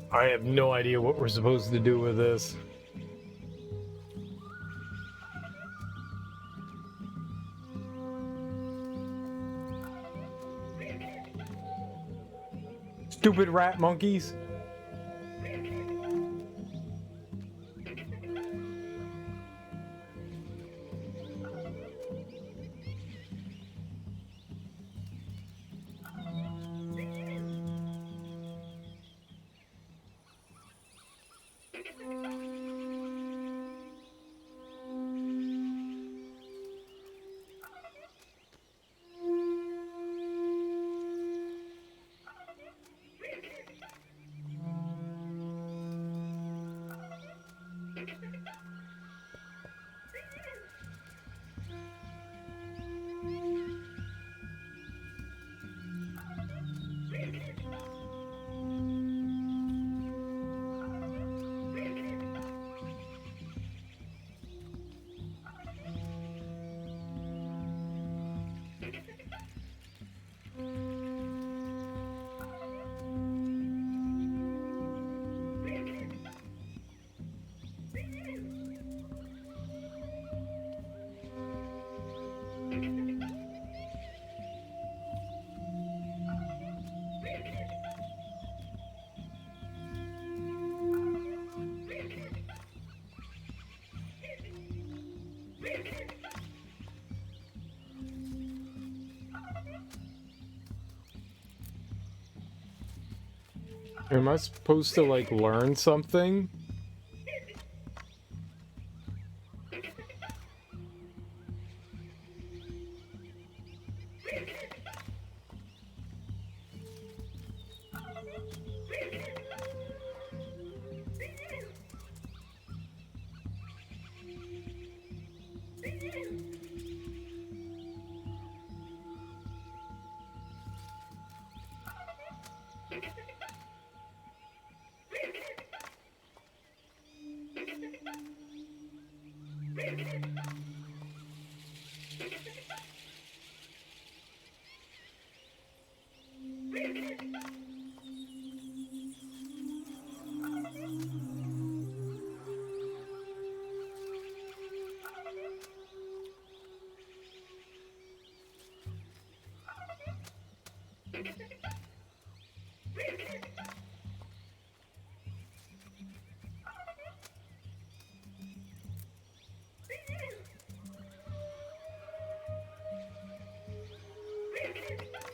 I have no idea what we're supposed to do with this. Stupid rat monkeys. Am I supposed to, like, learn something?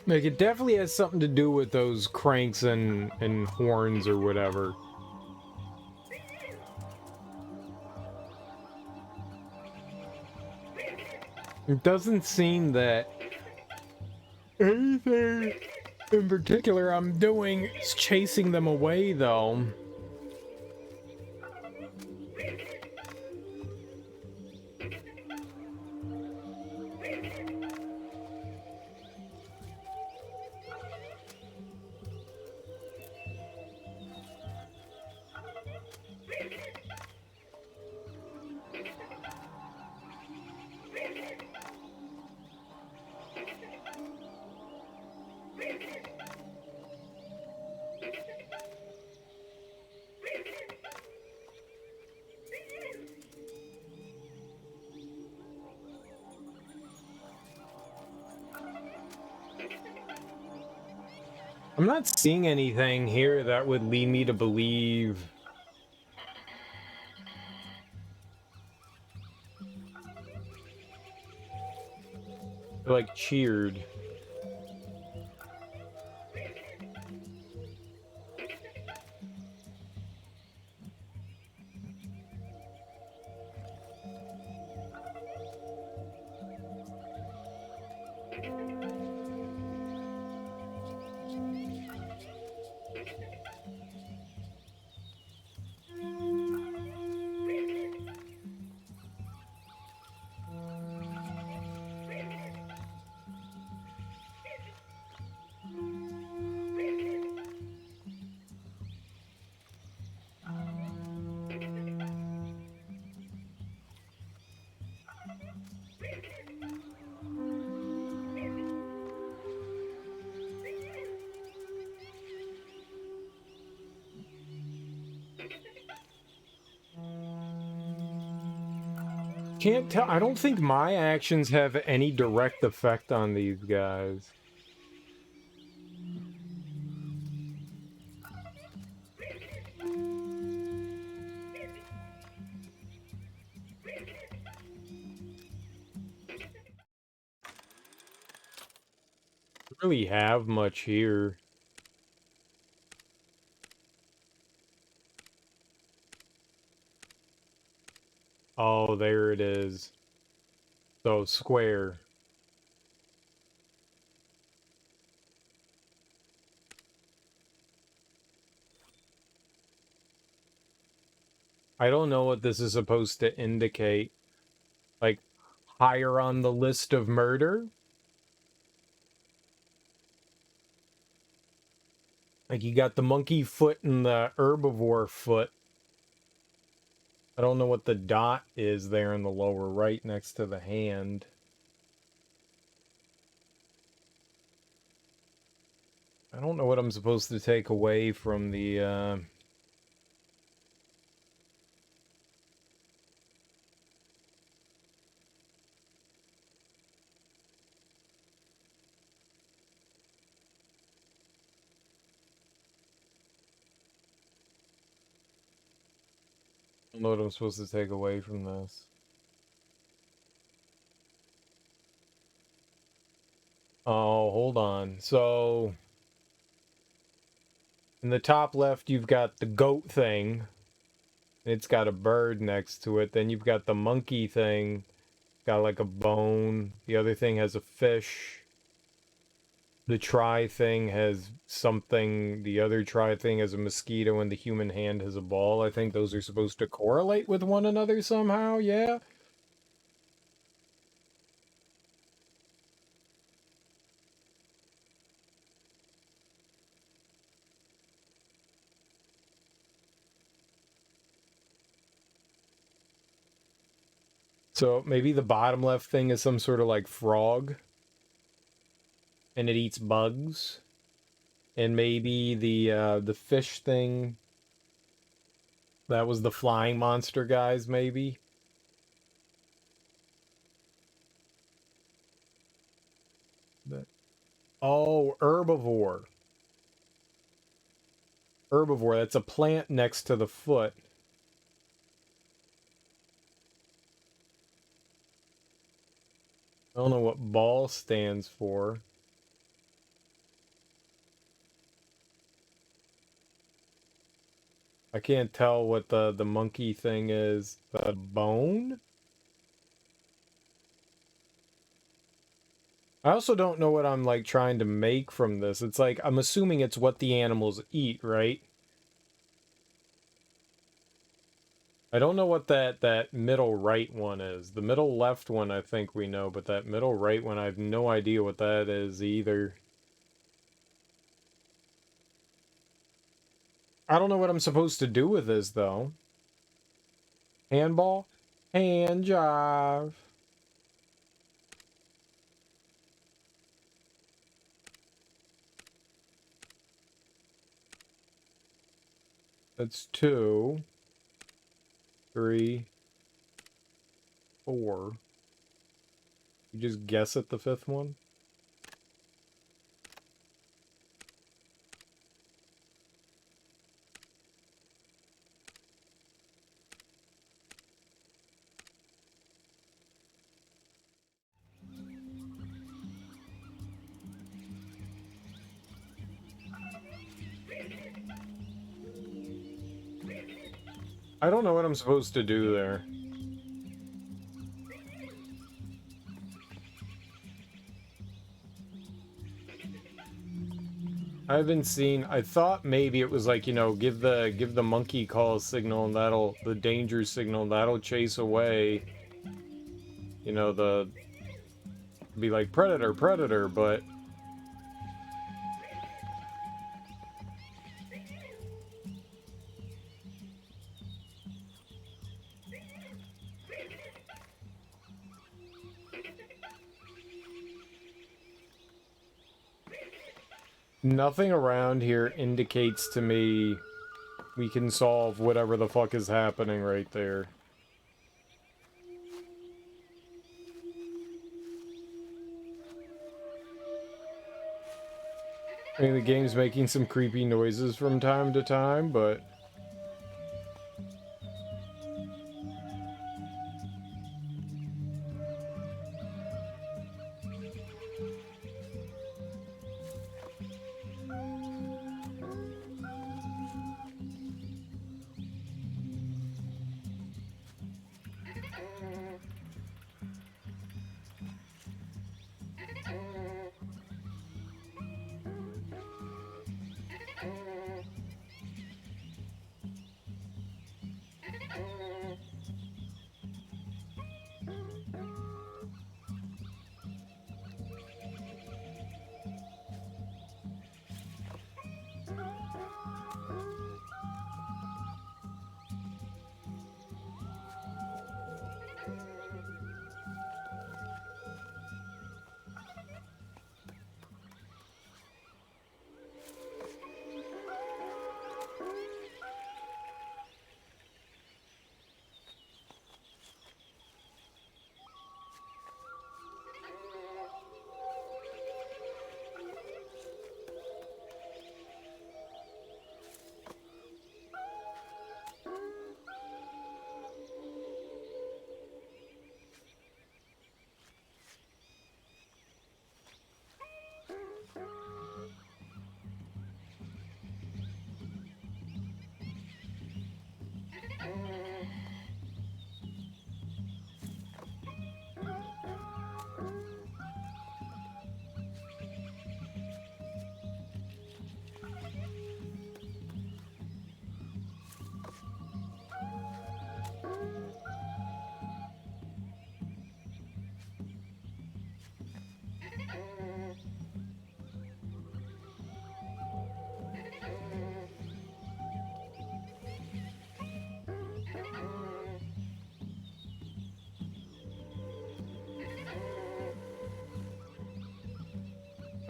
Like, it definitely has something to do with those cranks and horns or whatever. It doesn't seem that anything in particular I'm doing is chasing them away, though. I'm not seeing anything here that would lead me to believe. Like, cheered. Can't tell. I don't think my actions have any direct effect on these guys. Don't really have much here. Oh, there it is. So, square. I don't know what this is supposed to indicate. Like, higher on the list of murder? Like, you got the monkey foot and the herbivore foot. I don't know what the dot is there in the lower right next to the hand. I don't know what I'm supposed to take away from the, I don't know what I'm supposed to take away from this. Oh, hold on. So, In the top left, you've got the goat thing. It's got a bird next to it. Then you've got the monkey thing. Got like a bone. The other thing has a fish. The try thing has something. The other try thing has a mosquito, and the human hand has a ball. I think those are supposed to correlate with one another somehow, yeah? So maybe the bottom left thing is some sort of like frog. And it eats bugs. And maybe the fish thing, that was the flying monster guys, maybe. Oh, herbivore. Herbivore, that's a plant next to the foot. I don't know what ball stands for. I can't tell what the monkey thing is. The bone? I also don't know what I'm like trying to make from this. It's like, I'm assuming it's what the animals eat, right? I don't know what that middle right one is. The middle left one I think we know, but that middle right one I have no idea what that is either. I don't know what I'm supposed to do with this though. Handball? Hand jive. That's 2, 3, 4. You just guess at the 5th one? I don't know what I'm supposed to do there. I haven't seen. I thought maybe it was like, you know, give the monkey call signal and that'll, the danger signal, that'll chase away, you know, the, be like predator, predator, but nothing around here indicates to me we can solve whatever the fuck is happening right there. I mean, the game's making some creepy noises from time to time, but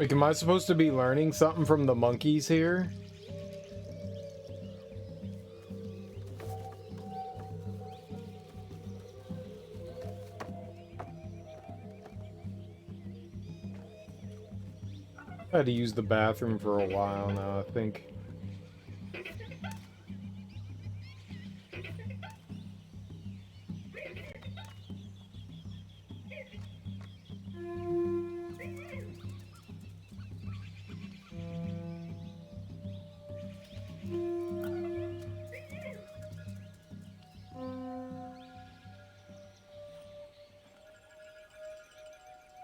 Like, am I supposed to be learning something from the monkeys here? I had to use the bathroom for a while now, I think.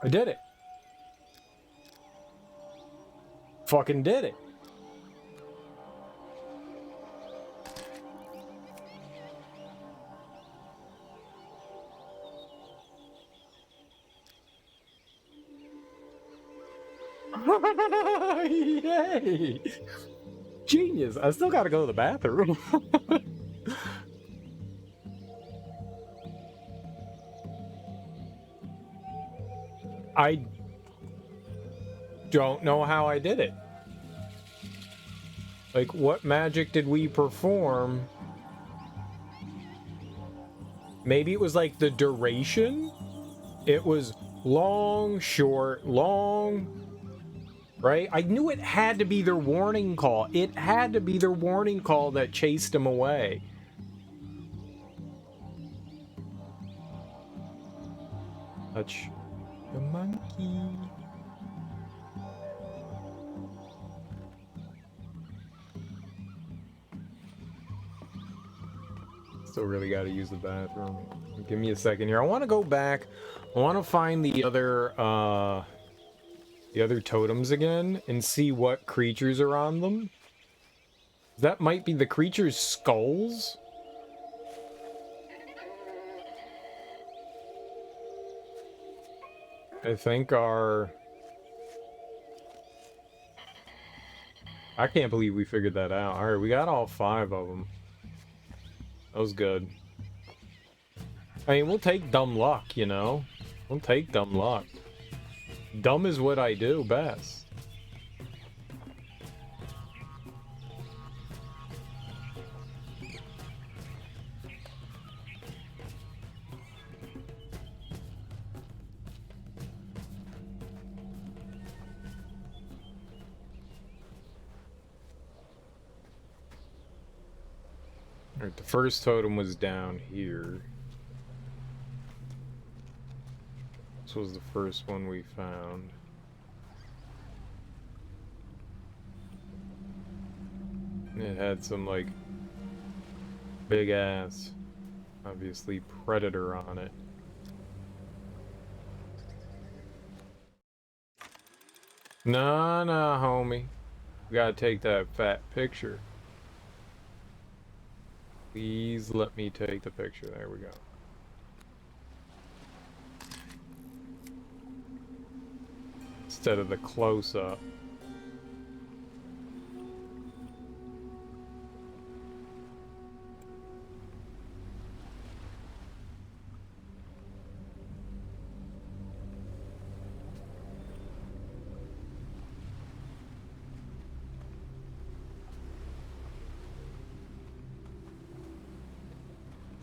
I did it. Fucking did it. Yay! Genius. I still gotta go to the bathroom. I don't know how I did it. Like, what magic did we perform? Maybe it was like the duration? It was long, short, long, right? I knew it had to be their warning call. It had to be their warning call that chased him away. Touch the monkey. Still really got to use the bathroom. Give me a second here. I want to go back. I want to find the other totems again and see what creatures are on them. That might be the creatures' skulls. I think are... I can't believe we figured that out. Alright, we got all 5 of them. That was good. I mean, we'll take dumb luck, you know? We'll take dumb luck. Dumb is what I do best. Alright, the first totem was down here. This was the first one we found. It had some, like, big ass, obviously, predator on it. Nah, homie. We gotta take that fat picture. Please let me take the picture. There we go. Instead of the close-up.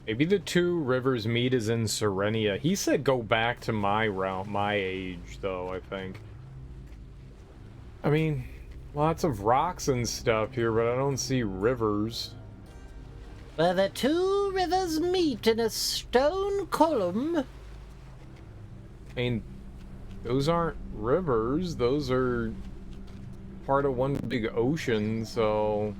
Maybe the 2 rivers meet is in Serenia. He said go back to my realm, my age, though, I think. I mean, lots of rocks and stuff here, but I don't see rivers. Where the 2 rivers meet in a stone column. I mean, those aren't rivers. Those are part of one big ocean, so...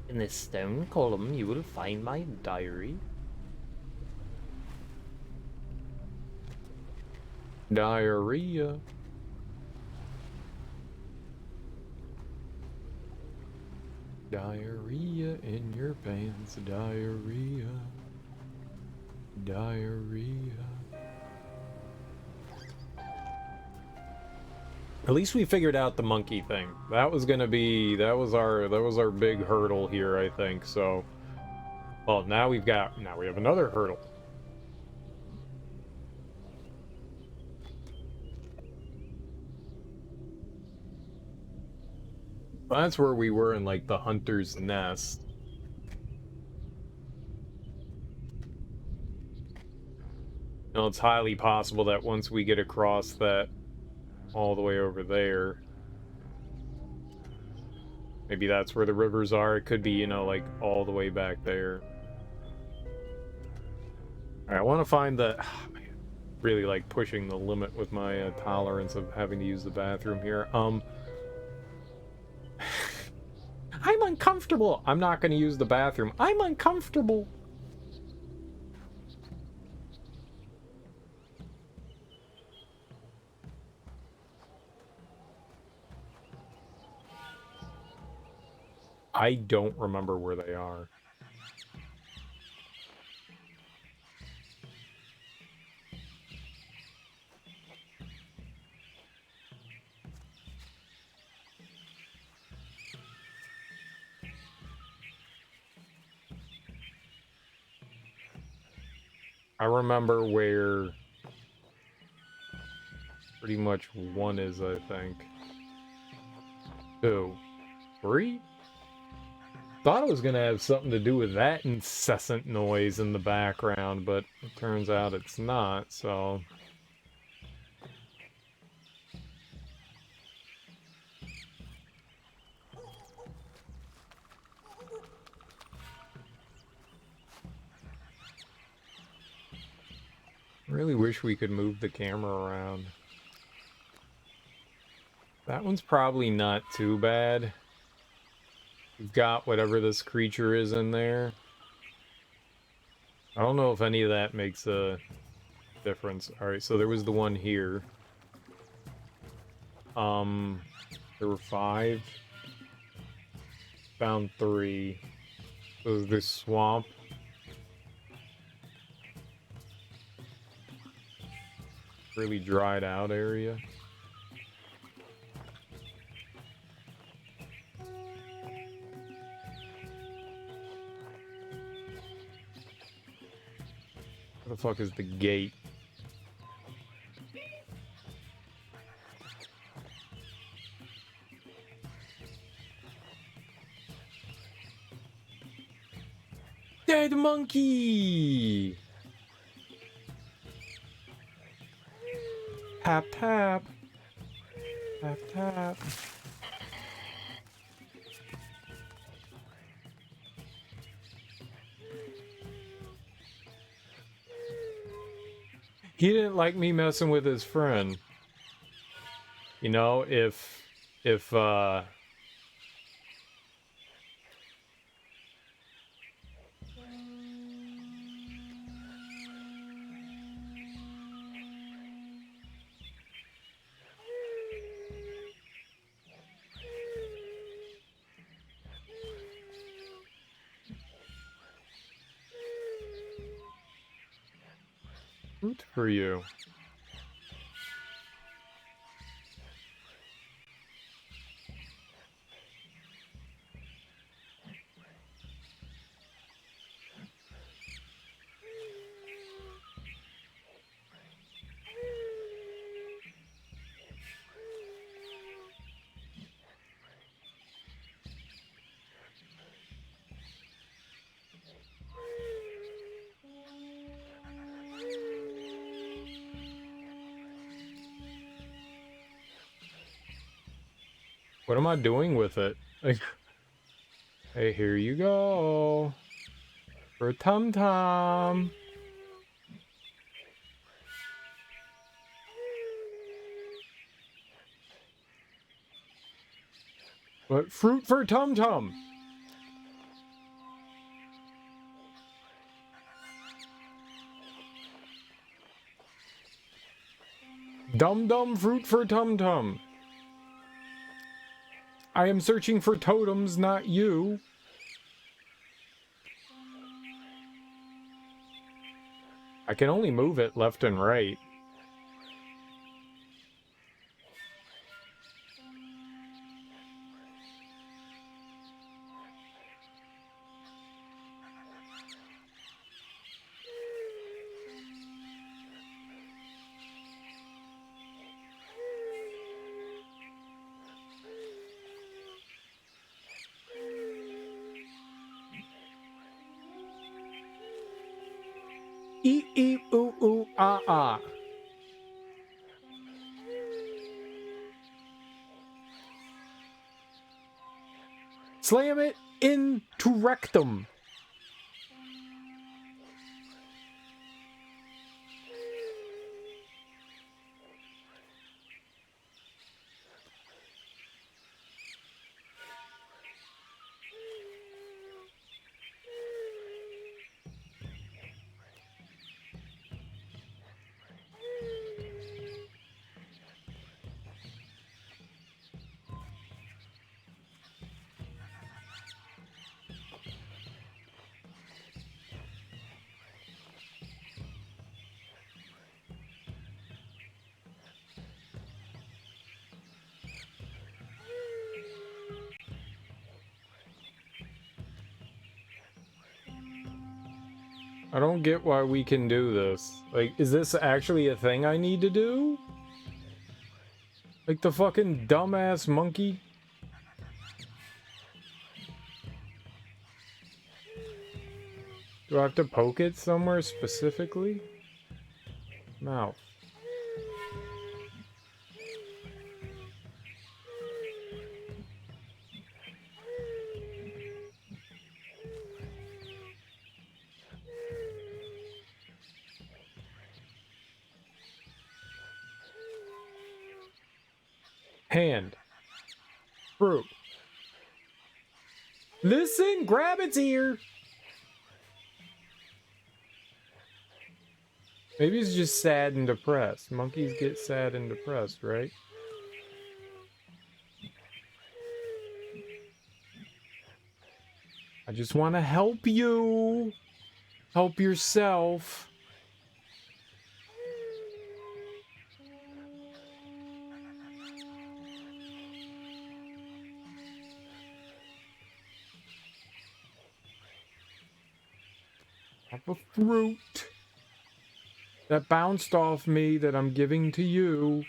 In this stone column, you will find my diary. Diarrhea. Diarrhea in your pants. Diarrhea. Diarrhea. At least we figured out the monkey thing. That was gonna be, that was our big hurdle here, I think, so. Well, now we have another hurdle. That's where we were in, like, the hunter's nest. Now, it's highly possible that once we get across that all the way over there, maybe that's where the rivers are. It could be, you know, like, all the way back there. Alright, I want to find the... really, like, pushing the limit with my tolerance of having to use the bathroom here. I'm uncomfortable! I'm not going to use the bathroom. I'm uncomfortable! I don't remember where they are. I remember where pretty much one is, I think. 2. 3? Thought it was going to have something to do with that incessant noise in the background, but it turns out it's not, so... I really wish we could move the camera around. That one's probably not too bad. We've got whatever this creature is in there. I don't know if any of that makes a difference. Alright, so there was the one here. There were 5. Found 3. So this swamp. Really dried out area. Where the fuck is the gate? Dead monkey! Tap tap. Tap tap. He didn't like me messing with his friend. You know, if root for you. What am I doing with it? Like, hey, here you go. For a tum-tum. What? Fruit for tum-tum. Dum-dum fruit for tum-tum. I am searching for totems, not you. I can only move it left and right. Ooh, ooh, ah, ah. Slam it into rectum. I don't get why we can do this. Like, is this actually a thing I need to do? Like the fucking dumbass monkey? Do I have to poke it somewhere specifically? Mouth. Hand. Fruit. Listen, grab its ear. Maybe it's just sad and depressed. Monkeys get sad and depressed, right? I just want to help you. Help yourself. Have a fruit that bounced off me that I'm giving to you.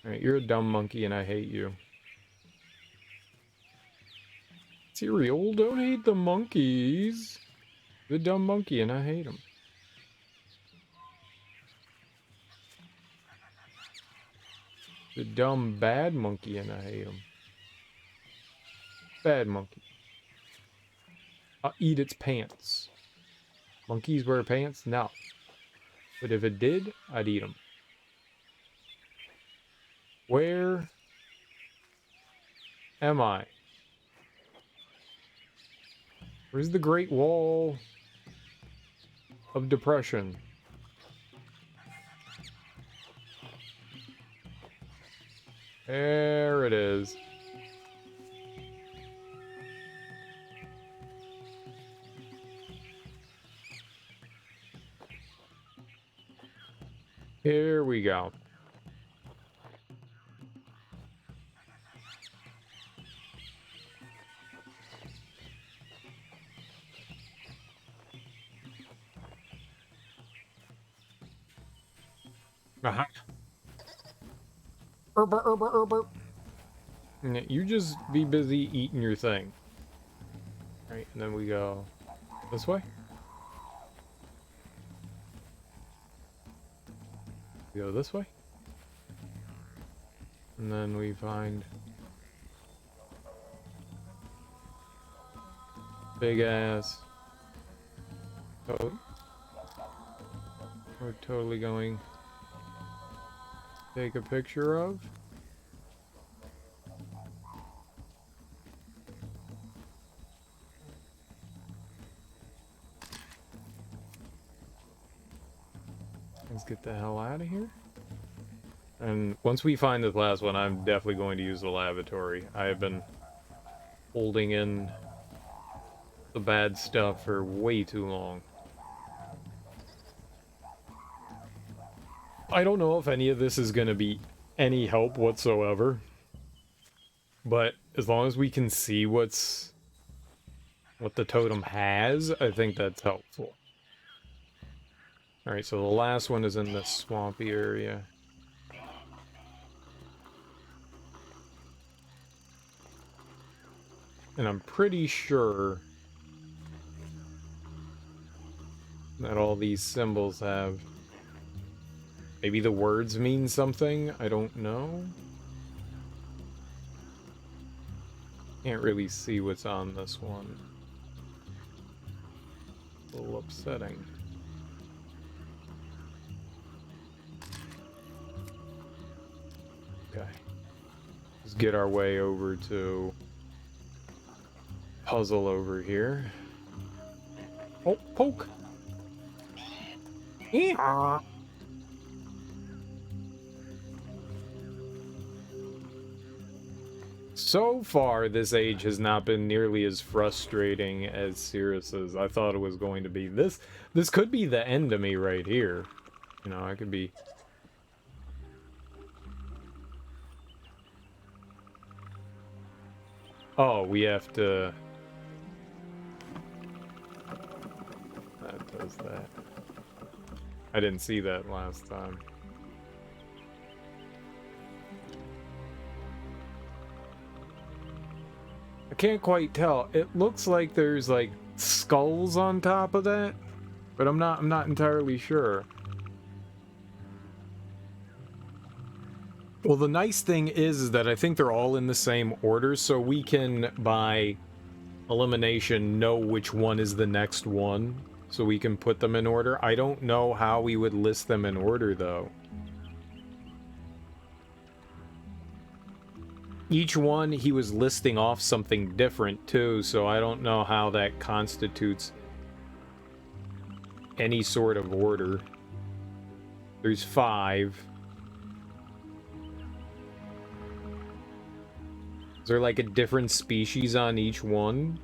Alright, you're a dumb monkey and I hate you. Cereal, don't hate the monkeys. You're a dumb monkey and I hate him. The dumb bad monkey and I hate him. Bad monkey. I'll eat its pants. Monkeys wear pants? No. But if it did, I'd eat them. Where am I? Where's the Great Wall of Depression? There it is. Here we go. Aha. Herber. You just be busy eating your thing. Right, and then we go this way. We go this way. And then we find big ass toad. We're totally going to take a picture of. Let's get the hell out of here. And once we find this last one, I'm definitely going to use the lavatory. I have been holding in the bad stuff for way too long. I don't know if any of this is going to be any help whatsoever. But as long as we can see what the totem has, I think that's helpful. Alright, so the last one is in this swampy area. And I'm pretty sure that all these symbols have. Maybe the words mean something? I don't know. Can't really see what's on this one. A little upsetting. Okay. Let's get our way over to puzzle over here. Oh, poke! Yeah. So far, this age has not been nearly as frustrating as Cirrus's. I thought it was going to be. This could be the end of me right here. You know, I could be... Oh, we have to... That does that. I didn't see that last time. I can't quite tell. It looks like there's like skulls on top of that, but I'm not entirely sure. Well, the nice thing is that I think they're all in the same order, so we can, by elimination, know which one is the next one, so we can put them in order. I don't know how we would list them in order, though. Each one, he was listing off something different, too, so I don't know how that constitutes any sort of order. There's 5. Is there like a different species on each one?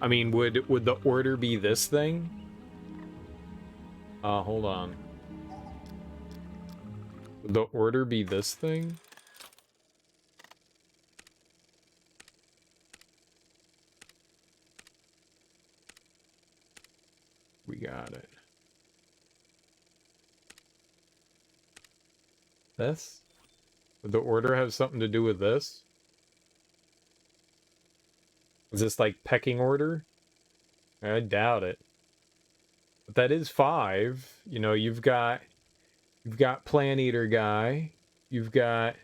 I mean, would the order be this thing? Hold on. Would the order be this thing? We got it. This? Would the order have something to do with this? Is this like pecking order? I doubt it. But that is 5. You know, you've got Plant Eater guy. You've got,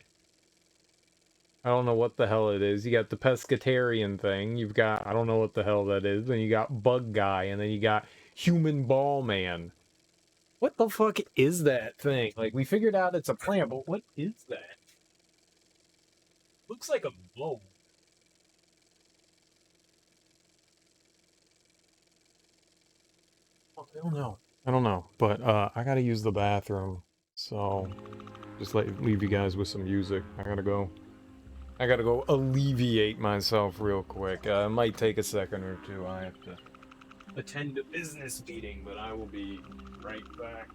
I don't know what the hell it is. You got the pescatarian thing. You've got, I don't know what the hell that is. Then you got bug guy, and then you got human ball man. What the fuck is that thing? Like, we figured out it's a plant, but what is that? Looks like a bow. I don't know. I don't know. But I gotta use the bathroom. So just leave you guys with some music. I gotta go alleviate myself real quick. It might take a second or two. I have to attend a business meeting, but I will be right back.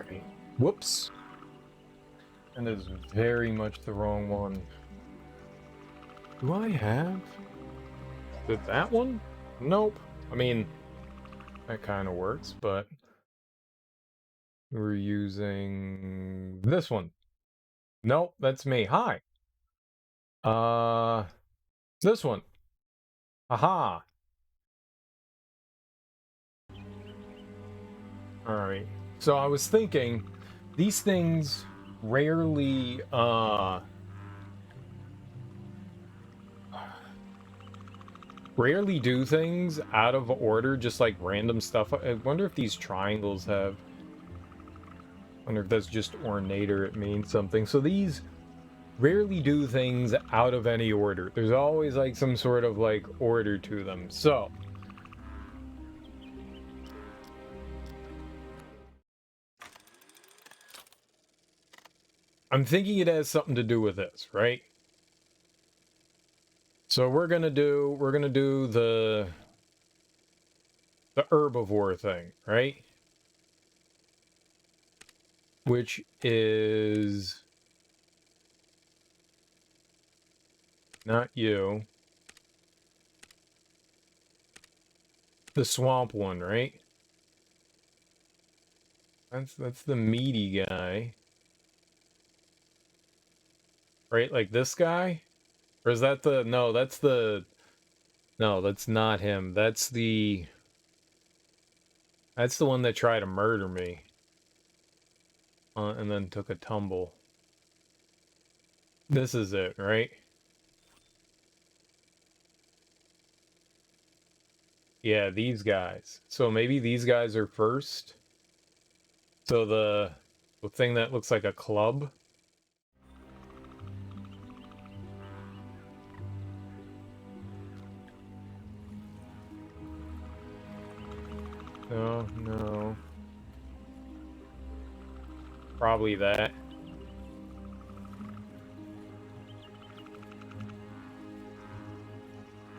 Alright. Whoops. And it's very much the wrong one. Do I have? Is it that one? Nope. I mean, that kind of works, but we're using this one. Nope, that's me. Hi. This one. Aha. Alright. So I was thinking, these things rarely, rarely do things out of order, just like random stuff. I wonder if these triangles have... I wonder if that's just ornate or it means something. So these rarely do things out of any order. There's always like some sort of like order to them. So... I'm thinking it has something to do with this, right? So we're gonna do the herbivore thing, right? Which is not you. The swamp one, right? That's the meaty guy. Right, like this guy? Or is that the... No, that's the... No, that's not him. That's the... That's the one that tried to murder me. And then took a tumble. This is it, right? Yeah, these guys. So maybe these guys are first? So the thing that looks like a club... No, no. Probably that.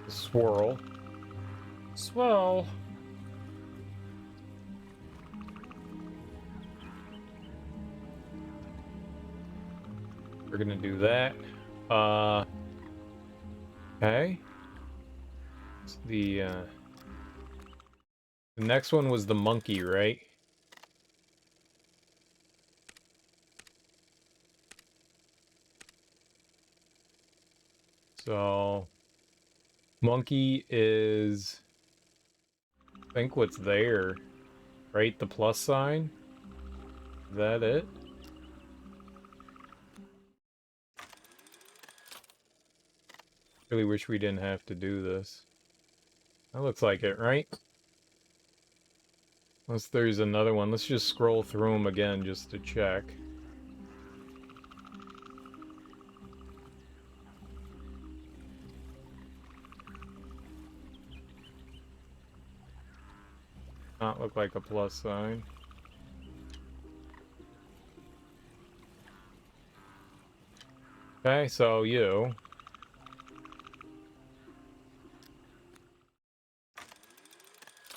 Swirl. Swirl. We're gonna do that. Okay. It's the next one was the monkey, right? So, monkey is, I think what's there, right? The plus sign? Is that it? Really wish we didn't have to do this. That looks like it, right? Unless there's another one. Let's just scroll through them again just to check. Not look like a plus sign. Okay, so you.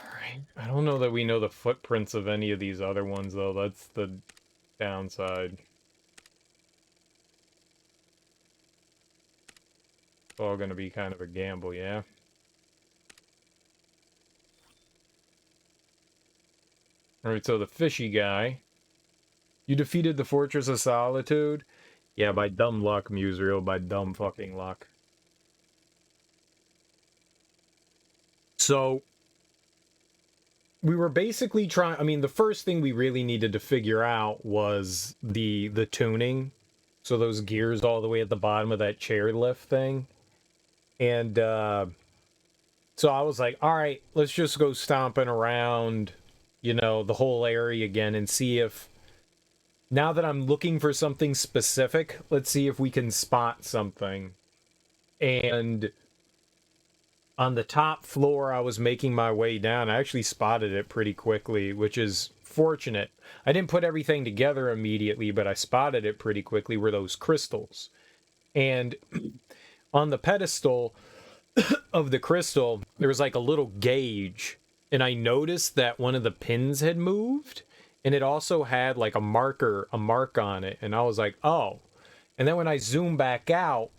Alright, I don't know that we know the footprints of any of these other ones, though. That's the downside. It's all gonna be kind of a gamble, yeah? Alright, so the fishy guy. You defeated the Fortress of Solitude? Yeah, by dumb luck, Musriel, by dumb fucking luck. So, we were basically trying... I mean, the first thing we really needed to figure out was the tuning. So those gears all the way at the bottom of that chairlift thing. And, so I was like, alright, let's just go stomping around, you know, the whole area again and see if... Now that I'm looking for something specific, let's see if we can spot something. And on the top floor, I was making my way down. I actually spotted it pretty quickly, which is fortunate. I didn't put everything together immediately, but I spotted it pretty quickly, were those crystals. And on the pedestal of the crystal, there was like a little gauge. And I noticed that one of the pins had moved. and it also had like a mark on it, and I was like, oh. And then when I zoom back out,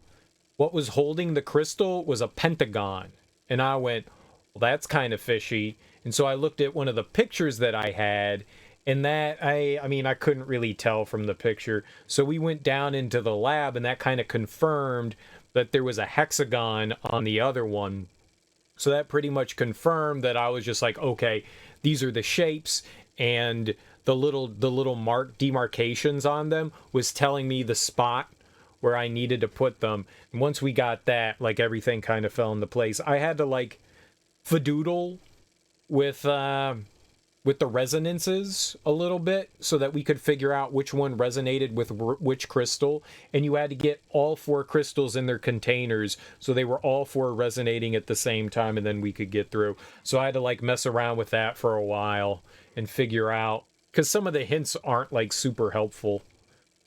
what was holding the crystal was a pentagon. And I went, well, that's kind of fishy. And so I looked at one of the pictures that I had, and that, I mean, I couldn't really tell from the picture. So we went down into the lab, and that kind of confirmed that there was a hexagon on the other one. So that pretty much confirmed that I was just like, okay, these are the shapes, and the little demarcations on them was telling me the spot where I needed to put them. And once we got that, like, everything kind of fell into place. I had to like fadoodle with the resonances a little bit so that we could figure out which one resonated with which crystal, and you had to get all 4 crystals in their containers so they were all 4 resonating at the same time, and then we could get through. So I had to like mess around with that for a while and figure out, because some of the hints aren't like super helpful.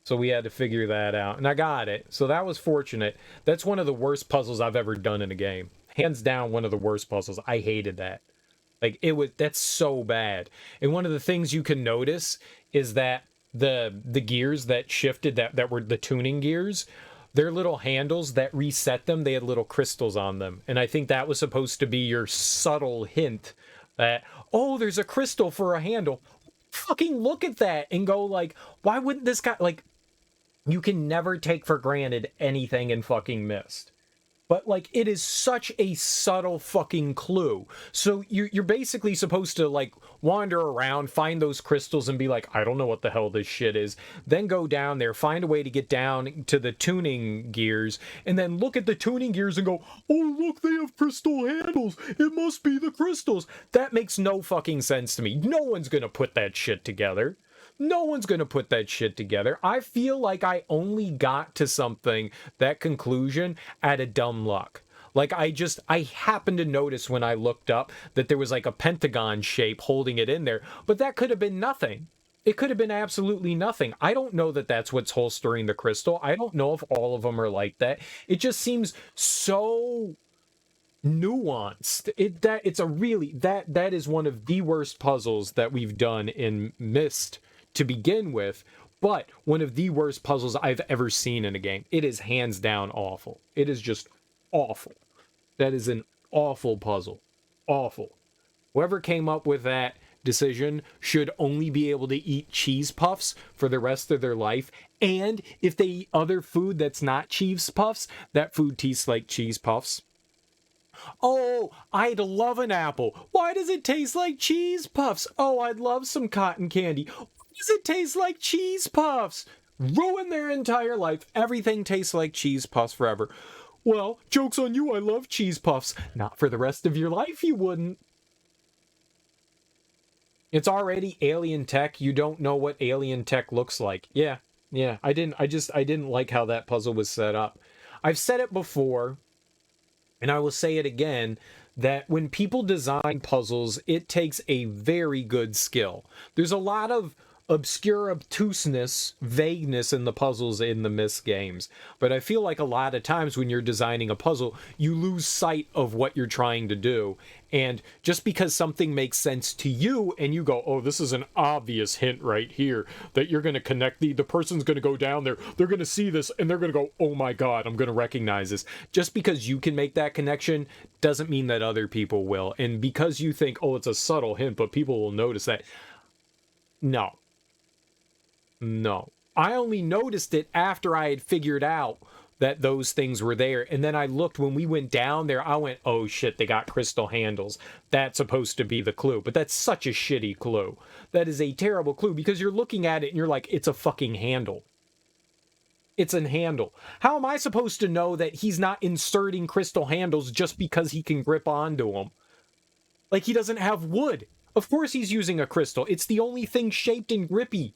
So we had to figure that out, and I got it. So that was fortunate. That's one of the worst puzzles I've ever done in a game. Hands down, one of the worst puzzles. I hated that. Like, that's so bad. And one of the things you can notice is that the gears that shifted, that were the tuning gears, their little handles that reset them, they had little crystals on them. And I think that was supposed to be your subtle hint that, oh, there's a crystal for a handle. Fucking look at that and go like, why wouldn't this guy, like, you can never take for granted anything in fucking Myst. But, like, it is such a subtle fucking clue. So you're basically supposed to, like, wander around, find those crystals, and be like, I don't know what the hell this shit is. Then go down there, find a way to get down to the tuning gears, and then look at the tuning gears and go, oh, look, they have crystal handles. It must be the crystals. That makes no fucking sense to me. No one's gonna put that shit together. No one's going to put that shit together. I feel like I only got to something, that conclusion, out of dumb luck. Like, I happened to notice when I looked up that there was like a pentagon shape holding it in there, but that could have been nothing. It could have been absolutely nothing. I don't know that that's what's holstering the crystal. I don't know if all of them are like that. It just seems so nuanced. That is one of the worst puzzles that we've done in Myst to begin with, but one of the worst puzzles I've ever seen in a game. It is hands down awful. It is just awful. That is an awful puzzle. Awful. Whoever came up with that decision should only be able to eat cheese puffs for the rest of their life, and if they eat other food that's not cheese puffs, that food tastes like cheese puffs. Oh, I'd love an apple. Why does it taste like cheese puffs? Oh, I'd love some cotton candy. Why does it taste like cheese puffs? Ruin their entire life. Everything tastes like cheese puffs forever. Well, joke's on you, I love cheese puffs. Not for the rest of your life, you wouldn't. It's already alien tech. You don't know what alien tech looks like. Yeah. I didn't like how that puzzle was set up. I've said it before, and I will say it again, that when people design puzzles, it takes a very good skill. There's a lot of obscure obtuseness, vagueness in the puzzles in the Myst games. But I feel like a lot of times when you're designing a puzzle, you lose sight of what you're trying to do. And just because something makes sense to you and you go, oh, this is an obvious hint right here that you're going to connect, the person's going to go down there, they're going to see this and they're going to go, oh my God, I'm going to recognize this. Just because you can make that connection doesn't mean that other people will. And because you think, oh, it's a subtle hint, but people will notice that. No. I only noticed it after I had figured out that those things were there. And then I looked when we went down there, I went, oh shit, they got crystal handles. That's supposed to be the clue. But that's such a shitty clue. That is a terrible clue because you're looking at it and you're like, it's a fucking handle. It's a handle. How am I supposed to know that he's not inserting crystal handles just because he can grip onto them? Like he doesn't have wood. Of course he's using a crystal. It's the only thing shaped in grippy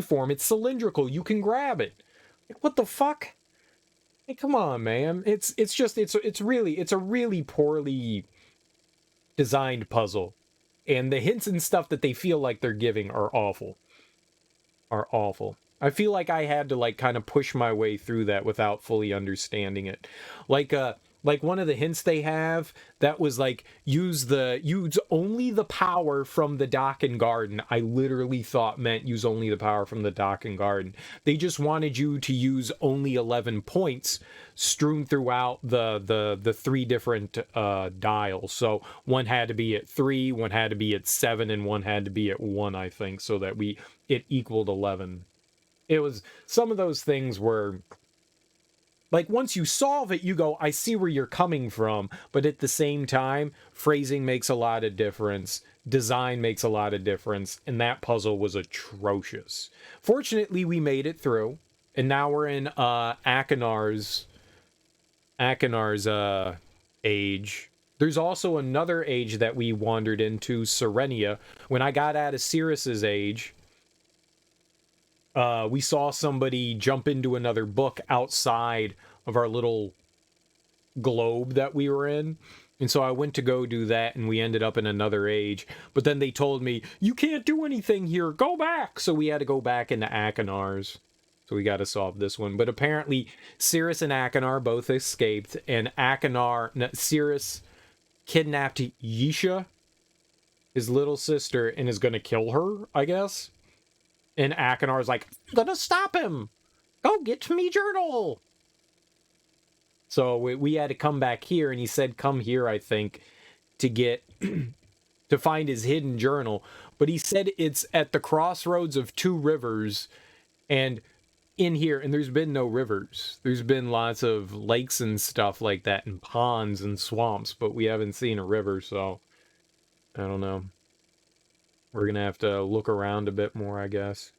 form. It's cylindrical. You can grab it. Like, what the fuck? Hey, come on, man. It's a really poorly designed puzzle. And the hints and stuff that they feel like they're giving are awful. I feel like I had to like kind of push my way through that without fully understanding it. Like Like one of the hints they have that was like use only the power from the dock and garden. I literally thought meant use only the power from the dock and garden. They just wanted you to use only 11 points strewn throughout the three different dials. So one had to be at 3, one had to be at 7, and one had to be at 1, I think, so that it equaled 11. It was, some of those things were like, once you solve it, you go, I see where you're coming from. But at the same time, phrasing makes a lot of difference. Design makes a lot of difference. And that puzzle was atrocious. Fortunately, we made it through. And now we're in Akinar's age. There's also another age that we wandered into, Serenia. When I got out of Cirrus's age, we saw somebody jump into another book outside of our little globe that we were in. And so I went to go do that, and we ended up in another age. But then they told me, you can't do anything here. Go back. So we had to go back into Akinar's. So we got to solve this one. But apparently, Cirrus and Akinar both escaped. And Cirrus kidnapped Yisha, his little sister, and is going to kill her, I guess. And Akinar's like, I'm gonna stop him. Go get me journal. So we had to come back here, and he said, come here, I think, to get, to find his hidden journal. But he said it's at the crossroads of 2 rivers, and in here, and there's been no rivers. There's been lots of lakes and stuff like that, and ponds and swamps, but we haven't seen a river, so I don't know. We're going to have to look around a bit more, I guess.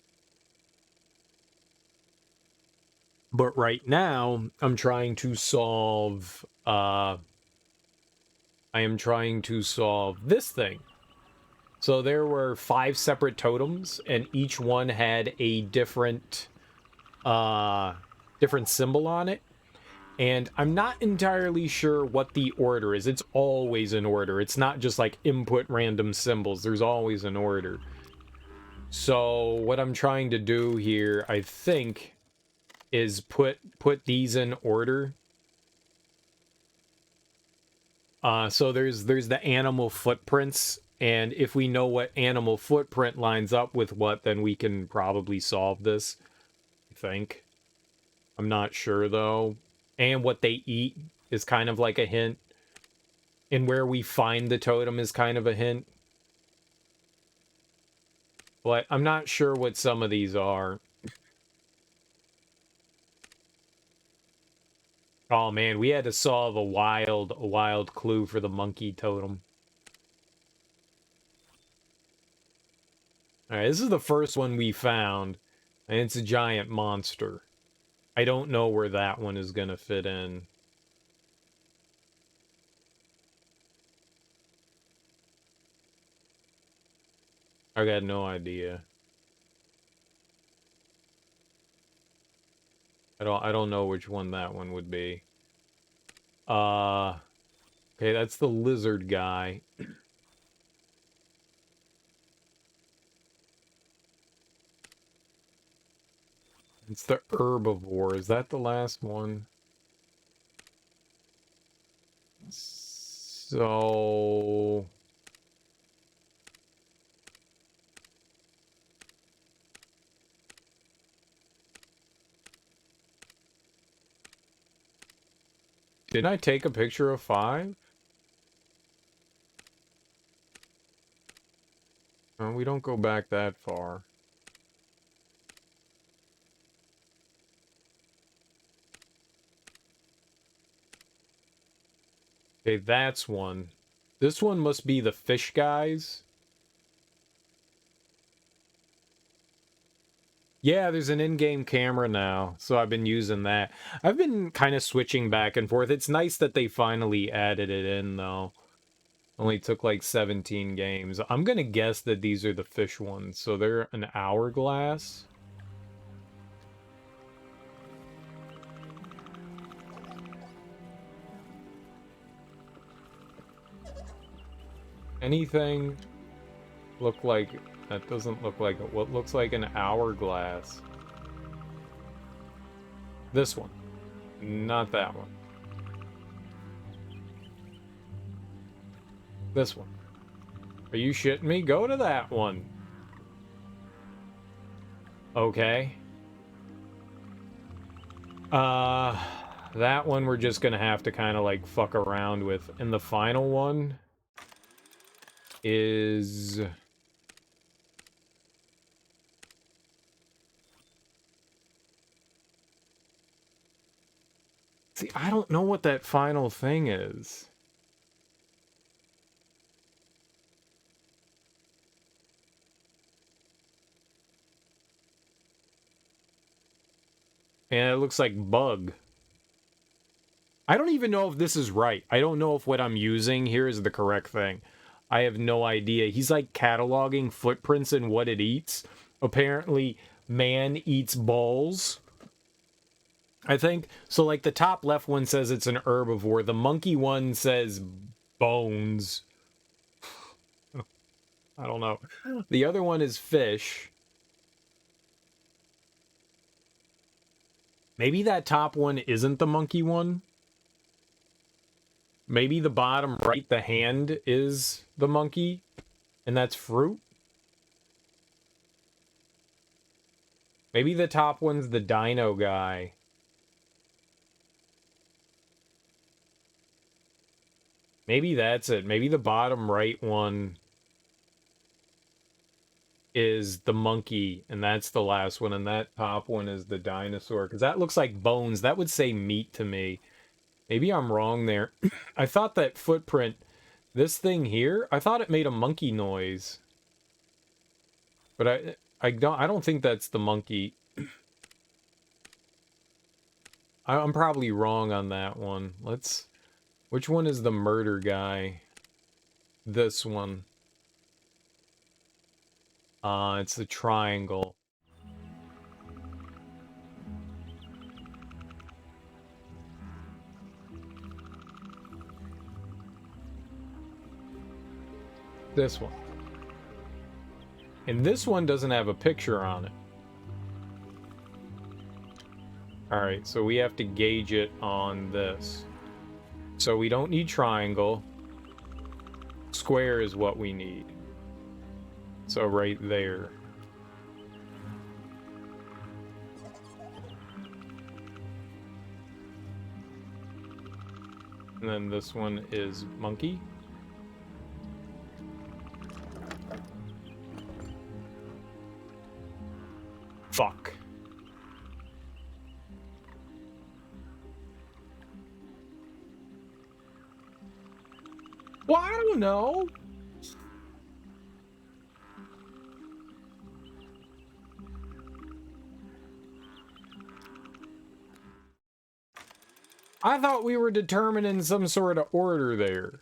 But right now, I'm trying to solve... I am trying to solve this thing. So there were 5 separate totems, and each one had a different symbol on it. And I'm not entirely sure what the order is. It's always in order. It's not just like input random symbols. There's always an order. So what I'm trying to do here, I think, is put these in order. So there's the animal footprints. And if we know what animal footprint lines up with what, then we can probably solve this, I think. I'm not sure, though. And what they eat is kind of like a hint. And where we find the totem is kind of a hint. But I'm not sure what some of these are. Oh man, we had to solve a wild clue for the monkey totem. Alright, this is the first one we found. And it's a giant monster. I don't know where that one is going to fit in. I got no idea. I don't know which one that one would be. Okay, that's the lizard guy. It's the herbivore. Is that the last one? So... Didn't I take a picture of 5? Oh, we don't go back that far. Okay, that's one. This one must be the fish guys. Yeah, there's an in-game camera now, so I've been using that. I've been kind of switching back and forth. It's nice that they finally added it in, though. Only took like 17 games. I'm gonna guess that these are the fish ones, so they're an hourglass. Anything look like... That doesn't look like it. What looks like an hourglass? This one. Not that one. This one. Are you shitting me? Go to that one. Okay. That one we're just gonna have to kind of like fuck around with. And the final one is... See, I don't know what that final thing is. And it looks like bug. I don't even know if this is right. I don't know if what I'm using here is the correct thing. I have no idea. He's like cataloging footprints and what it eats. Apparently, man eats balls. I think, so like the top left one says it's an herbivore. The monkey one says bones. I don't know. The other one is fish. Maybe that top one isn't the monkey one. Maybe the bottom right, the hand, is the monkey, and that's fruit. Maybe the top one's the dino guy. Maybe that's it. Maybe the bottom right one is the monkey, and that's the last one, and that top one is the dinosaur, because that looks like bones. That would say meat to me. Maybe I'm wrong there. I thought that footprint, this thing here, I thought it made a monkey noise. But I don't think that's the monkey. I'm probably wrong on that one. Which one is the murder guy? This one. It's the triangle. This one. And this one doesn't have a picture on it. Alright, so we have to gauge it on this. So we don't need triangle. Square is what we need. So right there. And then this one is monkey. Fuck. Well, I don't know. I thought we were determining some sort of order there.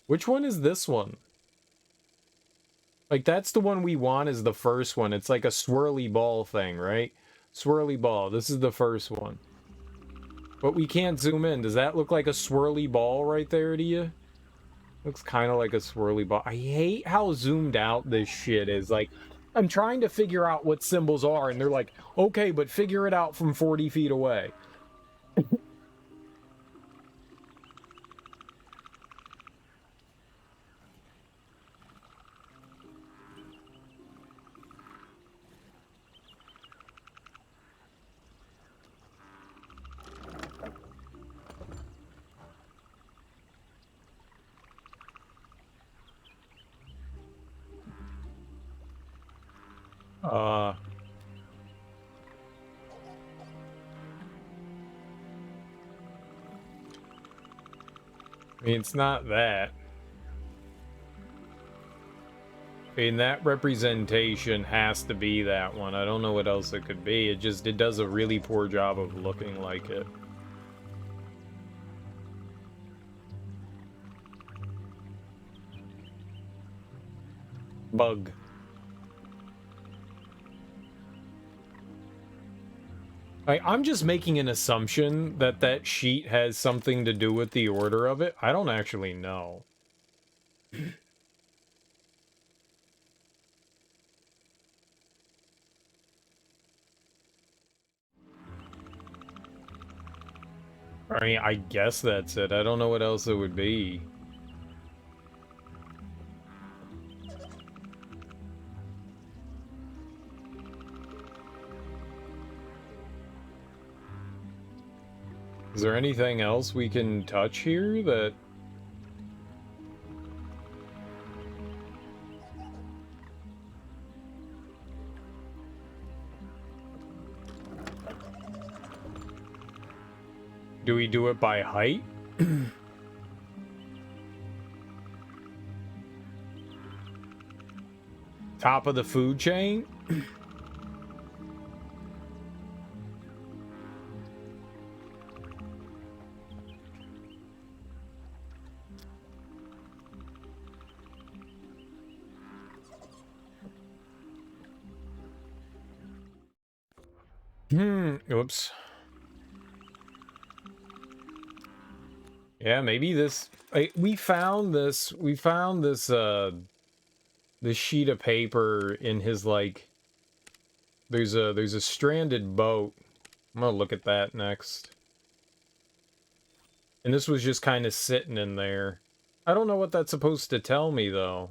Which one is this one? Like, that's the one we want, is the first one. It's like a swirly ball thing, right? Swirly ball. This is the first one. But we can't zoom in. Does that look like a swirly ball right there to you? Looks kind of like a swirly ball. I hate how zoomed out this shit is. Like, I'm trying to figure out what symbols are, and they're like, okay, but figure it out from 40 feet away. I mean, it's not that. I mean, that representation has to be that one. I don't know what else it could be. It does a really poor job of looking like it. Bug. I'm just making an assumption that that sheet has something to do with the order of it. I don't actually know. I mean, I guess that's it. I don't know what else it would be. Is there anything else we can touch here that... Do we do it by height? Top of the food chain? Oops. Yeah, maybe this... we found this this sheet of paper in his, like... There's a stranded boat. I'm gonna look at that next. And this was just kind of sitting in there. I don't know what that's supposed to tell me, though.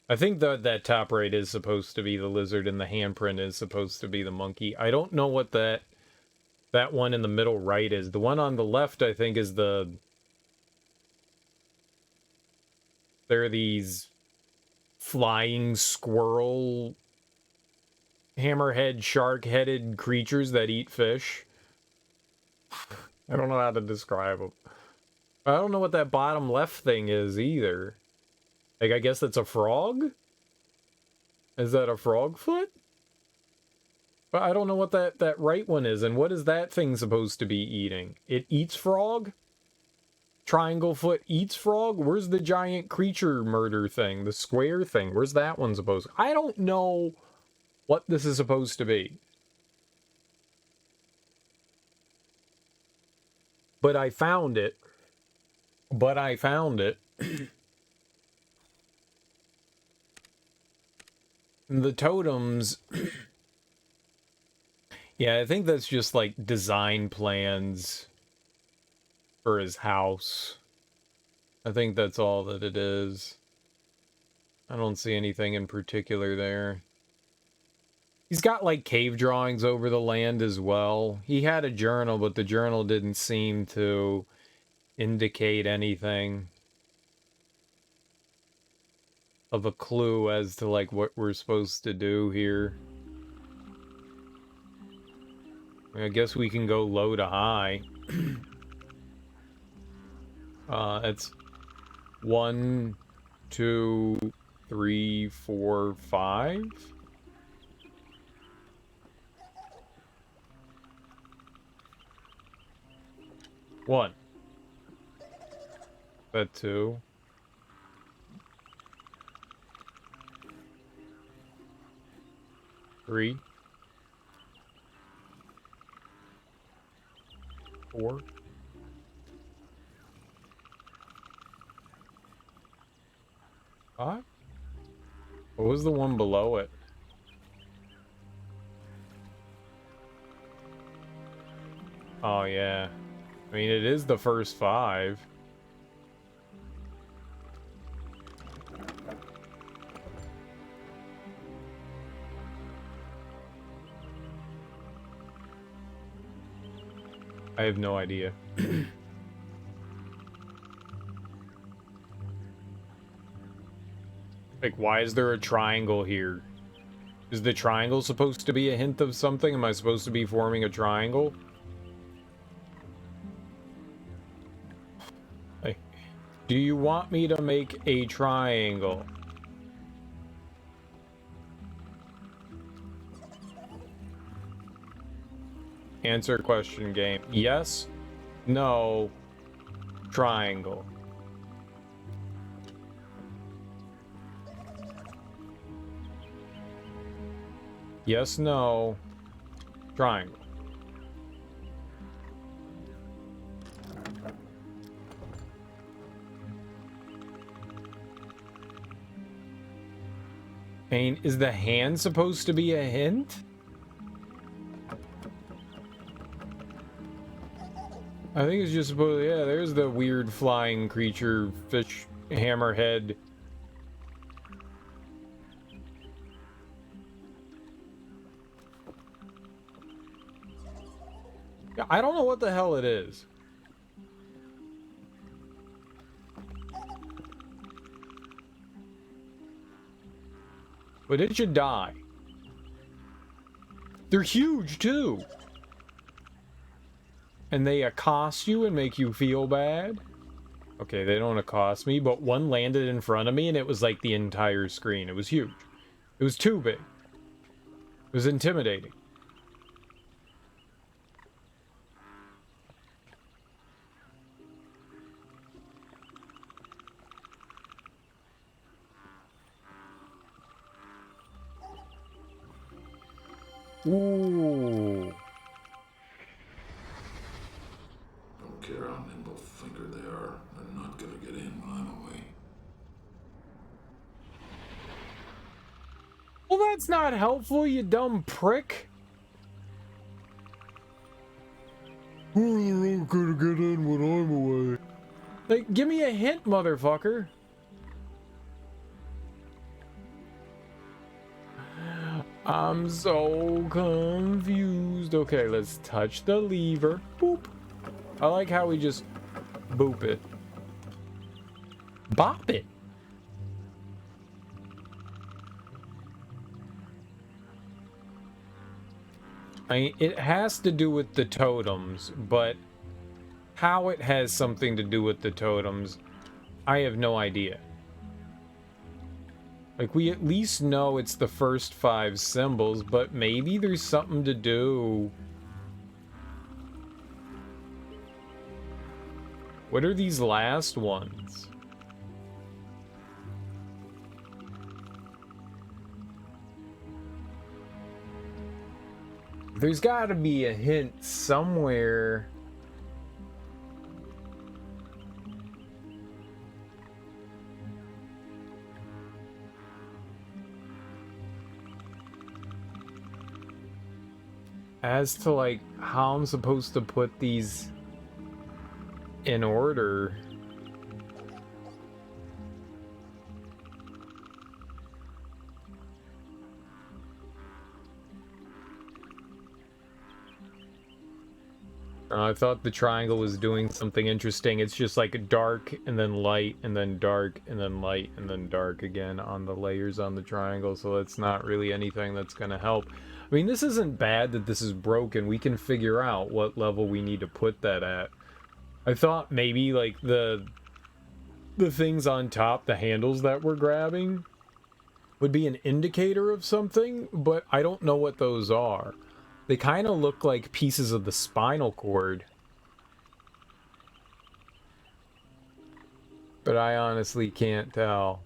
I think that top right is supposed to be the lizard and the handprint is supposed to be the monkey. I don't know what that one in the middle right is. The one on the left, I think, is the... There are these flying squirrel, hammerhead, shark-headed creatures that eat fish. I don't know how to describe them. I don't know what that bottom left thing is either. Like, I guess that's a frog? Is that a frog foot? But I don't know what that right one is, and what is that thing supposed to be eating? It eats frog? Triangle foot eats frog? Where's the giant creature murder thing? The square thing? Where's that one supposed to... I don't know what this is supposed to be. But I found it. The totems... Yeah, I think that's just, like, design plans for his house. I think that's all that it is. I don't see anything in particular there. He's got, like, cave drawings over the land as well. He had a journal, but the journal didn't seem to indicate anything of a clue as to, like, what we're supposed to do here. I guess we can go low to high. It's 1, 2, 3, 4, 5. One. That 2. 3. 4. 5. What was the one below it? Oh, yeah. I mean, it is the first 5. I have no idea. Like, why is there a triangle here? Is the triangle supposed to be a hint of something? Am I supposed to be forming a triangle? Like, do you want me to make a triangle? Answer question game. Yes, no, triangle. Yes, no, triangle. I mean, is the hand supposed to be a hint? I think it's just supposed. Yeah, there's the weird flying creature, fish, hammerhead. Yeah, I don't know what the hell it is. But it should die. They're huge, too. And they accost you and make you feel bad? Okay, they don't accost me, but one landed in front of me and it was like the entire screen. It was huge. It was too big. It was intimidating. Ooh. Don't care how nimble-fingered they are. They're not gonna get in when I'm away. Well, that's not helpful, you dumb prick. Oh, they're not gonna get in when I'm away. Like, give me a hint, motherfucker. I'm so confused. Okay, let's touch the lever. Boop. I like how we just boop it. Bop it. I mean, it has to do with the totems, but how it has something to do with the totems, I have no idea. Like, we at least know it's the first 5 symbols, but maybe there's something to do. What are these last ones? There's got to be a hint somewhere. As to, like, how I'm supposed to put these in order. I thought the triangle was doing something interesting. It's just like dark and then light and then dark and then light and then dark again on the layers on the triangle, so that's not really anything that's going to help. I mean, this isn't bad that this is broken. We can figure out what level we need to put that at. I thought maybe like the things on top, the handles that we're grabbing, would be an indicator of something, but I don't know what those are. They kind of look like pieces of the spinal cord. But I honestly can't tell.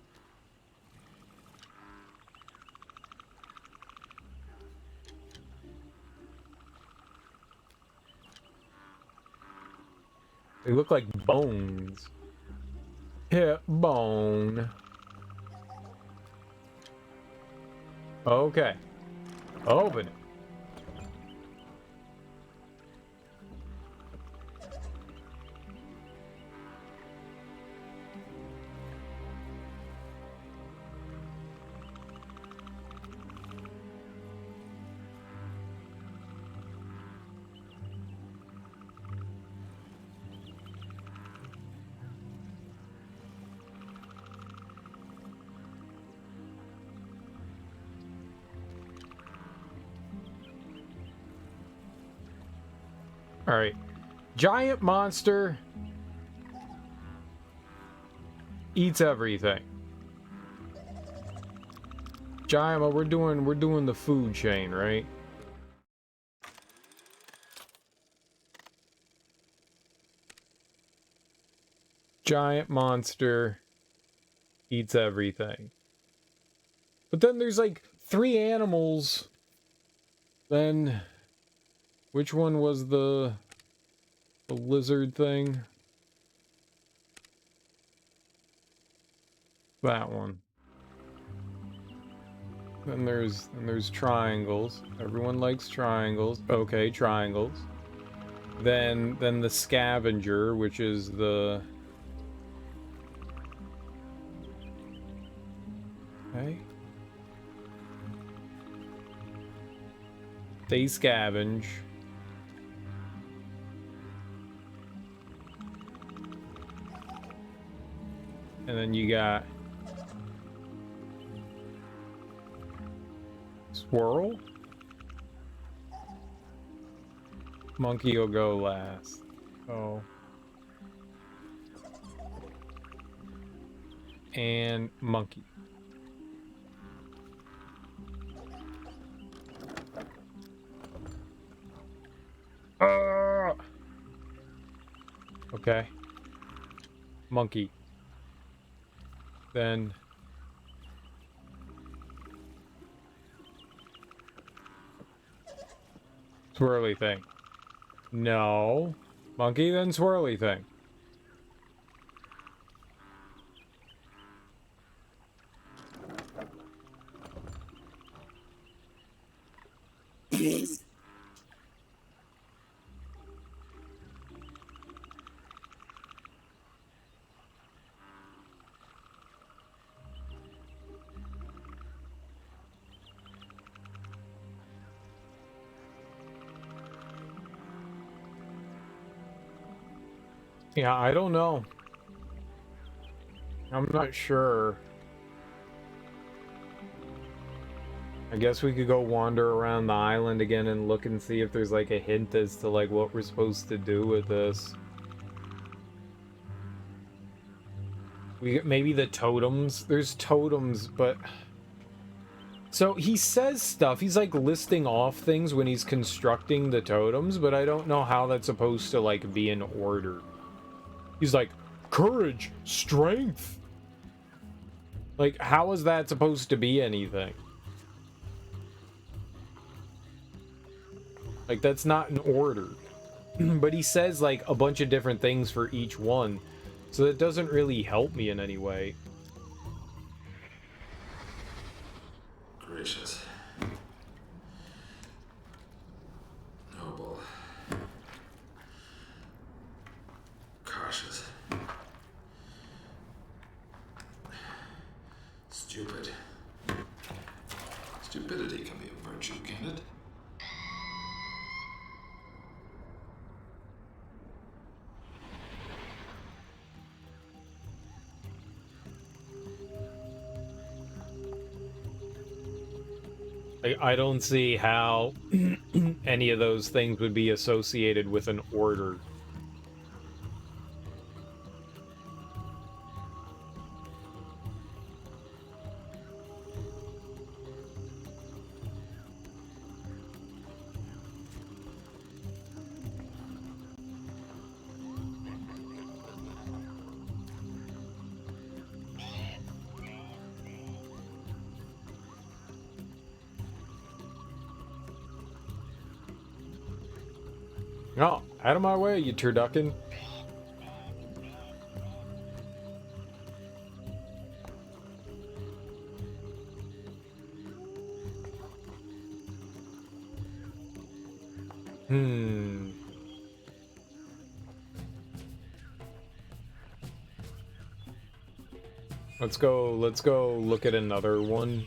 They look like bones. Hip bone. Okay. Open it. Alright. Giant monster eats everything. Giant, we're doing the food chain, right? Giant monster eats everything. But then there's like 3 animals. Then which one was the lizard thing? That one. Then there's triangles. Everyone likes triangles. Okay, triangles. Then the scavenger, which is the... Okay. They scavenge. And then you got Swirl. Monkey will go last. Oh. And Monkey. Okay. Monkey. Then swirly thing. No. Monkey, then swirly thing. Yeah, I don't know. I'm not sure. I guess we could go wander around the island again and look and see if there's like a hint as to like what we're supposed to do with this. Maybe the totems. There's totems, but so he says stuff. He's like listing off things when he's constructing the totems, but I don't know how that's supposed to like be in order. He's like, courage, strength. Like, how is that supposed to be anything? Like, that's not in order. But he says, like, a bunch of different things for each one. So that doesn't really help me in any way. Gracious. Noble. Cautious. Stupid. Stupidity can be a virtue, can it? I don't see how any of those things would be associated with an order. Oh, out of my way, you turducken. Let's go look at another one.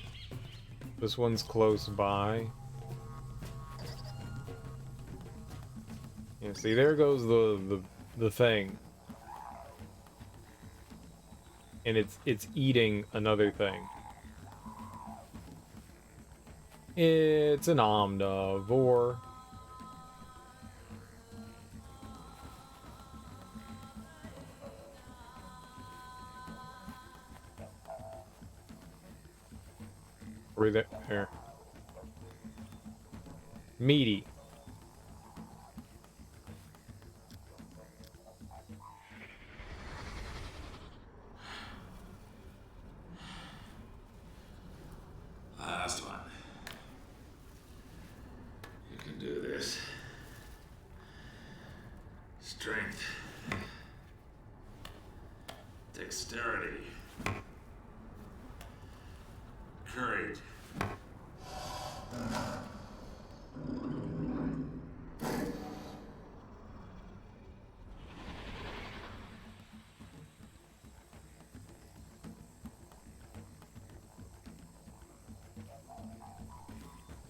This one's close by. Yeah, see, there goes the thing. And it's eating another thing. It's an omnivore. Right there. Meaty. Last one. You can do this. Strength. Dexterity. Courage.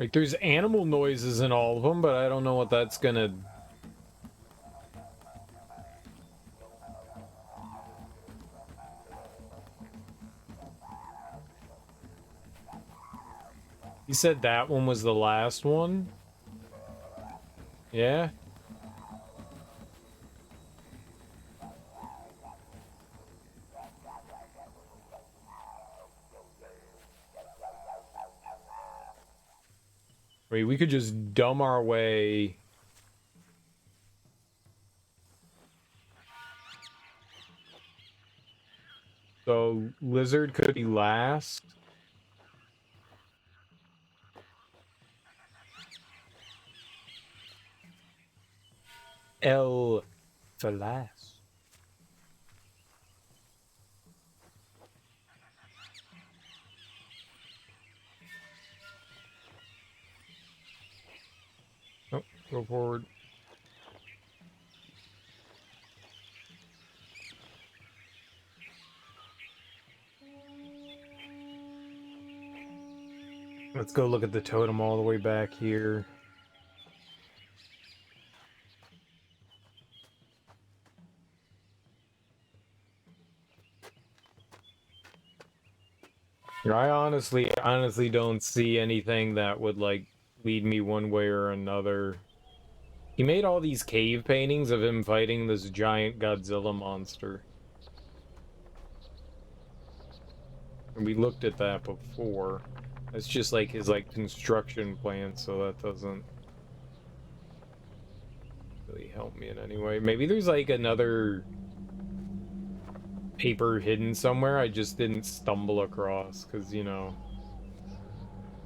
Like, there's animal noises in all of them, but I don't know what that's gonna... You said that one was the last one? Yeah? Wait, we could just dumb our way... So, lizard could be last. L for last. Oh, go forward. Let's go look at the totem all the way back here. You know, I honestly don't see anything that would, like, lead me one way or another. He made all these cave paintings of him fighting this giant Godzilla monster. And we looked at that before. That's just, like, his, like, construction plan, so that doesn't really help me in any way. Maybe there's, like, another paper hidden somewhere I just didn't stumble across, because, you know,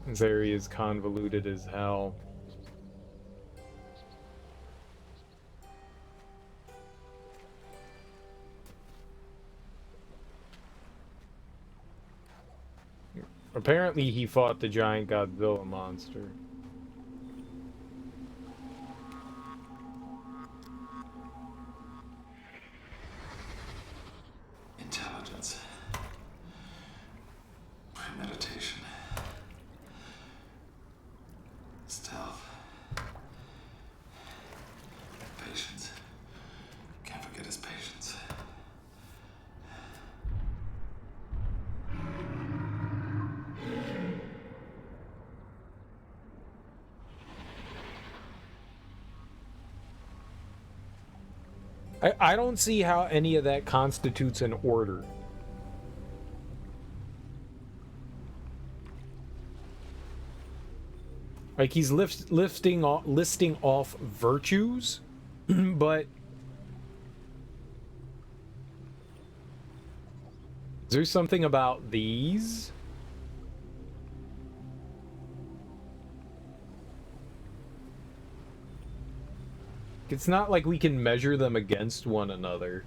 this area is convoluted as hell. Apparently he fought the giant Godzilla monster. Intelligence. Premeditation. Stealth. Patience. Can't forget his patience. I don't see how any of that constitutes an order. Like, he's listing off virtues, but is there something about these? It's not like we can measure them against one another.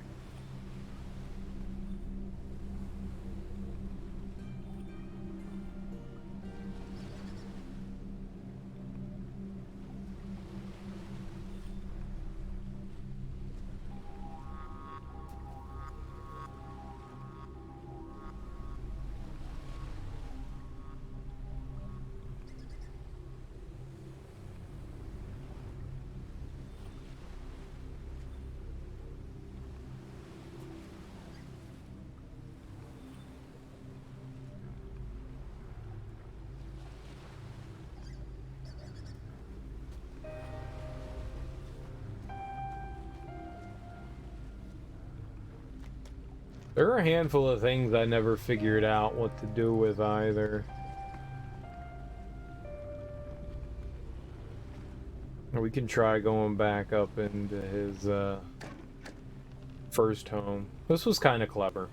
There are a handful of things I never figured out what to do with either. Or we can try going back up into his first home. This was kind of clever.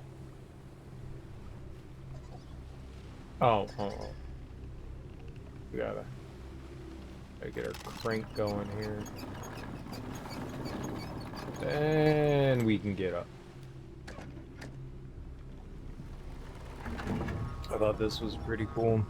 Oh. We gotta get our crank going here. Then we can get up. I thought this was pretty cool.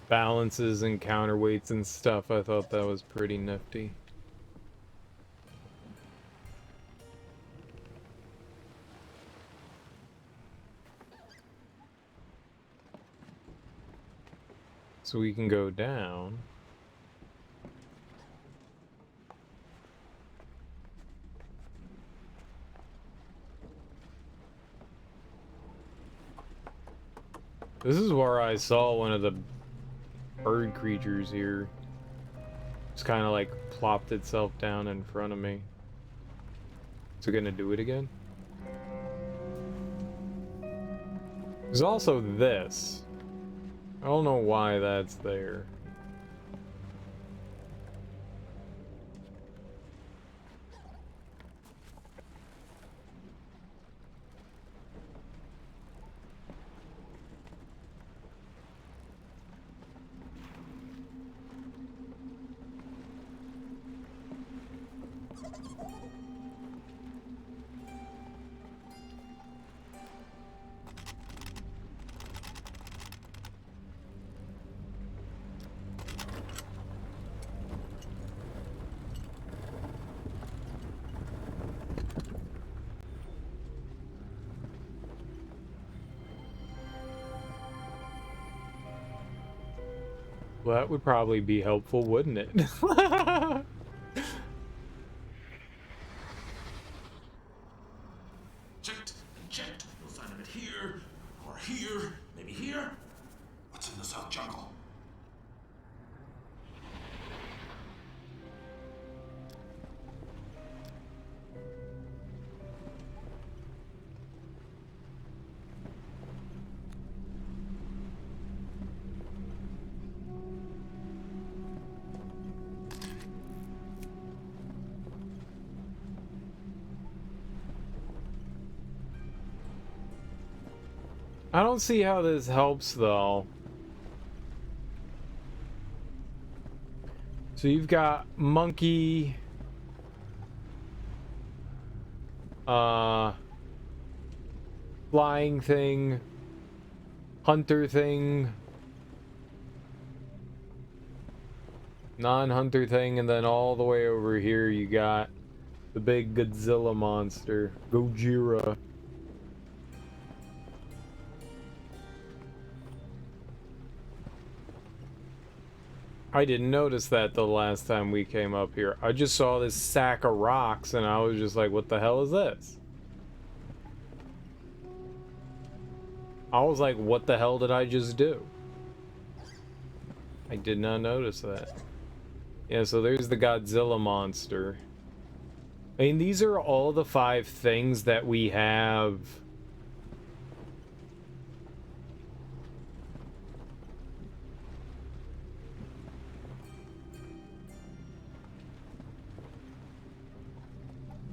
balances and counterweights and stuff. I thought that was pretty nifty. So we can go down. This is where I saw one of the bird creatures here. It's kind of like plopped itself down in front of me. Is it gonna do it again? There's also this. I don't know why that's there. Well, that would probably be helpful, wouldn't it? Checked and checked. No sign of it here, or here, maybe here. What's in the South Jungle? I don't see how this helps, though. So you've got monkey, flying thing, hunter thing, non-hunter thing, and then all the way over here you got the big Godzilla monster, Gojira. I didn't notice that the last time we came up here. I just saw this sack of rocks and I was just like, what the hell is this? I was like, what the hell did I just do? I did not notice that. Yeah, so there's the Godzilla monster. I mean, these are all the 5 things that we have.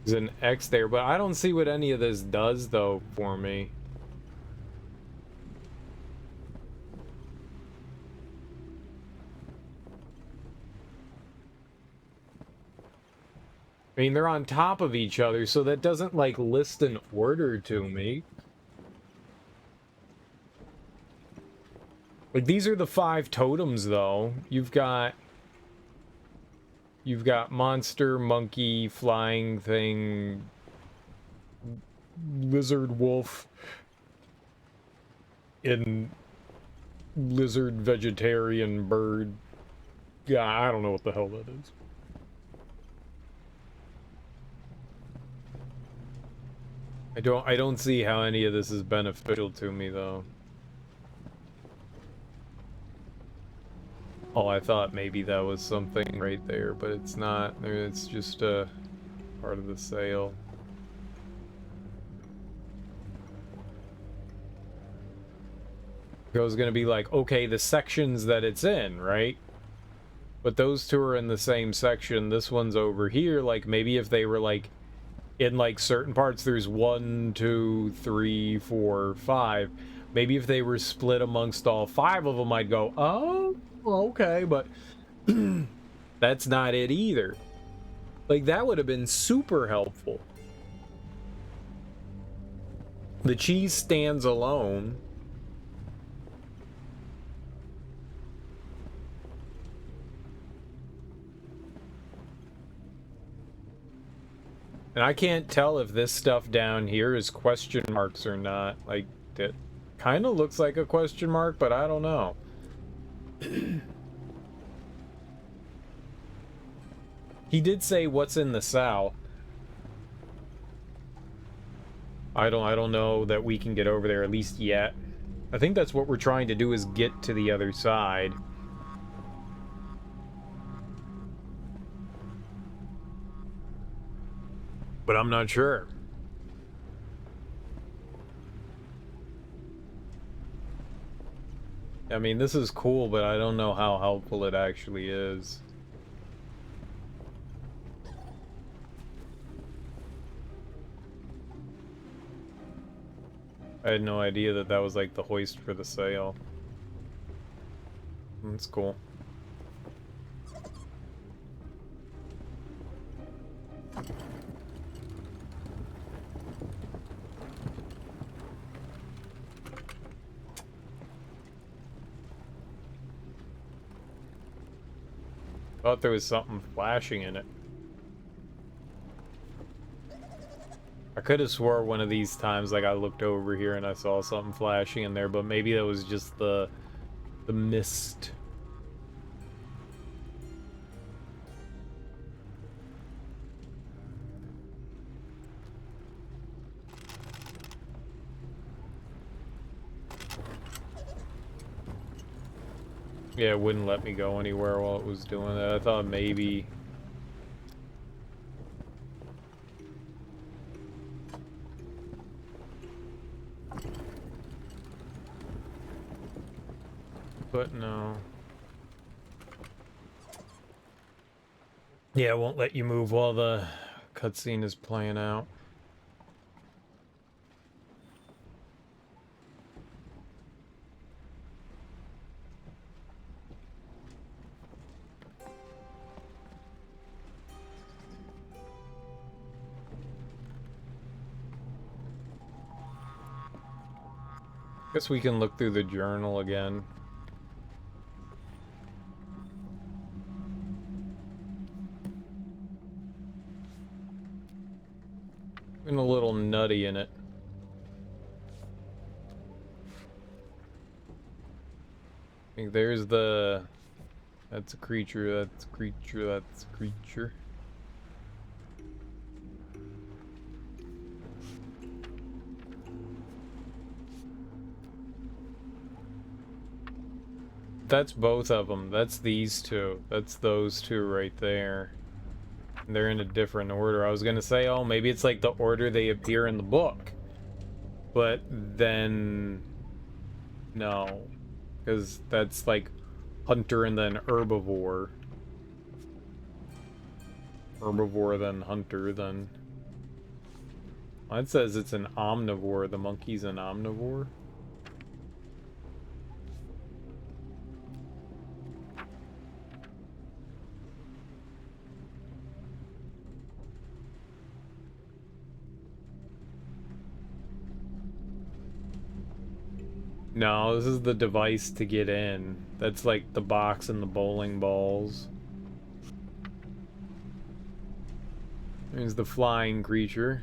There's an X there, but I don't see what any of this does, though, for me. I mean, they're on top of each other, so that doesn't, like, list an order to me. Like, these are the 5 totems, though. You've got monster, monkey, flying thing, lizard, wolf, and lizard, vegetarian, bird. Yeah, I don't know what the hell that is. I don't see how any of this is beneficial to me, though. Oh, I thought maybe that was something right there, but it's not. It's just a part of the sale. I was gonna be like, okay, the sections that it's in, right? But those 2 are in the same section. This one's over here. Like, maybe if they were, like, in, like, certain parts, there's 1, 2, 3, 4, 5. Maybe if they were split amongst all 5 of them, I'd go, oh, okay, but that's not it either. Like, that would have been super helpful. The cheese stands alone. And I can't tell if this stuff down here is question marks or not. Like, it kind of looks like a question mark, but I don't know. He did say what's in the south. I don't know that we can get over there, at least yet. I think that's what we're trying to do, is get to the other side. But I'm not sure. I mean, this is cool, but I don't know how helpful it actually is. I had no idea that that was like the hoist for the sail. That's cool. Thought there was something flashing in it. I could have swore one of these times, like, I looked over here and I saw something flashing in there, but maybe that was just the mist. Yeah, it wouldn't let me go anywhere while it was doing that. I thought maybe... But no. Yeah, it won't let you move while the cutscene is playing out. Guess we can look through the journal again. And a little nutty in it. I think there's the... That's a creature, that's a creature, that's a creature. That's both of them. That's these two. That's those two right there. And they're in a different order. I was gonna say, oh, maybe it's like the order they appear in the book. But then... No. Because that's like hunter and then herbivore. Herbivore, then hunter, then... Well, it says it's an omnivore. The monkey's an omnivore. No, this is the device to get in. That's like the box and the bowling balls. There's the flying creature.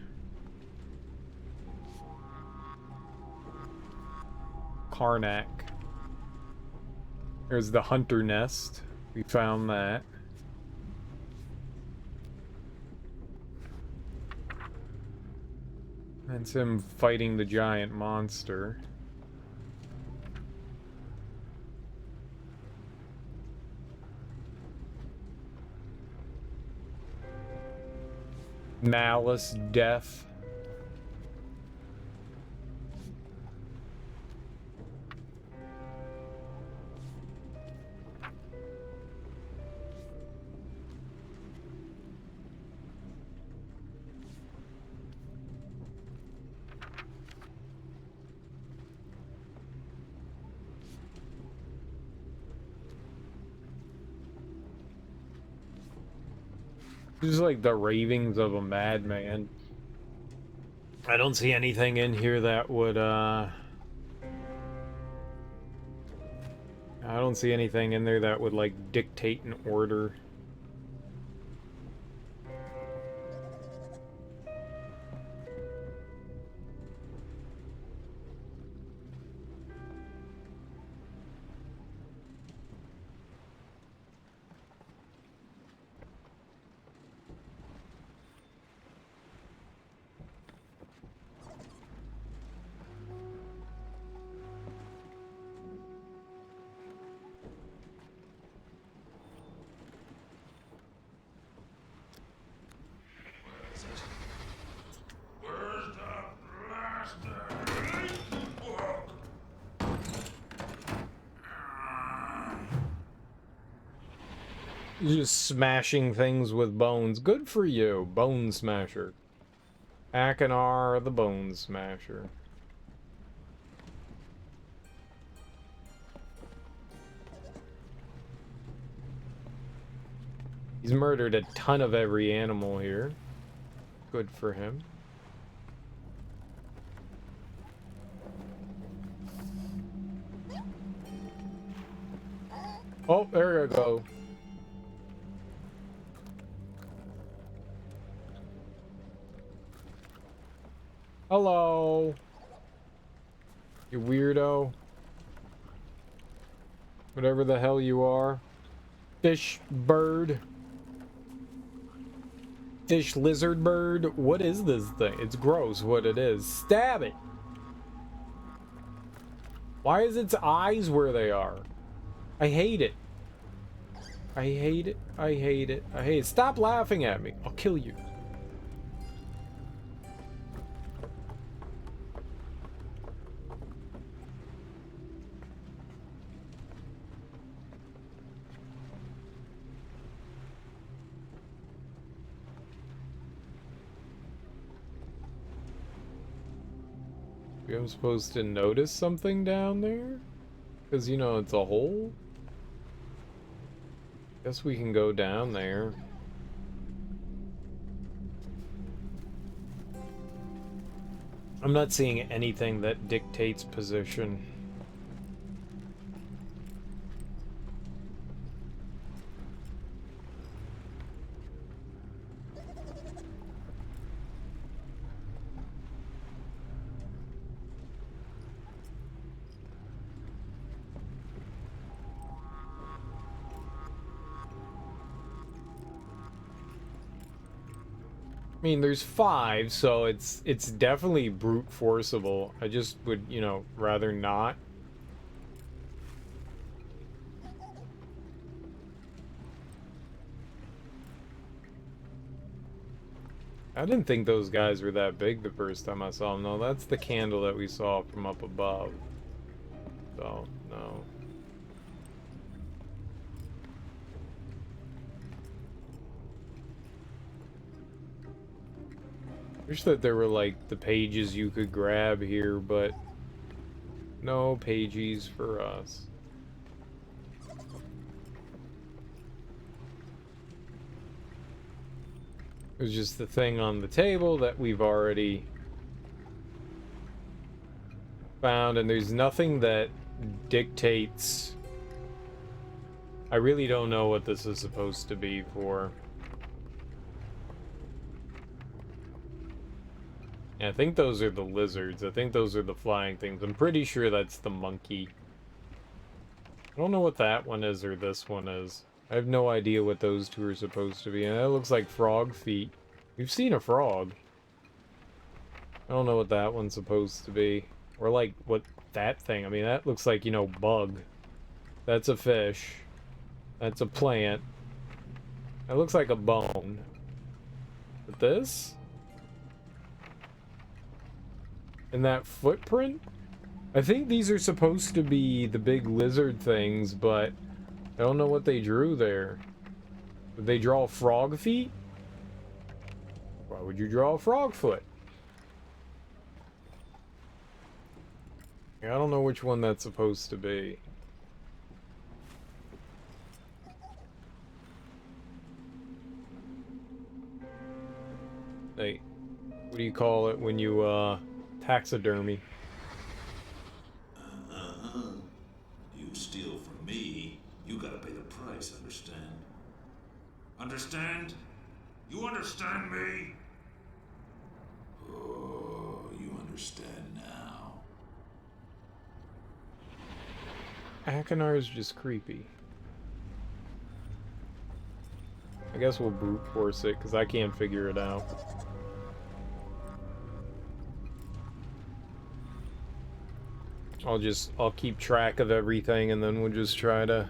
Karnak. There's the hunter nest. We found that. That's him fighting the giant monster. Malice, death. Just like the ravings of a madman. I don't see anything in here that would, I don't see anything in there that would, like, dictate an order. You're just smashing things with bones. Good for you, Bone Smasher. Akinar the Bone Smasher. He's murdered a ton of every animal here. Good for him. Oh, there you go. Hello. You weirdo. Whatever the hell you are. Fish bird. Fish lizard bird. What is this thing? It's gross what it is. Stab it. Why is its eyes where they are? I hate it. I hate it. I hate it. I hate it. Stop laughing at me. I'll kill you. I'm supposed to notice something down there? Because, you know, it's a hole? Guess we can go down there. I'm not seeing anything that dictates position. I mean, there's 5, so it's definitely brute forceable. I just would, you know, rather not. I didn't think those guys were that big the first time I saw them. No, that's the candle that we saw from up above. So, no. Wish that there were like the pages you could grab here, but no pages for us. There's just the thing on the table that we've already found, and there's nothing that dictates. I really don't know what this is supposed to be for. Yeah, I think those are the lizards. I think those are the flying things. I'm pretty sure that's the monkey. I don't know what that one is or this one is. I have no idea what those two are supposed to be. And that looks like frog feet. We've seen a frog. I don't know what that one's supposed to be. Or like, what that thing. I mean, that looks like, you know, bug. That's a fish. That's a plant. That looks like a bone. But this? And that footprint? I think these are supposed to be the big lizard things, but I don't know what they drew there. Did they draw frog feet? Why would you draw a frog foot? Yeah, I don't know which one that's supposed to be. Hey, what do you call it when you, taxidermy? You steal from me, you gotta pay the price, understand? Understand? You understand me? Oh, you understand now. Akinar is just creepy. I guess we'll brute force it, because I can't figure it out. I'll keep track of everything, and then we'll just try to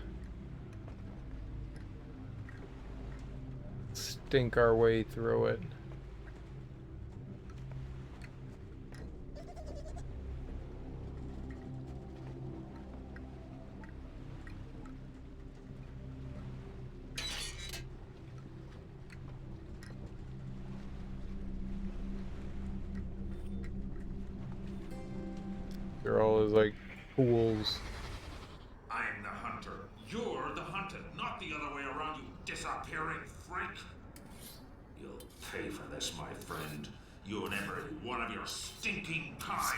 stink our way through it. They're all his, like, tools. I'm the hunter. You're the hunted, not the other way around, you disappearing freak. You'll pay for this, my friend. You and every one of your stinking kind.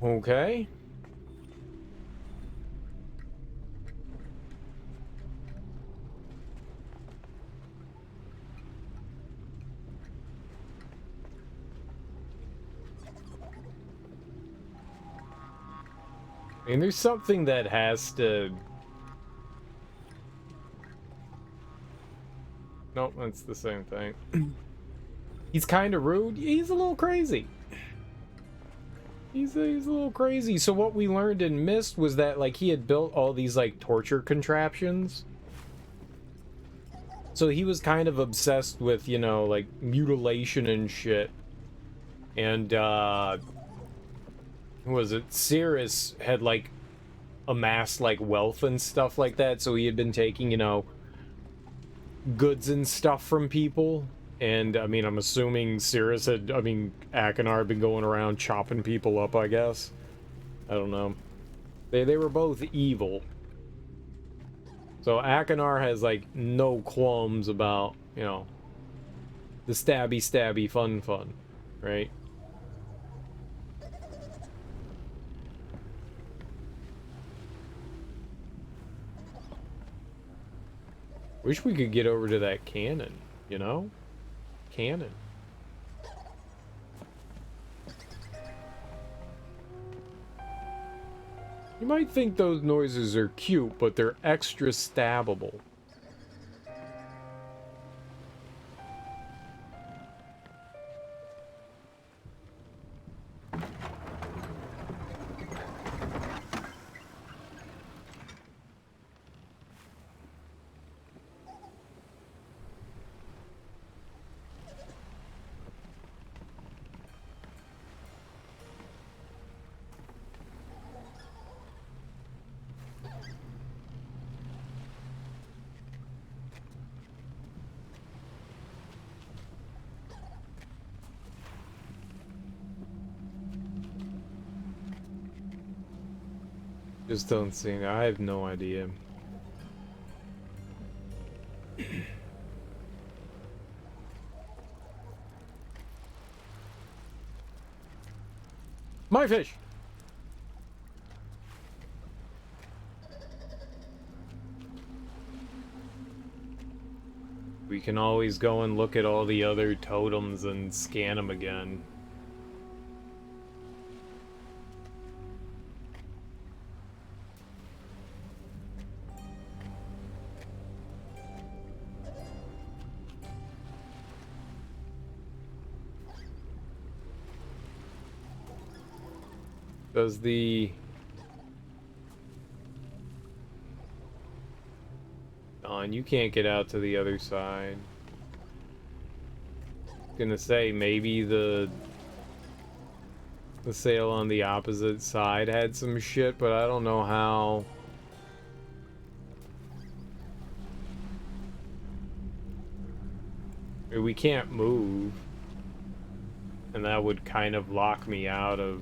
Okay. I mean, there's something that has to... Nope, that's the same thing. He's kind of rude. He's a little crazy. He's a little crazy. So what we learned in Myst was that, like, he had built all these, like, torture contraptions. So he was kind of obsessed with, you know, like, mutilation and shit. And, who was it? Cirrus had, like, amassed, like, wealth and stuff like that. So he had been taking, you know, goods and stuff from people. And, I mean, I'm assuming Cirrus had, I mean, Akinar had been going around chopping people up, I guess. I don't know. They were both evil. So Akinar has, like, no qualms about, you know, the stabby fun, right? Wish we could get over to that cannon, you know? Cannon. You might think those noises are cute, but they're extra stabbable. Just don't see it. I have no idea. My fish! We can always go and look at all the other totems and scan them again. Does the... and you can't get out to the other side. Gonna say maybe the sail on the opposite side had some shit, but I don't know how. We can't move, and that would kind of lock me out of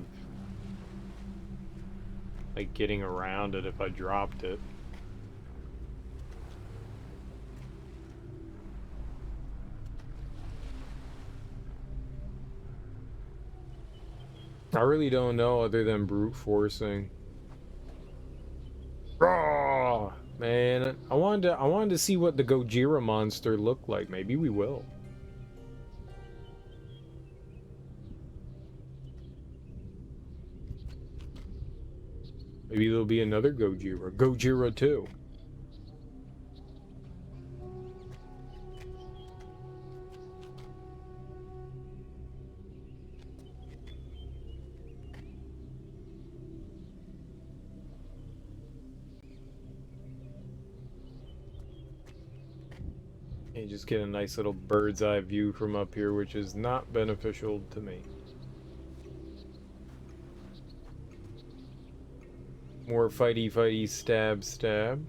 like getting around it if I dropped it. I really don't know other than brute forcing. Raw, man, I wanted to see what the Gojira monster looked like. Maybe we will. Maybe there'll be another Gojira. Gojira 2. You just get a nice little bird's eye view from up here, which is not beneficial to me. More fighty, stab.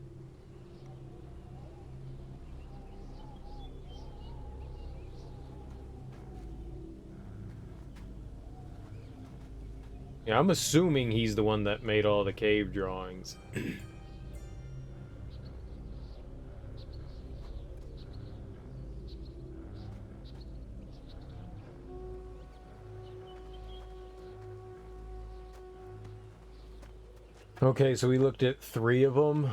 Yeah, I'm assuming he's the one that made all the cave drawings. Okay, so we looked at 3 of them.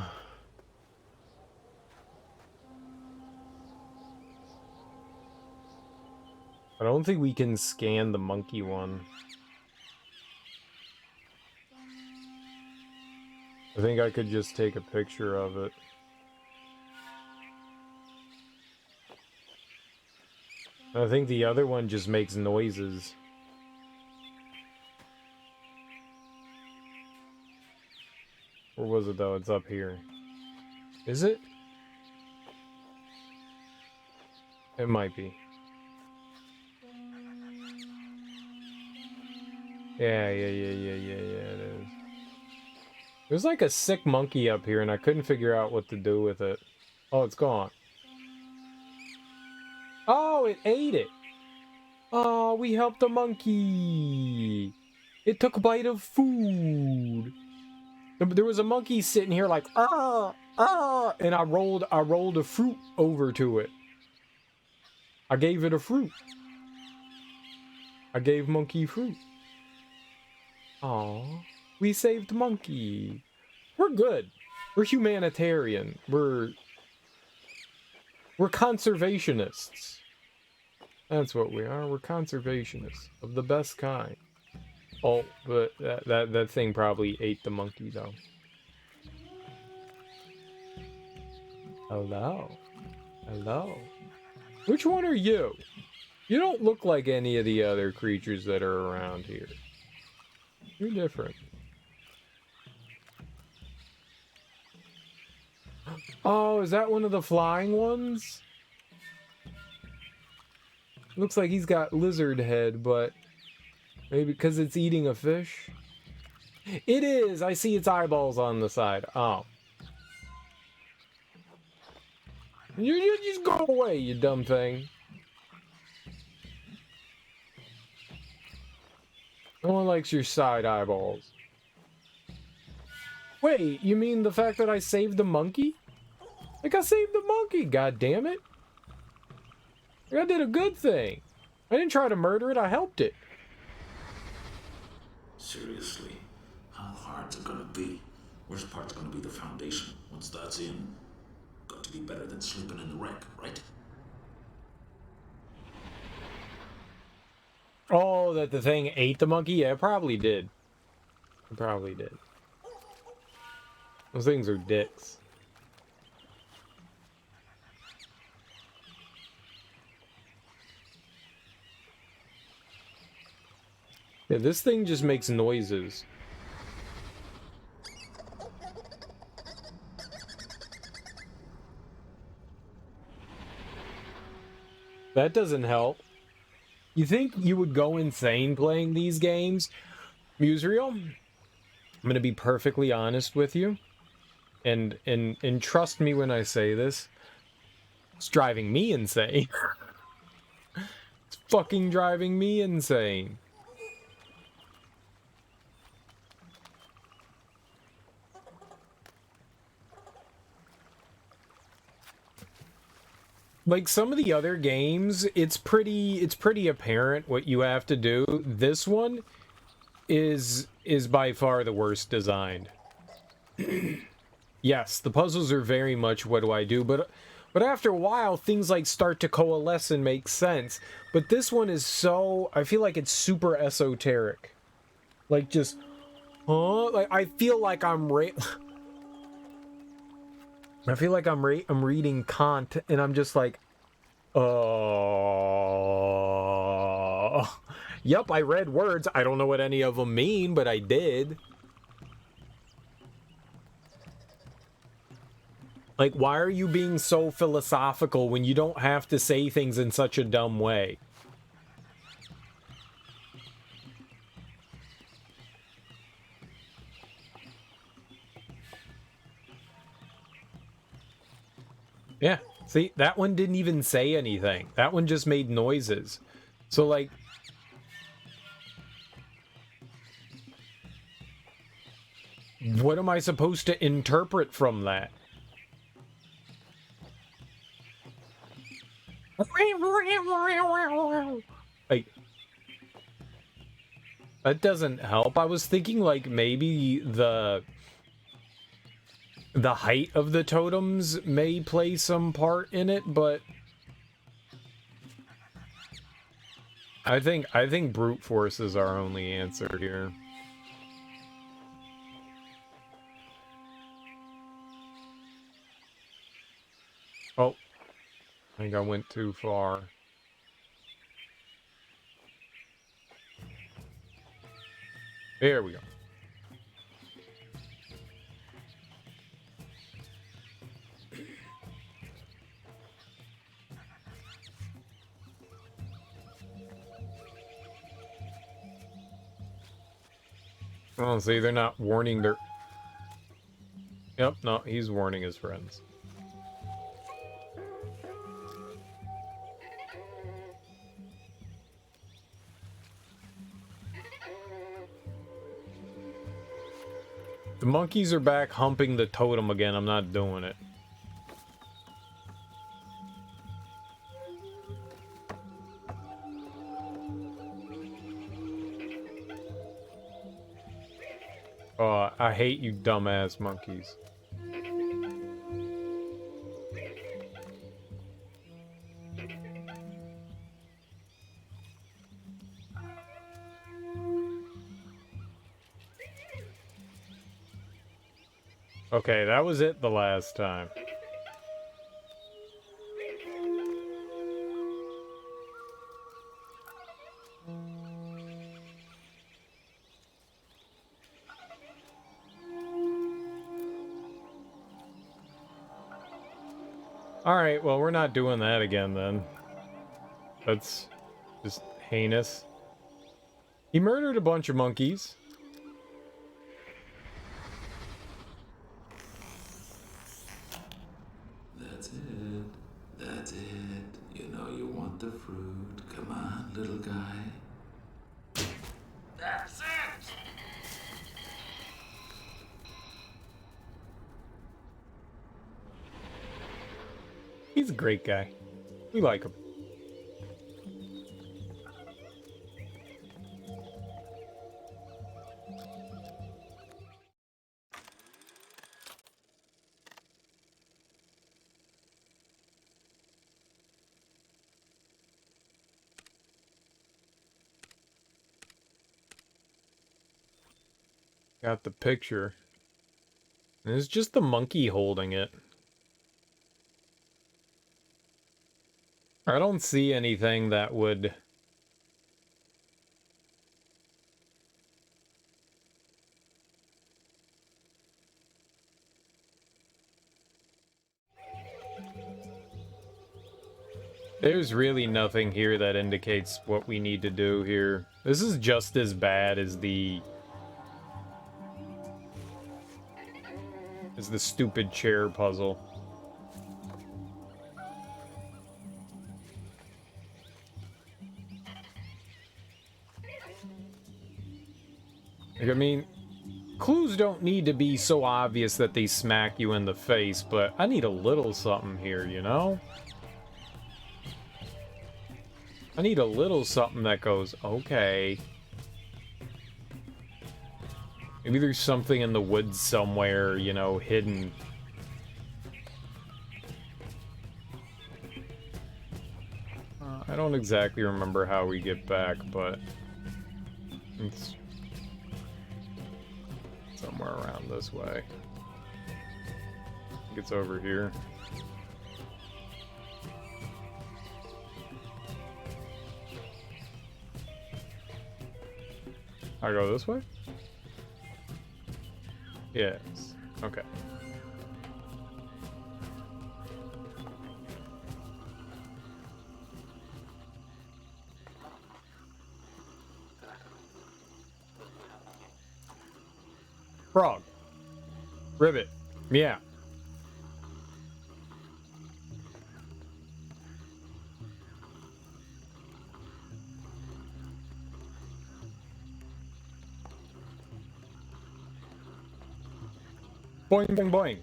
I don't think we can scan the monkey one. I think I could just take a picture of it. I think the other one just makes noises. Where was it though? It's up here. Is it? It might be. Yeah, it is. There's like a sick monkey up here and I couldn't figure out what to do with it. Oh, it's gone. Oh, it ate it. Oh, we helped the monkey. It took a bite of food. There was a monkey sitting here like, and I rolled a fruit over to it. I gave it a fruit. I gave monkey fruit. Aw, we saved monkey. We're good. We're humanitarian. We're conservationists. That's what we are. We're conservationists of the best kind. Oh, but that thing probably ate the monkey though. Hello. Hello. Which one are you? You don't look like any of the other creatures that are around here. You're different. Oh, is that one of the flying ones? Looks like he's got lizard head, but maybe because it's eating a fish? It is! I see its eyeballs on the side. Oh. You just go away, you dumb thing. No one likes your side eyeballs. Wait, you mean the fact that I saved the monkey? Like I saved the monkey, god damn it. Like I did a good thing. I didn't try to murder it, I helped it. Seriously, how hard's it gonna be? Worst part's gonna be the foundation. Once that's in, got to be better than sleeping in the wreck, right? Oh, that the thing ate the monkey? Yeah, it probably did. It probably did. Those things are dicks. Yeah, this thing just makes noises. That doesn't help. You think you would go insane playing these games? Musriel, I'm gonna be perfectly honest with you. And trust me when I say this. It's driving me insane. It's fucking driving me insane. Like some of the other games, it's pretty apparent what you have to do. This one is by far the worst designed. Yes, the puzzles are very much what do I do, but after a while things like start to coalesce and make sense. But this one is so, I feel like it's super esoteric. Like just, huh? Like I feel like I'm I'm reading Kant, and I'm just like, yep, I read words. I don't know what any of them mean, but I did. Like, why are you being so philosophical when you don't have to say things in such a dumb way? Yeah, see, that one didn't even say anything. That one just made noises. So, like... What am I supposed to interpret from that? Like, that doesn't help. I was thinking like maybe the height of the totems may play some part in it, but I think brute force is our only answer here. Oh, I think I went too far. There we go. Oh, see, they're not warning their... Yep, no, he's warning his friends. The monkeys are back humping the totem again. I'm not doing it. Oh, I hate you dumbass monkeys. Okay, that was it the last time. Alright, well, we're not doing that again then. That's just heinous. He murdered a bunch of monkeys. That's it. That's it. You know you want the fruit. Come on, little guy. That's it! He's a great guy. We like him. Got the picture. And it's just the monkey holding it. I don't see anything that would... There's really nothing here that indicates what we need to do here. This is just as bad as the stupid chair puzzle. Like, I mean, clues don't need to be so obvious that they smack you in the face, but I need a little something here, you know? I need a little something that goes, okay. Maybe there's something in the woods somewhere, you know, hidden. I don't exactly remember how we get back, but it's somewhere around this way. I think it's over here. I go this way? Yes. Okay. Frog. Ribbit. Yeah. Boing, boing, boing.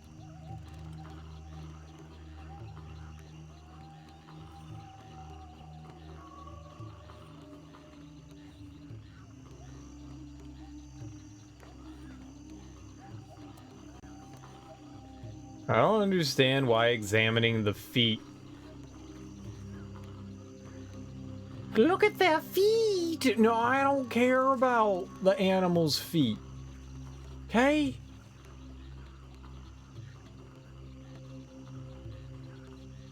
I don't understand why examining the feet. Look at their feet! No, I don't care about the animal's feet. Okay?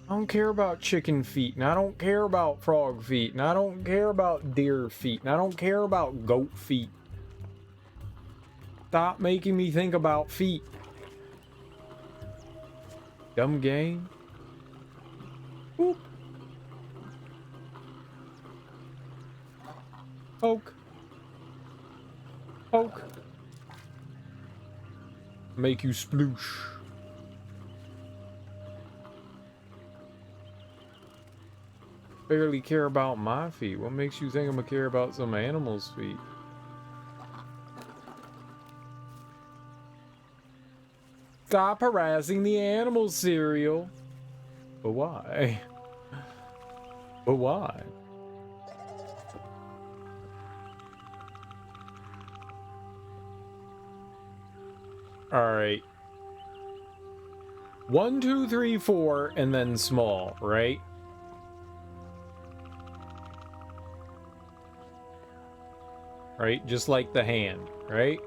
I don't care about chicken feet, and I don't care about frog feet, and I don't care about deer feet, and I don't care about goat feet. Stop making me think about feet. Dumb game. Boop. Poke. Poke. Make you sploosh. Barely care about my feet. What makes you think I'm gonna care about some animal's feet? Stop harassing the animal, cereal. But why? But why? Alright. 1, 2, 3, 4, and then small, right? Right? Just like the hand, right?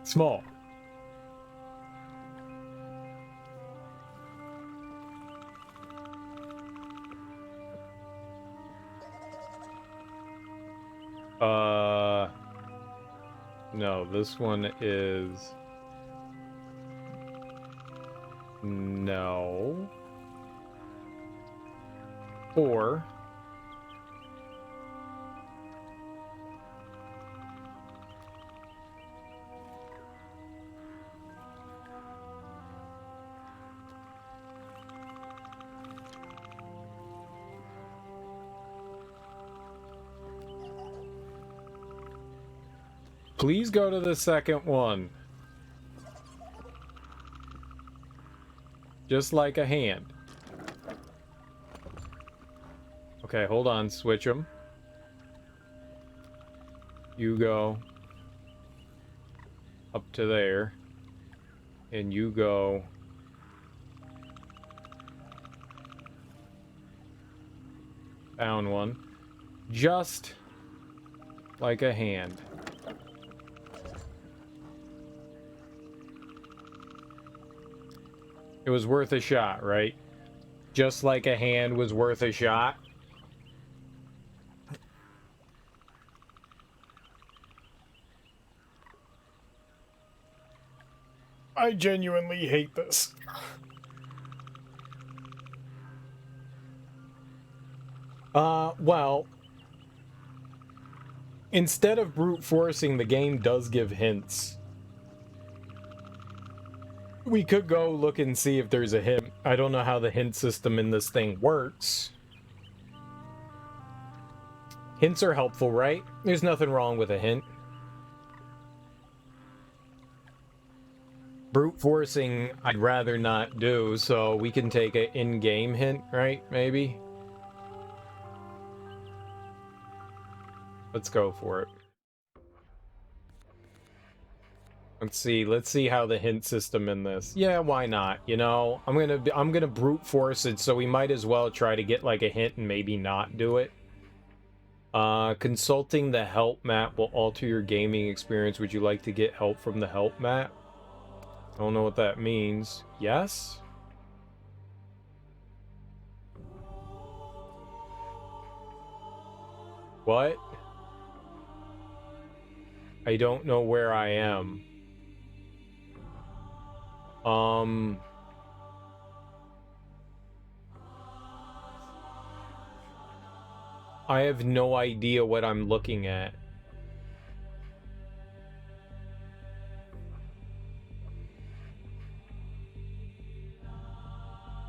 Small. No, this one is... No. 4. Please go to the second one. Just like a hand. Okay, hold on. Switch them. You go up to there. And you go down one. Just like a hand. It was worth a shot, right? Just like a hand was worth a shot. I genuinely hate this. Well, instead of brute forcing, the game does give hints. We could go look and see if there's a hint. I don't know how the hint system in this thing works. Hints are helpful, right? There's nothing wrong with a hint. Brute forcing, I'd rather not do, so we can take an in-game hint, right? Maybe? Let's go for it. Let's see how the hint system in this. Yeah, why not? You know, I'm gonna brute force it, so we might as well try to get like a hint and maybe not do it. Consulting the help map will alter your gaming experience. Would you like to get help from the help map? I don't know what that means. Yes? What? I don't know where I am. I have no idea what I'm looking at.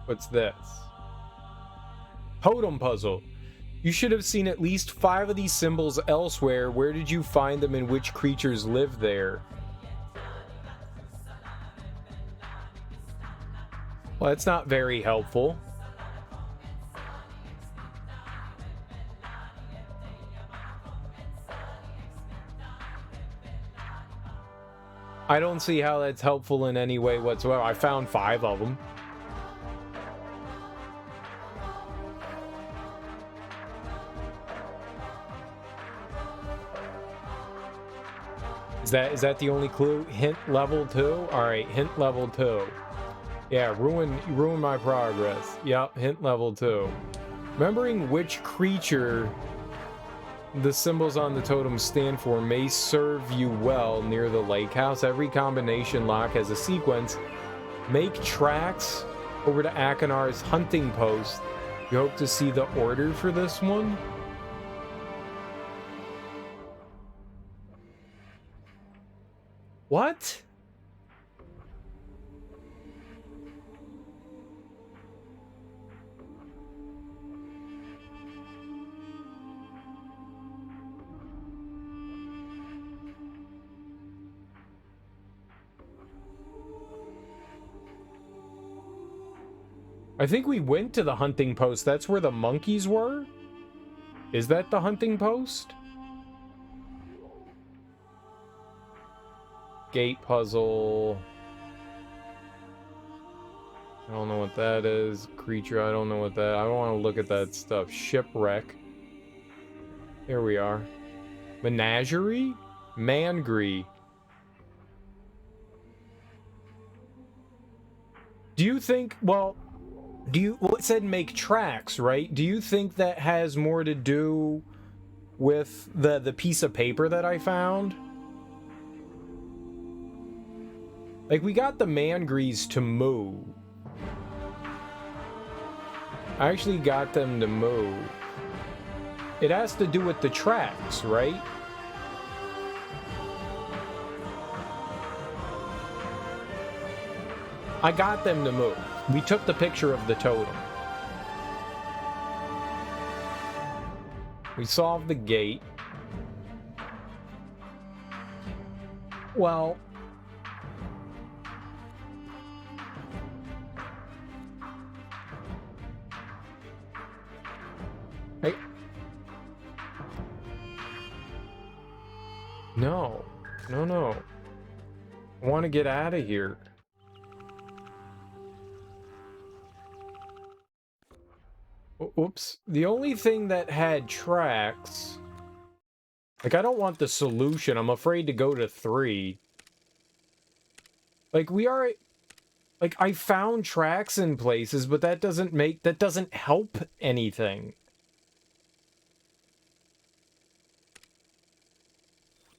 What's this? Totem puzzle. You should have seen at least 5 of these symbols elsewhere. Where did you find them and which creatures live there? Well, that's not very helpful. I don't see how that's helpful in any way whatsoever. I found 5 of them. Is that the only clue? Hint level 2? Alright, hint level 2. Yeah, ruin my progress. Yep, hint level 2. Remembering which creature the symbols on the totem stand for may serve you well near the lake house. Every combination lock has a sequence. Make tracks over to Akinar's hunting post. You hope to see the order for this one? What? I think we went to the hunting post. That's where the monkeys were? Is that the hunting post? Gate puzzle. I don't know what that is. Creature, I don't know what that... I don't want to look at that stuff. Shipwreck. Here we are. Menagerie? Mangry. Do you think... Well, it said make tracks, right? Do you think that has more to do with the piece of paper that I found? Like, we got the mangries to move. I actually got them to move. It has to do with the tracks, right? I got them to move. We took the picture of the totem. We solved the gate. Well... Hey. No. No, no. I want to get out of here. Oops. The only thing that had tracks... Like, I don't want the solution. I'm afraid to go to 3. Like, we are... Like, I found tracks in places, but that doesn't help anything.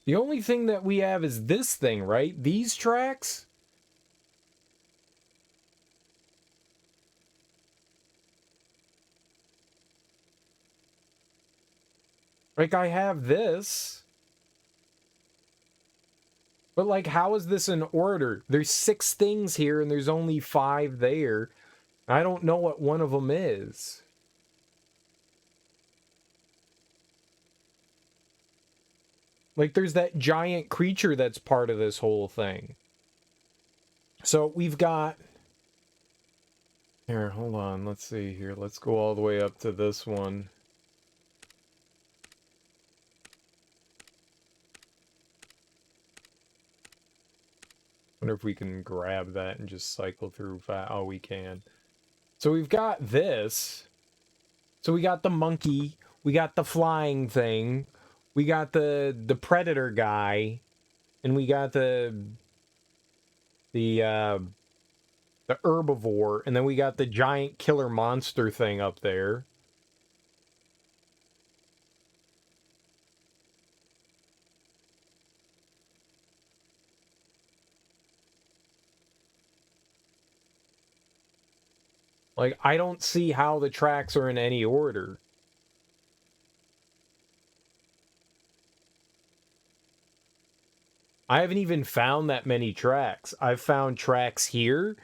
The only thing that we have is this thing, right? These tracks? Like, I have this. But, like, how is this in order? There's 6 things here, and there's only 5 there. I don't know what one of them is. Like, there's that giant creature that's part of this whole thing. So, we've got... Here, hold on. Let's see here. Let's go all the way up to this one. Wonder if we can grab that and just cycle through. Oh, we can. So we've got this. So we got the monkey. We got the flying thing. We got the predator guy. And we got the herbivore. And then we got the giant killer monster thing up there. Like, I don't see how the tracks are in any order. I haven't even found that many tracks. I've found tracks here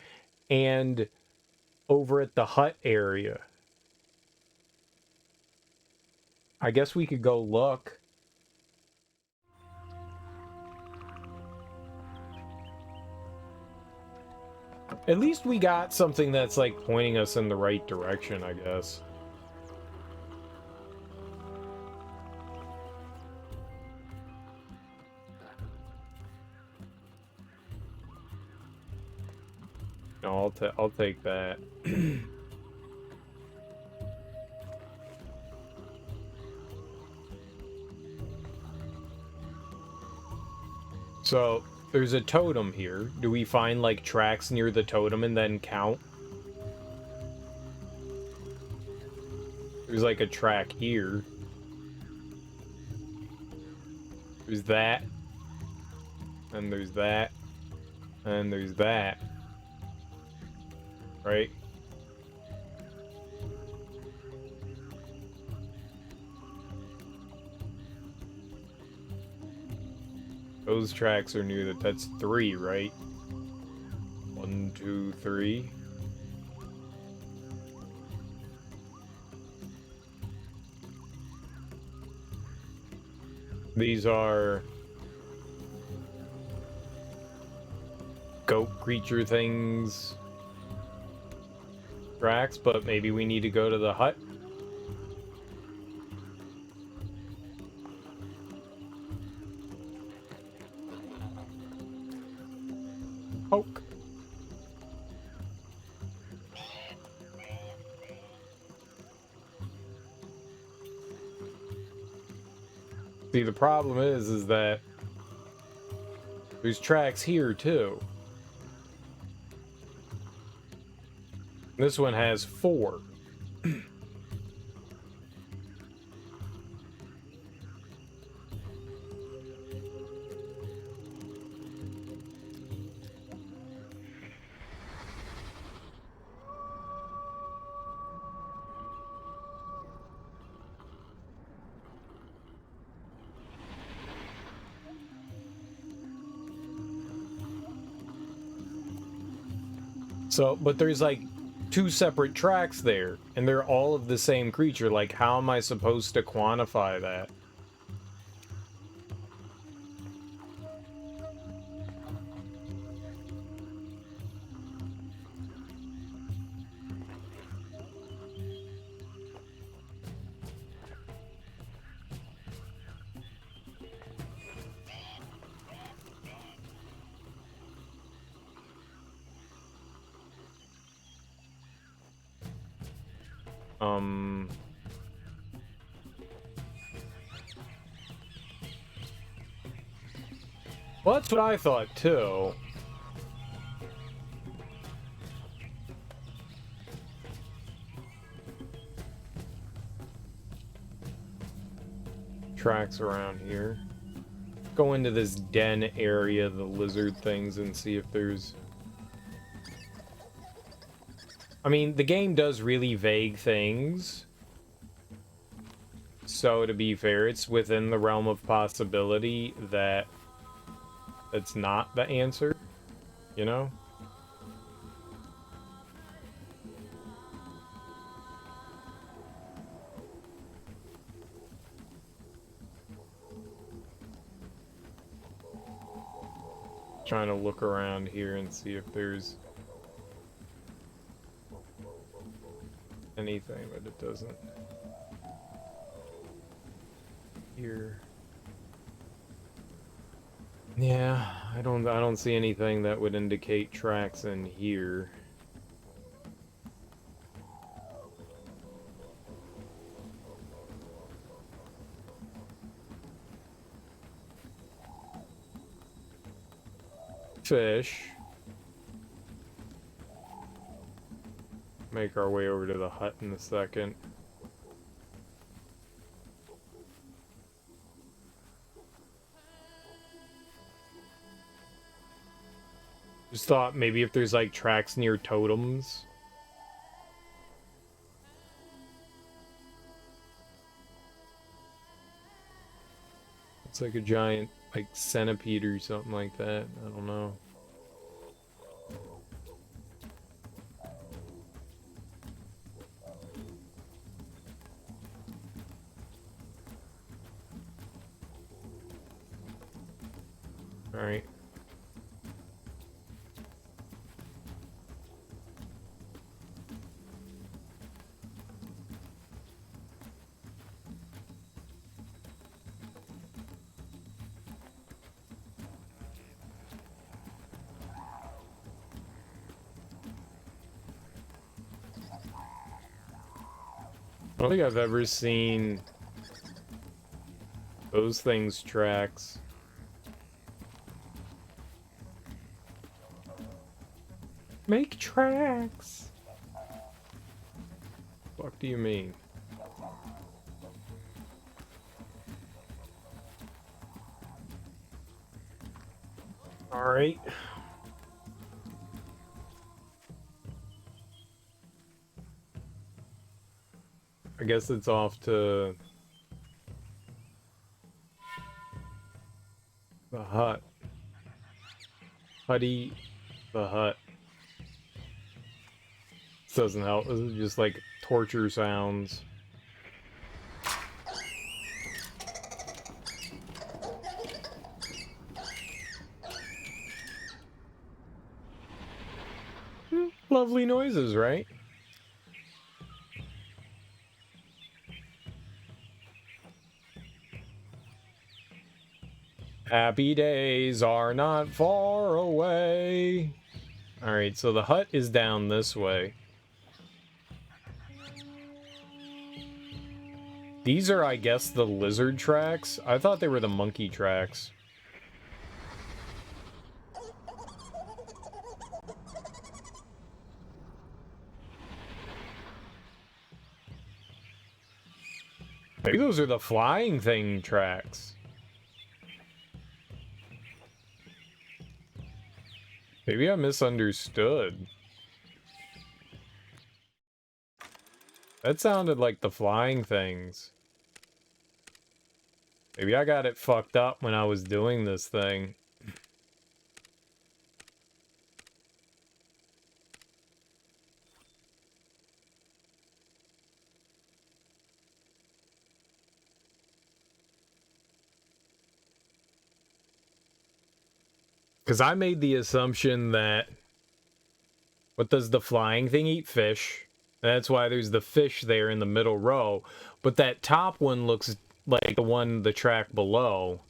and over at the hut area. I guess we could go look. At least we got something that's like pointing us in the right direction, I guess. No, I'll take that. So, there's a totem here. Do we find, like, tracks near the totem and then count? There's, like, a track here. There's that. And there's that. And there's that. Right? Those tracks are near that. That's 3, right? 1, 2, 3. These are goat creature things. Tracks, but maybe we need to go to the hut. Poke. See, the problem is that there's tracks here too. This one has 4. So, but there's like 2 separate tracks there, and they're all of the same creature. Like, how am I supposed to quantify that? Well, that's what I thought too. Tracks around here. Go into this den area, the lizard things, and see if there's... I mean, the game does really vague things. So, to be fair, it's within the realm of possibility that it's not the answer, you know? Trying to look around here and see if there's anything, but it doesn't. Here. Yeah, I don't see anything that would indicate tracks in here. Fish. Make our way over to the hut in a second. Just thought maybe if there's like tracks near totems. It's like a giant like centipede or something like that. I don't know. Alright. I don't think I've ever seen those things' tracks. Make tracks! What do you mean? Alright. I guess it's off to the hut. Huddy the hut. This doesn't help. This is just like torture sounds. Lovely noises, right? Happy days are not far away. Alright, so the hut is down this way. These are, I guess, the lizard tracks. I thought they were the monkey tracks. Maybe those are the flying thing tracks. Maybe I misunderstood. That sounded like the flying things. Maybe I got it fucked up when I was doing this thing. Because I made the assumption that... What does the flying thing eat? Fish. That's why there's the fish there in the middle row. But that top one looks like the track below.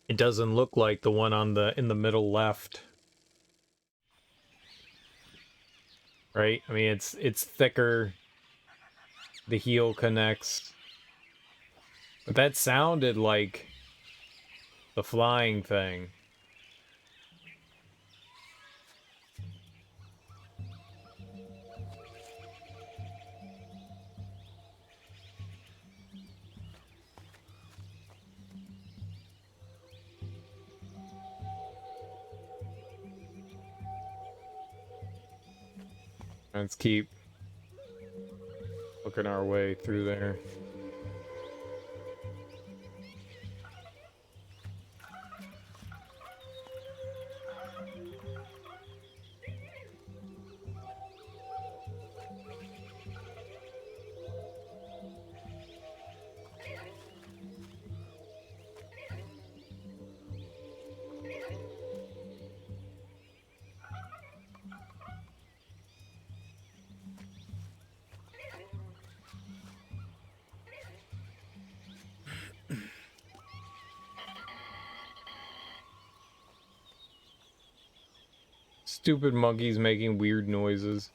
It doesn't look like the one on in the middle left. Right? I mean, it's thicker. The heel connects. But that sounded like the flying thing. Let's keep looking our way through there. Stupid monkeys making weird noises.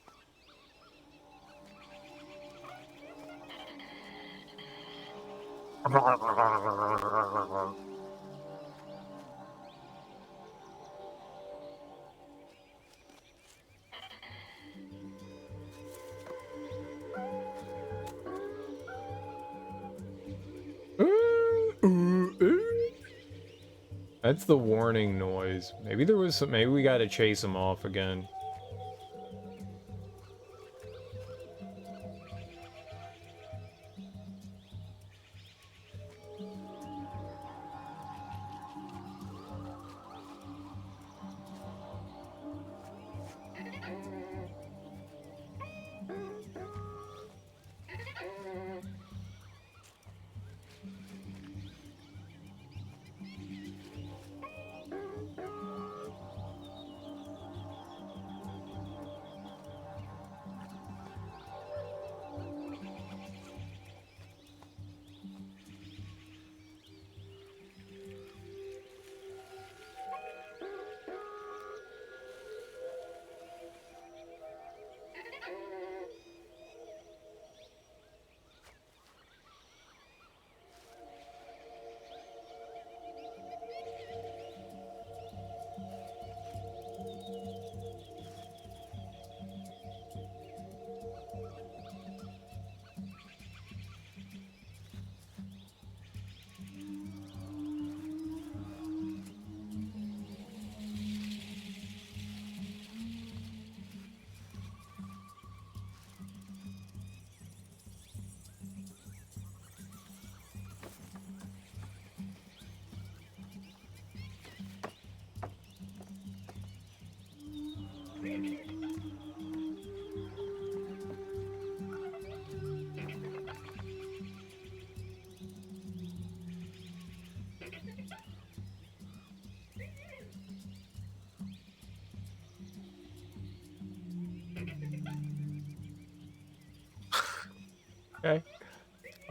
That's the warning noise. Maybe there was some, maybe we gotta chase him off again.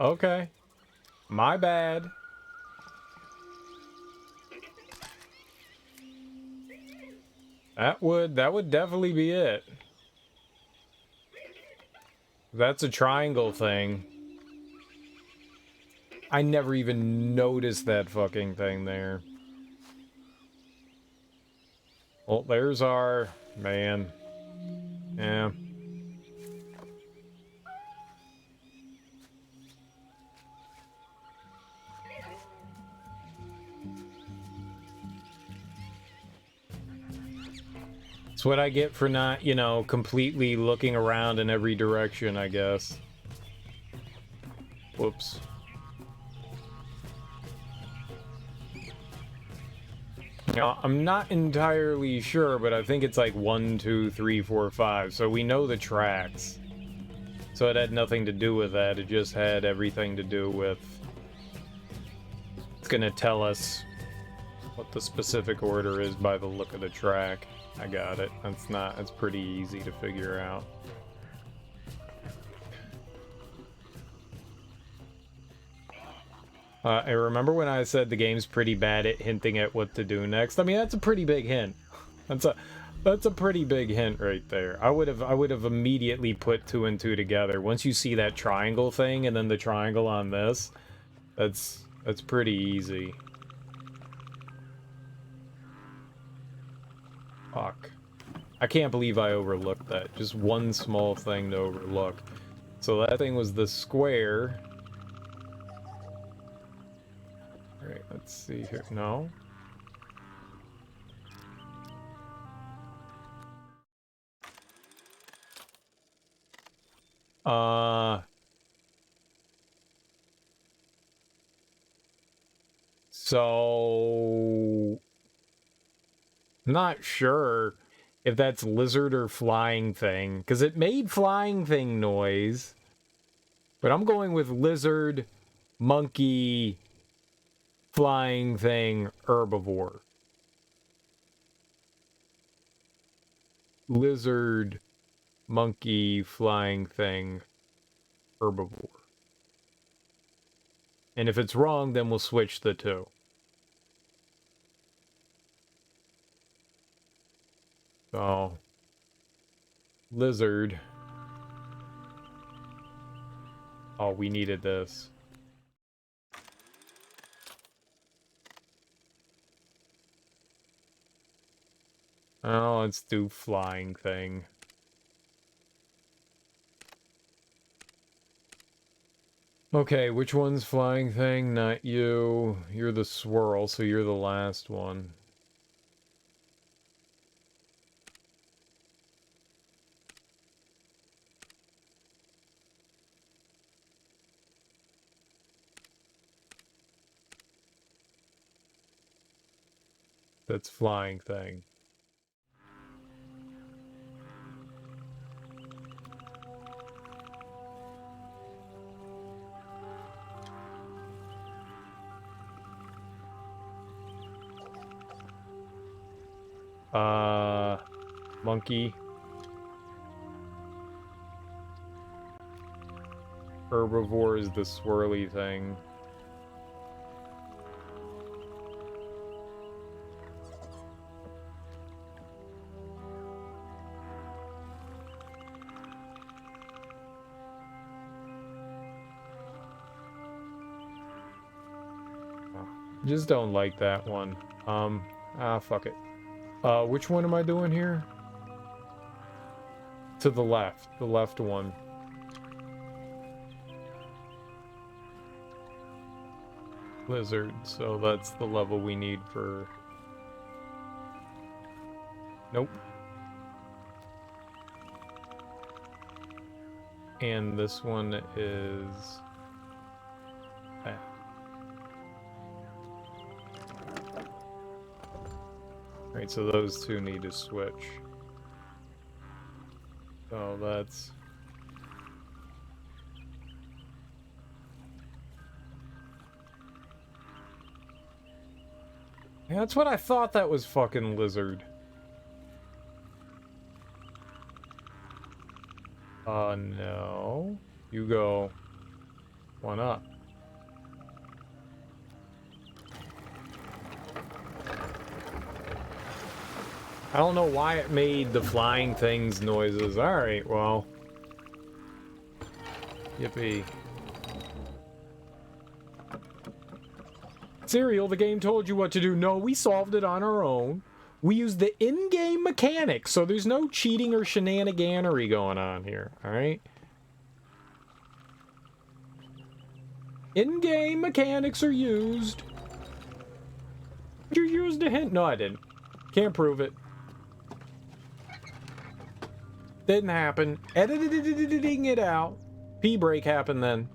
Okay. My bad. That would definitely be it. That's a triangle thing. I never even noticed that fucking thing there. Well, there's our man. Yeah. It's what I get for not, you know, completely looking around in every direction, I guess. Whoops. Now, I'm not entirely sure, but I think it's like 1, 2, 3, 4, 5. So we know the tracks. So it had nothing to do with that. It just had everything to do with... It's gonna tell us what the specific order is by the look of the track. I got it. That's pretty easy to figure out. I remember when I said the game's pretty bad at hinting at what to do next. I mean, that's a pretty big hint. That's a pretty big hint right there. I would have immediately put 2 and 2 together. Once you see that triangle thing and then the triangle on this, that's pretty easy. Fuck. I can't believe I overlooked that. Just one small thing to overlook. So that thing was the square. Alright, let's see here. No? So... Not sure if that's lizard or flying thing, because it made flying thing noise. But I'm going with lizard, monkey, flying thing, herbivore. Lizard, monkey, flying thing, herbivore. And if it's wrong, then we'll switch the two. So, lizard. Oh, we needed this. Oh, let's do flying thing. Okay, which one's flying thing? Not you. You're the swirl, so you're the last one. That's flying thing. Monkey. Herbivore is the swirly thing. Just don't like that one. Fuck it. Which one am I doing here? To the left one. Lizard, so that's the level we need for... Nope. And this one is... that. Right, so those two need to switch. So that's... Yeah, that's what I thought that was fucking lizard. No. You go Why not? I don't know why it made the flying things noises. Alright, well. Yippee. Serial, the game told you what to do. No, we solved it on our own. We used the in-game mechanics, so there's no cheating or shenaniganery going on here, alright? In-game mechanics are used. You used a hint? No, I didn't. Can't prove it. Didn't happen. Editing it out. P-break happened then.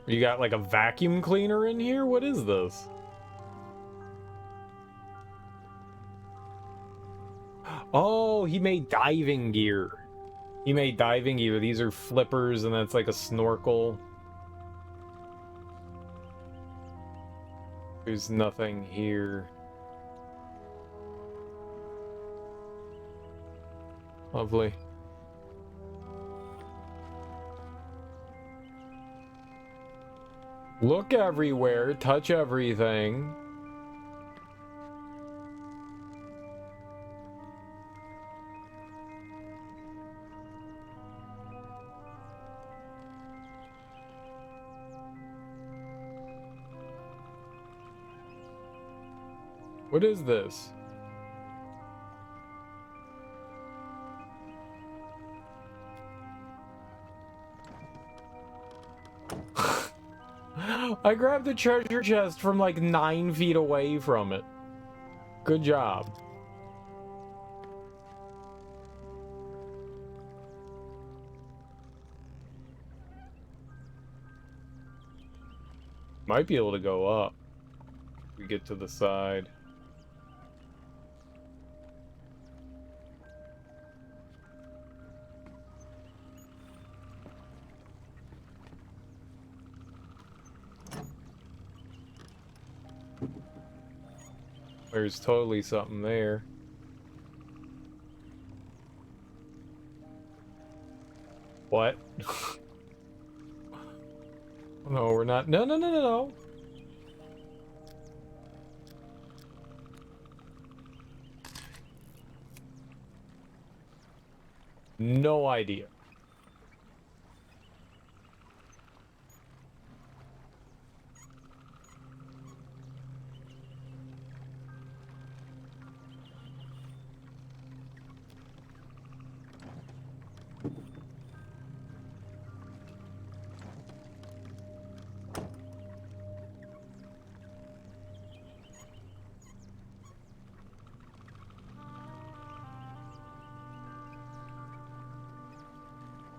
You got like a vacuum cleaner in here? What is this? Oh, he made diving gear. He made diving gear. These are flippers, and that's like a snorkel. There's nothing here. Lovely. Look everywhere, touch everything. What is this? I grabbed the treasure chest from like 9 feet away from it. Good job. Might be able to go up. If we get to the side. There's totally something there. What? No, we're not. No, no, no, no, no. No idea.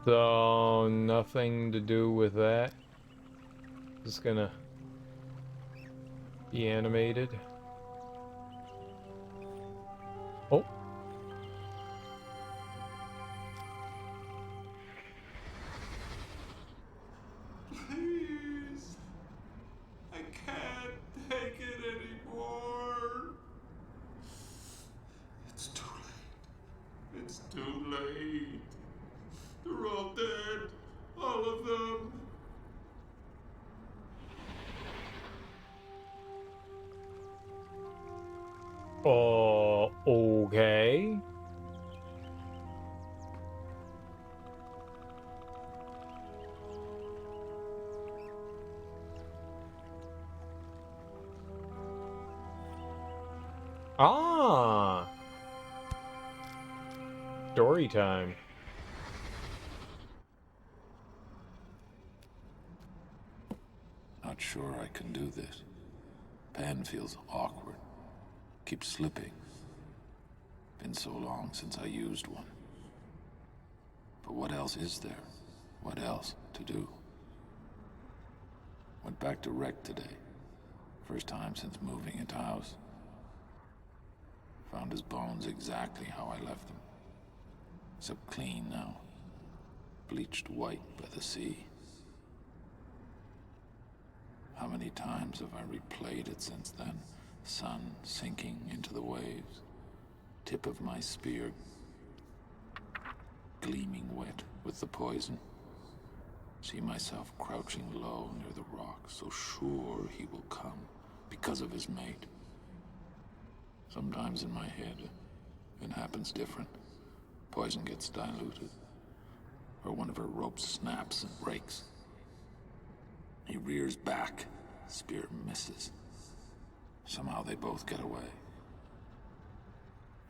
So, nothing to do with that. Just gonna be animated. Oh. Please. I can't take it anymore. It's too late. It's too late. They're all dead. All of them. Oh, okay. Ah. Story time. Not sure I can do this. Pen feels awkward. Keeps slipping. Been so long since I used one. But what else is there? What else to do? Went back to Rec today. First time since moving into house. Found his bones exactly how I left them. Except clean now. Bleached white by the sea. How many times have I replayed it since then? Sun sinking into the waves. Tip of my spear gleaming wet with the poison. See myself crouching low near the rock, so sure he will come because of his mate. Sometimes in my head, it happens different. Poison gets diluted, or one of her ropes snaps and breaks. He rears back, spear misses. Somehow they both get away.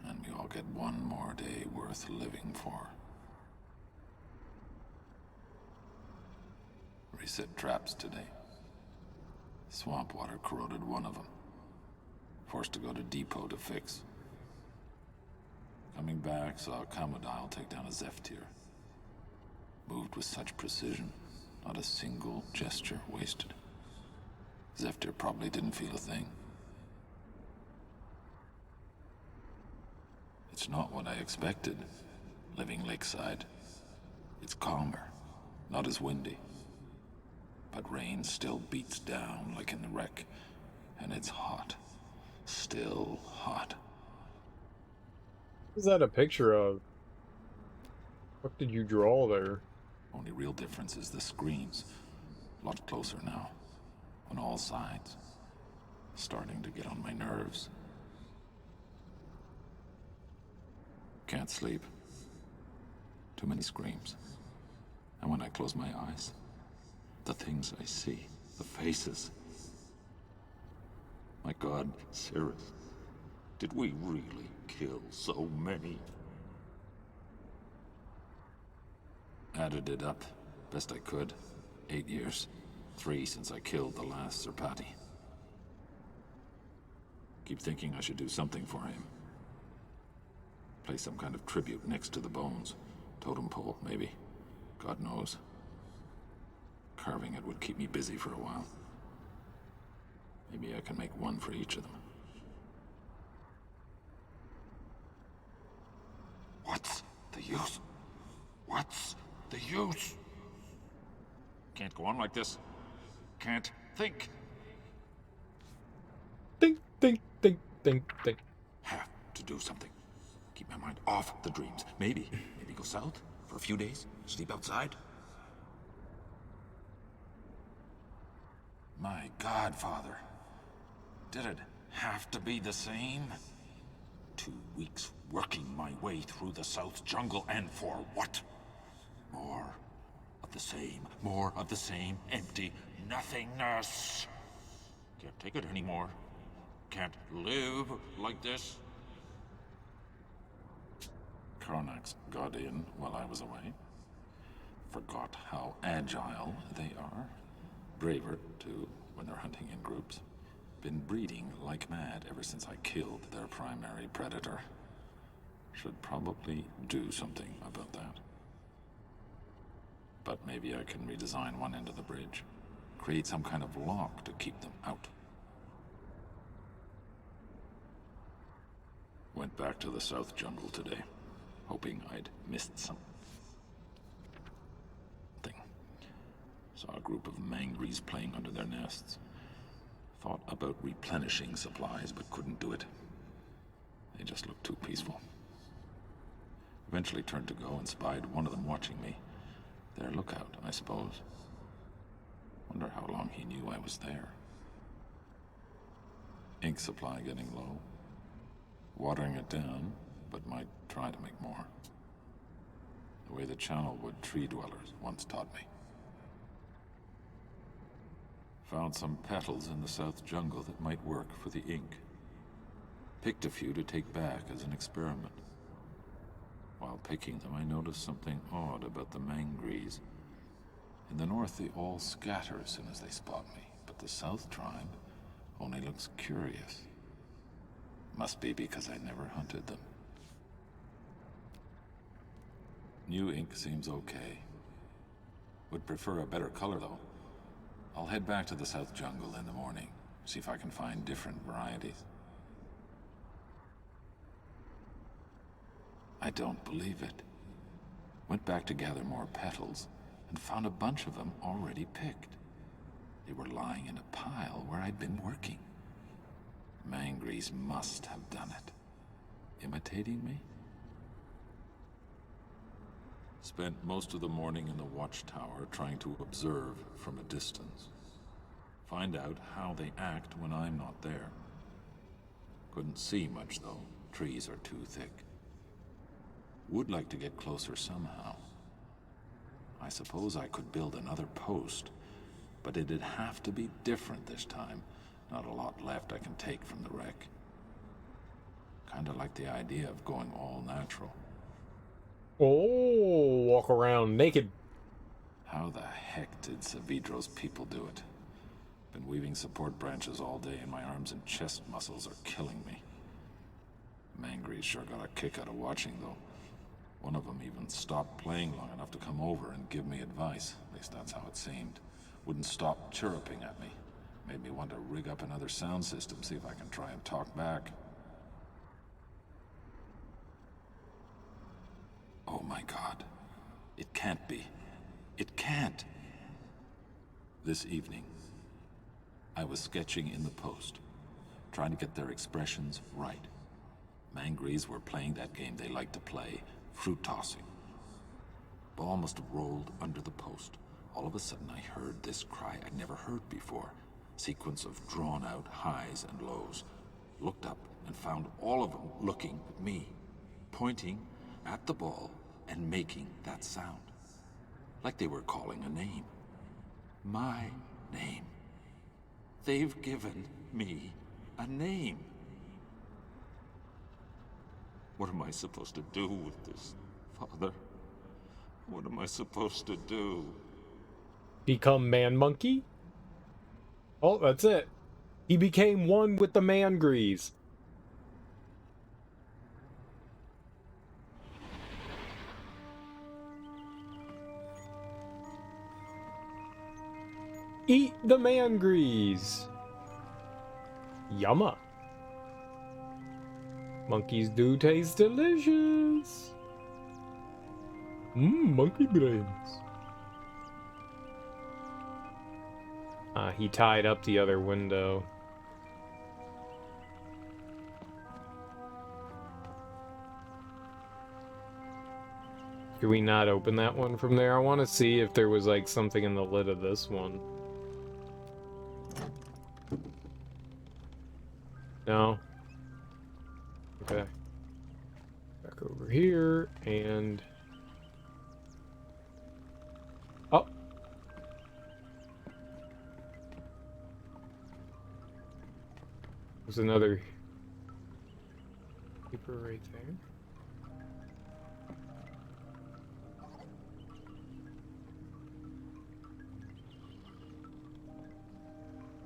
And we all get one more day worth living for. Reset traps today. Swamp water corroded one of them. Forced to go to depot to fix. Coming back, saw a Kamodile take down a Zephyr. Moved with such precision, not a single gesture wasted. Zephyr probably didn't feel a thing. It's not what I expected, living lakeside. It's calmer, not as windy. But rain still beats down like in the wreck, and it's hot. Still hot. What is that a picture of? What did you draw there? Only real difference is the screams. A lot closer now. On all sides. Starting to get on my nerves. Can't sleep. Too many screams. And when I close my eyes, the things I see, the faces. My God, Cirrus, did we really kill so many? Added it up, best I could. 8 years. 3 since I killed the last Serpati. Keep thinking I should do something for him. Place some kind of tribute next to the bones. Totem pole, maybe. God knows. Carving it would keep me busy for a while. Maybe I can make one for each of them. What's the use? What's the use? Can't go on like this. Can't think. Think, think, think, think, think. Have to do something. Keep my mind off the dreams. Maybe go south for a few days. Sleep outside. My God, Father. Did it have to be the same? 2 weeks working my way through the South Jungle, and for what? More of the same. More of the same empty nothingness. Can't take it anymore. Can't live like this. Karnax got in while I was away. Forgot how agile they are. Braver, too, when they're hunting in groups. Been breeding like mad ever since I killed their primary predator. Should probably do something about that. But maybe I can redesign one end of the bridge. Create some kind of lock to keep them out. Went back to the South Jungle today, hoping I'd missed something. Saw a group of mangries playing under their nests. Thought about replenishing supplies, but couldn't do it. They just looked too peaceful. Eventually turned to go and spied one of them watching me. Their lookout, I suppose. Wonder how long he knew I was there. Ink supply getting low. Watering it down, but might try to make more. The way the channel would tree dwellers once taught me. Found some petals in the South Jungle that might work for the ink. Picked a few to take back as an experiment. While picking them, I noticed something odd about the mangries. In the north, they all scatter as soon as they spot me, but the South tribe only looks curious. Must be because I never hunted them. New ink seems okay. Would prefer a better color, though. I'll head back to the South Jungle in the morning, see if I can find different varieties. I don't believe it. Went back to gather more petals, and found a bunch of them already picked. They were lying in a pile where I'd been working. Mangries must have done it. Imitating me? Spent most of the morning in the watchtower trying to observe from a distance. Find out how they act when I'm not there. Couldn't see much though. Trees are too thick. Would like to get closer somehow. I suppose I could build another post, but it'd have to be different this time. Not a lot left I can take from the wreck. Kinda like the idea of going all natural. Oh, walk around naked. How the heck did Savidro's people do it? Been weaving support branches all day and my arms and chest muscles are killing me. Mangries sure got a kick out of watching though. One of them even stopped playing long enough to come over and give me advice. At least that's how it seemed. Wouldn't stop chirruping at me. Made me want to rig up another sound system, see if I can try and talk back. Oh my God. It can't be. It can't. This evening, I was sketching in the post, trying to get their expressions right. Mangries were playing that game they like to play, fruit tossing. Ball must have rolled under the post. All of a sudden I heard this cry I'd never heard before. Sequence of drawn-out highs and lows. Looked up and found all of them looking at me, pointing at the ball and making that sound. Like they were calling a name. My name. They've given me a name. What am I supposed to do with this, Father? What am I supposed to do? Become man monkey? Oh, that's it. He became one with the Mangries. Eat the Mangries. Yumma. Monkeys do taste delicious. Monkey brains. He tied up the other window. Could we not open that one from there? I want to see if there was like something in the lid of this one. No? Okay. Back over here, and... Oh! There's another paper right there.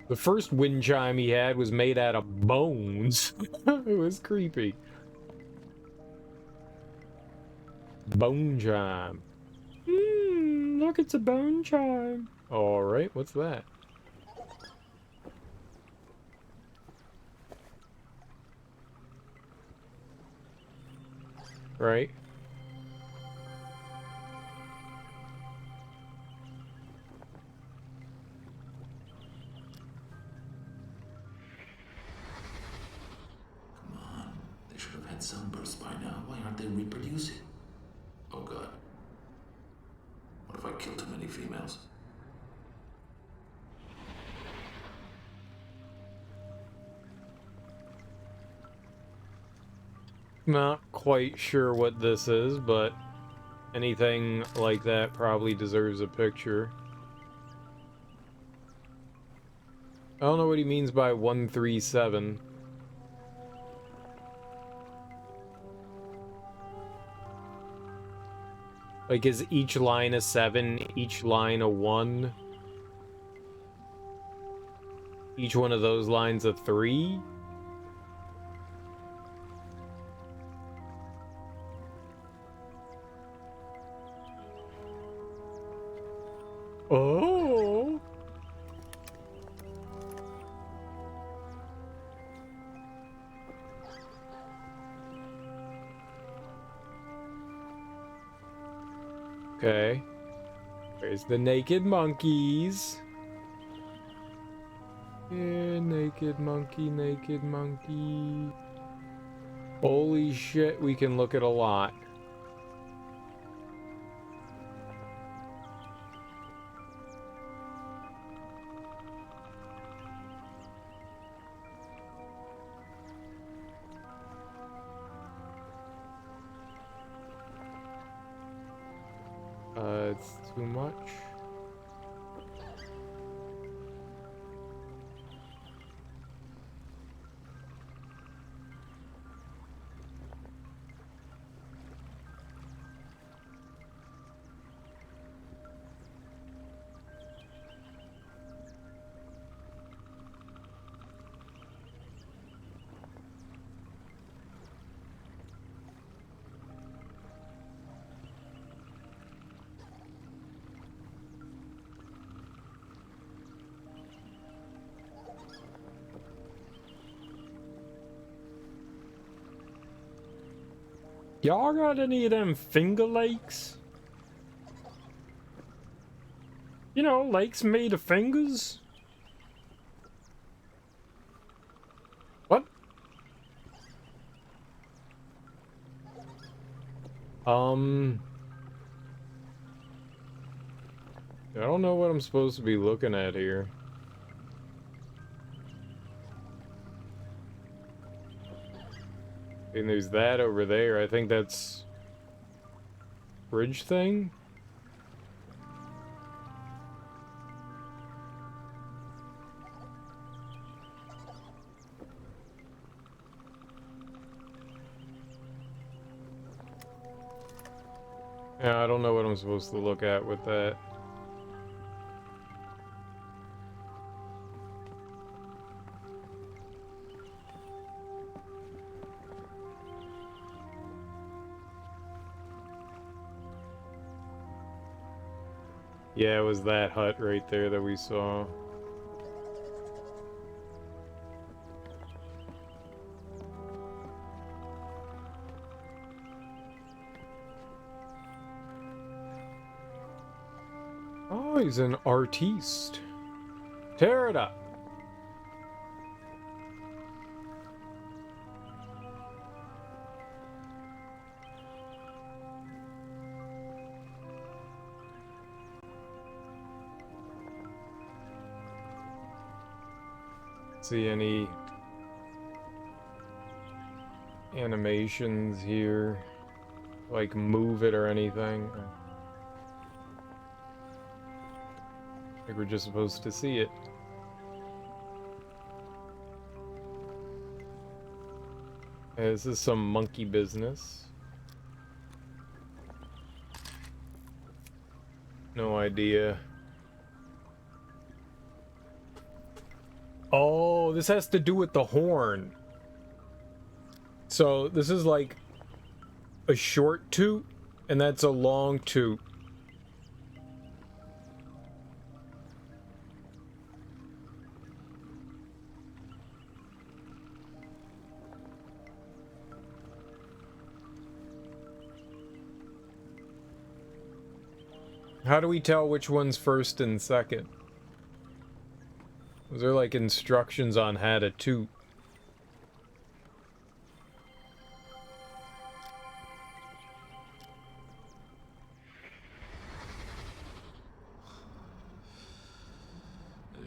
The first wind chime he had was made out of bones. It was creepy. Bone chime. Look, it's a bone chime. Alright, what's that? Right. Sunbursts by now. Why aren't they reproducing? Oh God. What if I kill too many females? Not quite sure what this is, but anything like that probably deserves a picture. I don't know what he means by 137. Like, is each line a 7, each line a 1? Each one of those lines a 3? Oh! Okay. There's the naked monkeys. Yeah, naked monkey, naked monkey. Holy shit, we can look at a lot. It's too much. Y'all got any of them finger lakes? You know, lakes made of fingers? What? I don't know what I'm supposed to be looking at here. And there's that over there. I think that's bridge thing. Yeah, I don't know what I'm supposed to look at with that. Yeah, it was that hut right there that we saw. Oh, he's an artiste. Tear it up. See any animations here, like move it or anything? I think we're just supposed to see it. This is some monkey business. No idea. Oh, this has to do with the horn. So this is like a short toot, and that's a long toot. How do we tell which one's first and second? Was there like instructions on how to toot?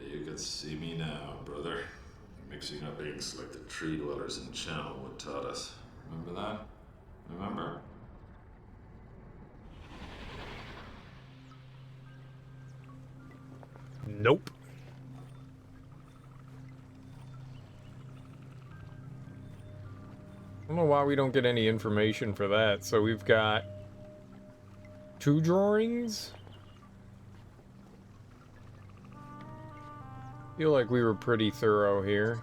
You could see me now, brother. Mixing up inks like the tree dwellers in Channelwood taught us. Remember that? Remember? Nope. I don't know why we don't get any information for that. So we've got 2 drawings. Feel like we were pretty thorough here.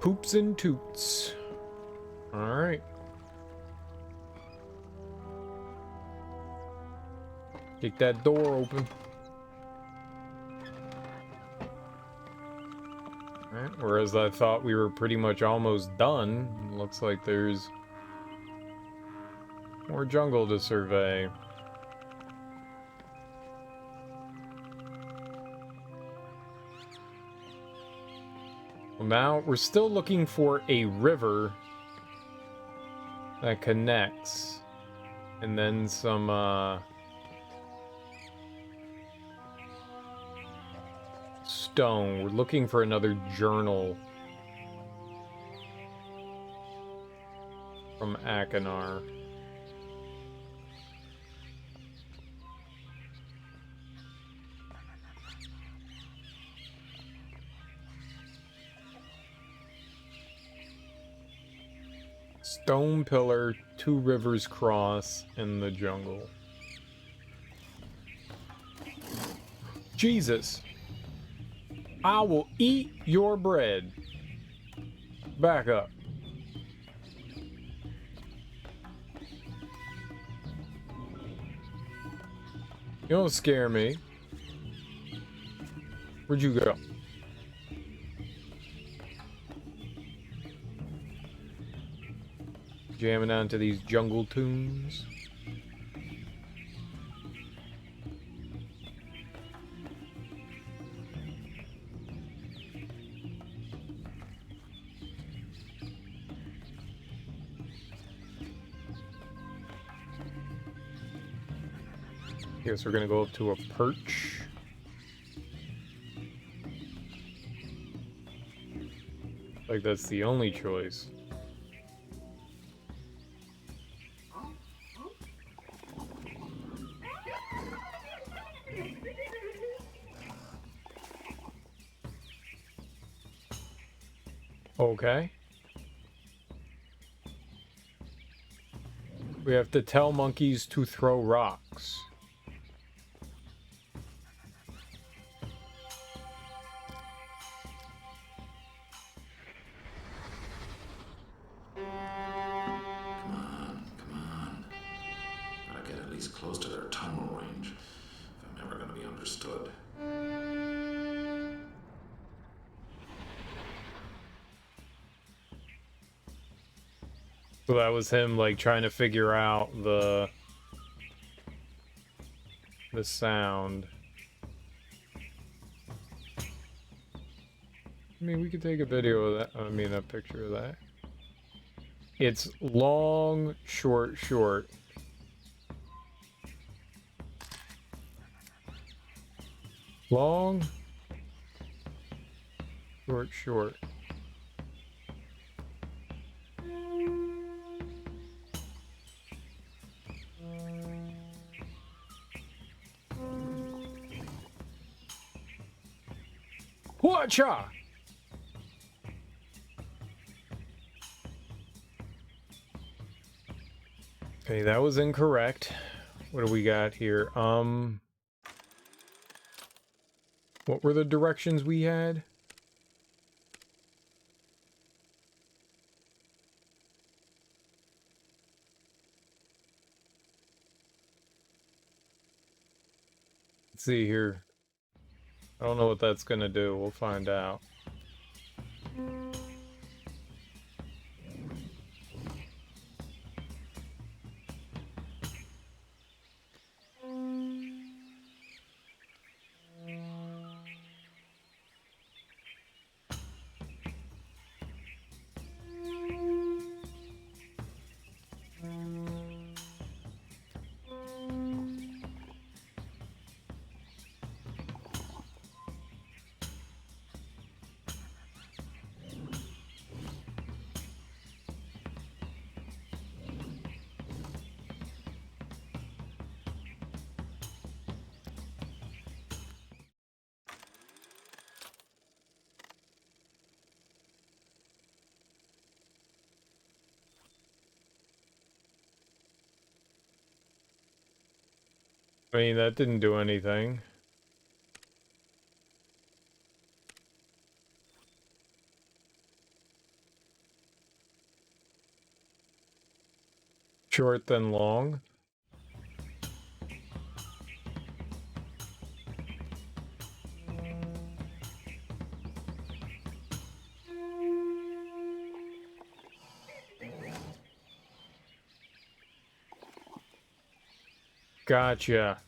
Poops and toots. Alright. Kick that door open. Alright, whereas I thought we were pretty much almost done, looks like there's more jungle to survey. Well, now we're still looking for a river that connects, and then some stone. We're looking for another journal from Akinar. Stone pillar, 2 rivers cross in the jungle. Jesus! I will eat your bread. Back up. You don't scare me. Where'd you go? Jamming onto these jungle tunes. Guess we're gonna go up to a perch. Like that's the only choice. Okay. We have to tell monkeys to throw rocks. Come on. Gotta get at least close to their tunnel range if I'm ever gonna be understood. So that was him, like, trying to figure out the sound. I mean, we could take a video of that. I mean, a picture of that. It's long, short, short. Long, short, short. Watcha! Okay, that was incorrect. What do we got here? What were the directions we had? Let's see here. I don't know what that's gonna do. We'll find out. I mean, that didn't do anything. short than long. Gotcha.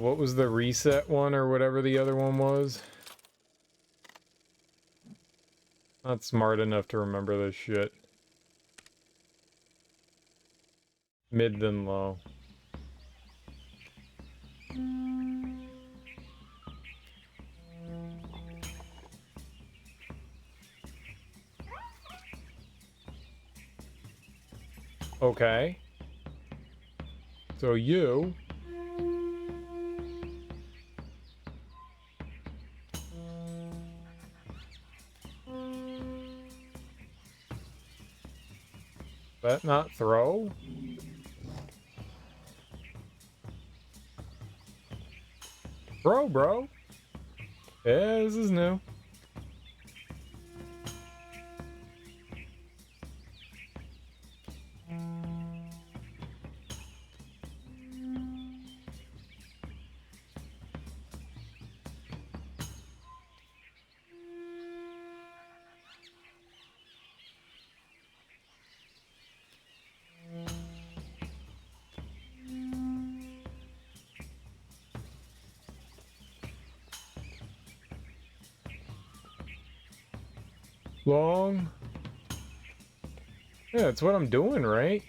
What was the reset one or whatever the other one was? Not smart enough to remember this shit. Mid then low. Okay. So you... That not throw? Throw, bro. Yeah, this is new. Long. Yeah, that's what I'm doing, right?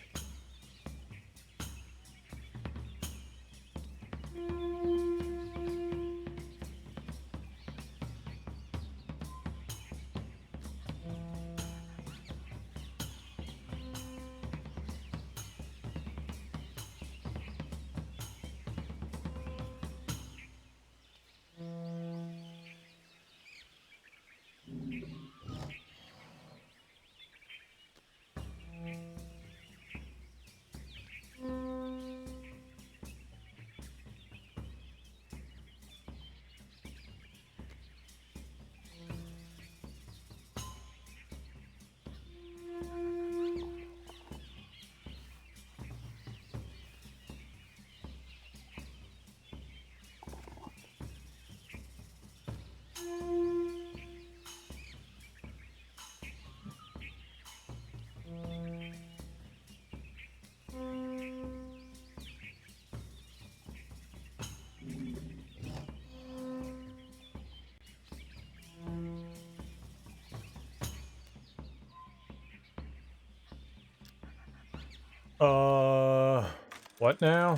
What now?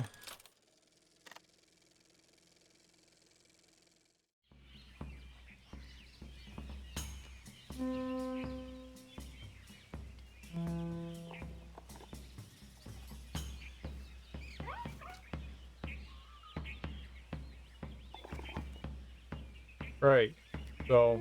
Right. So...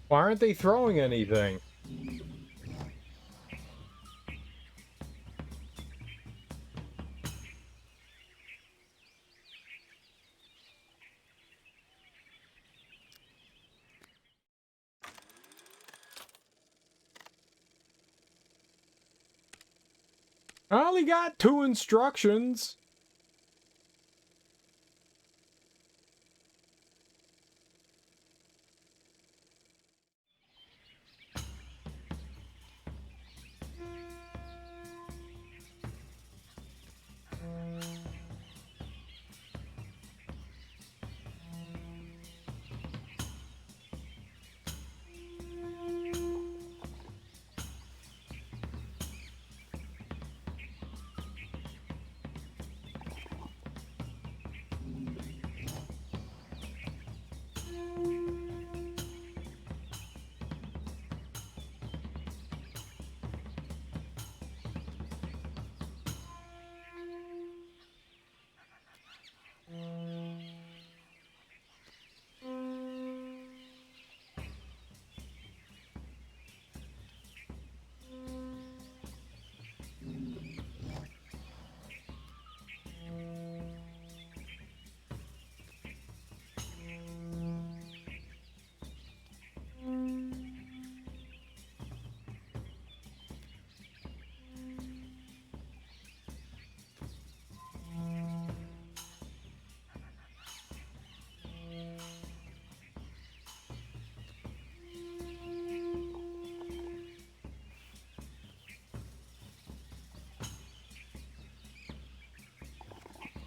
Why aren't they throwing anything? I only got 2 instructions.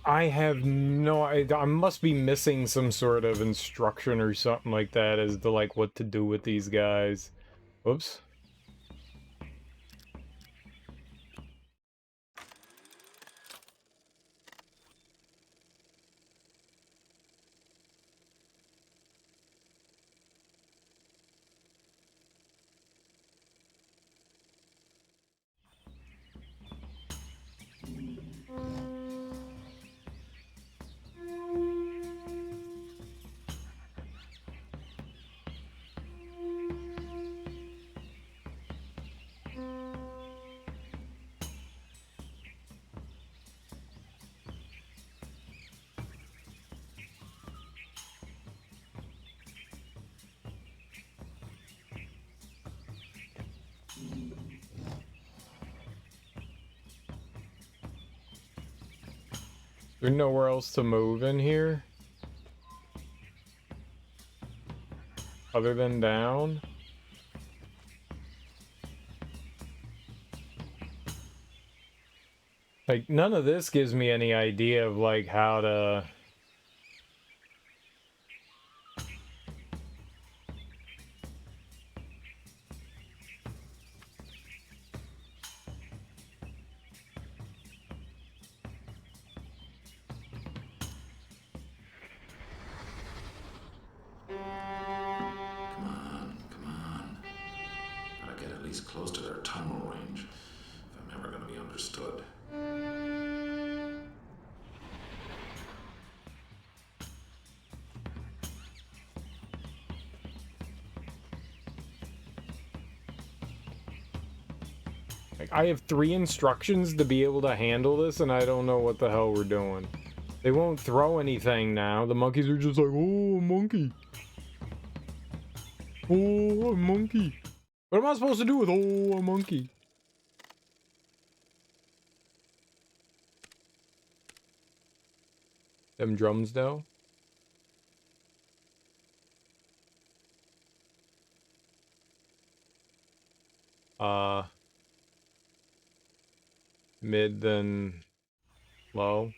I have no... I must be missing some sort of instruction or something like that as to, like, what to do with these guys. Whoops. There's nowhere else to move in here? Other than down? Like, none of this gives me any idea of, like, how to... Gotta get at least close to their tunnel range, if I'm ever gonna be understood. Like, I have 3 instructions to be able to handle this, and I don't know what the hell we're doing. They won't throw anything now. The monkeys are just like, oh, a monkey. Oh, a monkey. What am I supposed to do with, oh, a monkey? Them drums, though? Mid, then low.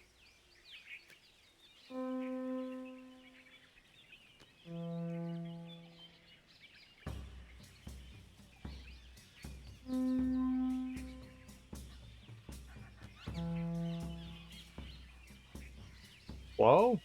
Whoa.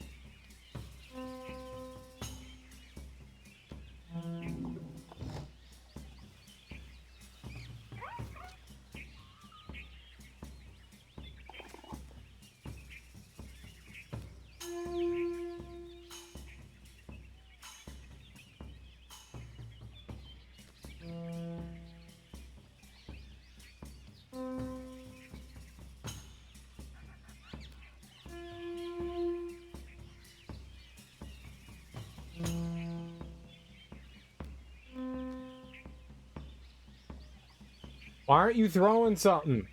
Why aren't you throwing something?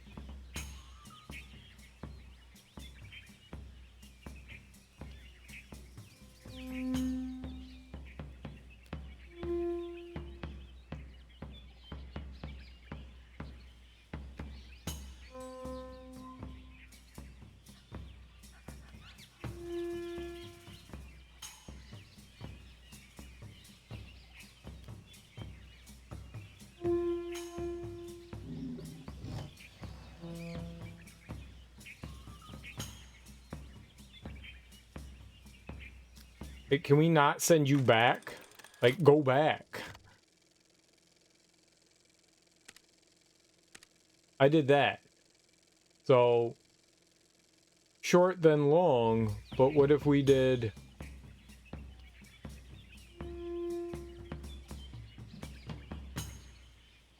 Hey, can we not send you back? Like, go back. I did that. So, short then long, but what if we did...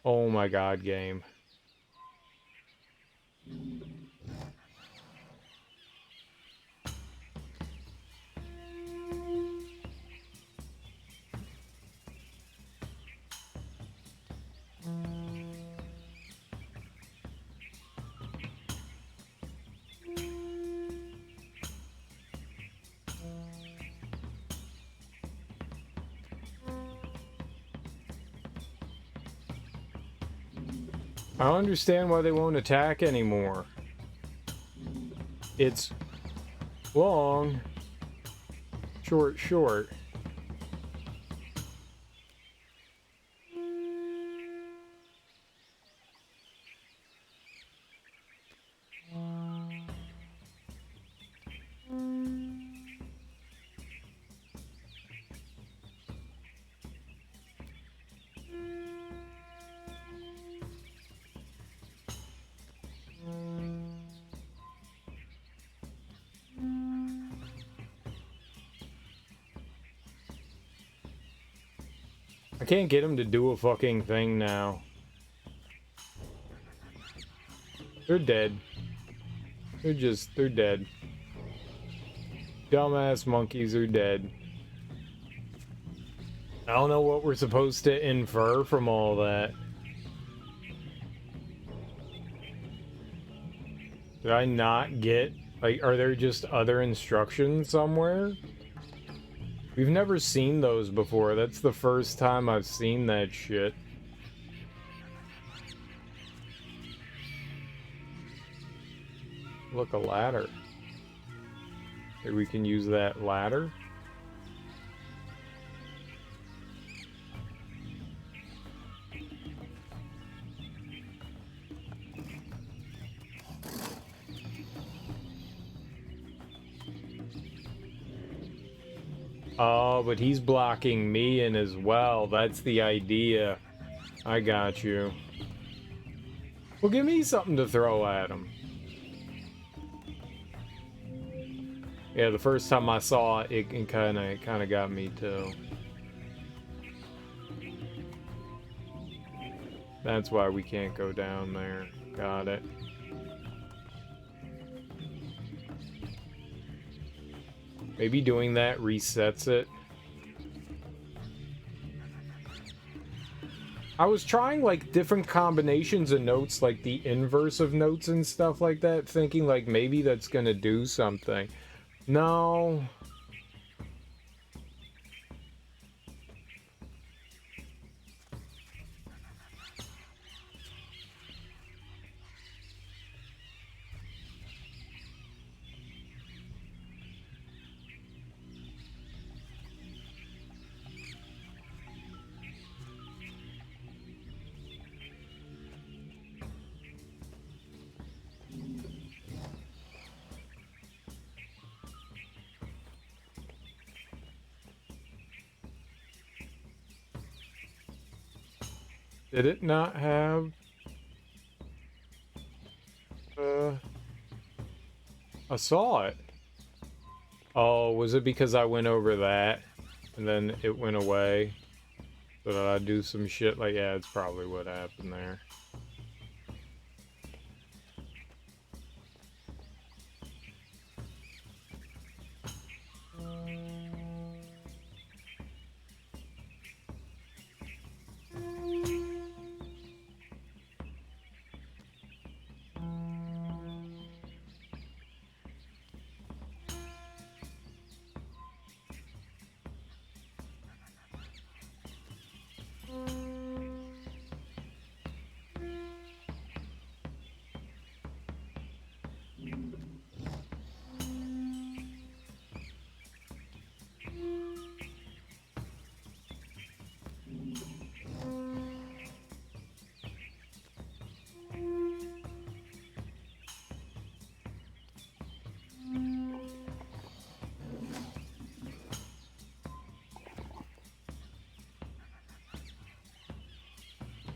Oh my god, game. I don't understand why they won't attack anymore. It's Long. Short, short. I can't get him to do a fucking thing now. They're dead. They're dead. Dumbass monkeys are dead. I don't know what we're supposed to infer from all that. Did I not get, like, are there just other instructions somewhere? We've never seen those before. That's the first time I've seen that shit. Look, a ladder. Here we can use that ladder. Oh, but he's blocking me in as well. That's the idea. I got you. Well, give me something to throw at him. Yeah, the first time I saw it, it kind of got me too. That's why we can't go down there. Got it. Maybe doing that resets it. I was trying like different combinations of notes, like the inverse of notes and stuff like that, thinking like maybe that's gonna do something. No. Did it not have... I saw it. Oh, was it because I went over that and then it went away? So did I do some shit like... Yeah, it's probably what happened there.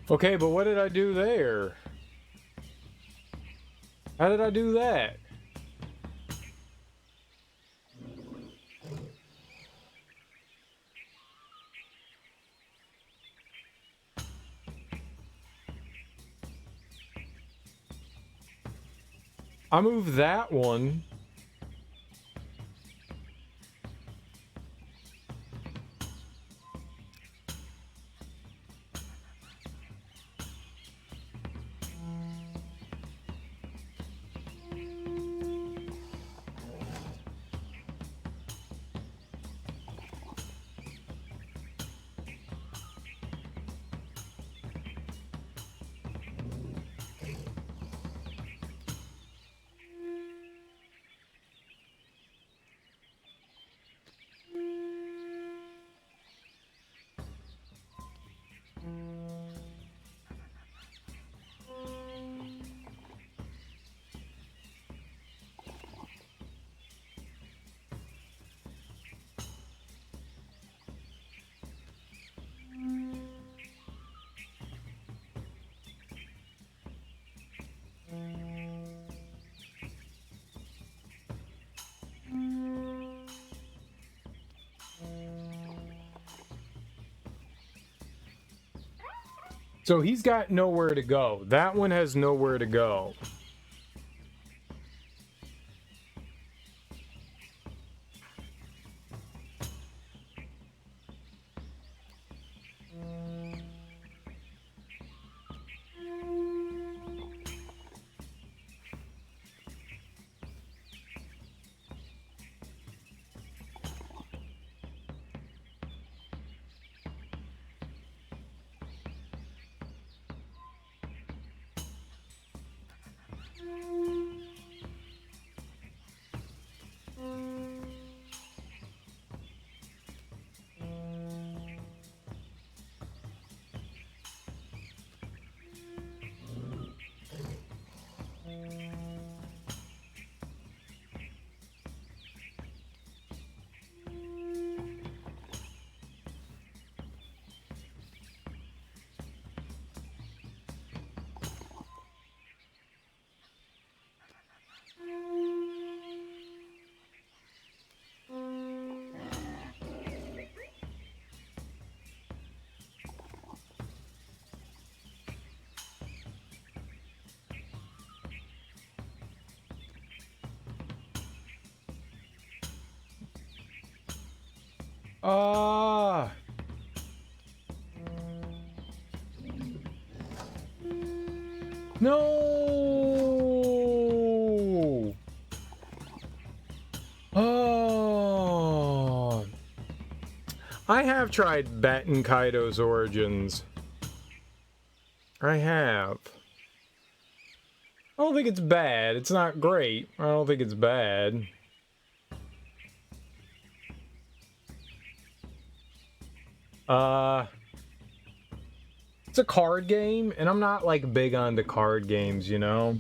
Okay, but what did I do there? How did I do that? I moved that one. So he's got nowhere to go. That one has nowhere to go. Ah. No. Oh. I have tried Batten Kaido's Origins. I have. I don't think it's bad. It's not great. I don't think it's bad. It's a card game, and I'm not like big on the card games, you know?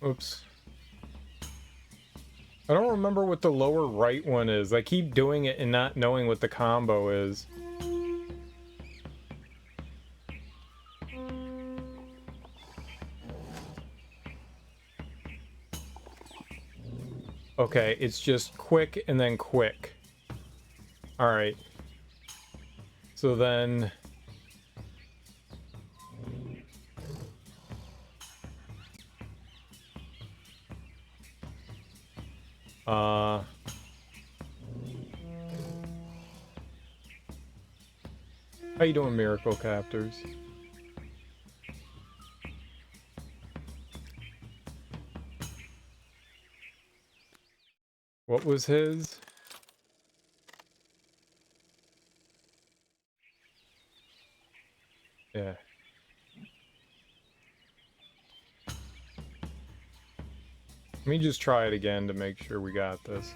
Oops. I don't remember what the lower right one is. I keep doing it and not knowing what the combo is. Okay, it's just quick and then quick. Alright. So then... How you doing, Miracle Captors? What was his? Yeah. Let me just try it again to make sure we got this.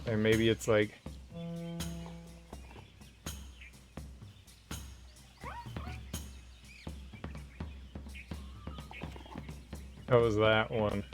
And maybe it's like... That was that one.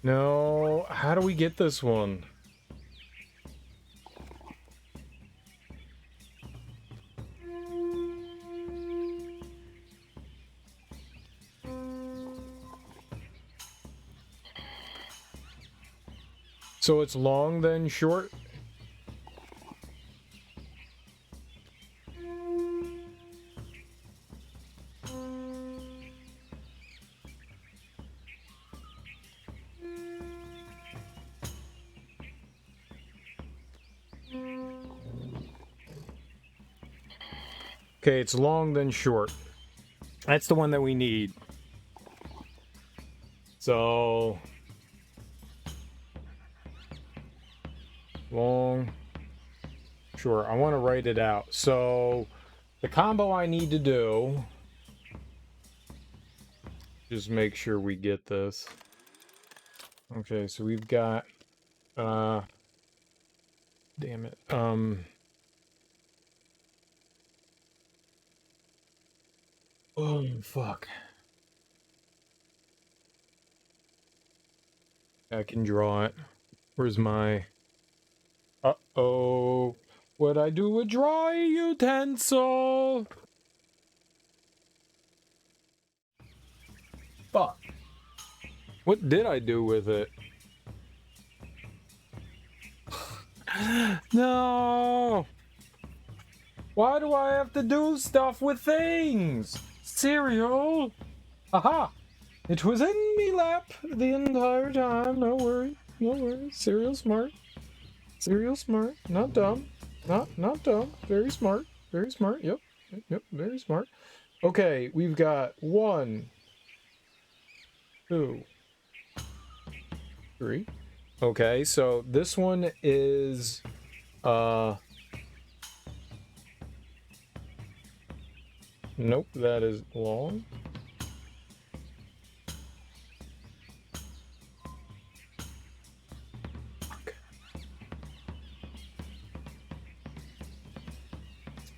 No, how do we get this one? So it's long then short? Okay, it's long then short. That's the one that we need. So long, sure. I want to write it out. So the combo I need to do, just make sure we get this. Okay, so we've got, damn it. Oh, fuck. I can draw it. Where's my... Uh-oh. What'd I do with drawing utensil? Fuck. What did I do with it? No! Why do I have to do stuff with things? Cereal? Aha! It was in me lap the entire time. No worry. No worry. Cereal smart. Cereal smart. Not dumb. Not dumb. Very smart. Very smart. Yep. Yep. Very smart. Okay, we've got 1, 2, 3. Okay, so this one is nope, that is long.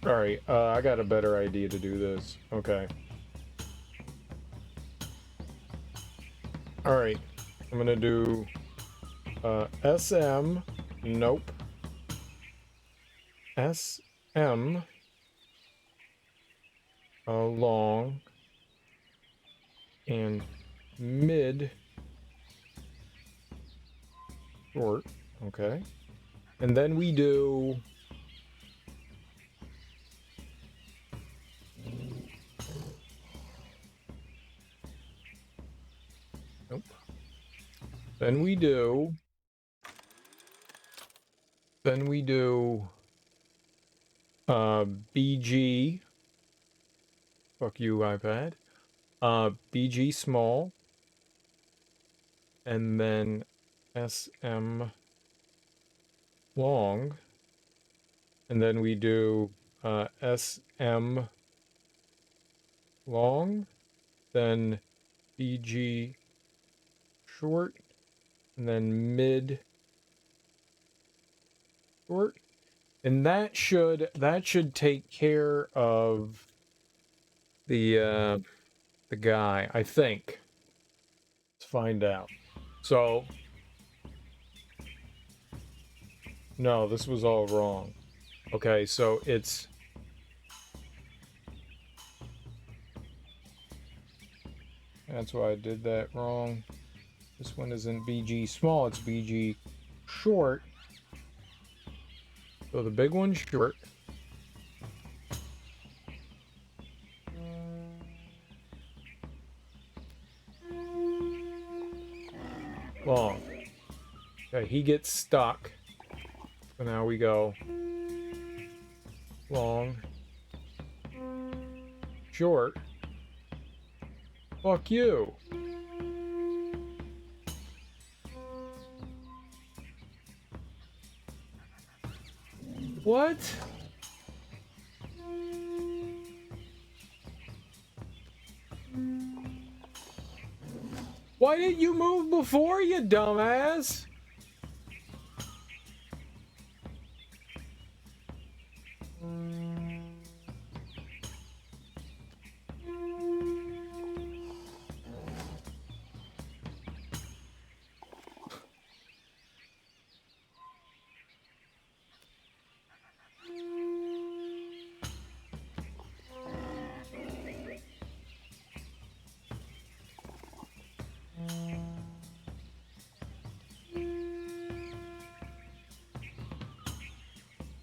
Alright, I got a better idea to do this. Okay. Alright, I'm gonna do SM, nope. SM, long, and mid, short, okay. And then we do... Nope. Then we do BG. Fuck you, iPad. BG small. And then SM long. And then we do SM long. Then BG short. And then mid short. And that should take care of the guy, I think. Let's find out. So no, this was all wrong. Okay, so it's that's why I did that wrong. This one isn't BG small, it's BG short. So the big one's short. Long. Okay, he gets stuck. So now we go long. Short. Fuck you. What? Why didn't you move before, you dumbass?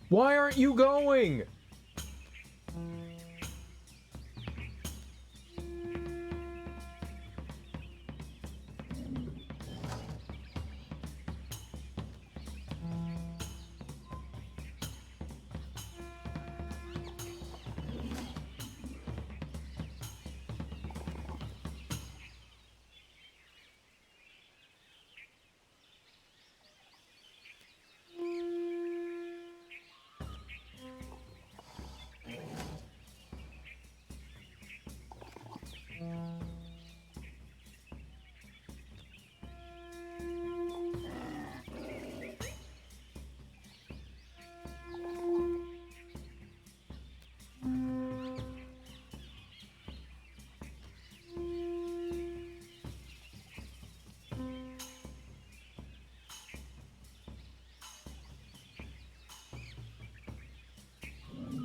Why aren't you going?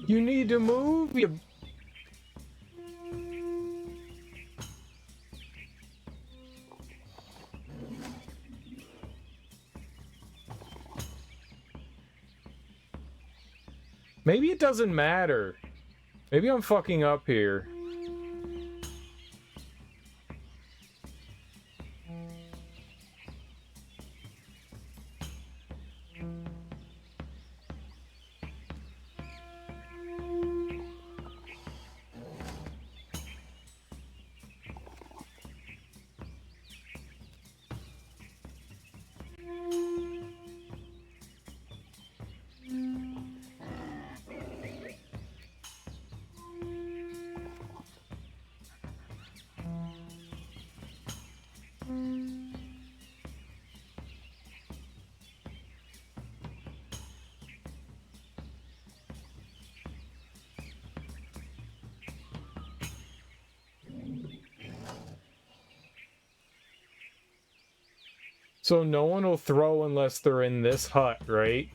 You need to move, you... Maybe it doesn't matter. Maybe I'm fucking up here. So no one will throw unless they're in this hut, right?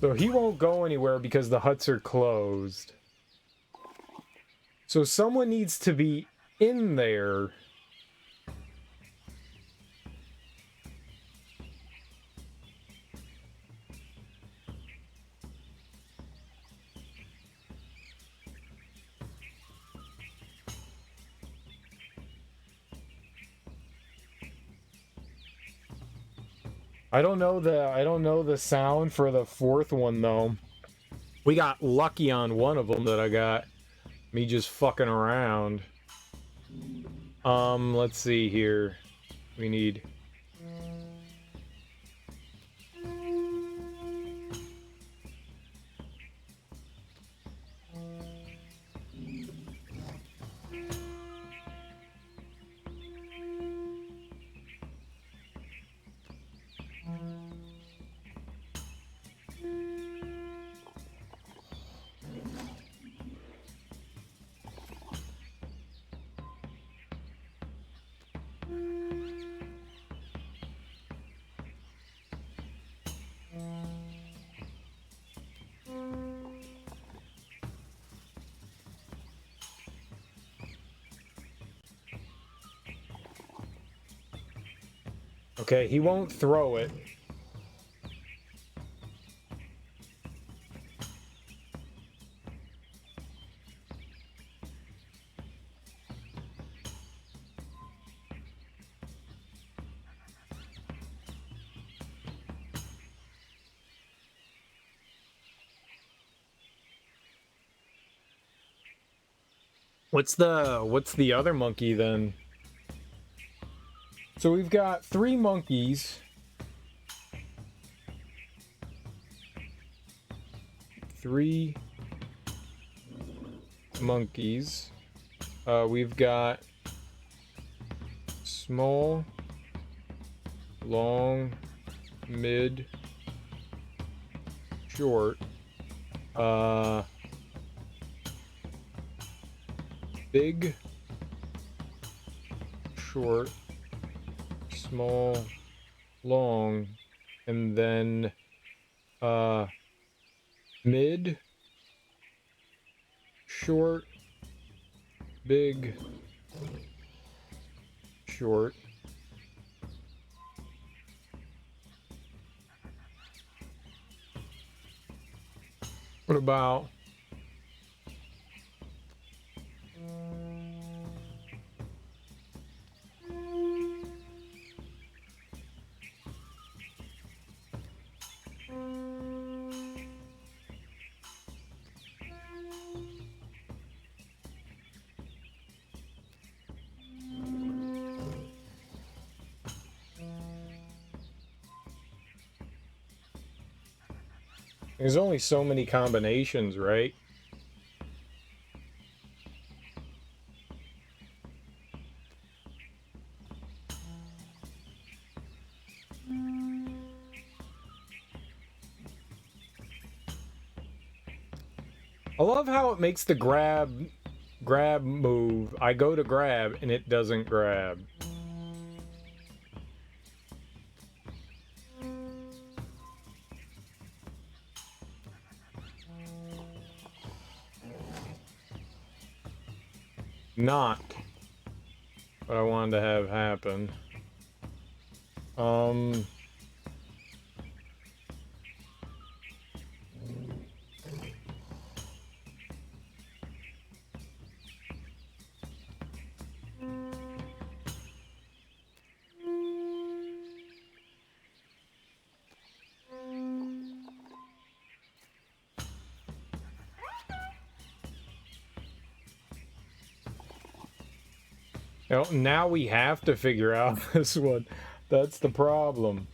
So he won't go anywhere because the huts are closed. So someone needs to be in there. I don't know the sound for the fourth one though. We got lucky on one of them that I got. Me just fucking around. Let's see here. We need... Okay, he won't throw it. What's the other monkey then? So we've got 3 monkeys. 3 monkeys. We've got small, long, mid, short. Big, short, small, long, and then mid, short, big, short. What about there's only so many combinations, right? I love how it makes the grab move. I go to grab and it doesn't grab. Not what I wanted to have happen. Now we have to figure out this one. That's the problem.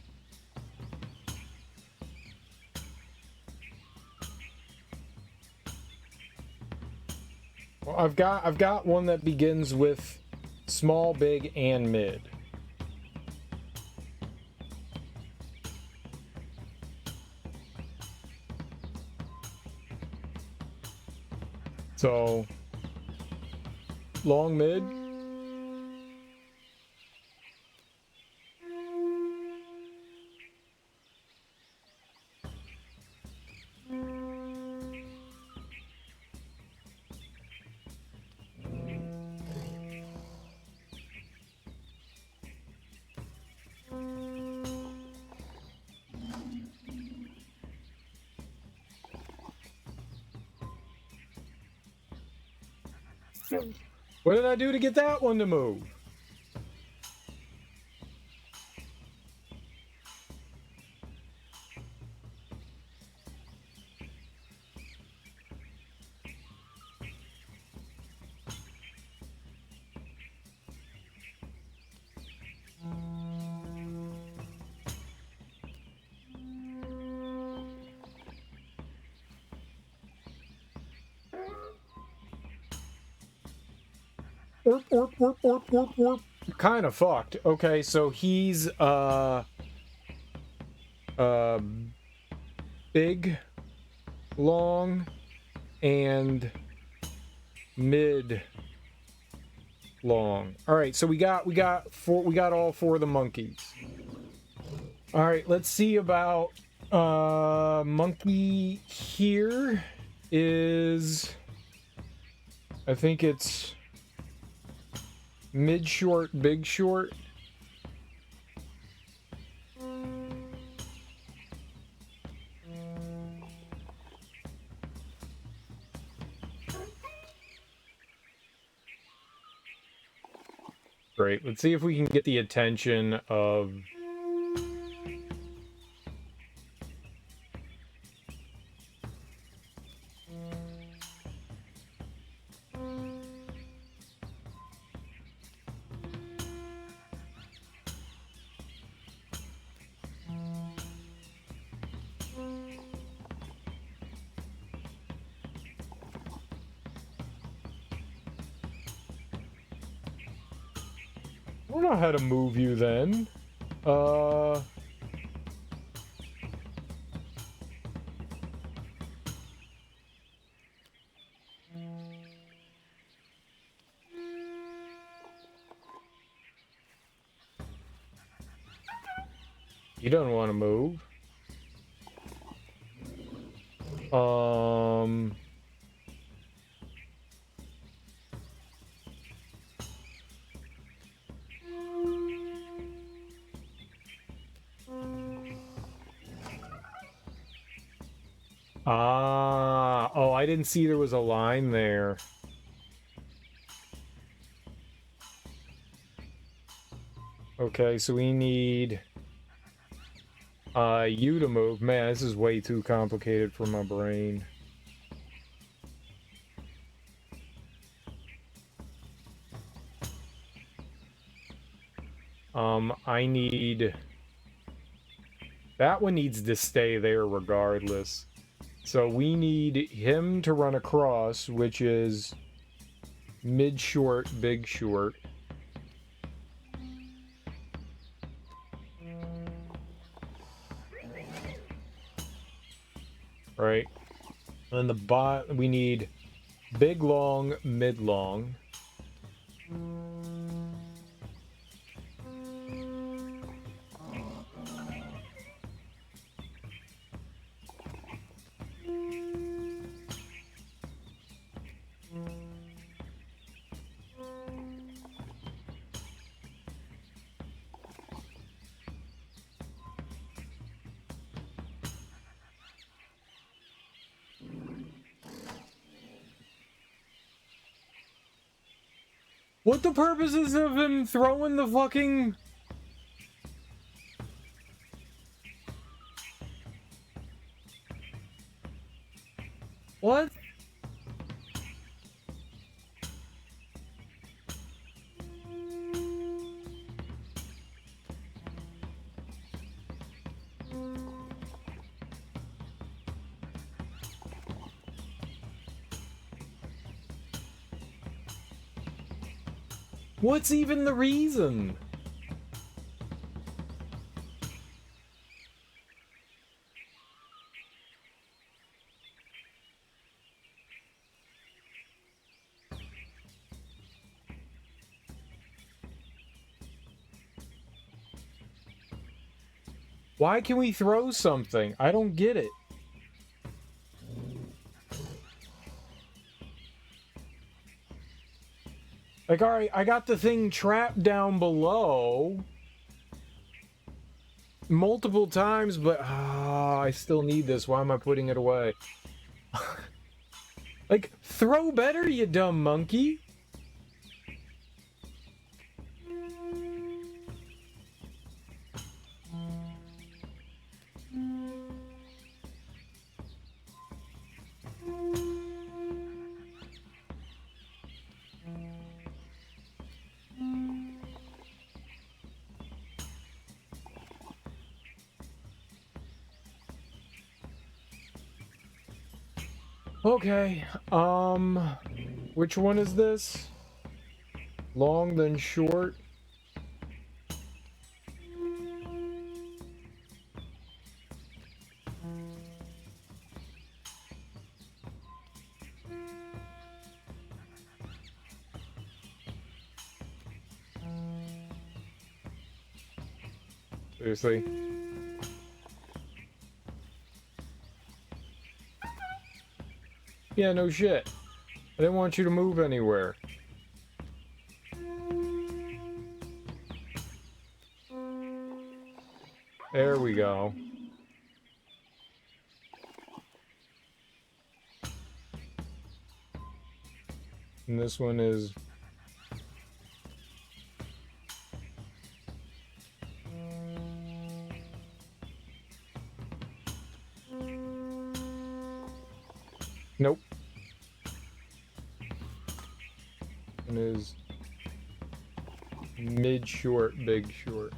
Well, I've got one that begins with small, big, and mid. So, long, mid. What did I do to get that one to move? Kind of fucked. Okay, so he's big, long, and mid long. All right, so we got all four of the monkeys. All right, let's see about monkey here is, I think it's mid short, big short. Great. Let's see if we can get the attention of I don't know how to move you then. He doesn't want to move. Oh, I didn't see there was a line there. Okay, so we need you to move. Man, this is way too complicated for my brain. I need... That one needs to stay there regardless. So we need him to run across, which is mid-short, big short. Right. And then the bot, we need big long, mid long. What the purposes of him throwing the fucking... What? What's even the reason? Why can we throw something? I don't get it. Like, alright, I got the thing trapped down below multiple times, but I still need this. Why am I putting it away? Like, throw better, you dumb monkey. Okay, which one is this? Long, then short? Seriously? Yeah, no shit. I didn't want you to move anywhere. There we go. And this one is... Nope. And is mid-short, big short.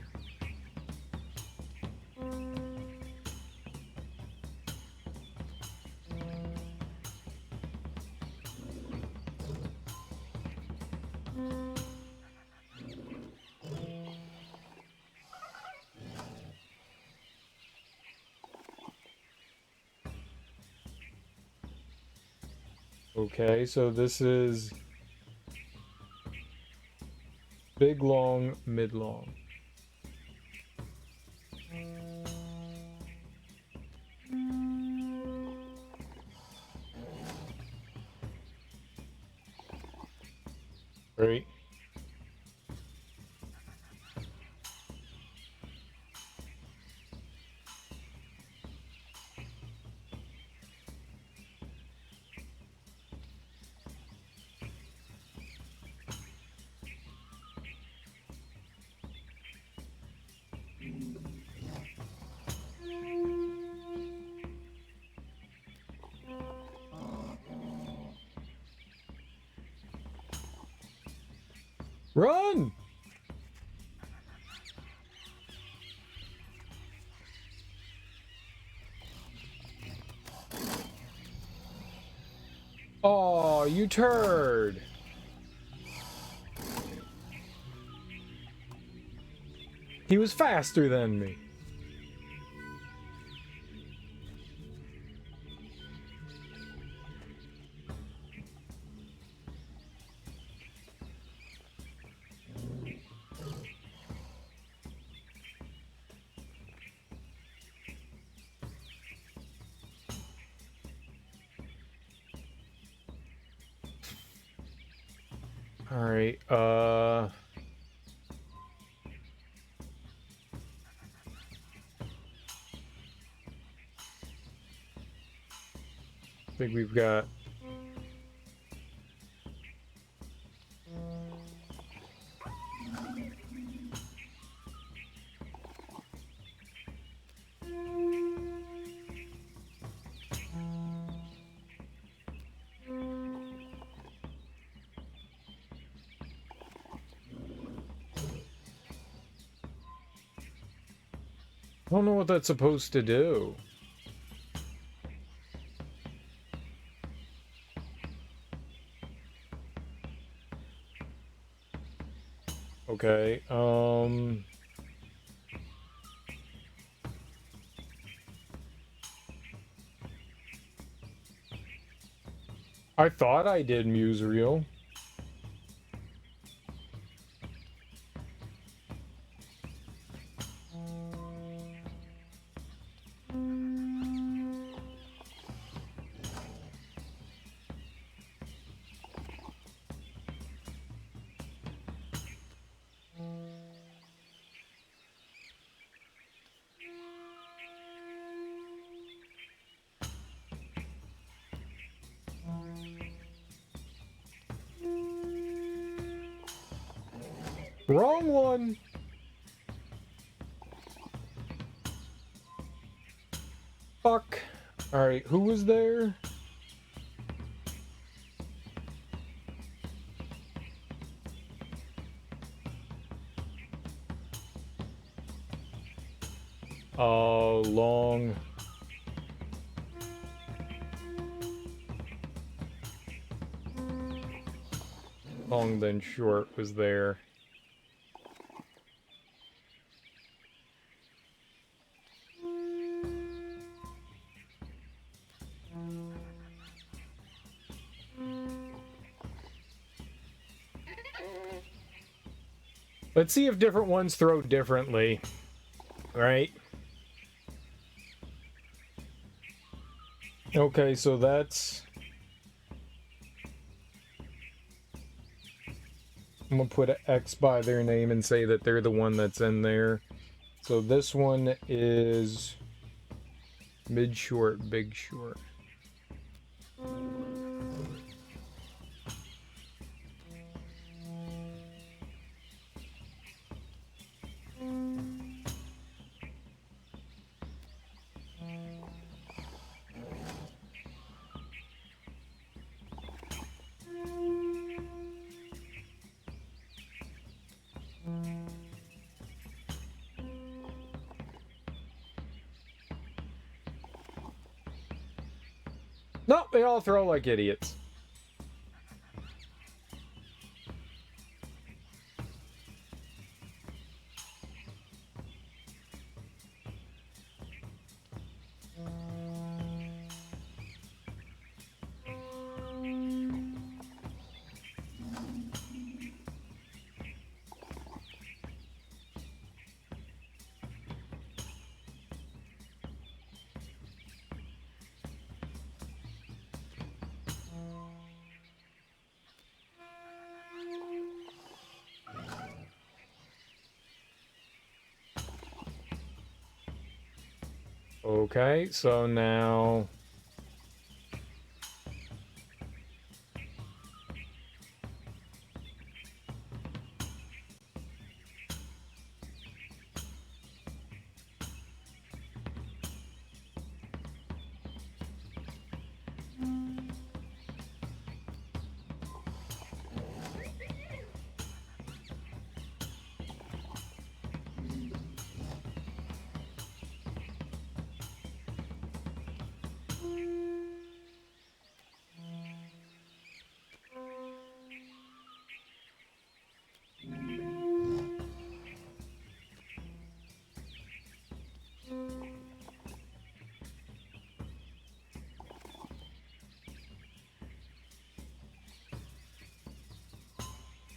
Okay, so this is big long, mid long. Right. Run! Oh, you turd! He was faster than me. All right, I think we've got... I don't know what that's supposed to do. Okay, I thought I did Muserial. Wrong one! Fuck. Alright, who was there? Long. Long then short was there. Let's see if different ones throw differently. Right? Okay, so that's... I'm gonna put an X by their name and say that they're the one that's in there. So this one is mid short, big short. Nope, they all throw like idiots. Okay, so now...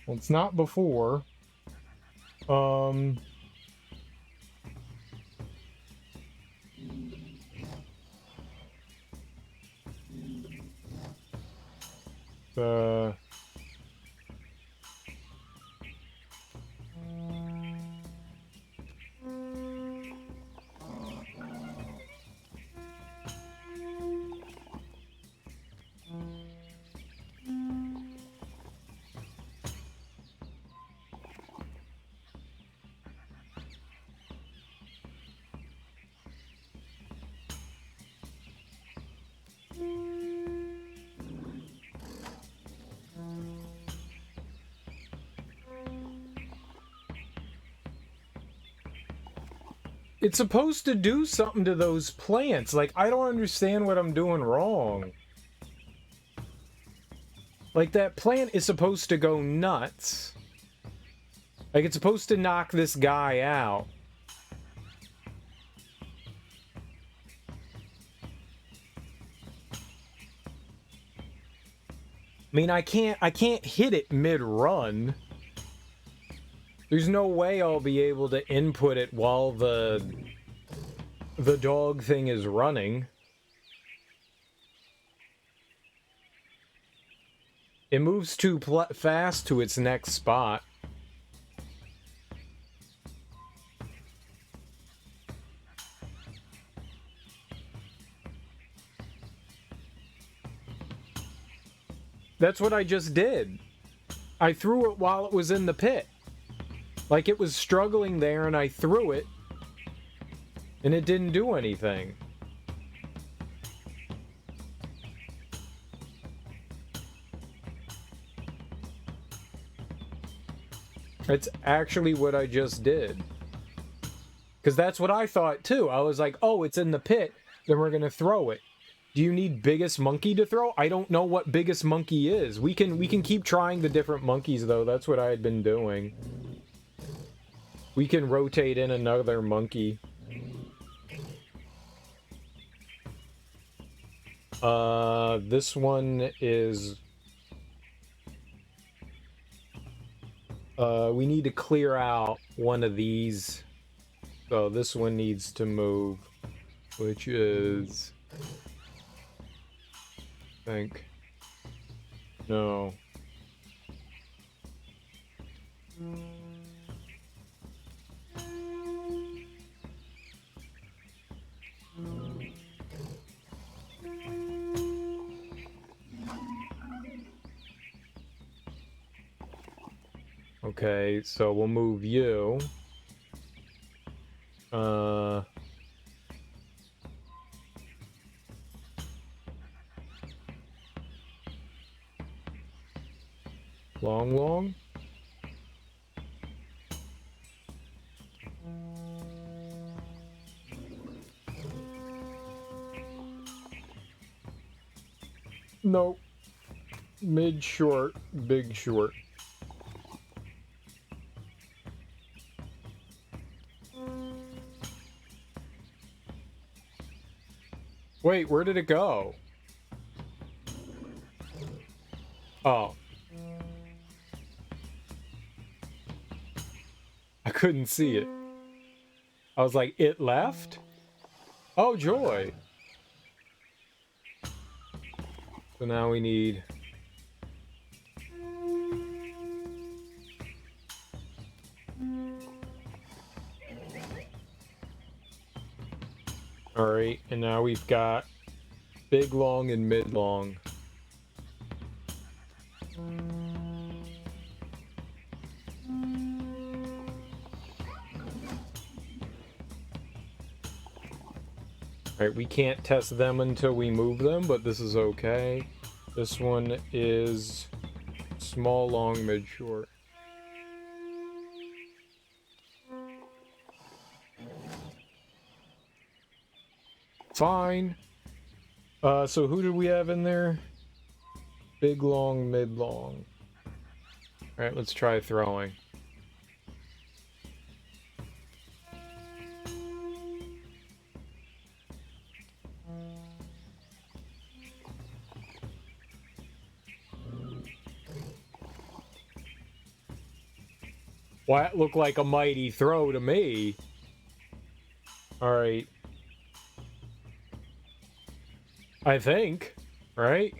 Well, it's not before. The... It's supposed to do something to those plants. Like, I don't understand what I'm doing wrong. Like, that plant is supposed to go nuts. Like, it's supposed to knock this guy out. I mean, I can't hit it mid-run. There's no way I'll be able to input it while the dog thing is running. It moves too fast to its next spot. That's what I just did. I threw it while it was in the pit. Like, it was struggling there and I threw it. And it didn't do anything. That's actually what I just did. Because that's what I thought too. I was like, oh, it's in the pit, then we're going to throw it. Do you need biggest monkey to throw? I don't know what biggest monkey is. We can keep trying the different monkeys though. That's what I had been doing. We can rotate in another monkey. This one is... we need to clear out one of these. So this one needs to move, which is... I think... No. Okay, so we'll move you. Long? Nope. Mid short, big short. Wait, where did it go? Oh. I couldn't see it. I was like, it left? Oh, joy. So now we need... Alright, and now we've got big long and mid long. Alright, we can't test them until we move them, but this is okay. This one is small, long, mid, short. Fine. So who did we have in there? Big, long, mid, long. Alright, let's try throwing. Well, that looked like a mighty throw to me. Alright. I think, right?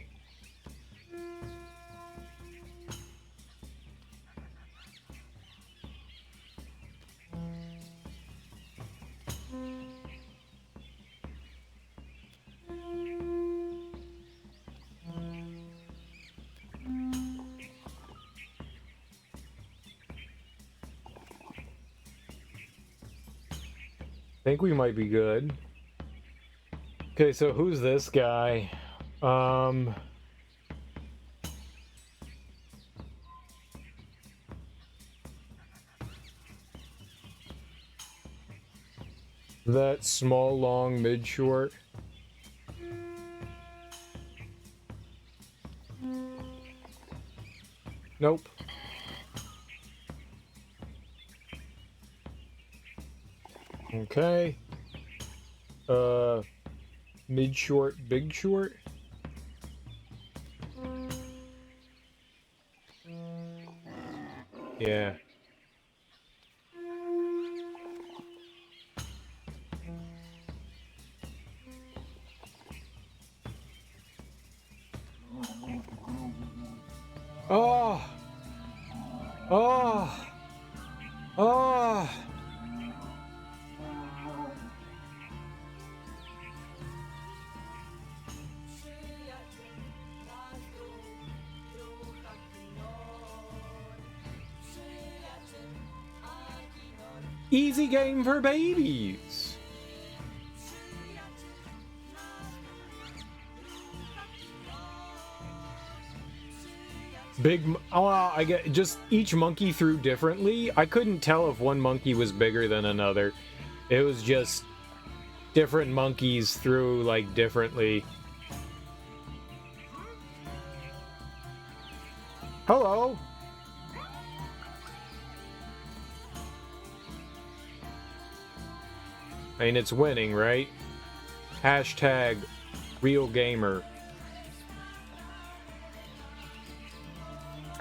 I think we might be good. Okay, so who's this guy? That small, long, mid, short. Nope. Okay. Mid, short, big, short. Yeah. Oh! Oh! Oh! Easy game for babies. Big, oh, I get just each monkey threw differently. I couldn't tell if one monkey was bigger than another. It was just different monkeys threw like differently. Hello. I mean, it's winning, right? Hashtag real gamer.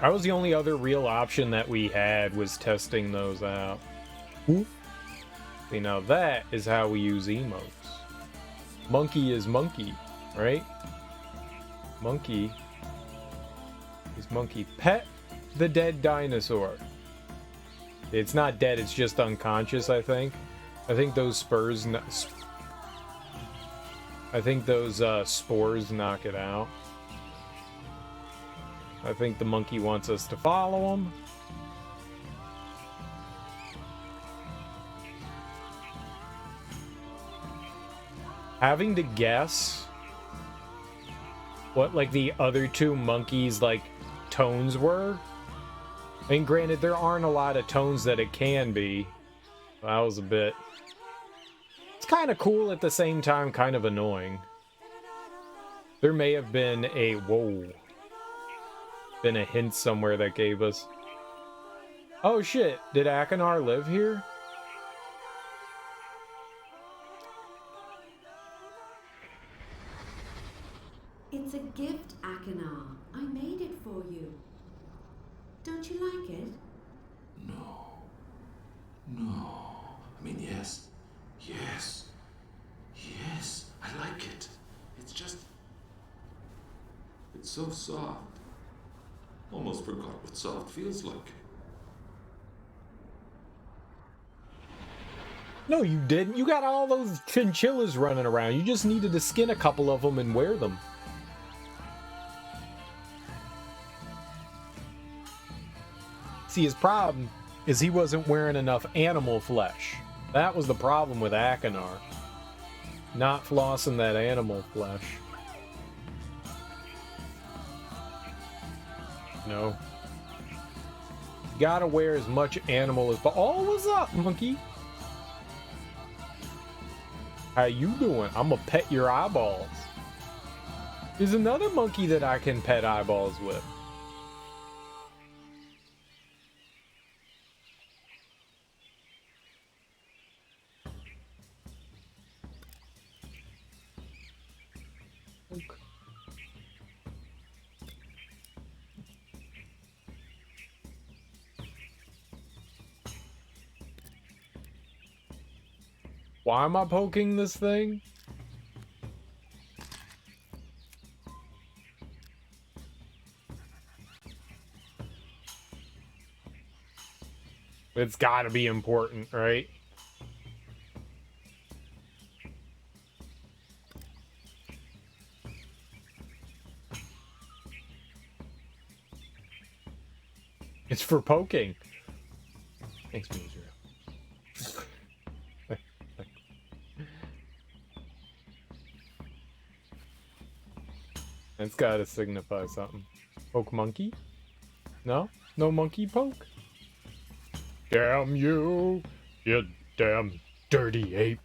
That was the only other real option that we had, was testing those out. Ooh. See, now that is how we use emotes. Monkey is monkey, right? Monkey is monkey. Pet the dead dinosaur. It's not dead, it's just unconscious, I think. I think those spores knock it out. I think the monkey wants us to follow him. Having to guess what, like, the other two monkeys, like, tones were. I mean, granted, there aren't a lot of tones that it can be. That was a bit... It's kind of cool at the same time, kind of annoying. There may have been a... Whoa. Been a hint somewhere that gave us... Oh shit, did Akinar live here? It's a gift, Akinar. I made it for you. Don't you like it? No. No. I mean, yes. Yes. Yes. I like it. It's just... It's so soft. Almost forgot what soft feels like. No, you didn't. You got all those chinchillas running around. You just needed to skin a couple of them and wear them. See, his problem is he wasn't wearing enough animal flesh. That was the problem with Akinar. Not flossing that animal flesh. No. You gotta wear as much animal as... Oh, what's up, monkey? How you doing? I'm gonna pet your eyeballs. There's another monkey that I can pet eyeballs with. Why am I poking this thing? It's gotta be important, right? It's for poking. Thanks, Israel. It's gotta signify something. Poke monkey? No? No monkey poke? Damn you! You damn dirty ape.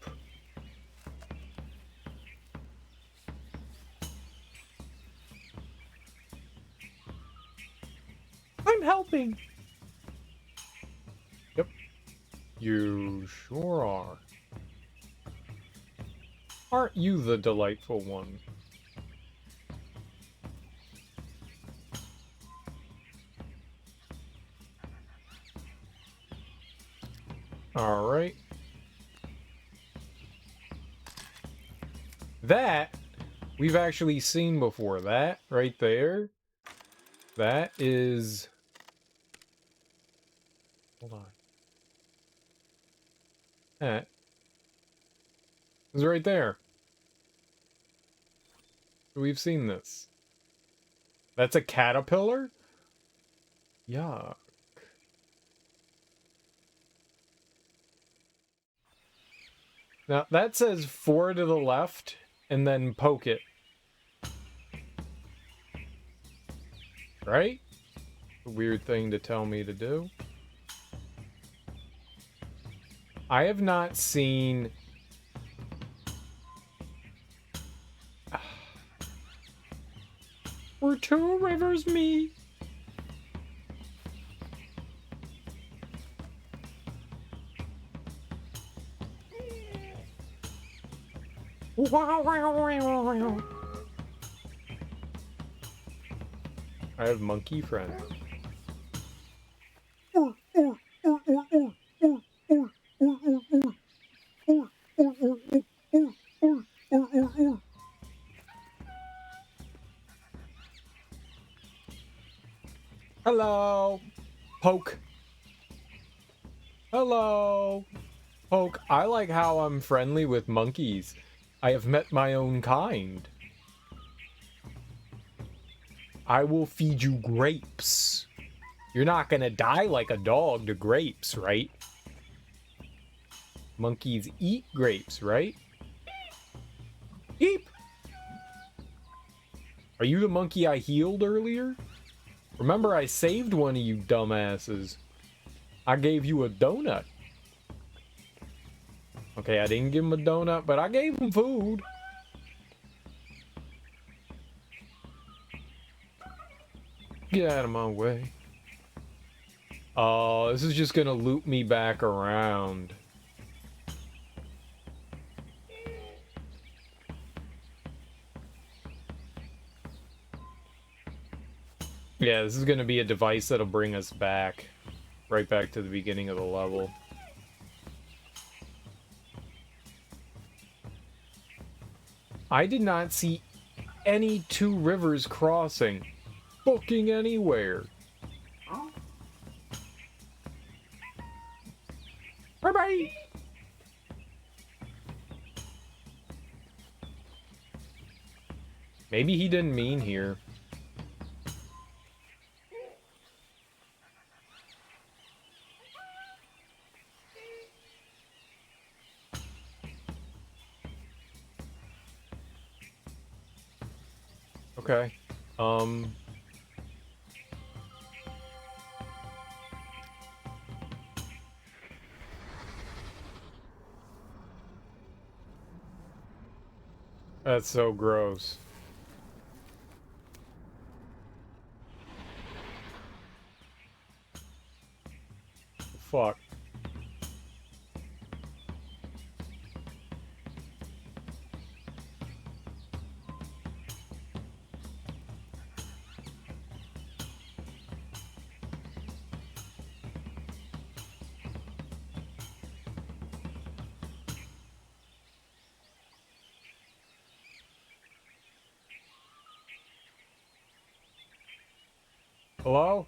I'm helping! Yep. You sure are. Aren't you the delightful one? Alright. That, we've actually seen before. That, right there, that is... Hold on. That is right there. We've seen this. That's a caterpillar? Yuck. Now, that says 4 to the left, and then poke it. Right? A weird thing to tell me to do. I have not seen... We're 2 rivers me. I have monkey friend. Hello, poke. Hello, poke. I like how I'm friendly with monkeys. I have met my own kind. I will feed you grapes. You're not gonna die like a dog to grapes, right? Monkeys eat grapes, right? Eep! Are you the monkey I healed earlier? Remember, I saved one of you dumbasses. I gave you a donut. Okay, I didn't give him a donut, but I gave him food. Get out of my way. Oh, this is just gonna loop me back around. Yeah, this is gonna be a device that'll bring us back. Right back to the beginning of the level. I did not see any 2 rivers crossing. Booking anywhere. Bye-bye! Maybe he didn't mean here. Okay. That's so gross. Fuck. Hello?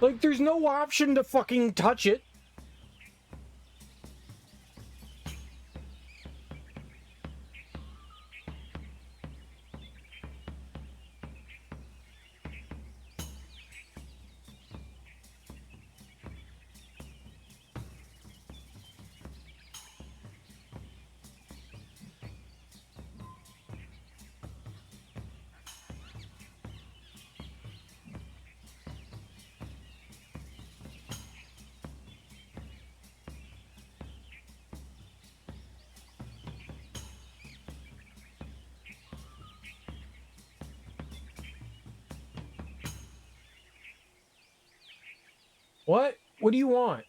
Like, there's no option to fucking touch it. What? What do you want?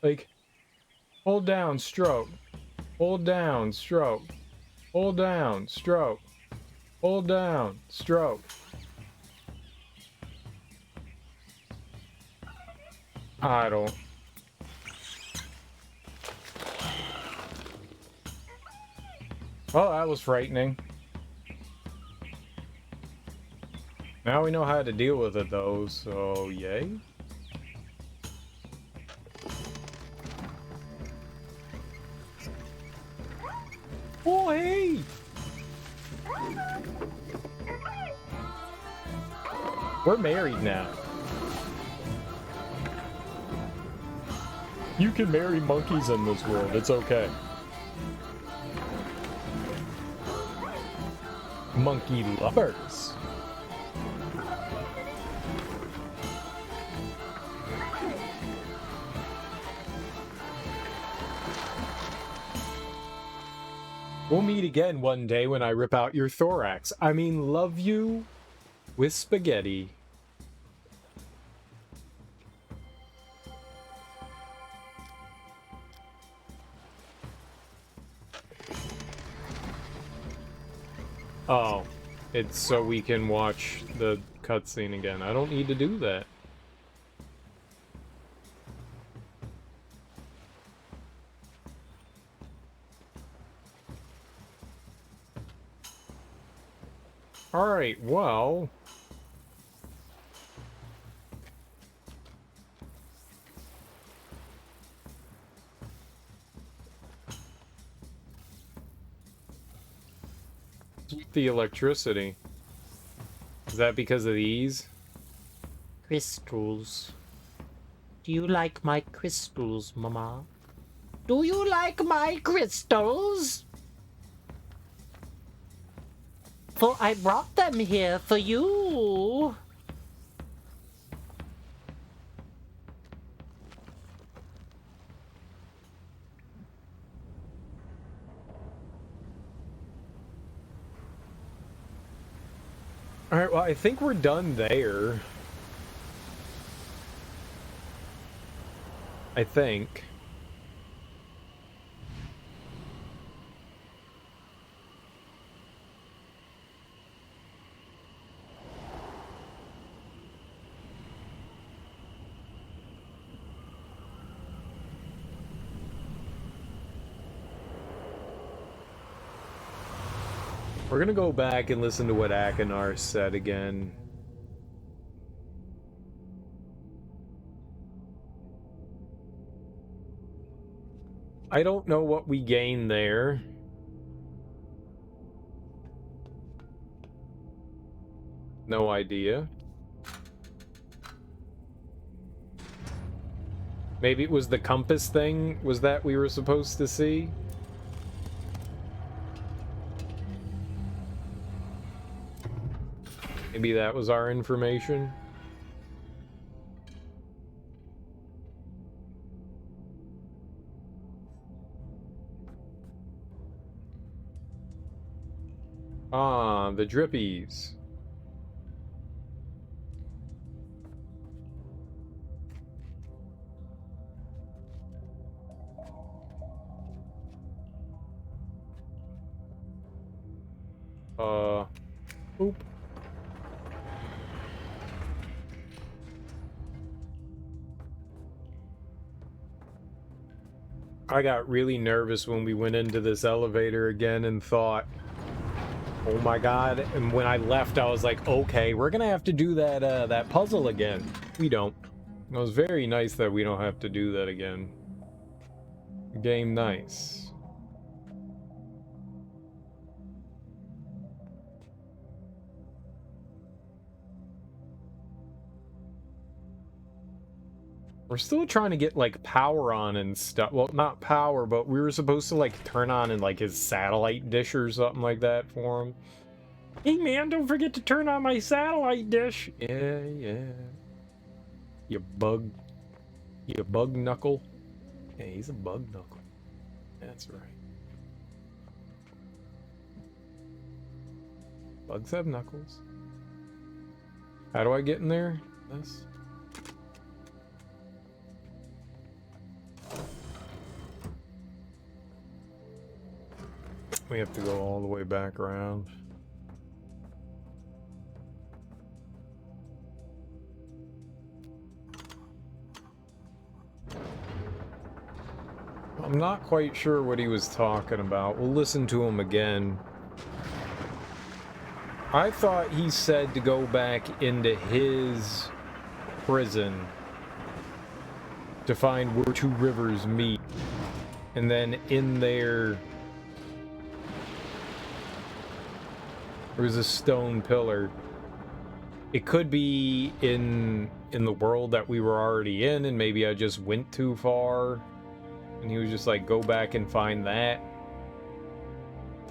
Like, hold down, stroke. Hold down, stroke. Hold down, stroke. Hold down, stroke. I don't. Oh, that was frightening. Now we know how to deal with it, though, so yay. Oh, hey! We're married now. You can marry monkeys in this world, it's okay. Monkey lovers. We'll meet again one day when I rip out your thorax. I mean, love you with spaghetti. Oh, it's so we can watch the cutscene again. I don't need to do that. Alright, well... the electricity. Is that because of these? Crystals. Do you like my crystals, Mama? Do you like my crystals? For I brought them here for you. Alright, well, I think we're done there. I think. We're gonna go back and listen to what Akinar said again. I don't know what we gain there. No idea. Maybe it was the compass thing? Was that we were supposed to see? Maybe that was our information? Ah, the drippies. Oop. I got really nervous when we went into this elevator again and thought, oh my god, and when I left I was like, okay, we're gonna have to do that that puzzle again. We don't. It was very nice that we don't have to do that again. Game nice. We're still trying to get, like, power on and stuff. Well, not power, but we were supposed to, like, turn on in, like, his satellite dish or something like that for him. Hey, man, don't forget to turn on my satellite dish. Yeah, yeah. You bug knuckle. Yeah, he's a bug knuckle. That's right. Bugs have knuckles. How do I get in there? This? We have to go all the way back around. I'm not quite sure what he was talking about. We'll listen to him again. I thought he said to go back into his prison to find where two rivers meet. And then in there was a stone pillar. It could be in the world that we were already in, and maybe I just went too far. And he was just like, go back and find that.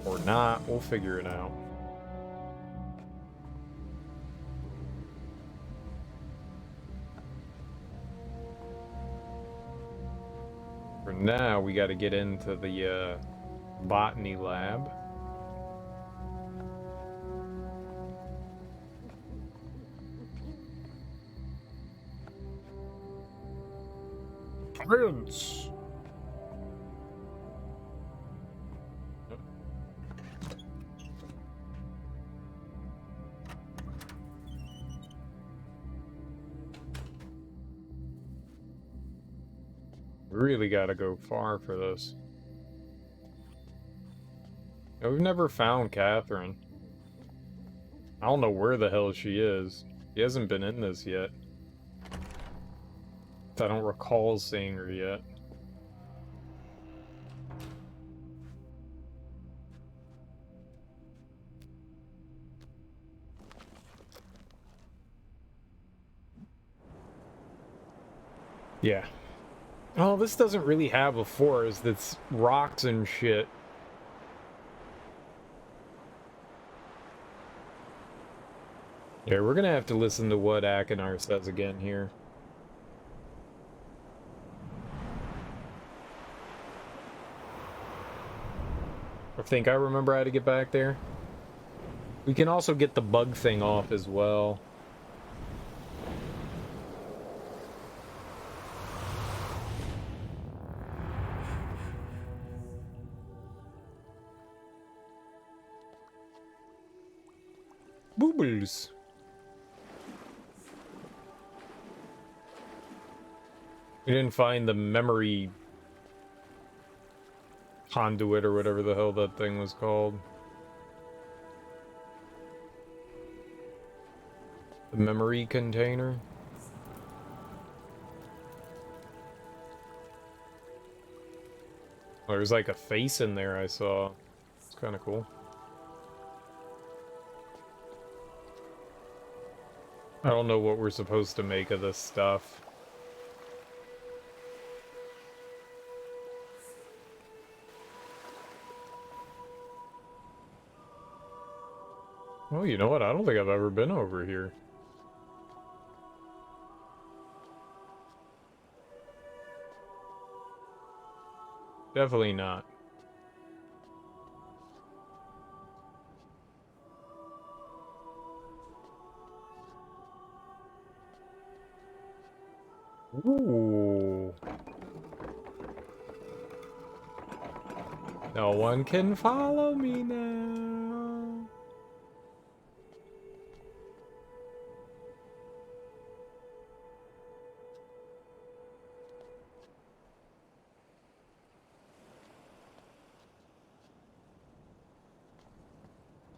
Or not. We'll figure it out. For now, we got to get into the botany lab. Prince! We really gotta go far for this. Yeah, we've never found Catherine. I don't know where the hell she is. She hasn't been in this yet. I don't recall seeing her yet. Yeah. Oh, this doesn't really have a forest. It's rocks and shit. Yeah, we're gonna have to listen to what Akinar says again here. I think I remember how to get back there. We can also get the bug thing off as well. Boobles. We didn't find the memory conduit or whatever the hell that thing was called. The memory container. Oh, there's like a face in there I saw. It's kind of cool. I don't know what we're supposed to make of this stuff. Well, you know what? I don't think I've ever been over here. Definitely not. Ooh. No one can follow me now.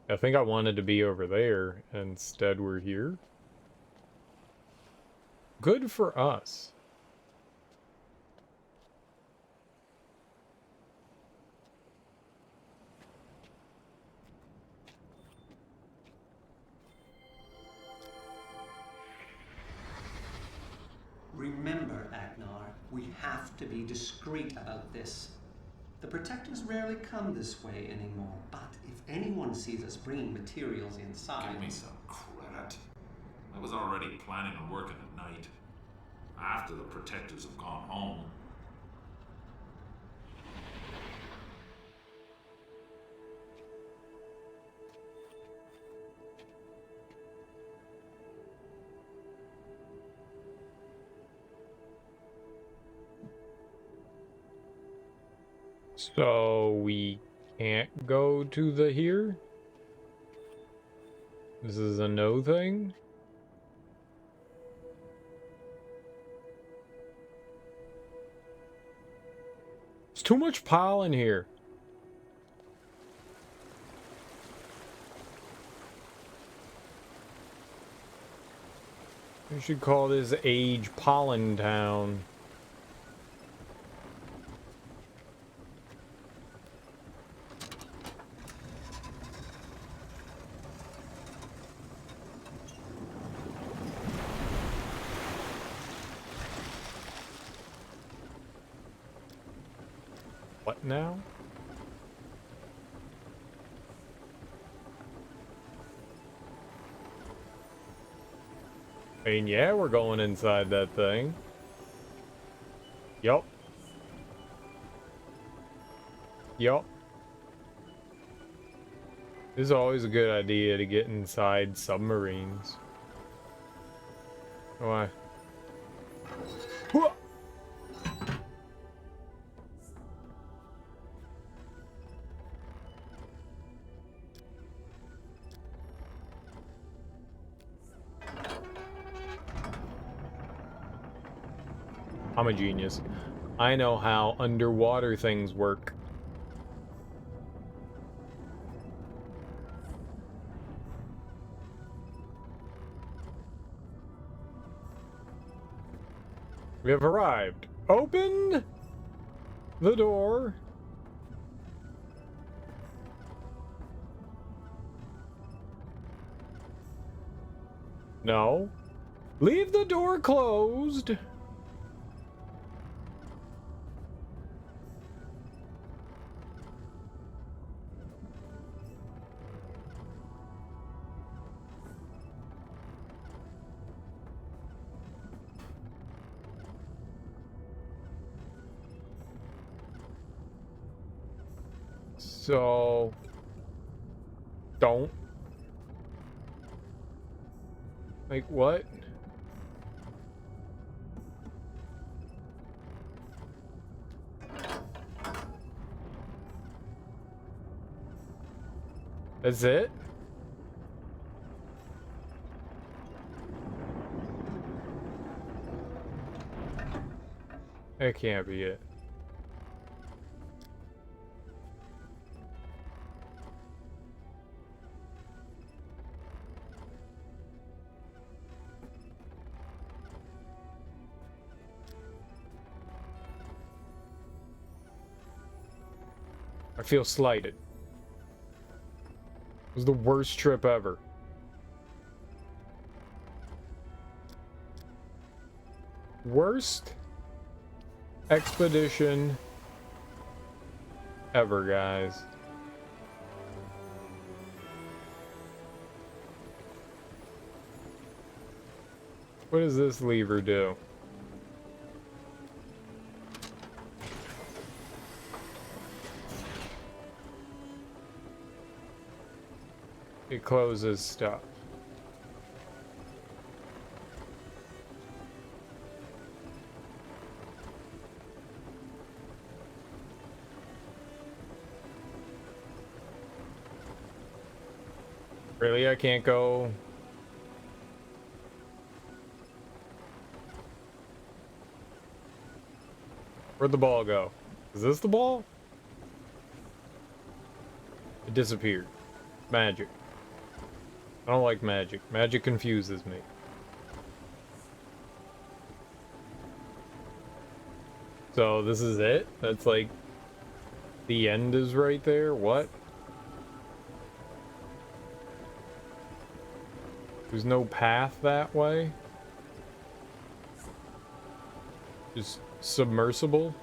I think I wanted to be over there. Instead, we're here. Good for us. Remember, Agnar, we have to be discreet about this. The Protectors rarely come this way anymore, but if anyone sees us bringing materials inside... Give me some credit. I was already planning on working at night. After the Protectors have gone home. So we can't go to the here? This is a no thing? There's too much pollen here. We should call this Age Pollen Town. What now? I mean, yeah, we're going inside that thing. Yup. Yup. This is always a good idea to get inside submarines. Why? I'm a genius. I know how underwater things work. We have arrived. Open the door. No. Leave the door closed. So... Don't. Like, what? That's it? That can't be it. I feel slighted. It was the worst trip ever. Worst expedition ever, guys. What does this lever do? It closes stuff. Really? I can't go... Where'd the ball go? Is this the ball? It disappeared. Magic. I don't like magic. Magic confuses me. So this is it? That's like... The end is right there? What? There's no path that way? Just submersible?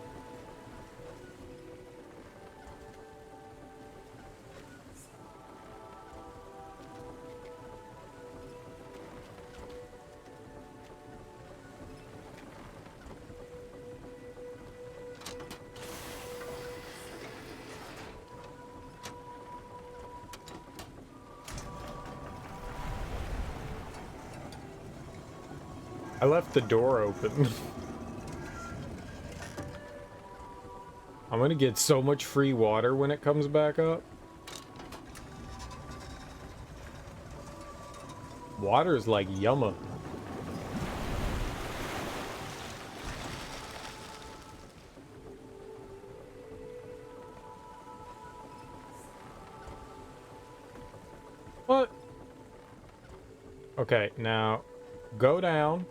I left the door open. I'm gonna get so much free water when it comes back up. Water is like yumma. What? Okay, now go down.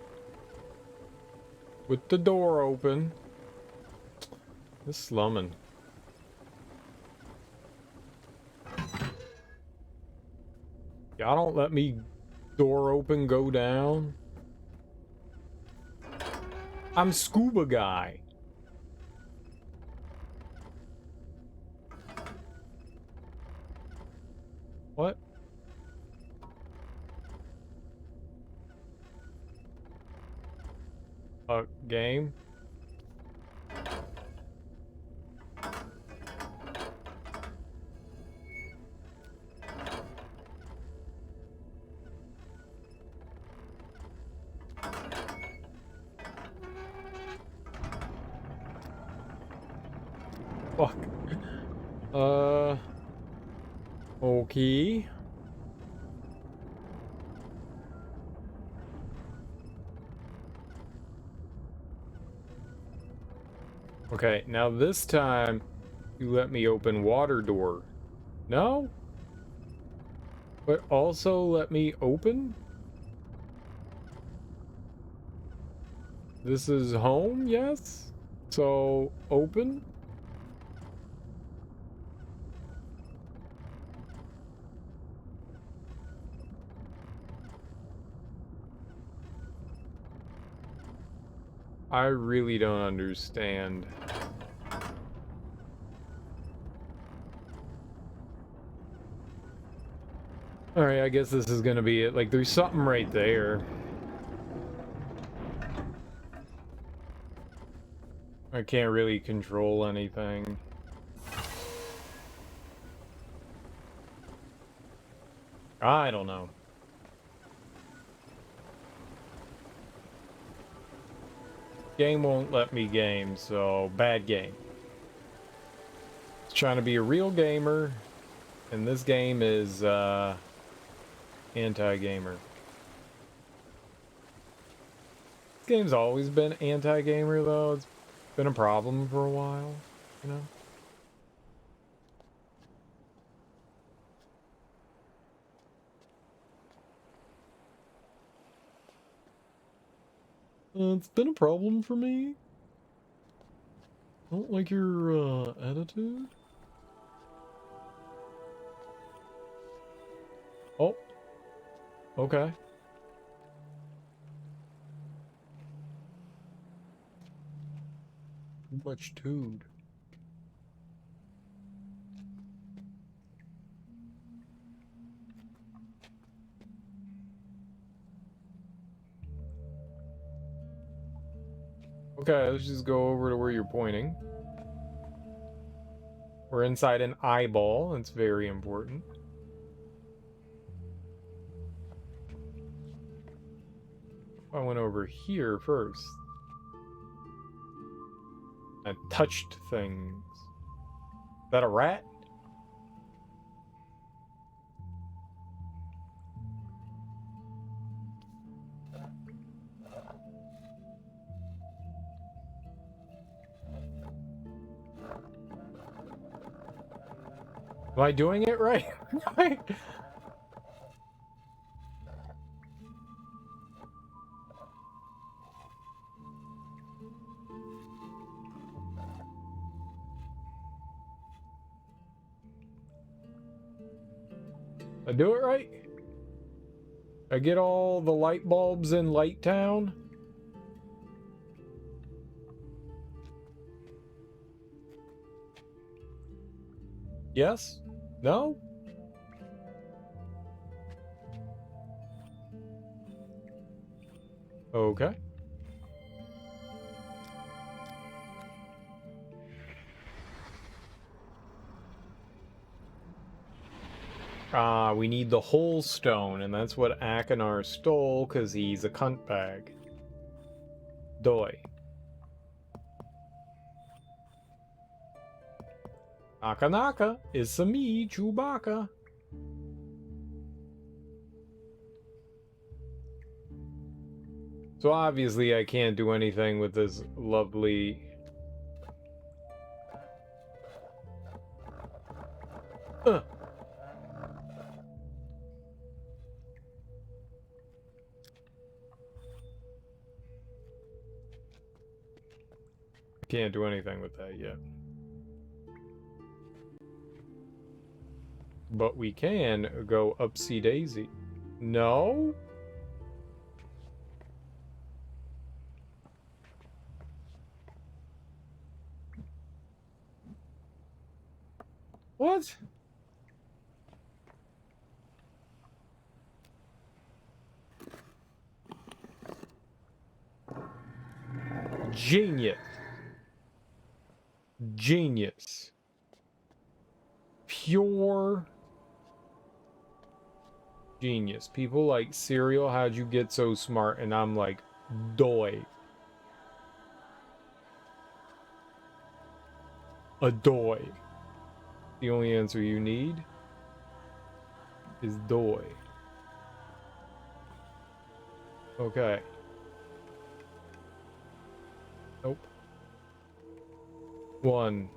With the door open. This slumming. Y'all don't let me door open go down. I'm scuba guy. What? Game. Fuck. Okay. Okay, now this time you let me open water door. No? But also let me open? This is home, yes? So, open? I really don't understand. Alright, I guess this is gonna be it. Like, there's something right there. I can't really control anything. I don't know. Game won't let me game, so bad game. It's trying to be a real gamer, and this game is anti-gamer. This game's always been anti-gamer though. It's been a problem for a while, you know? It's been a problem for me. I don't like your attitude. Oh. Okay. Too much dude. Okay, let's just go over to where you're pointing. We're inside an eyeball. That's very important. I went over here first. I touched things. Is that a rat? Am I doing it right? I do it right? I get all the light bulbs in Light Town? Yes? No? Okay. Ah, we need the whole stone, and that's what Akinar stole, because he's a cunt bag. Doi. Naka, it's a me, Chewbacca. So obviously I can't do anything with this lovely... Can't do anything with that yet. But we can go upsy daisy. No? What? Genius. Genius. Pure genius. People like, cereal, how'd you get so smart? And I'm like, doi. A doi. The only answer you need is doi. Okay. Nope. 1,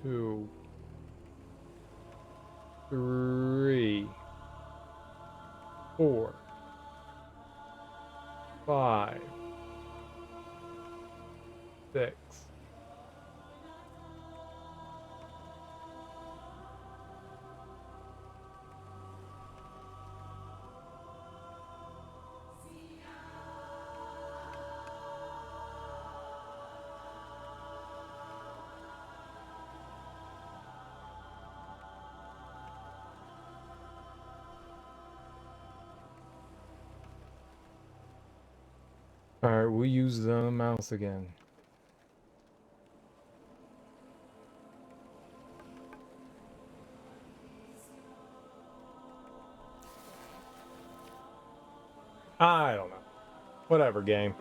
2, 3, 4, 5, 6. Alright, we'll use the mouse again. I don't know. Whatever, game.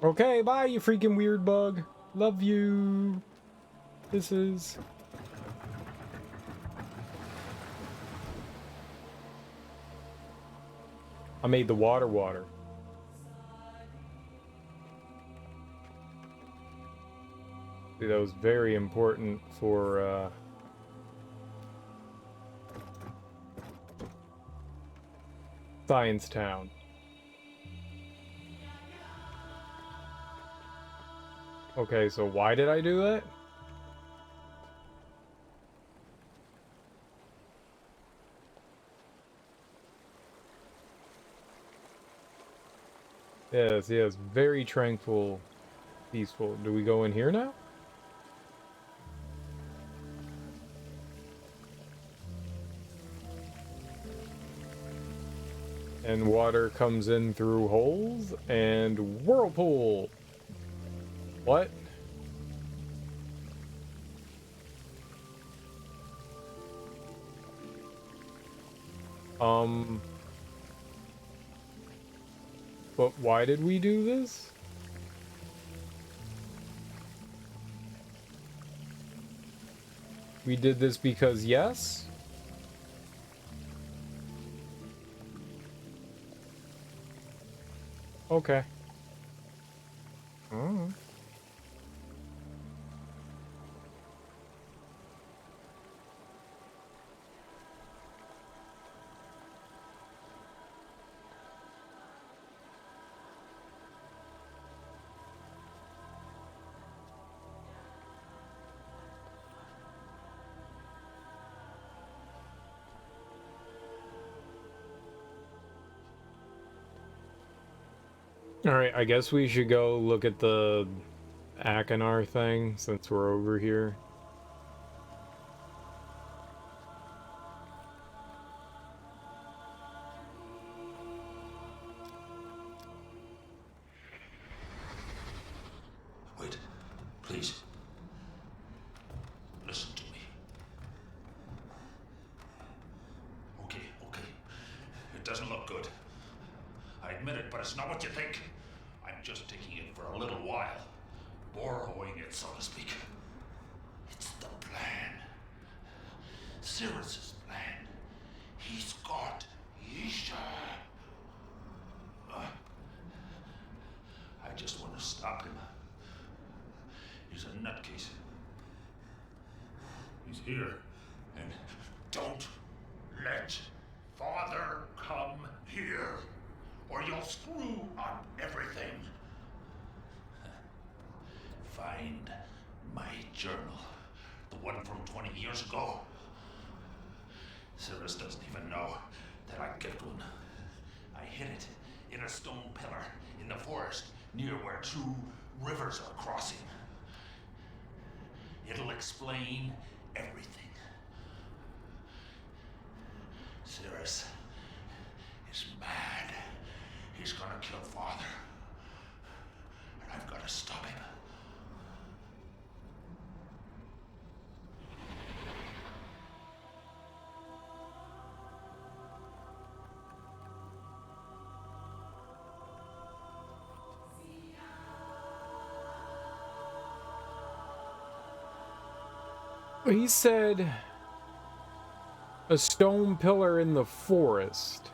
Okay, bye, you freaking weird bug. Love you. This is... I made the water. See, that was very important for, Science Town. Okay, so why did I do that? Yes, very tranquil, peaceful. Do we go in here now? And water comes in through holes and whirlpool. What? But why did we do this? We did this because yes? Okay. Alright, I guess we should go look at the Akinar thing since we're over here. Wait, please. Listen to me. Okay. It doesn't look good. I admit it, but it's not what you think. I'm just taking it for a little while. Borrowing it, so to speak. It's the plan. Cyrus's plan. He's got Isha. I just want to stop him. He's a nutcase. He's here. And don't let Father come here, or you'll screw up everything. Find my journal, the one from 20 years ago. Cyrus doesn't even know that I kept one. I hid it in a stone pillar in the forest near where two rivers are crossing. It'll explain everything. Cyrus is mad. He's gonna kill Father. And I've got to stop him. He said a stone pillar in the forest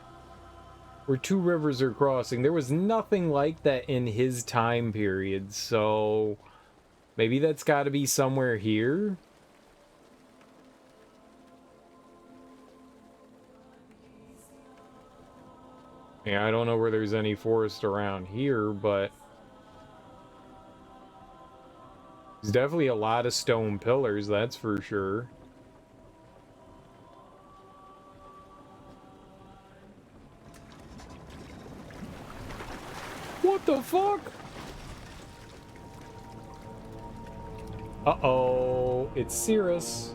where two rivers are crossing. There was nothing like that in his time period, so maybe that's got to be somewhere here. Yeah, I don't know where there's any forest around here, but there's definitely a lot of stone pillars, that's for sure. What the fuck? Uh-oh, it's Cyrus.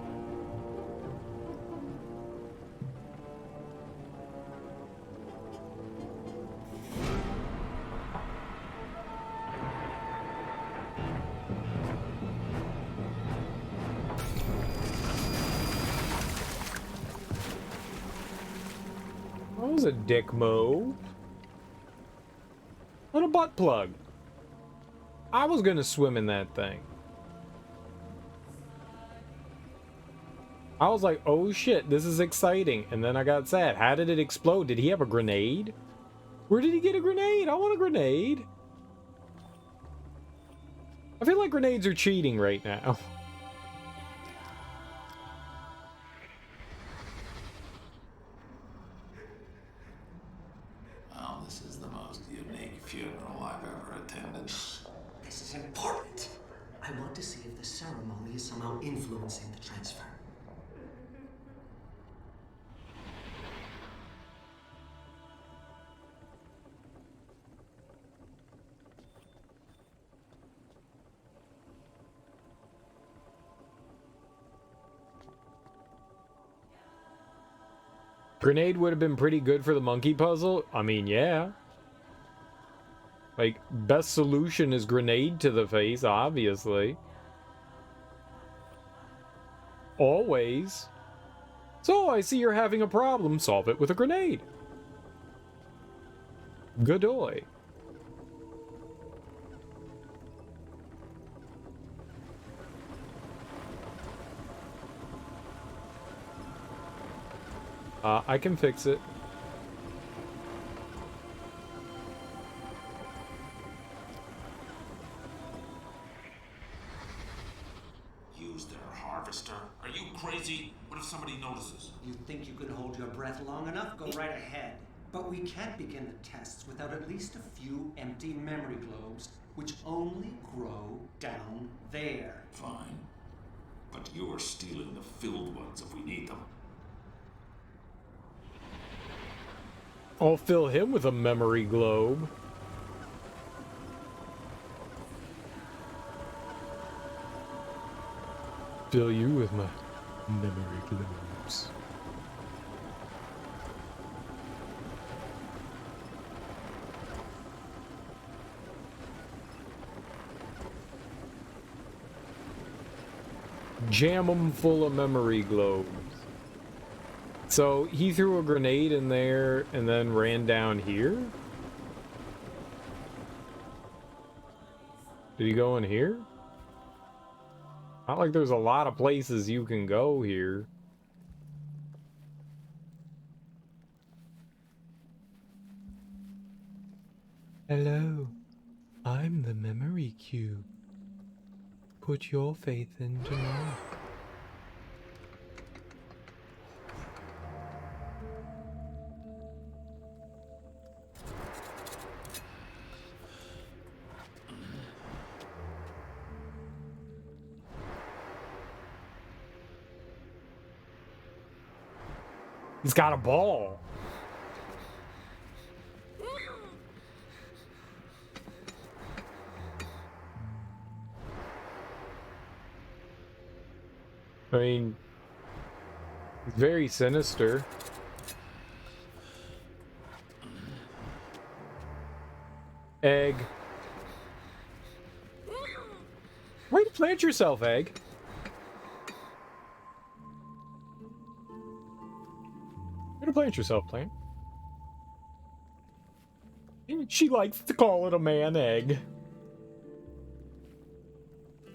That was a dick move. Little butt plug. I was gonna swim in that thing. I was like, oh shit, this is exciting. And then I got sad. How did it explode? Did he have a grenade? Where did he get a grenade? I want a grenade. I feel like grenades are cheating right now. Well, this is the most unique funeral I've ever attended. This is important. I want to see if the ceremony is somehow influencing the transfer. Grenade would have been pretty good for the monkey puzzle. I mean, yeah. Like, best solution is grenade to the face, obviously. Always. So, I see you're having a problem. Solve it with a grenade. Goodoy. I can fix it. Use their harvester? Are you crazy? What if somebody notices? You think you can hold your breath long enough? Go right ahead. But we can't begin the tests without at least a few empty memory globes, which only grow down there. Fine. But you're stealing the filled ones if we need them. I'll fill him with a memory globe. Fill you with my memory globes. Jam them full of memory globes. So he threw a grenade in there and then ran down here? Did he go in here? Not like there's a lot of places you can go here. Hello, I'm the memory cube. Put your faith into mine. He's got a ball. I mean, he's very sinister. Egg. Way to plant yourself, Egg. Way to plant yourself, plant. She likes to call it a man egg.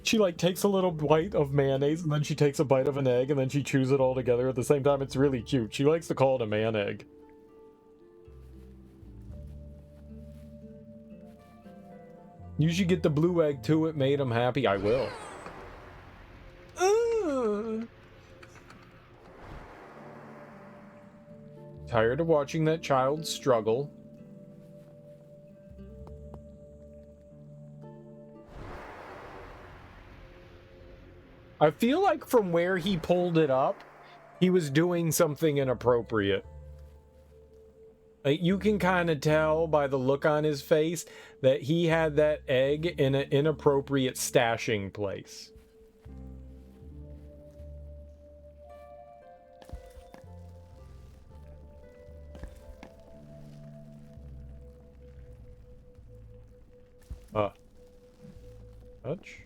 She like takes a little bite of mayonnaise and then she takes a bite of an egg and then she chews it all together at the same time. It's really cute. She likes to call it a man egg. You should get the blue egg too. It made him happy. I will. Tired of watching that child struggle. I feel like from where he pulled it up, he was doing something inappropriate. Like, you can kind of tell by the look on his face that he had that egg in an inappropriate stashing place. Touch?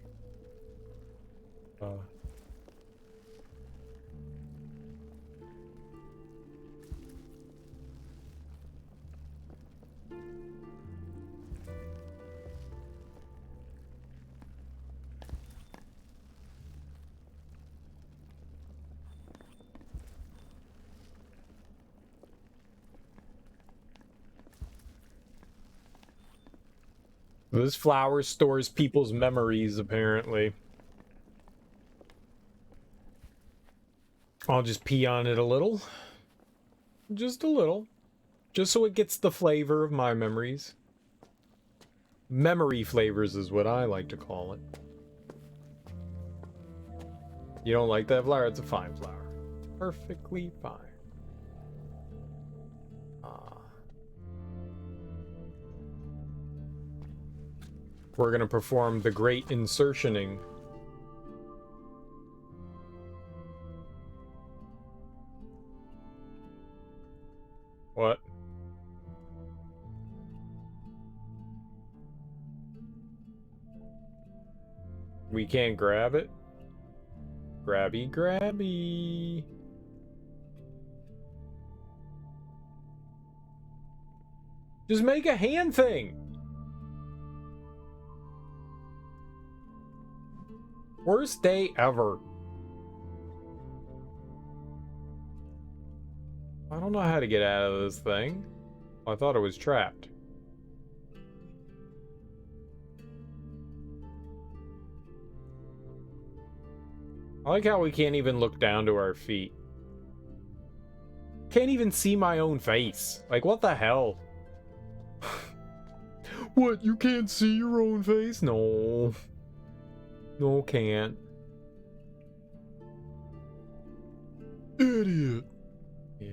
This flower stores people's memories, apparently. I'll just pee on it a little. Just a little. Just so it gets the flavor of my memories. Memory flavors is what I like to call it. You don't like that flower? It's a fine flower. Perfectly fine. We're gonna perform the great insertioning. What? We can't grab it? Grabby, grabby. Just make a hand thing. Worst day ever. I don't know how to get out of this thing. I thought it was trapped. I like how we can't even look down to our feet. Can't even see my own face. Like, what the hell? What, you can't see your own face? No. No, can't. Idiot. Yeah.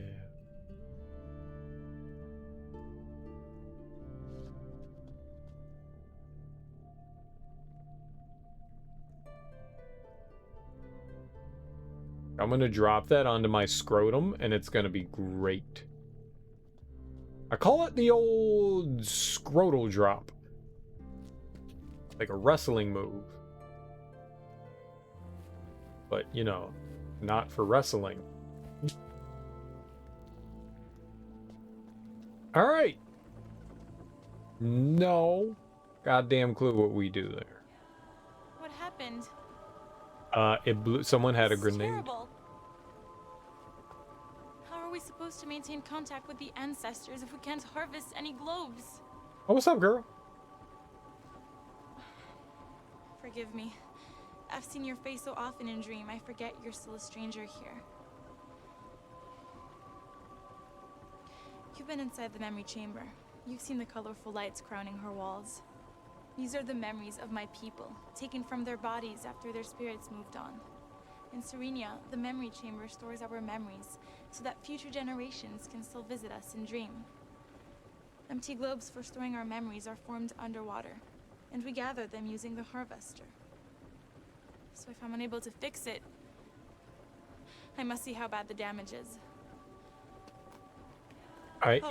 I'm gonna drop that onto my scrotum, and it's gonna be great. I call it the old scrotal drop. Like a wrestling move. But, you know, not for wrestling. Alright. No goddamn clue what we do there. What happened? It blew. Someone had a grenade. Terrible. How are we supposed to maintain contact with the ancestors if we can't harvest any globes? Oh, what's up, girl? Forgive me. I've seen your face so often in dream, I forget you're still a stranger here. You've been inside the memory chamber. You've seen the colorful lights crowning her walls. These are the memories of my people, taken from their bodies after their spirits moved on. In Serenia, the memory chamber stores our memories, so that future generations can still visit us in dream. Empty globes for storing our memories are formed underwater, and we gather them using the harvester. So if I'm unable to fix it, I must see how bad the damage is.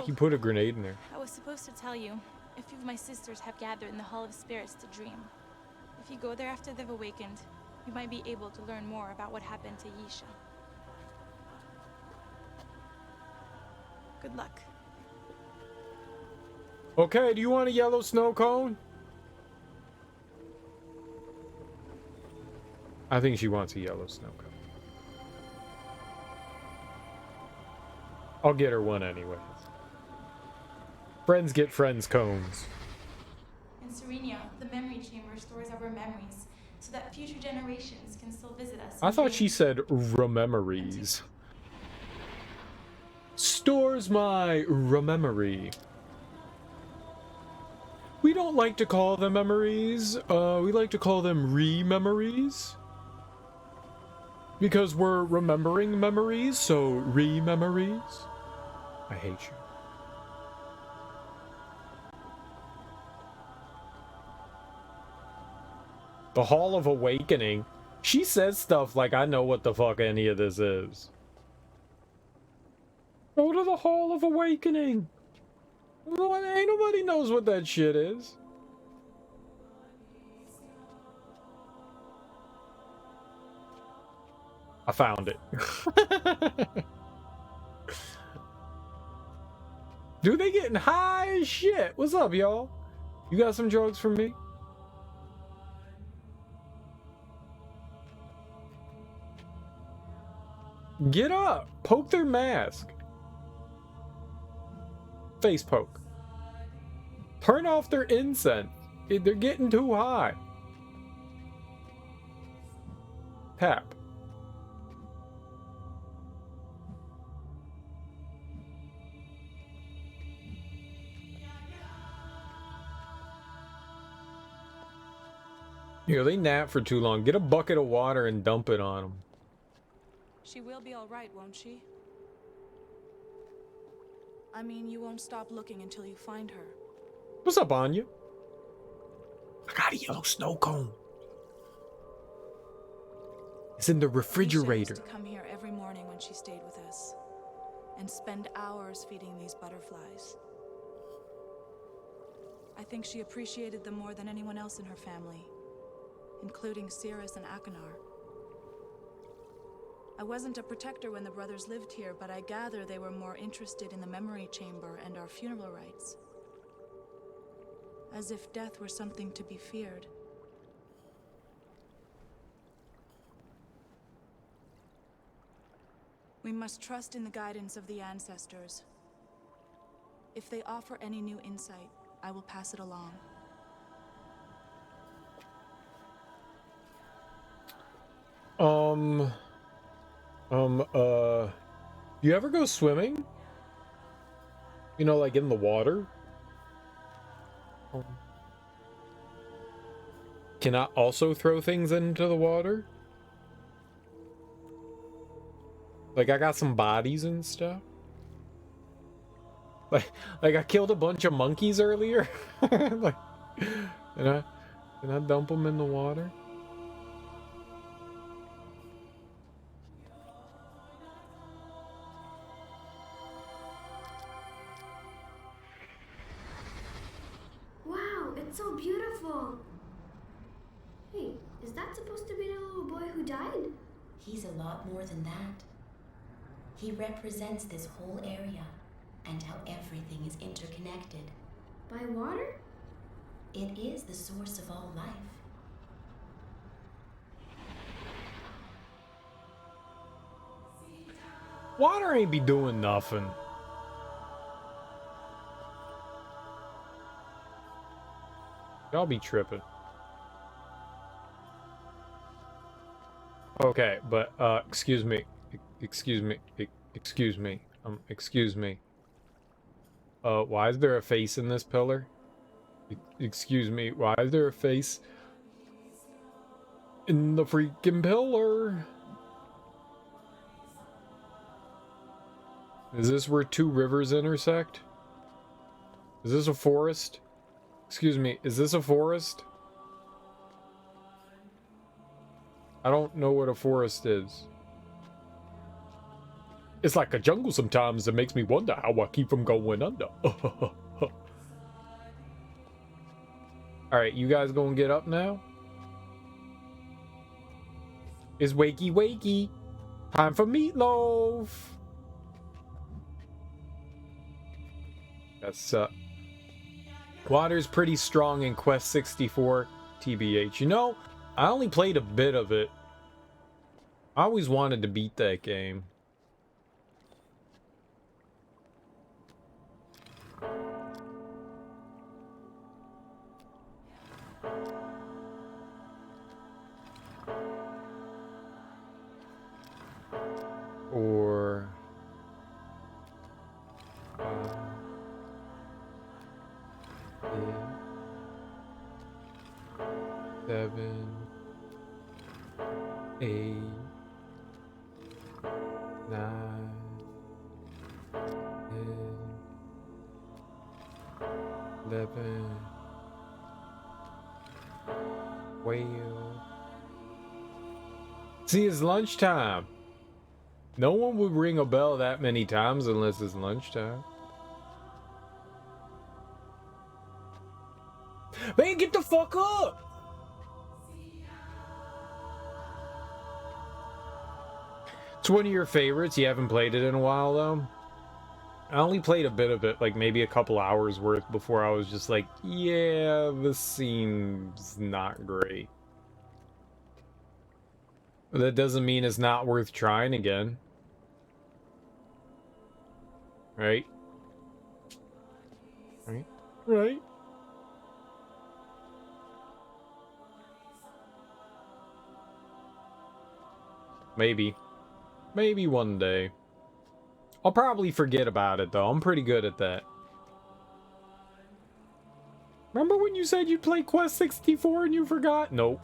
He put a grenade in there. I was supposed to tell you, a few of my sisters have gathered in the Hall of Spirits to dream. If you go there after they've awakened, you might be able to learn more about what happened to Yisha. Good luck. Okay, do you want a yellow snow cone? I think she wants a yellow snow cone. I'll get her one anyways. Friends get friends cones. In Serenia, the memory chamber stores our memories, so that future generations can still visit us. I thought she said rememories. Stores my rememory. We don't like to call them memories. We like to call them re-memories. Because we're remembering memories, so re-memories. I hate you. The Hall of Awakening. She says stuff like I know what the fuck any of this is. Go to the Hall of Awakening. Ain't nobody knows what that shit is. I found it. Dude, they getting high as shit. What's up, y'all? You got some drugs for me? Get up. Poke their mask. Face poke. Turn off their incense. they're getting too high. Tap. Here, they nap for too long. Get a bucket of water and dump it on them. She will be all right, won't she? I mean, you won't stop looking until you find her. What's up, Anya? I got a yellow snow cone. It's in the refrigerator. Alicia used to come here every morning when she stayed with us, and spend hours feeding these butterflies. I think she appreciated them more than anyone else in her family, including Cirrus and Akanar. I wasn't a protector when the brothers lived here, but I gather they were more interested in the memory chamber and our funeral rites. As if death were something to be feared. We must trust in the guidance of the ancestors. If they offer any new insight, I will pass it along. You ever go swimming? You know, like in the water? Can I also throw things into the water? Like, I got some bodies and stuff. Like I killed a bunch of monkeys earlier. Like, can I dump them in the water? Wow, it's so beautiful. Hey, is that supposed to be the little boy who died? He's a lot more than that. He represents this whole area and how everything is interconnected. By water? It is the source of all life. Water ain't be doing nothing. Y'all be tripping. Okay, but excuse me. Why is there a face in this pillar? Excuse me, why is there a face in the freaking pillar? Is this where two rivers intersect? Is this a forest? Excuse me, is this a forest? I don't know what a forest is. It's like a jungle sometimes. It makes me wonder how I keep from going under. Alright, you guys gonna get up now? It's wakey wakey. Time for meatloaf. That's water's pretty strong in Quest 64 TBH. You know, I only played a bit of it. I always wanted to beat that game. Or 7, 8, 9, 10, 11, 12. See, it's lunchtime. No one would ring a bell that many times unless it's lunchtime. Man, get the fuck up! It's one of your favorites. You haven't played it in a while, though. I only played a bit of it, like maybe a couple hours worth, before I was just like, yeah, this seems not great. That doesn't mean it's not worth trying again. Right? Right? Right? Maybe. Maybe one day. I'll probably forget about it, though. I'm pretty good at that. Remember when you said you'd play Quest 64 and you forgot? Nope.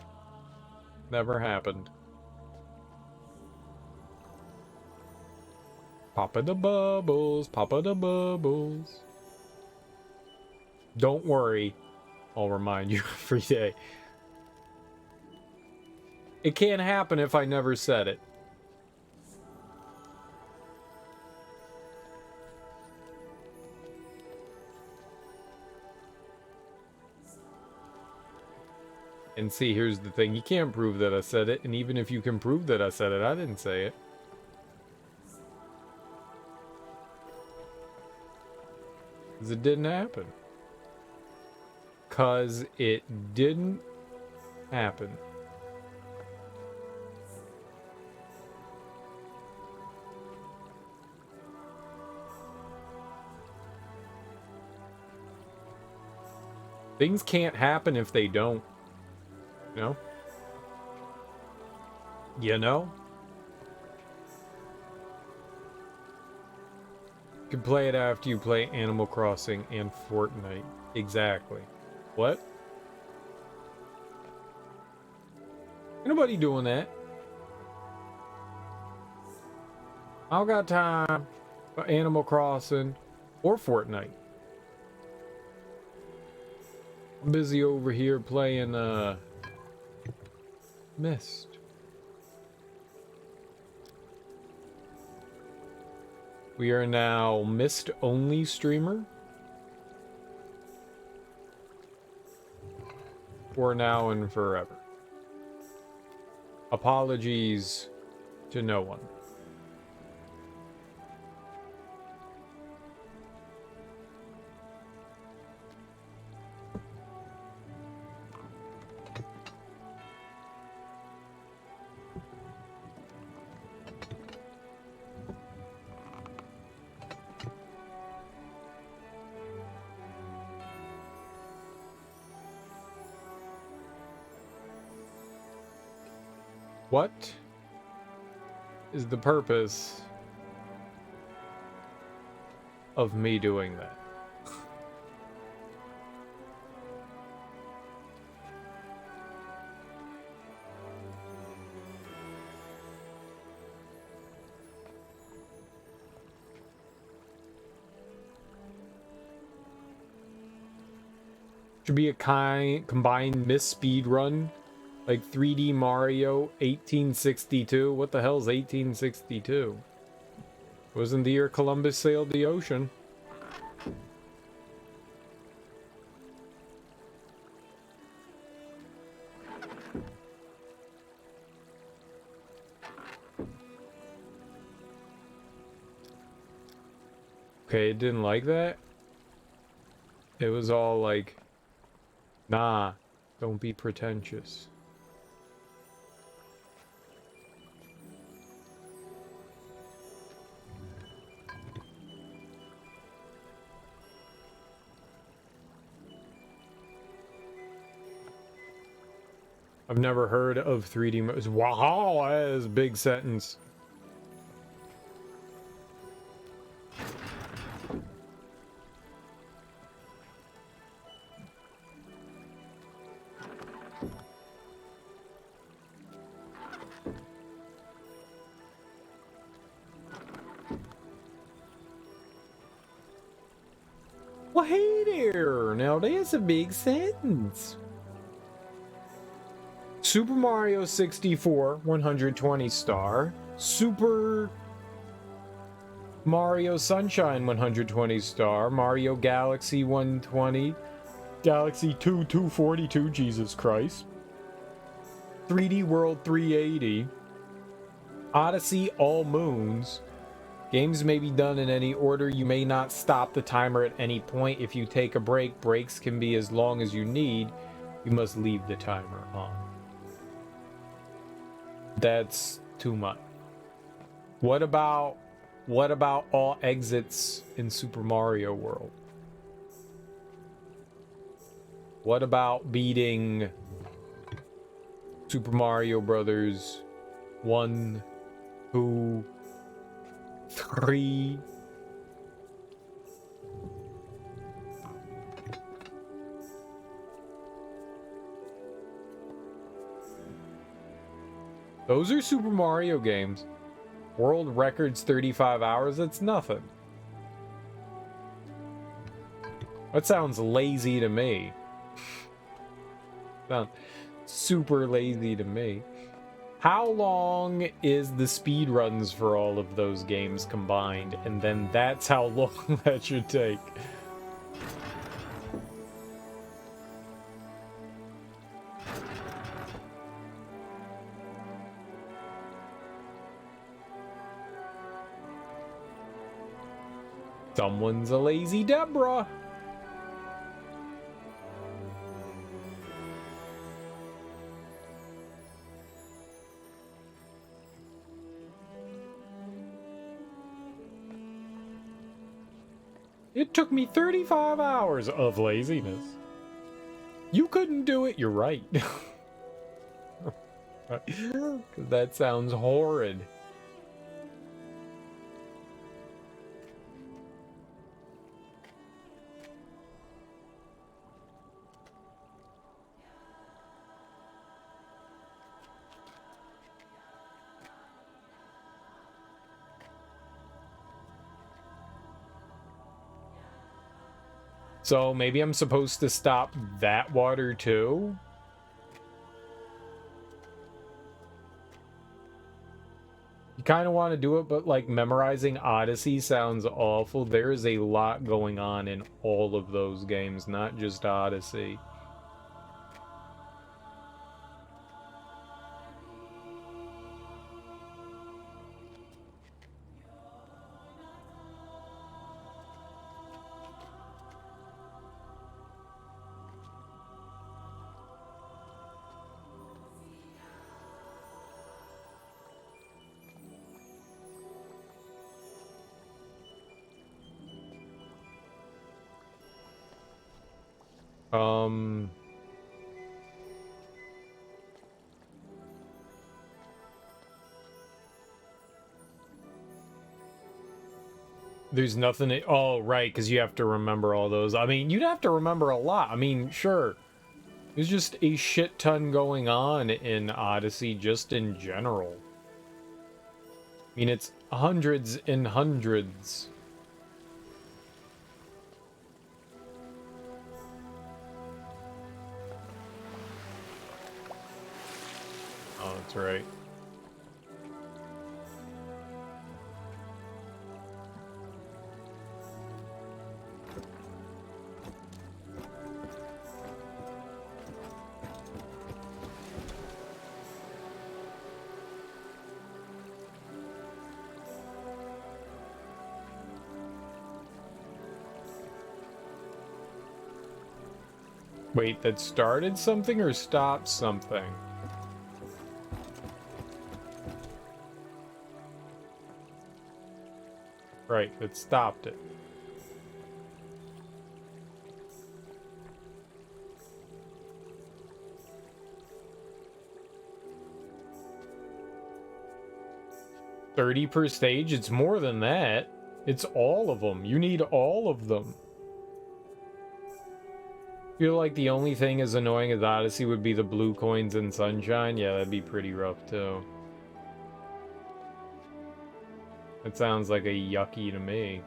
Never happened. Papa the bubbles, Papa the bubbles. Don't worry. I'll remind you every day. It can't happen if I never said it. And see, here's the thing. You can't prove that I said it, and even if you can prove that I said it, I didn't say it. Because it didn't happen. Because it didn't happen. Things can't happen if they don't. You know? You know? You can play it after you play Animal Crossing and Fortnite. Exactly. What? Ain't nobody doing that. I don't got time for Animal Crossing or Fortnite. I'm busy over here playing Myst. We are now Myst only streamer. For now and forever. Apologies to no one. What is the purpose of me doing that? Should be a combined Myst speed run. Like 3D Mario 1862. What the hell's 1862? Wasn't the year Columbus sailed the ocean. Okay, it didn't like that. It was all like, nah, don't be pretentious. I've never heard of 3D. Wow, that is a big sentence. Well, hey there. Now that's a big sentence. Super Mario 64, 120 star. Super Mario Sunshine, 120 star. Mario Galaxy, 120. Galaxy 2, 242, Jesus Christ. 3D World, 380. Odyssey, all moons. Games may be done in any order. You may not stop the timer at any point. If you take a break, breaks can be as long as you need. You must leave the timer on. That's too much. What about all exits in Super Mario World? What about beating Super Mario Brothers 1, 2, 3. Those are Super Mario games. World records 35 hours, that's nothing. That sounds lazy to me. Sounds super lazy to me. How long is the speed runs for all of those games combined? And then that's how long that should take. Someone's a lazy Deborah. It took me 35 hours of laziness. You couldn't do it, you're right. That sounds horrid. So maybe I'm supposed to stop that water too? You kind of want to do it, but like memorizing Odyssey sounds awful. There is a lot going on in all of those games, not just Odyssey. There's nothing. Oh, right, because you have to remember all those. I mean, you'd have to remember a lot. I mean, sure. There's just a shit ton going on in Odyssey, just in general. I mean, it's hundreds and hundreds. Oh, that's right. Wait, that started something or stopped something? Right, that stopped it. $30 per stage? It's more than that. It's all of them. You need all of them. Feel like the only thing as annoying as Odyssey would be the blue coins and sunshine. Yeah, that'd be pretty rough too. That sounds like a yucky to me.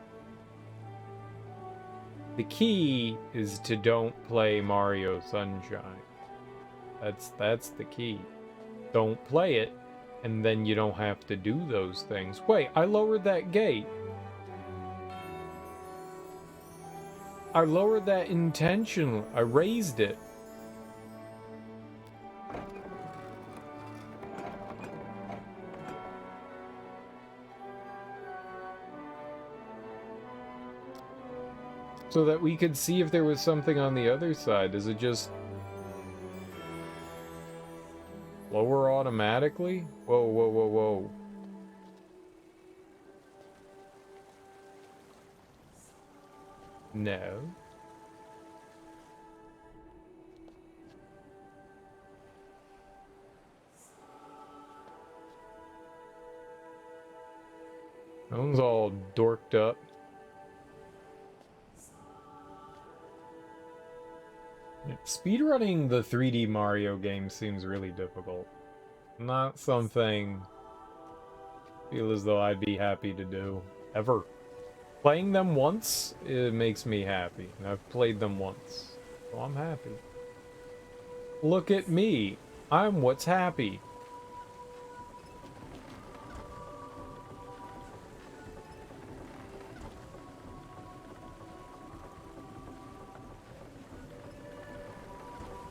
The key is to don't play Mario Sunshine. That's the key. Don't play it, and then you don't have to do those things. Wait, I lowered that gate. I lowered that intentionally. I raised it. So that we could see if there was something on the other side. Does it just lower automatically? Whoa, whoa, whoa, whoa. No. That one's all dorked up. Speedrunning the 3D Mario game seems really difficult. Not something I feel as though I'd be happy to do, ever. Playing them once, it makes me happy. And I've played them once, so I'm happy. Look at me. I'm what's happy.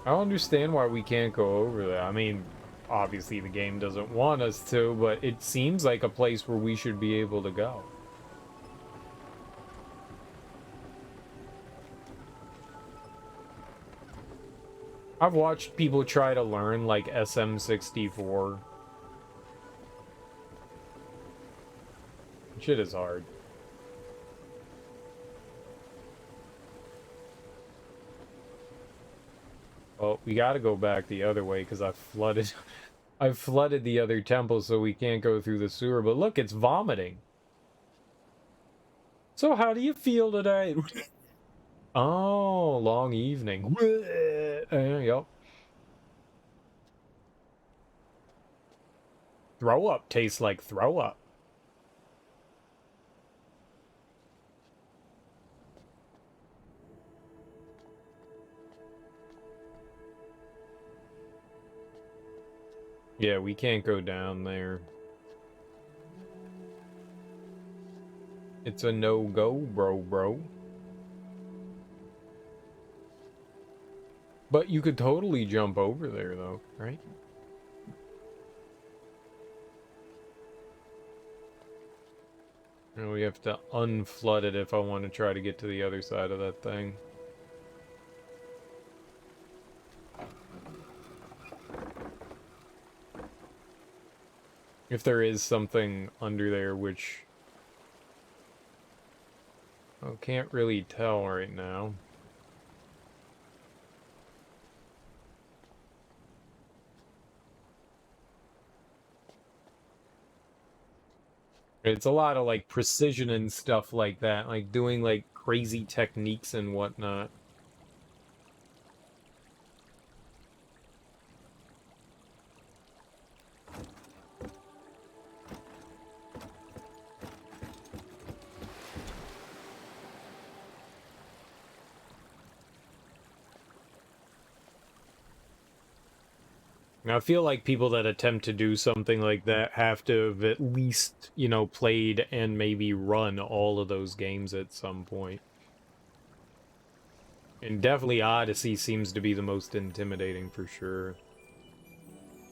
I don't understand why we can't go over there. I mean, obviously the game doesn't want us to, but it seems like a place where we should be able to go. I've watched people try to learn, like, SM64. Shit is hard. Oh, we gotta go back the other way, because I've flooded... I've flooded the other temple, so we can't go through the sewer. But look, it's vomiting. So how do you feel today? Oh, long evening. Yep. Throw up tastes like throw up. Yeah, we can't go down there. It's a no-go, bro. But you could totally jump over there, though, right? And we have to unflood it if I want to try to get to the other side of that thing. If there is something under there, which... I can't really tell right now. It's a lot of, like, precision and stuff like that. Like, doing, like, crazy techniques and whatnot. Now, I feel like people that attempt to do something like that have to have at least, you know, played and maybe run all of those games at some point. And definitely Odyssey seems to be the most intimidating for sure.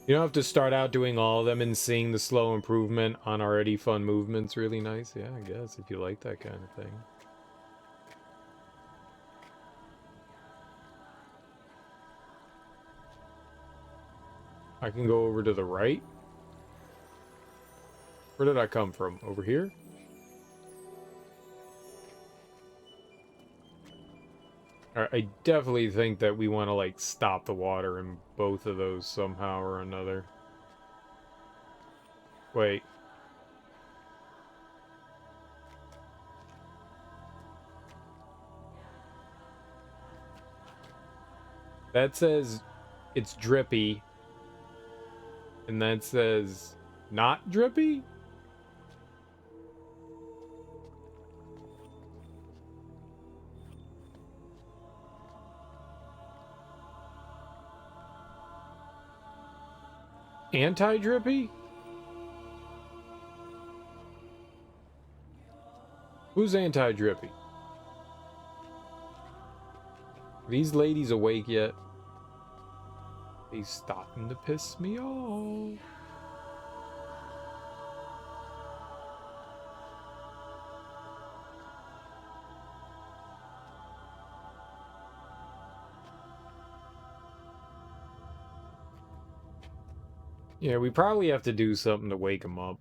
You don't have to start out doing all of them and seeing the slow improvement on already fun movements really nice. Yeah, I guess, if you like that kind of thing. I can go over to the right. Where did I come from? Over here? Alright, I definitely think that we want to, like, stop the water in both of those somehow or another. Wait. That says it's drippy. And that says not drippy? Anti-drippy? Who's anti-drippy? Are these ladies awake yet? They starting to piss me off. Yeah, we probably have to do something to wake them up.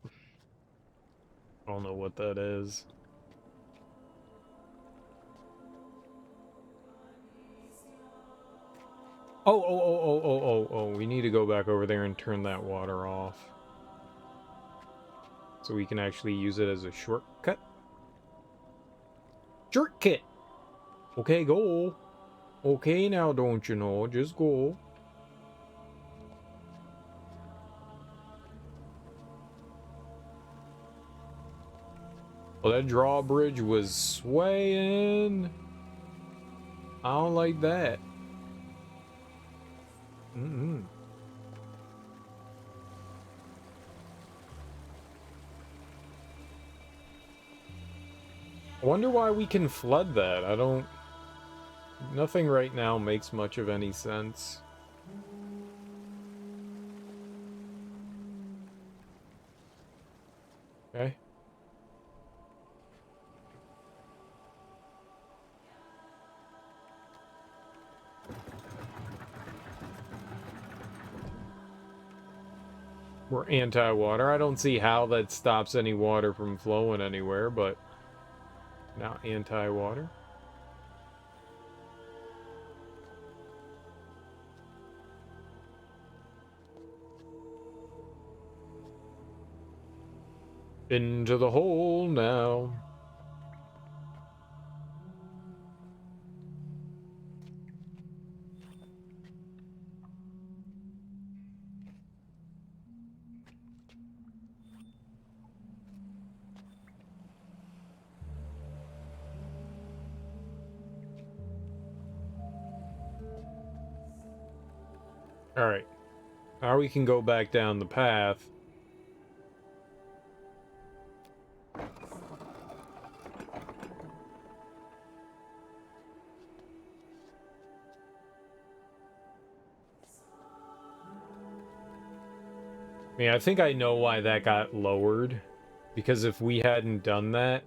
I don't know what that is. Oh, we need to go back over there and turn that water off. So we can actually use it as a shortcut. Shortcut! Okay, go. Okay, now don't you know, just go. Well, that drawbridge was swaying. I don't like that. I wonder why we can flood that. I don't... Nothing right now makes much of any sense. Okay. We're anti-water. I don't see how that stops any water from flowing anywhere, but now anti-water. Into the hole now. Alright. Now we can go back down the path. I mean, I think I know why that got lowered. Because if we hadn't done that,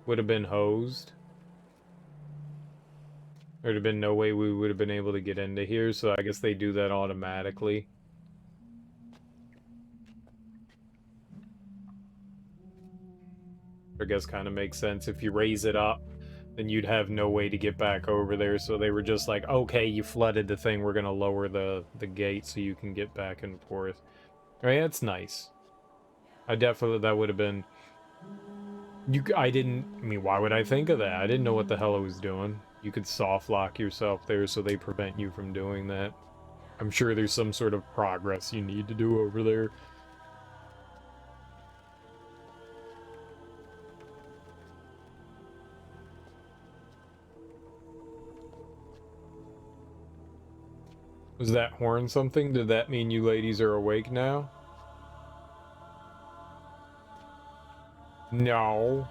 would have been hosed. There'd have been no way we would have been able to get into here, so I guess they do that automatically. I guess kind of makes sense. If you raise it up, then you'd have no way to get back over there, so they were just like, okay, you flooded the thing, we're gonna lower the gate so you can get back and forth. Right, that's nice. I definitely, that would have been... I mean, why would I think of that? I didn't know what the hell I was doing. You could soft lock yourself there so they prevent you from doing that. I'm sure there's some sort of progress you need to do over there. Was that horn something? Did that mean you ladies are awake now? No.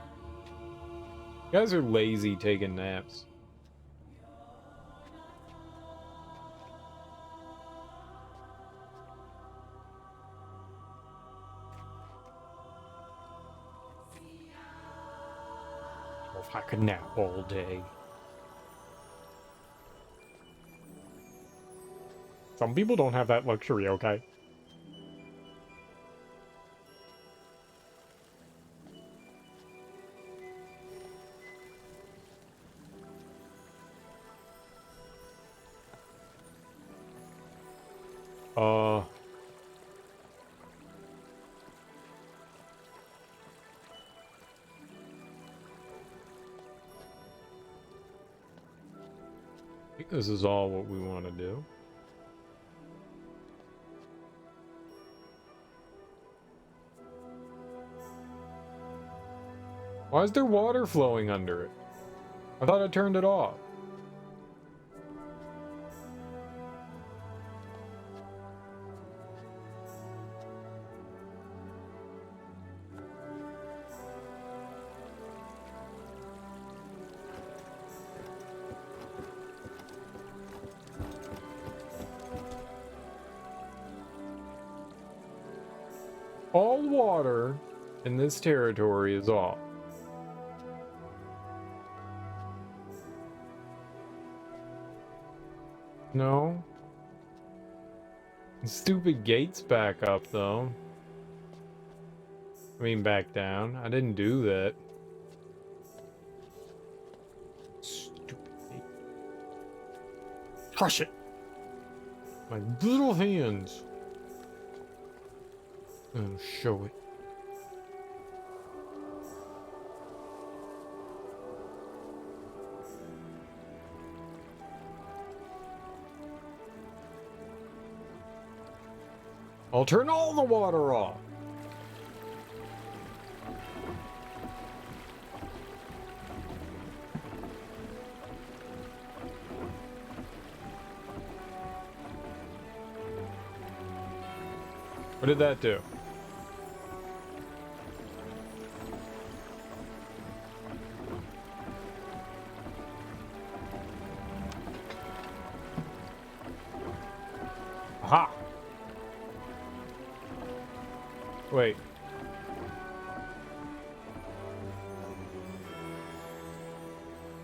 You guys are lazy taking naps. Oh, if I could nap all day. Some people don't have that luxury, okay? I think this is all what we want to do. Why is there water flowing under it? I thought I turned it off. All water in this territory is off. No. Stupid gate's back up, though. I mean, back down. I didn't do that. Stupid gate. Crush it! My little hands. And show it. I'll turn all the water off. What did that do? Aha! Wait.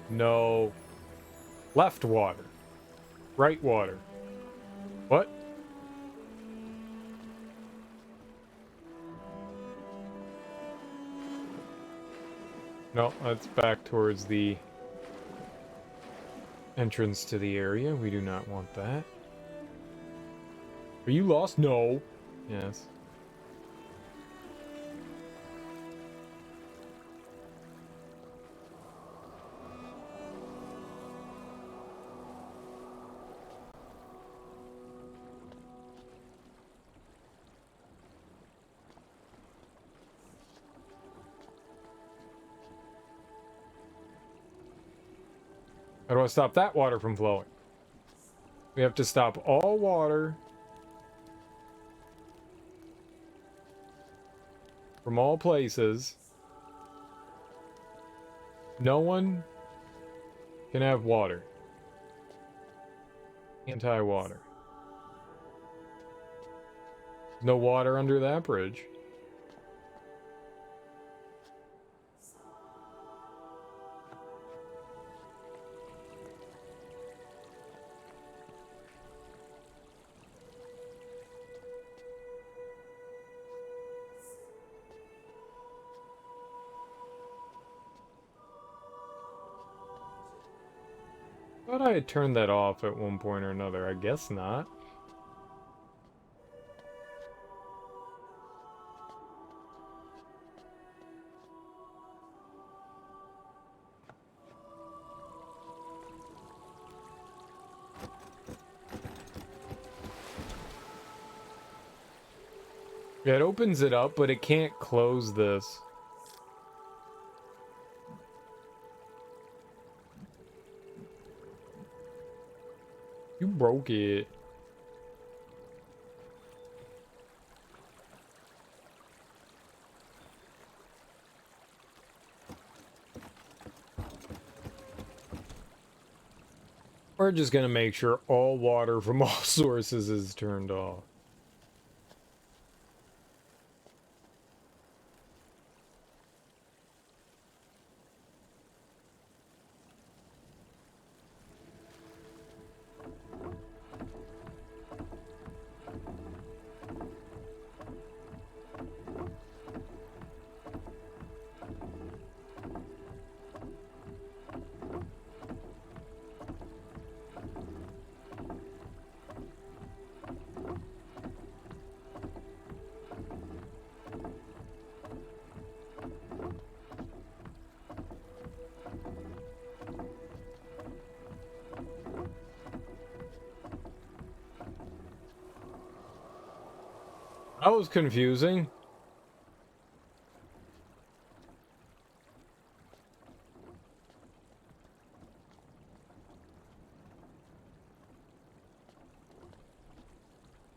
No. Left water. Right water. What? No, that's back towards the entrance to the area. We do not want that. Are you lost? No. Yes. How do I stop that water from flowing? We have to stop all water from all places. No one can have water. Anti-water. No water under that bridge. Thought I had turned that off at one point or another. I guess not. Yeah, it opens it up, but it can't close this. You broke it. We're just gonna make sure all water from all sources is turned off. That was confusing.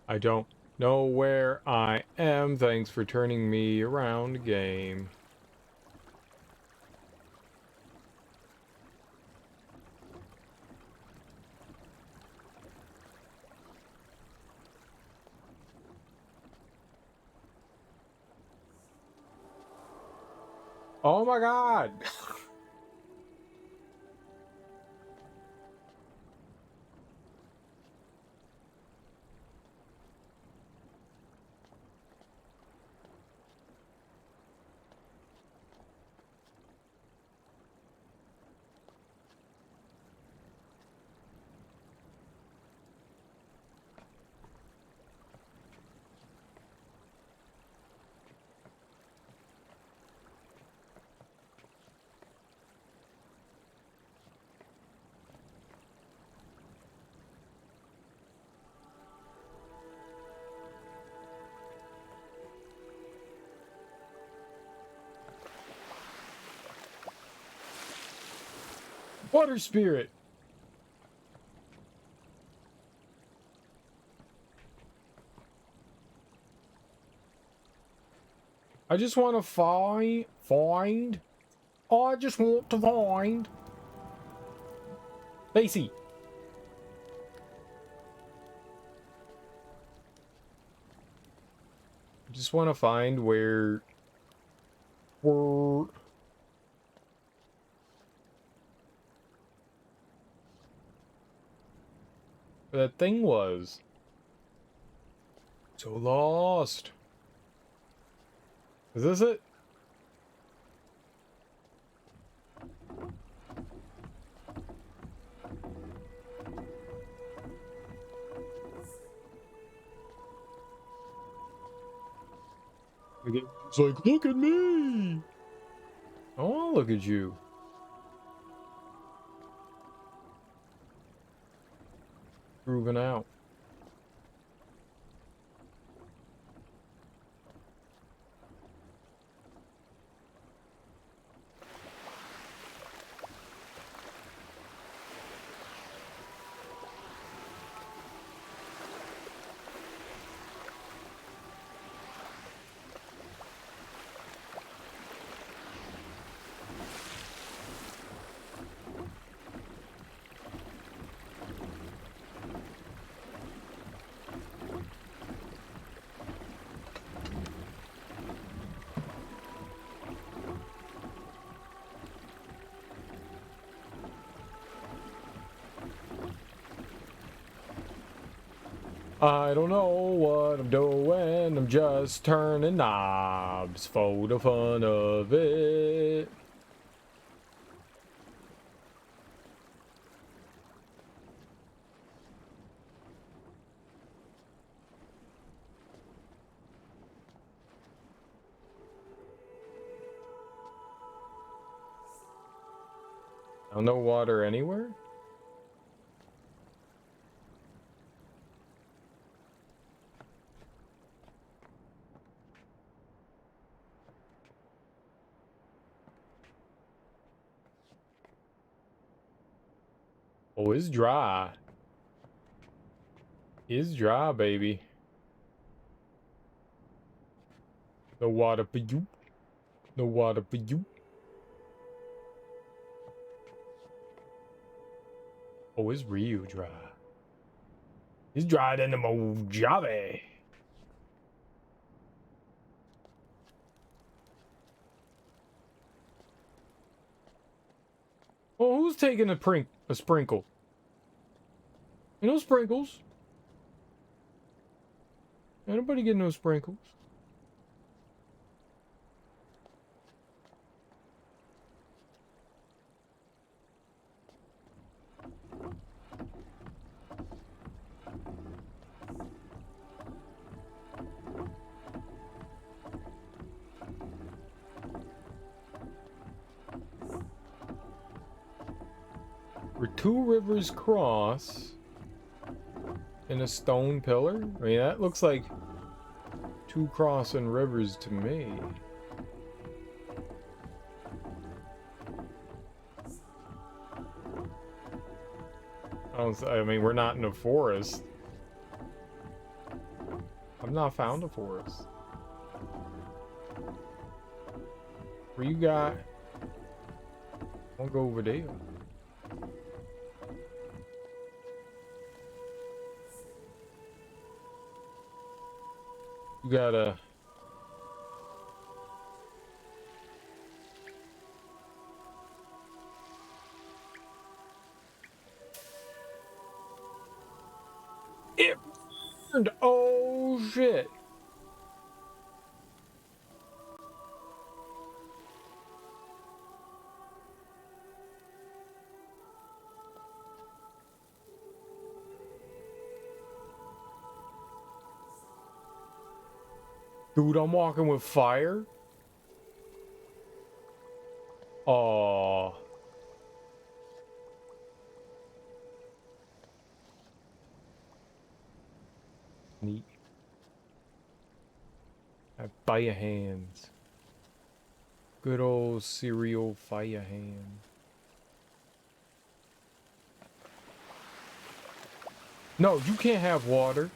I don't know where I am. Thanks for turning me around, game. Oh my god! Water spirit. I just want to find. I just want to find. Basie. I just want to find where that thing was. So lost. Is this it? It's like, look at me! Oh, look at you. Grooving out. I don't know what I'm doing, I'm just turning knobs for the fun of it. No water anywhere? Oh, it's dry. It's dry, baby. No water for you. No water for you. Oh, it's real dry. It's drier than the Mojave. Oh, who's taking a sprinkle? You know sprinkles. Anybody get no sprinkles? Where two rivers cross in a stone pillar? I mean, that looks like two crossing rivers to me. I mean, we're not in a forest. I've not found a forest. Where you got? I'll go over there. You gotta. It burned! Oh shit! Dude, I'm walking with fire? Aww. Neat. Fire hands. Good old cereal fire hand. No, you can't have water.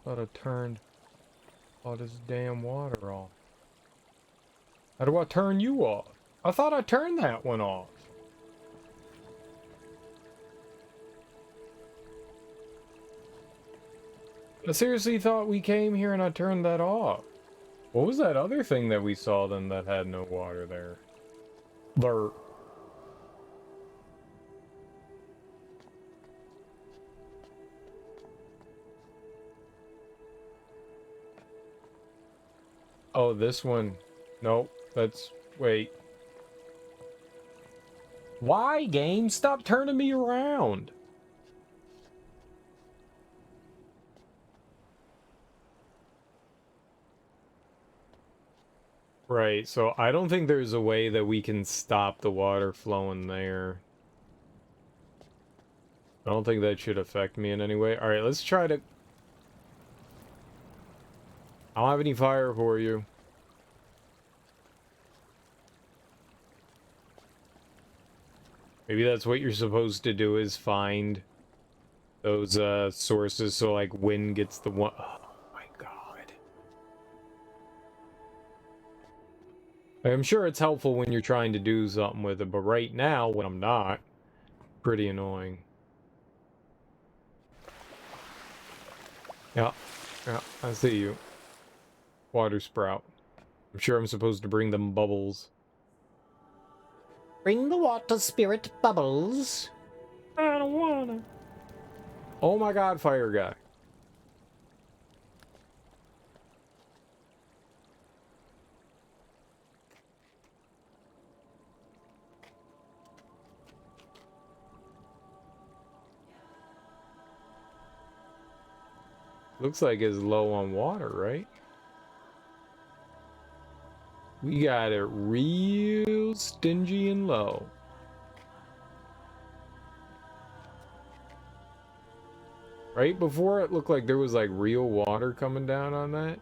Thought I turned all this damn water off. How do I turn you off? I thought I turned that one off. I seriously thought we came here and I turned that off. What was that other thing that we saw then that had no water there? Blur. Oh, this one. Nope. That's... Wait. Why, game? Stop turning me around. Right, so I don't think there's a way that we can stop the water flowing there. I don't think that should affect me in any way. Alright, let's try to... I don't have any fire for you. Maybe that's what you're supposed to do, is find those sources so like wind gets the one. Oh my god. I'm sure it's helpful when you're trying to do something with it, but right now when I'm not, pretty annoying. Yeah, I see you. Water sprout. I'm sure I'm supposed to bring them bubbles. Bring the water spirit bubbles. I don't wanna. Oh my god, fire guy. Looks like it's low on water, right? We got it real stingy and low. Right before it looked like there was like real water coming down on that.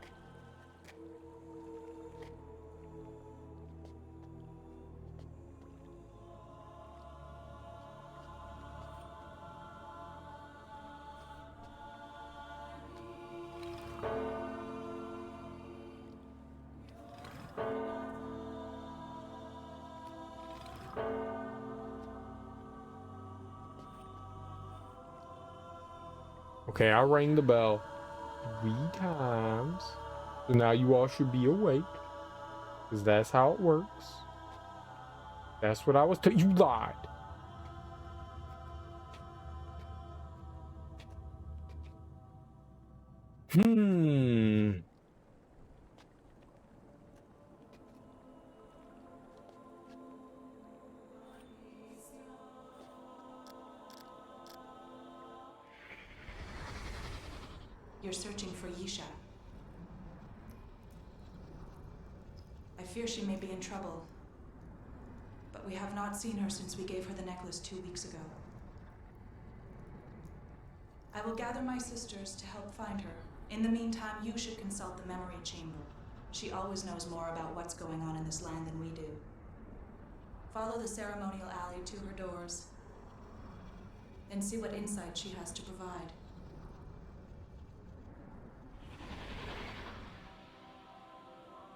Okay, I rang the bell 3 times. So now you all should be awake. Because that's how it works. That's what I was telling you. Lied. You're searching for Yisha. I fear she may be in trouble, but we have not seen her since we gave her the necklace 2 weeks ago. I will gather my sisters to help find her. In the meantime, you should consult the memory chamber. She always knows more about what's going on in this land than we do. Follow the ceremonial alley to her doors and see what insight she has to provide.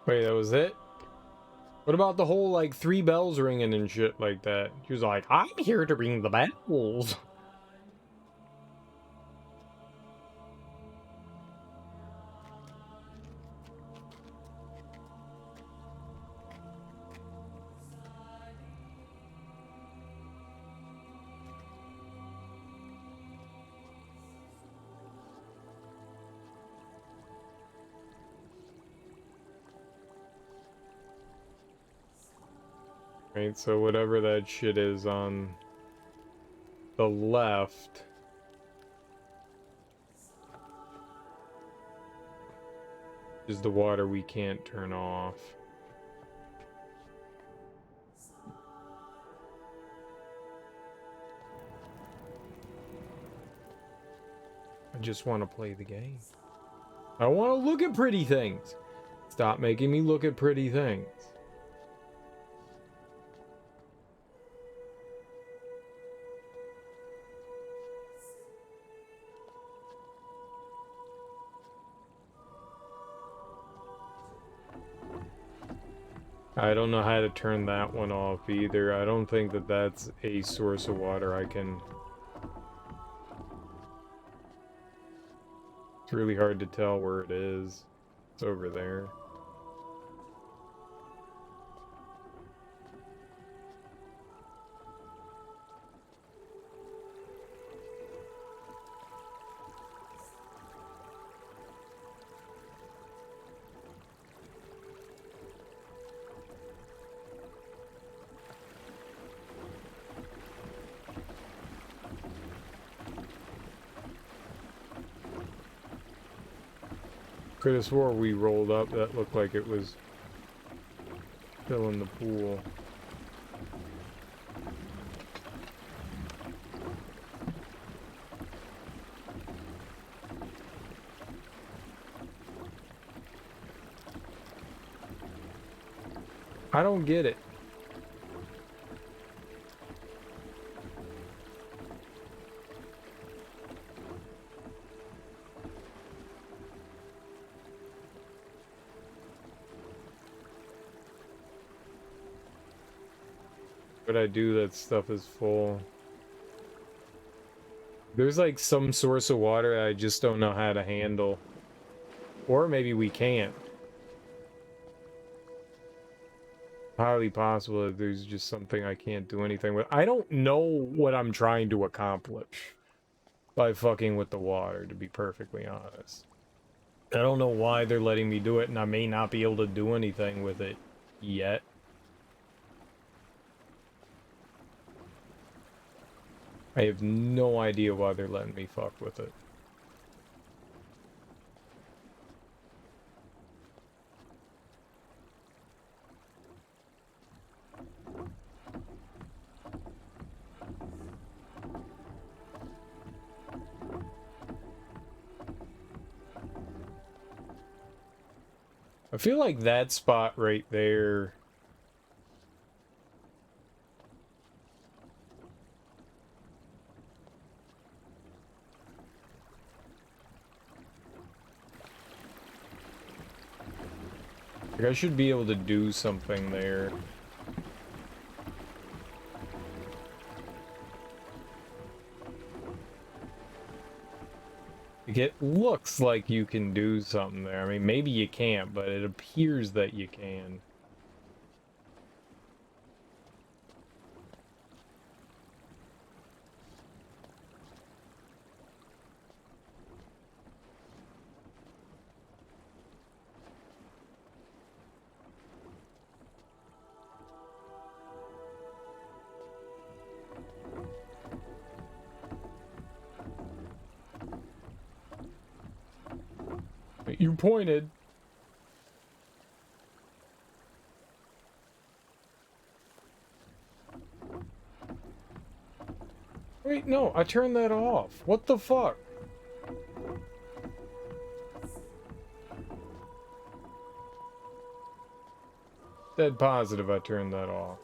Wait, that was it? What about the whole, like, 3 bells ringing and shit like that? She was like, I'm here to ring the bells. Right, so whatever that shit is on the left is the water we can't turn off. I just want to play the game. I want to look at pretty things. Stop making me look at pretty things. I don't know how to turn that one off either. I don't think that that's a source of water I can... It's really hard to tell where it is. It's over there. Could have swore we rolled up, that looked like it was still in the pool. I don't get it. What I do, that stuff is full. There's like some source of water that I just don't know how to handle. Or maybe we can't. Highly possible that there's just something I can't do anything with. I don't know what I'm trying to accomplish by fucking with the water, to be perfectly honest. I don't know why they're letting me do it, and I may not be able to do anything with it yet. I have no idea why they're letting me fuck with it. I feel like that spot right there... Like, I should be able to do something there. Like, it looks like you can do something there. I mean, maybe you can't, but it appears that you can. You pointed. Wait, no, I turned that off. What the fuck? Dead positive I turned that off.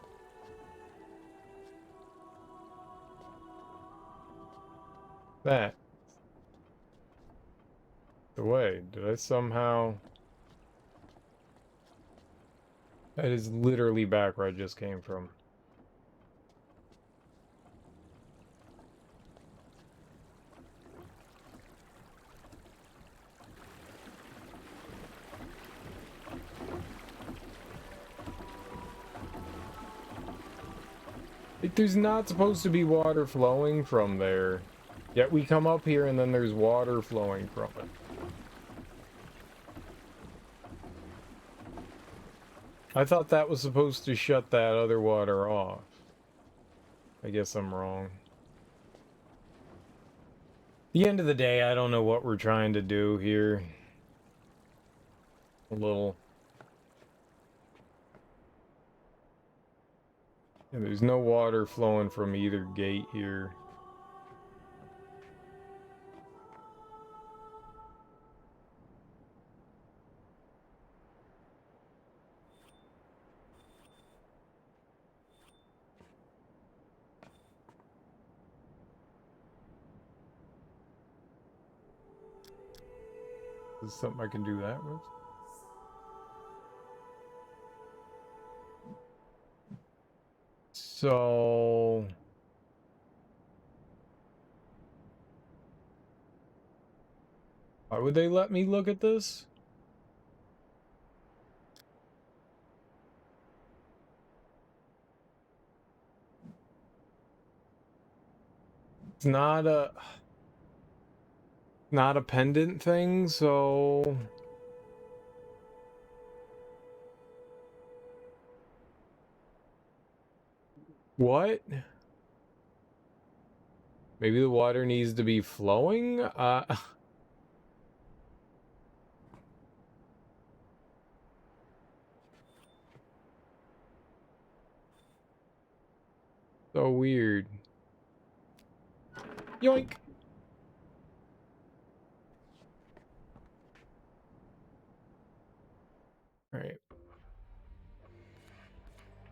That. The way. Did I somehow... That is literally back where I just came from. Like, there's not supposed to be water flowing from there. Yet we come up here and then there's water flowing from it. I thought that was supposed to shut that other water off. I guess I'm wrong. At the end of the day, I don't know what we're trying to do here. A little... Yeah, there's no water flowing from either gate here. Is this something I can do that with? So... why would they let me look at this? It's not a pendant thing, so what? Maybe the water needs to be flowing? So weird. Yoink! Alright.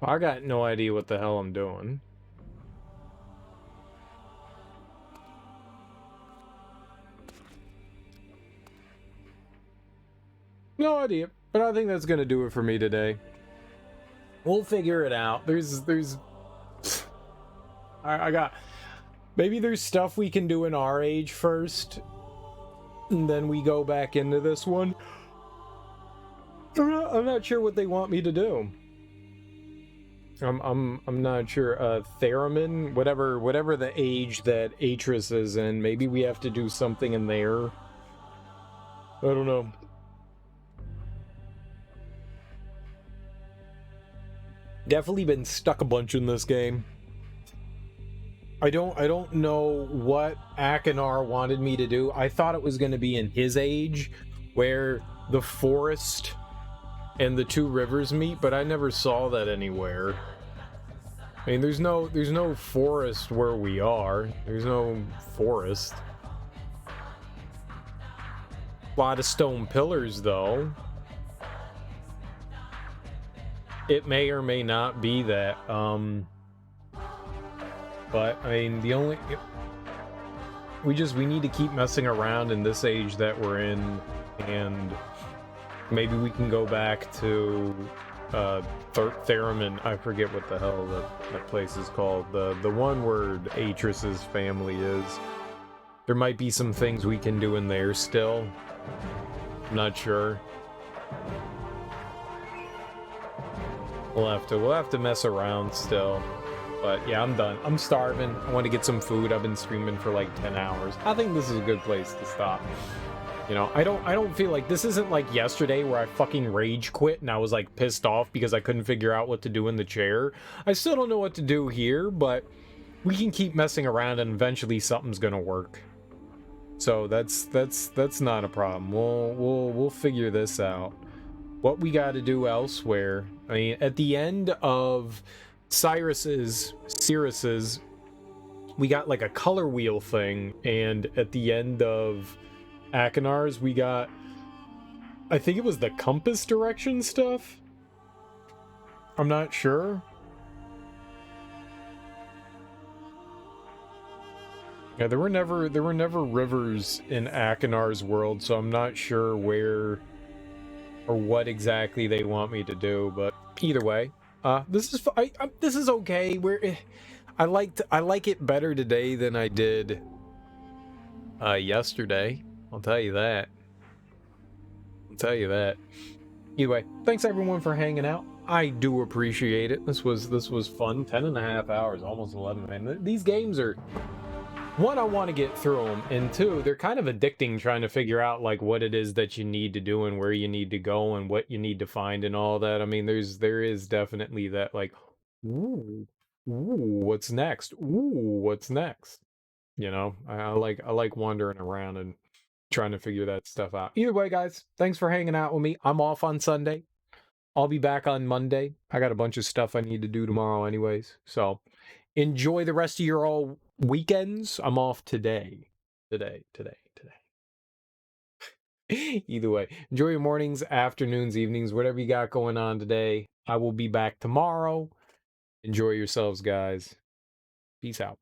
I got no idea what the hell I'm doing. No idea, but I think that's gonna do it for me today. We'll figure it out. I got... maybe there's stuff we can do in our age first, and then we go back into this one. I'm not sure what they want me to do. I'm not sure. Theremin, whatever the age that Atrus is in, maybe we have to do something in there. I don't know. Definitely been stuck a bunch in this game. I don't know what Akinar wanted me to do. I thought it was going to be in his age, where the forest and the two rivers meet, but I never saw that anywhere. I mean, there's no forest where we are. There's no forest. A lot of stone pillars, though. It may or may not be that. But I mean, we need to keep messing around in this age that we're in, and maybe we can go back to Theremin. I forget what the hell that place is called. The one where Atrus's family is. There might be some things we can do in there still. I'm not sure. We'll have to mess around still. But yeah, I'm done. I'm starving. I want to get some food. I've been streaming for like 10 hours. I think this is a good place to stop. You know, I don't feel like this isn't like yesterday where I fucking rage quit and I was like pissed off because I couldn't figure out what to do in the chair. I still don't know what to do here, but we can keep messing around and eventually something's gonna work. So that's not a problem. We'll figure this out. What we got to do elsewhere. I mean, at the end of Cyrus's, we got like a color wheel thing, and at the end of Akinar's, we got, I think it was the compass direction stuff. I'm not sure. Yeah, there were never rivers in Akinar's world, so I'm not sure where or what exactly they want me to do. But either way, this is okay. I like it better today than I did yesterday. I'll tell you that. Either way, thanks everyone for hanging out. I do appreciate it. This was fun. 10.5 hours, almost 11, man. These games are, one, I want to get through them, and two, they're kind of addicting trying to figure out like what it is that you need to do and where you need to go and what you need to find and all that. I mean, there is definitely that like, ooh, what's next? Ooh, what's next? You know, I like wandering around and trying to figure that stuff out. Either way, guys, thanks for hanging out with me. I'm off on Sunday. I'll be back on Monday. I got a bunch of stuff I need to do tomorrow anyways. So enjoy the rest of your all weekends. I'm off today. Either way, enjoy your mornings, afternoons, evenings, whatever you got going on today. I will be back tomorrow. Enjoy yourselves, guys. Peace out.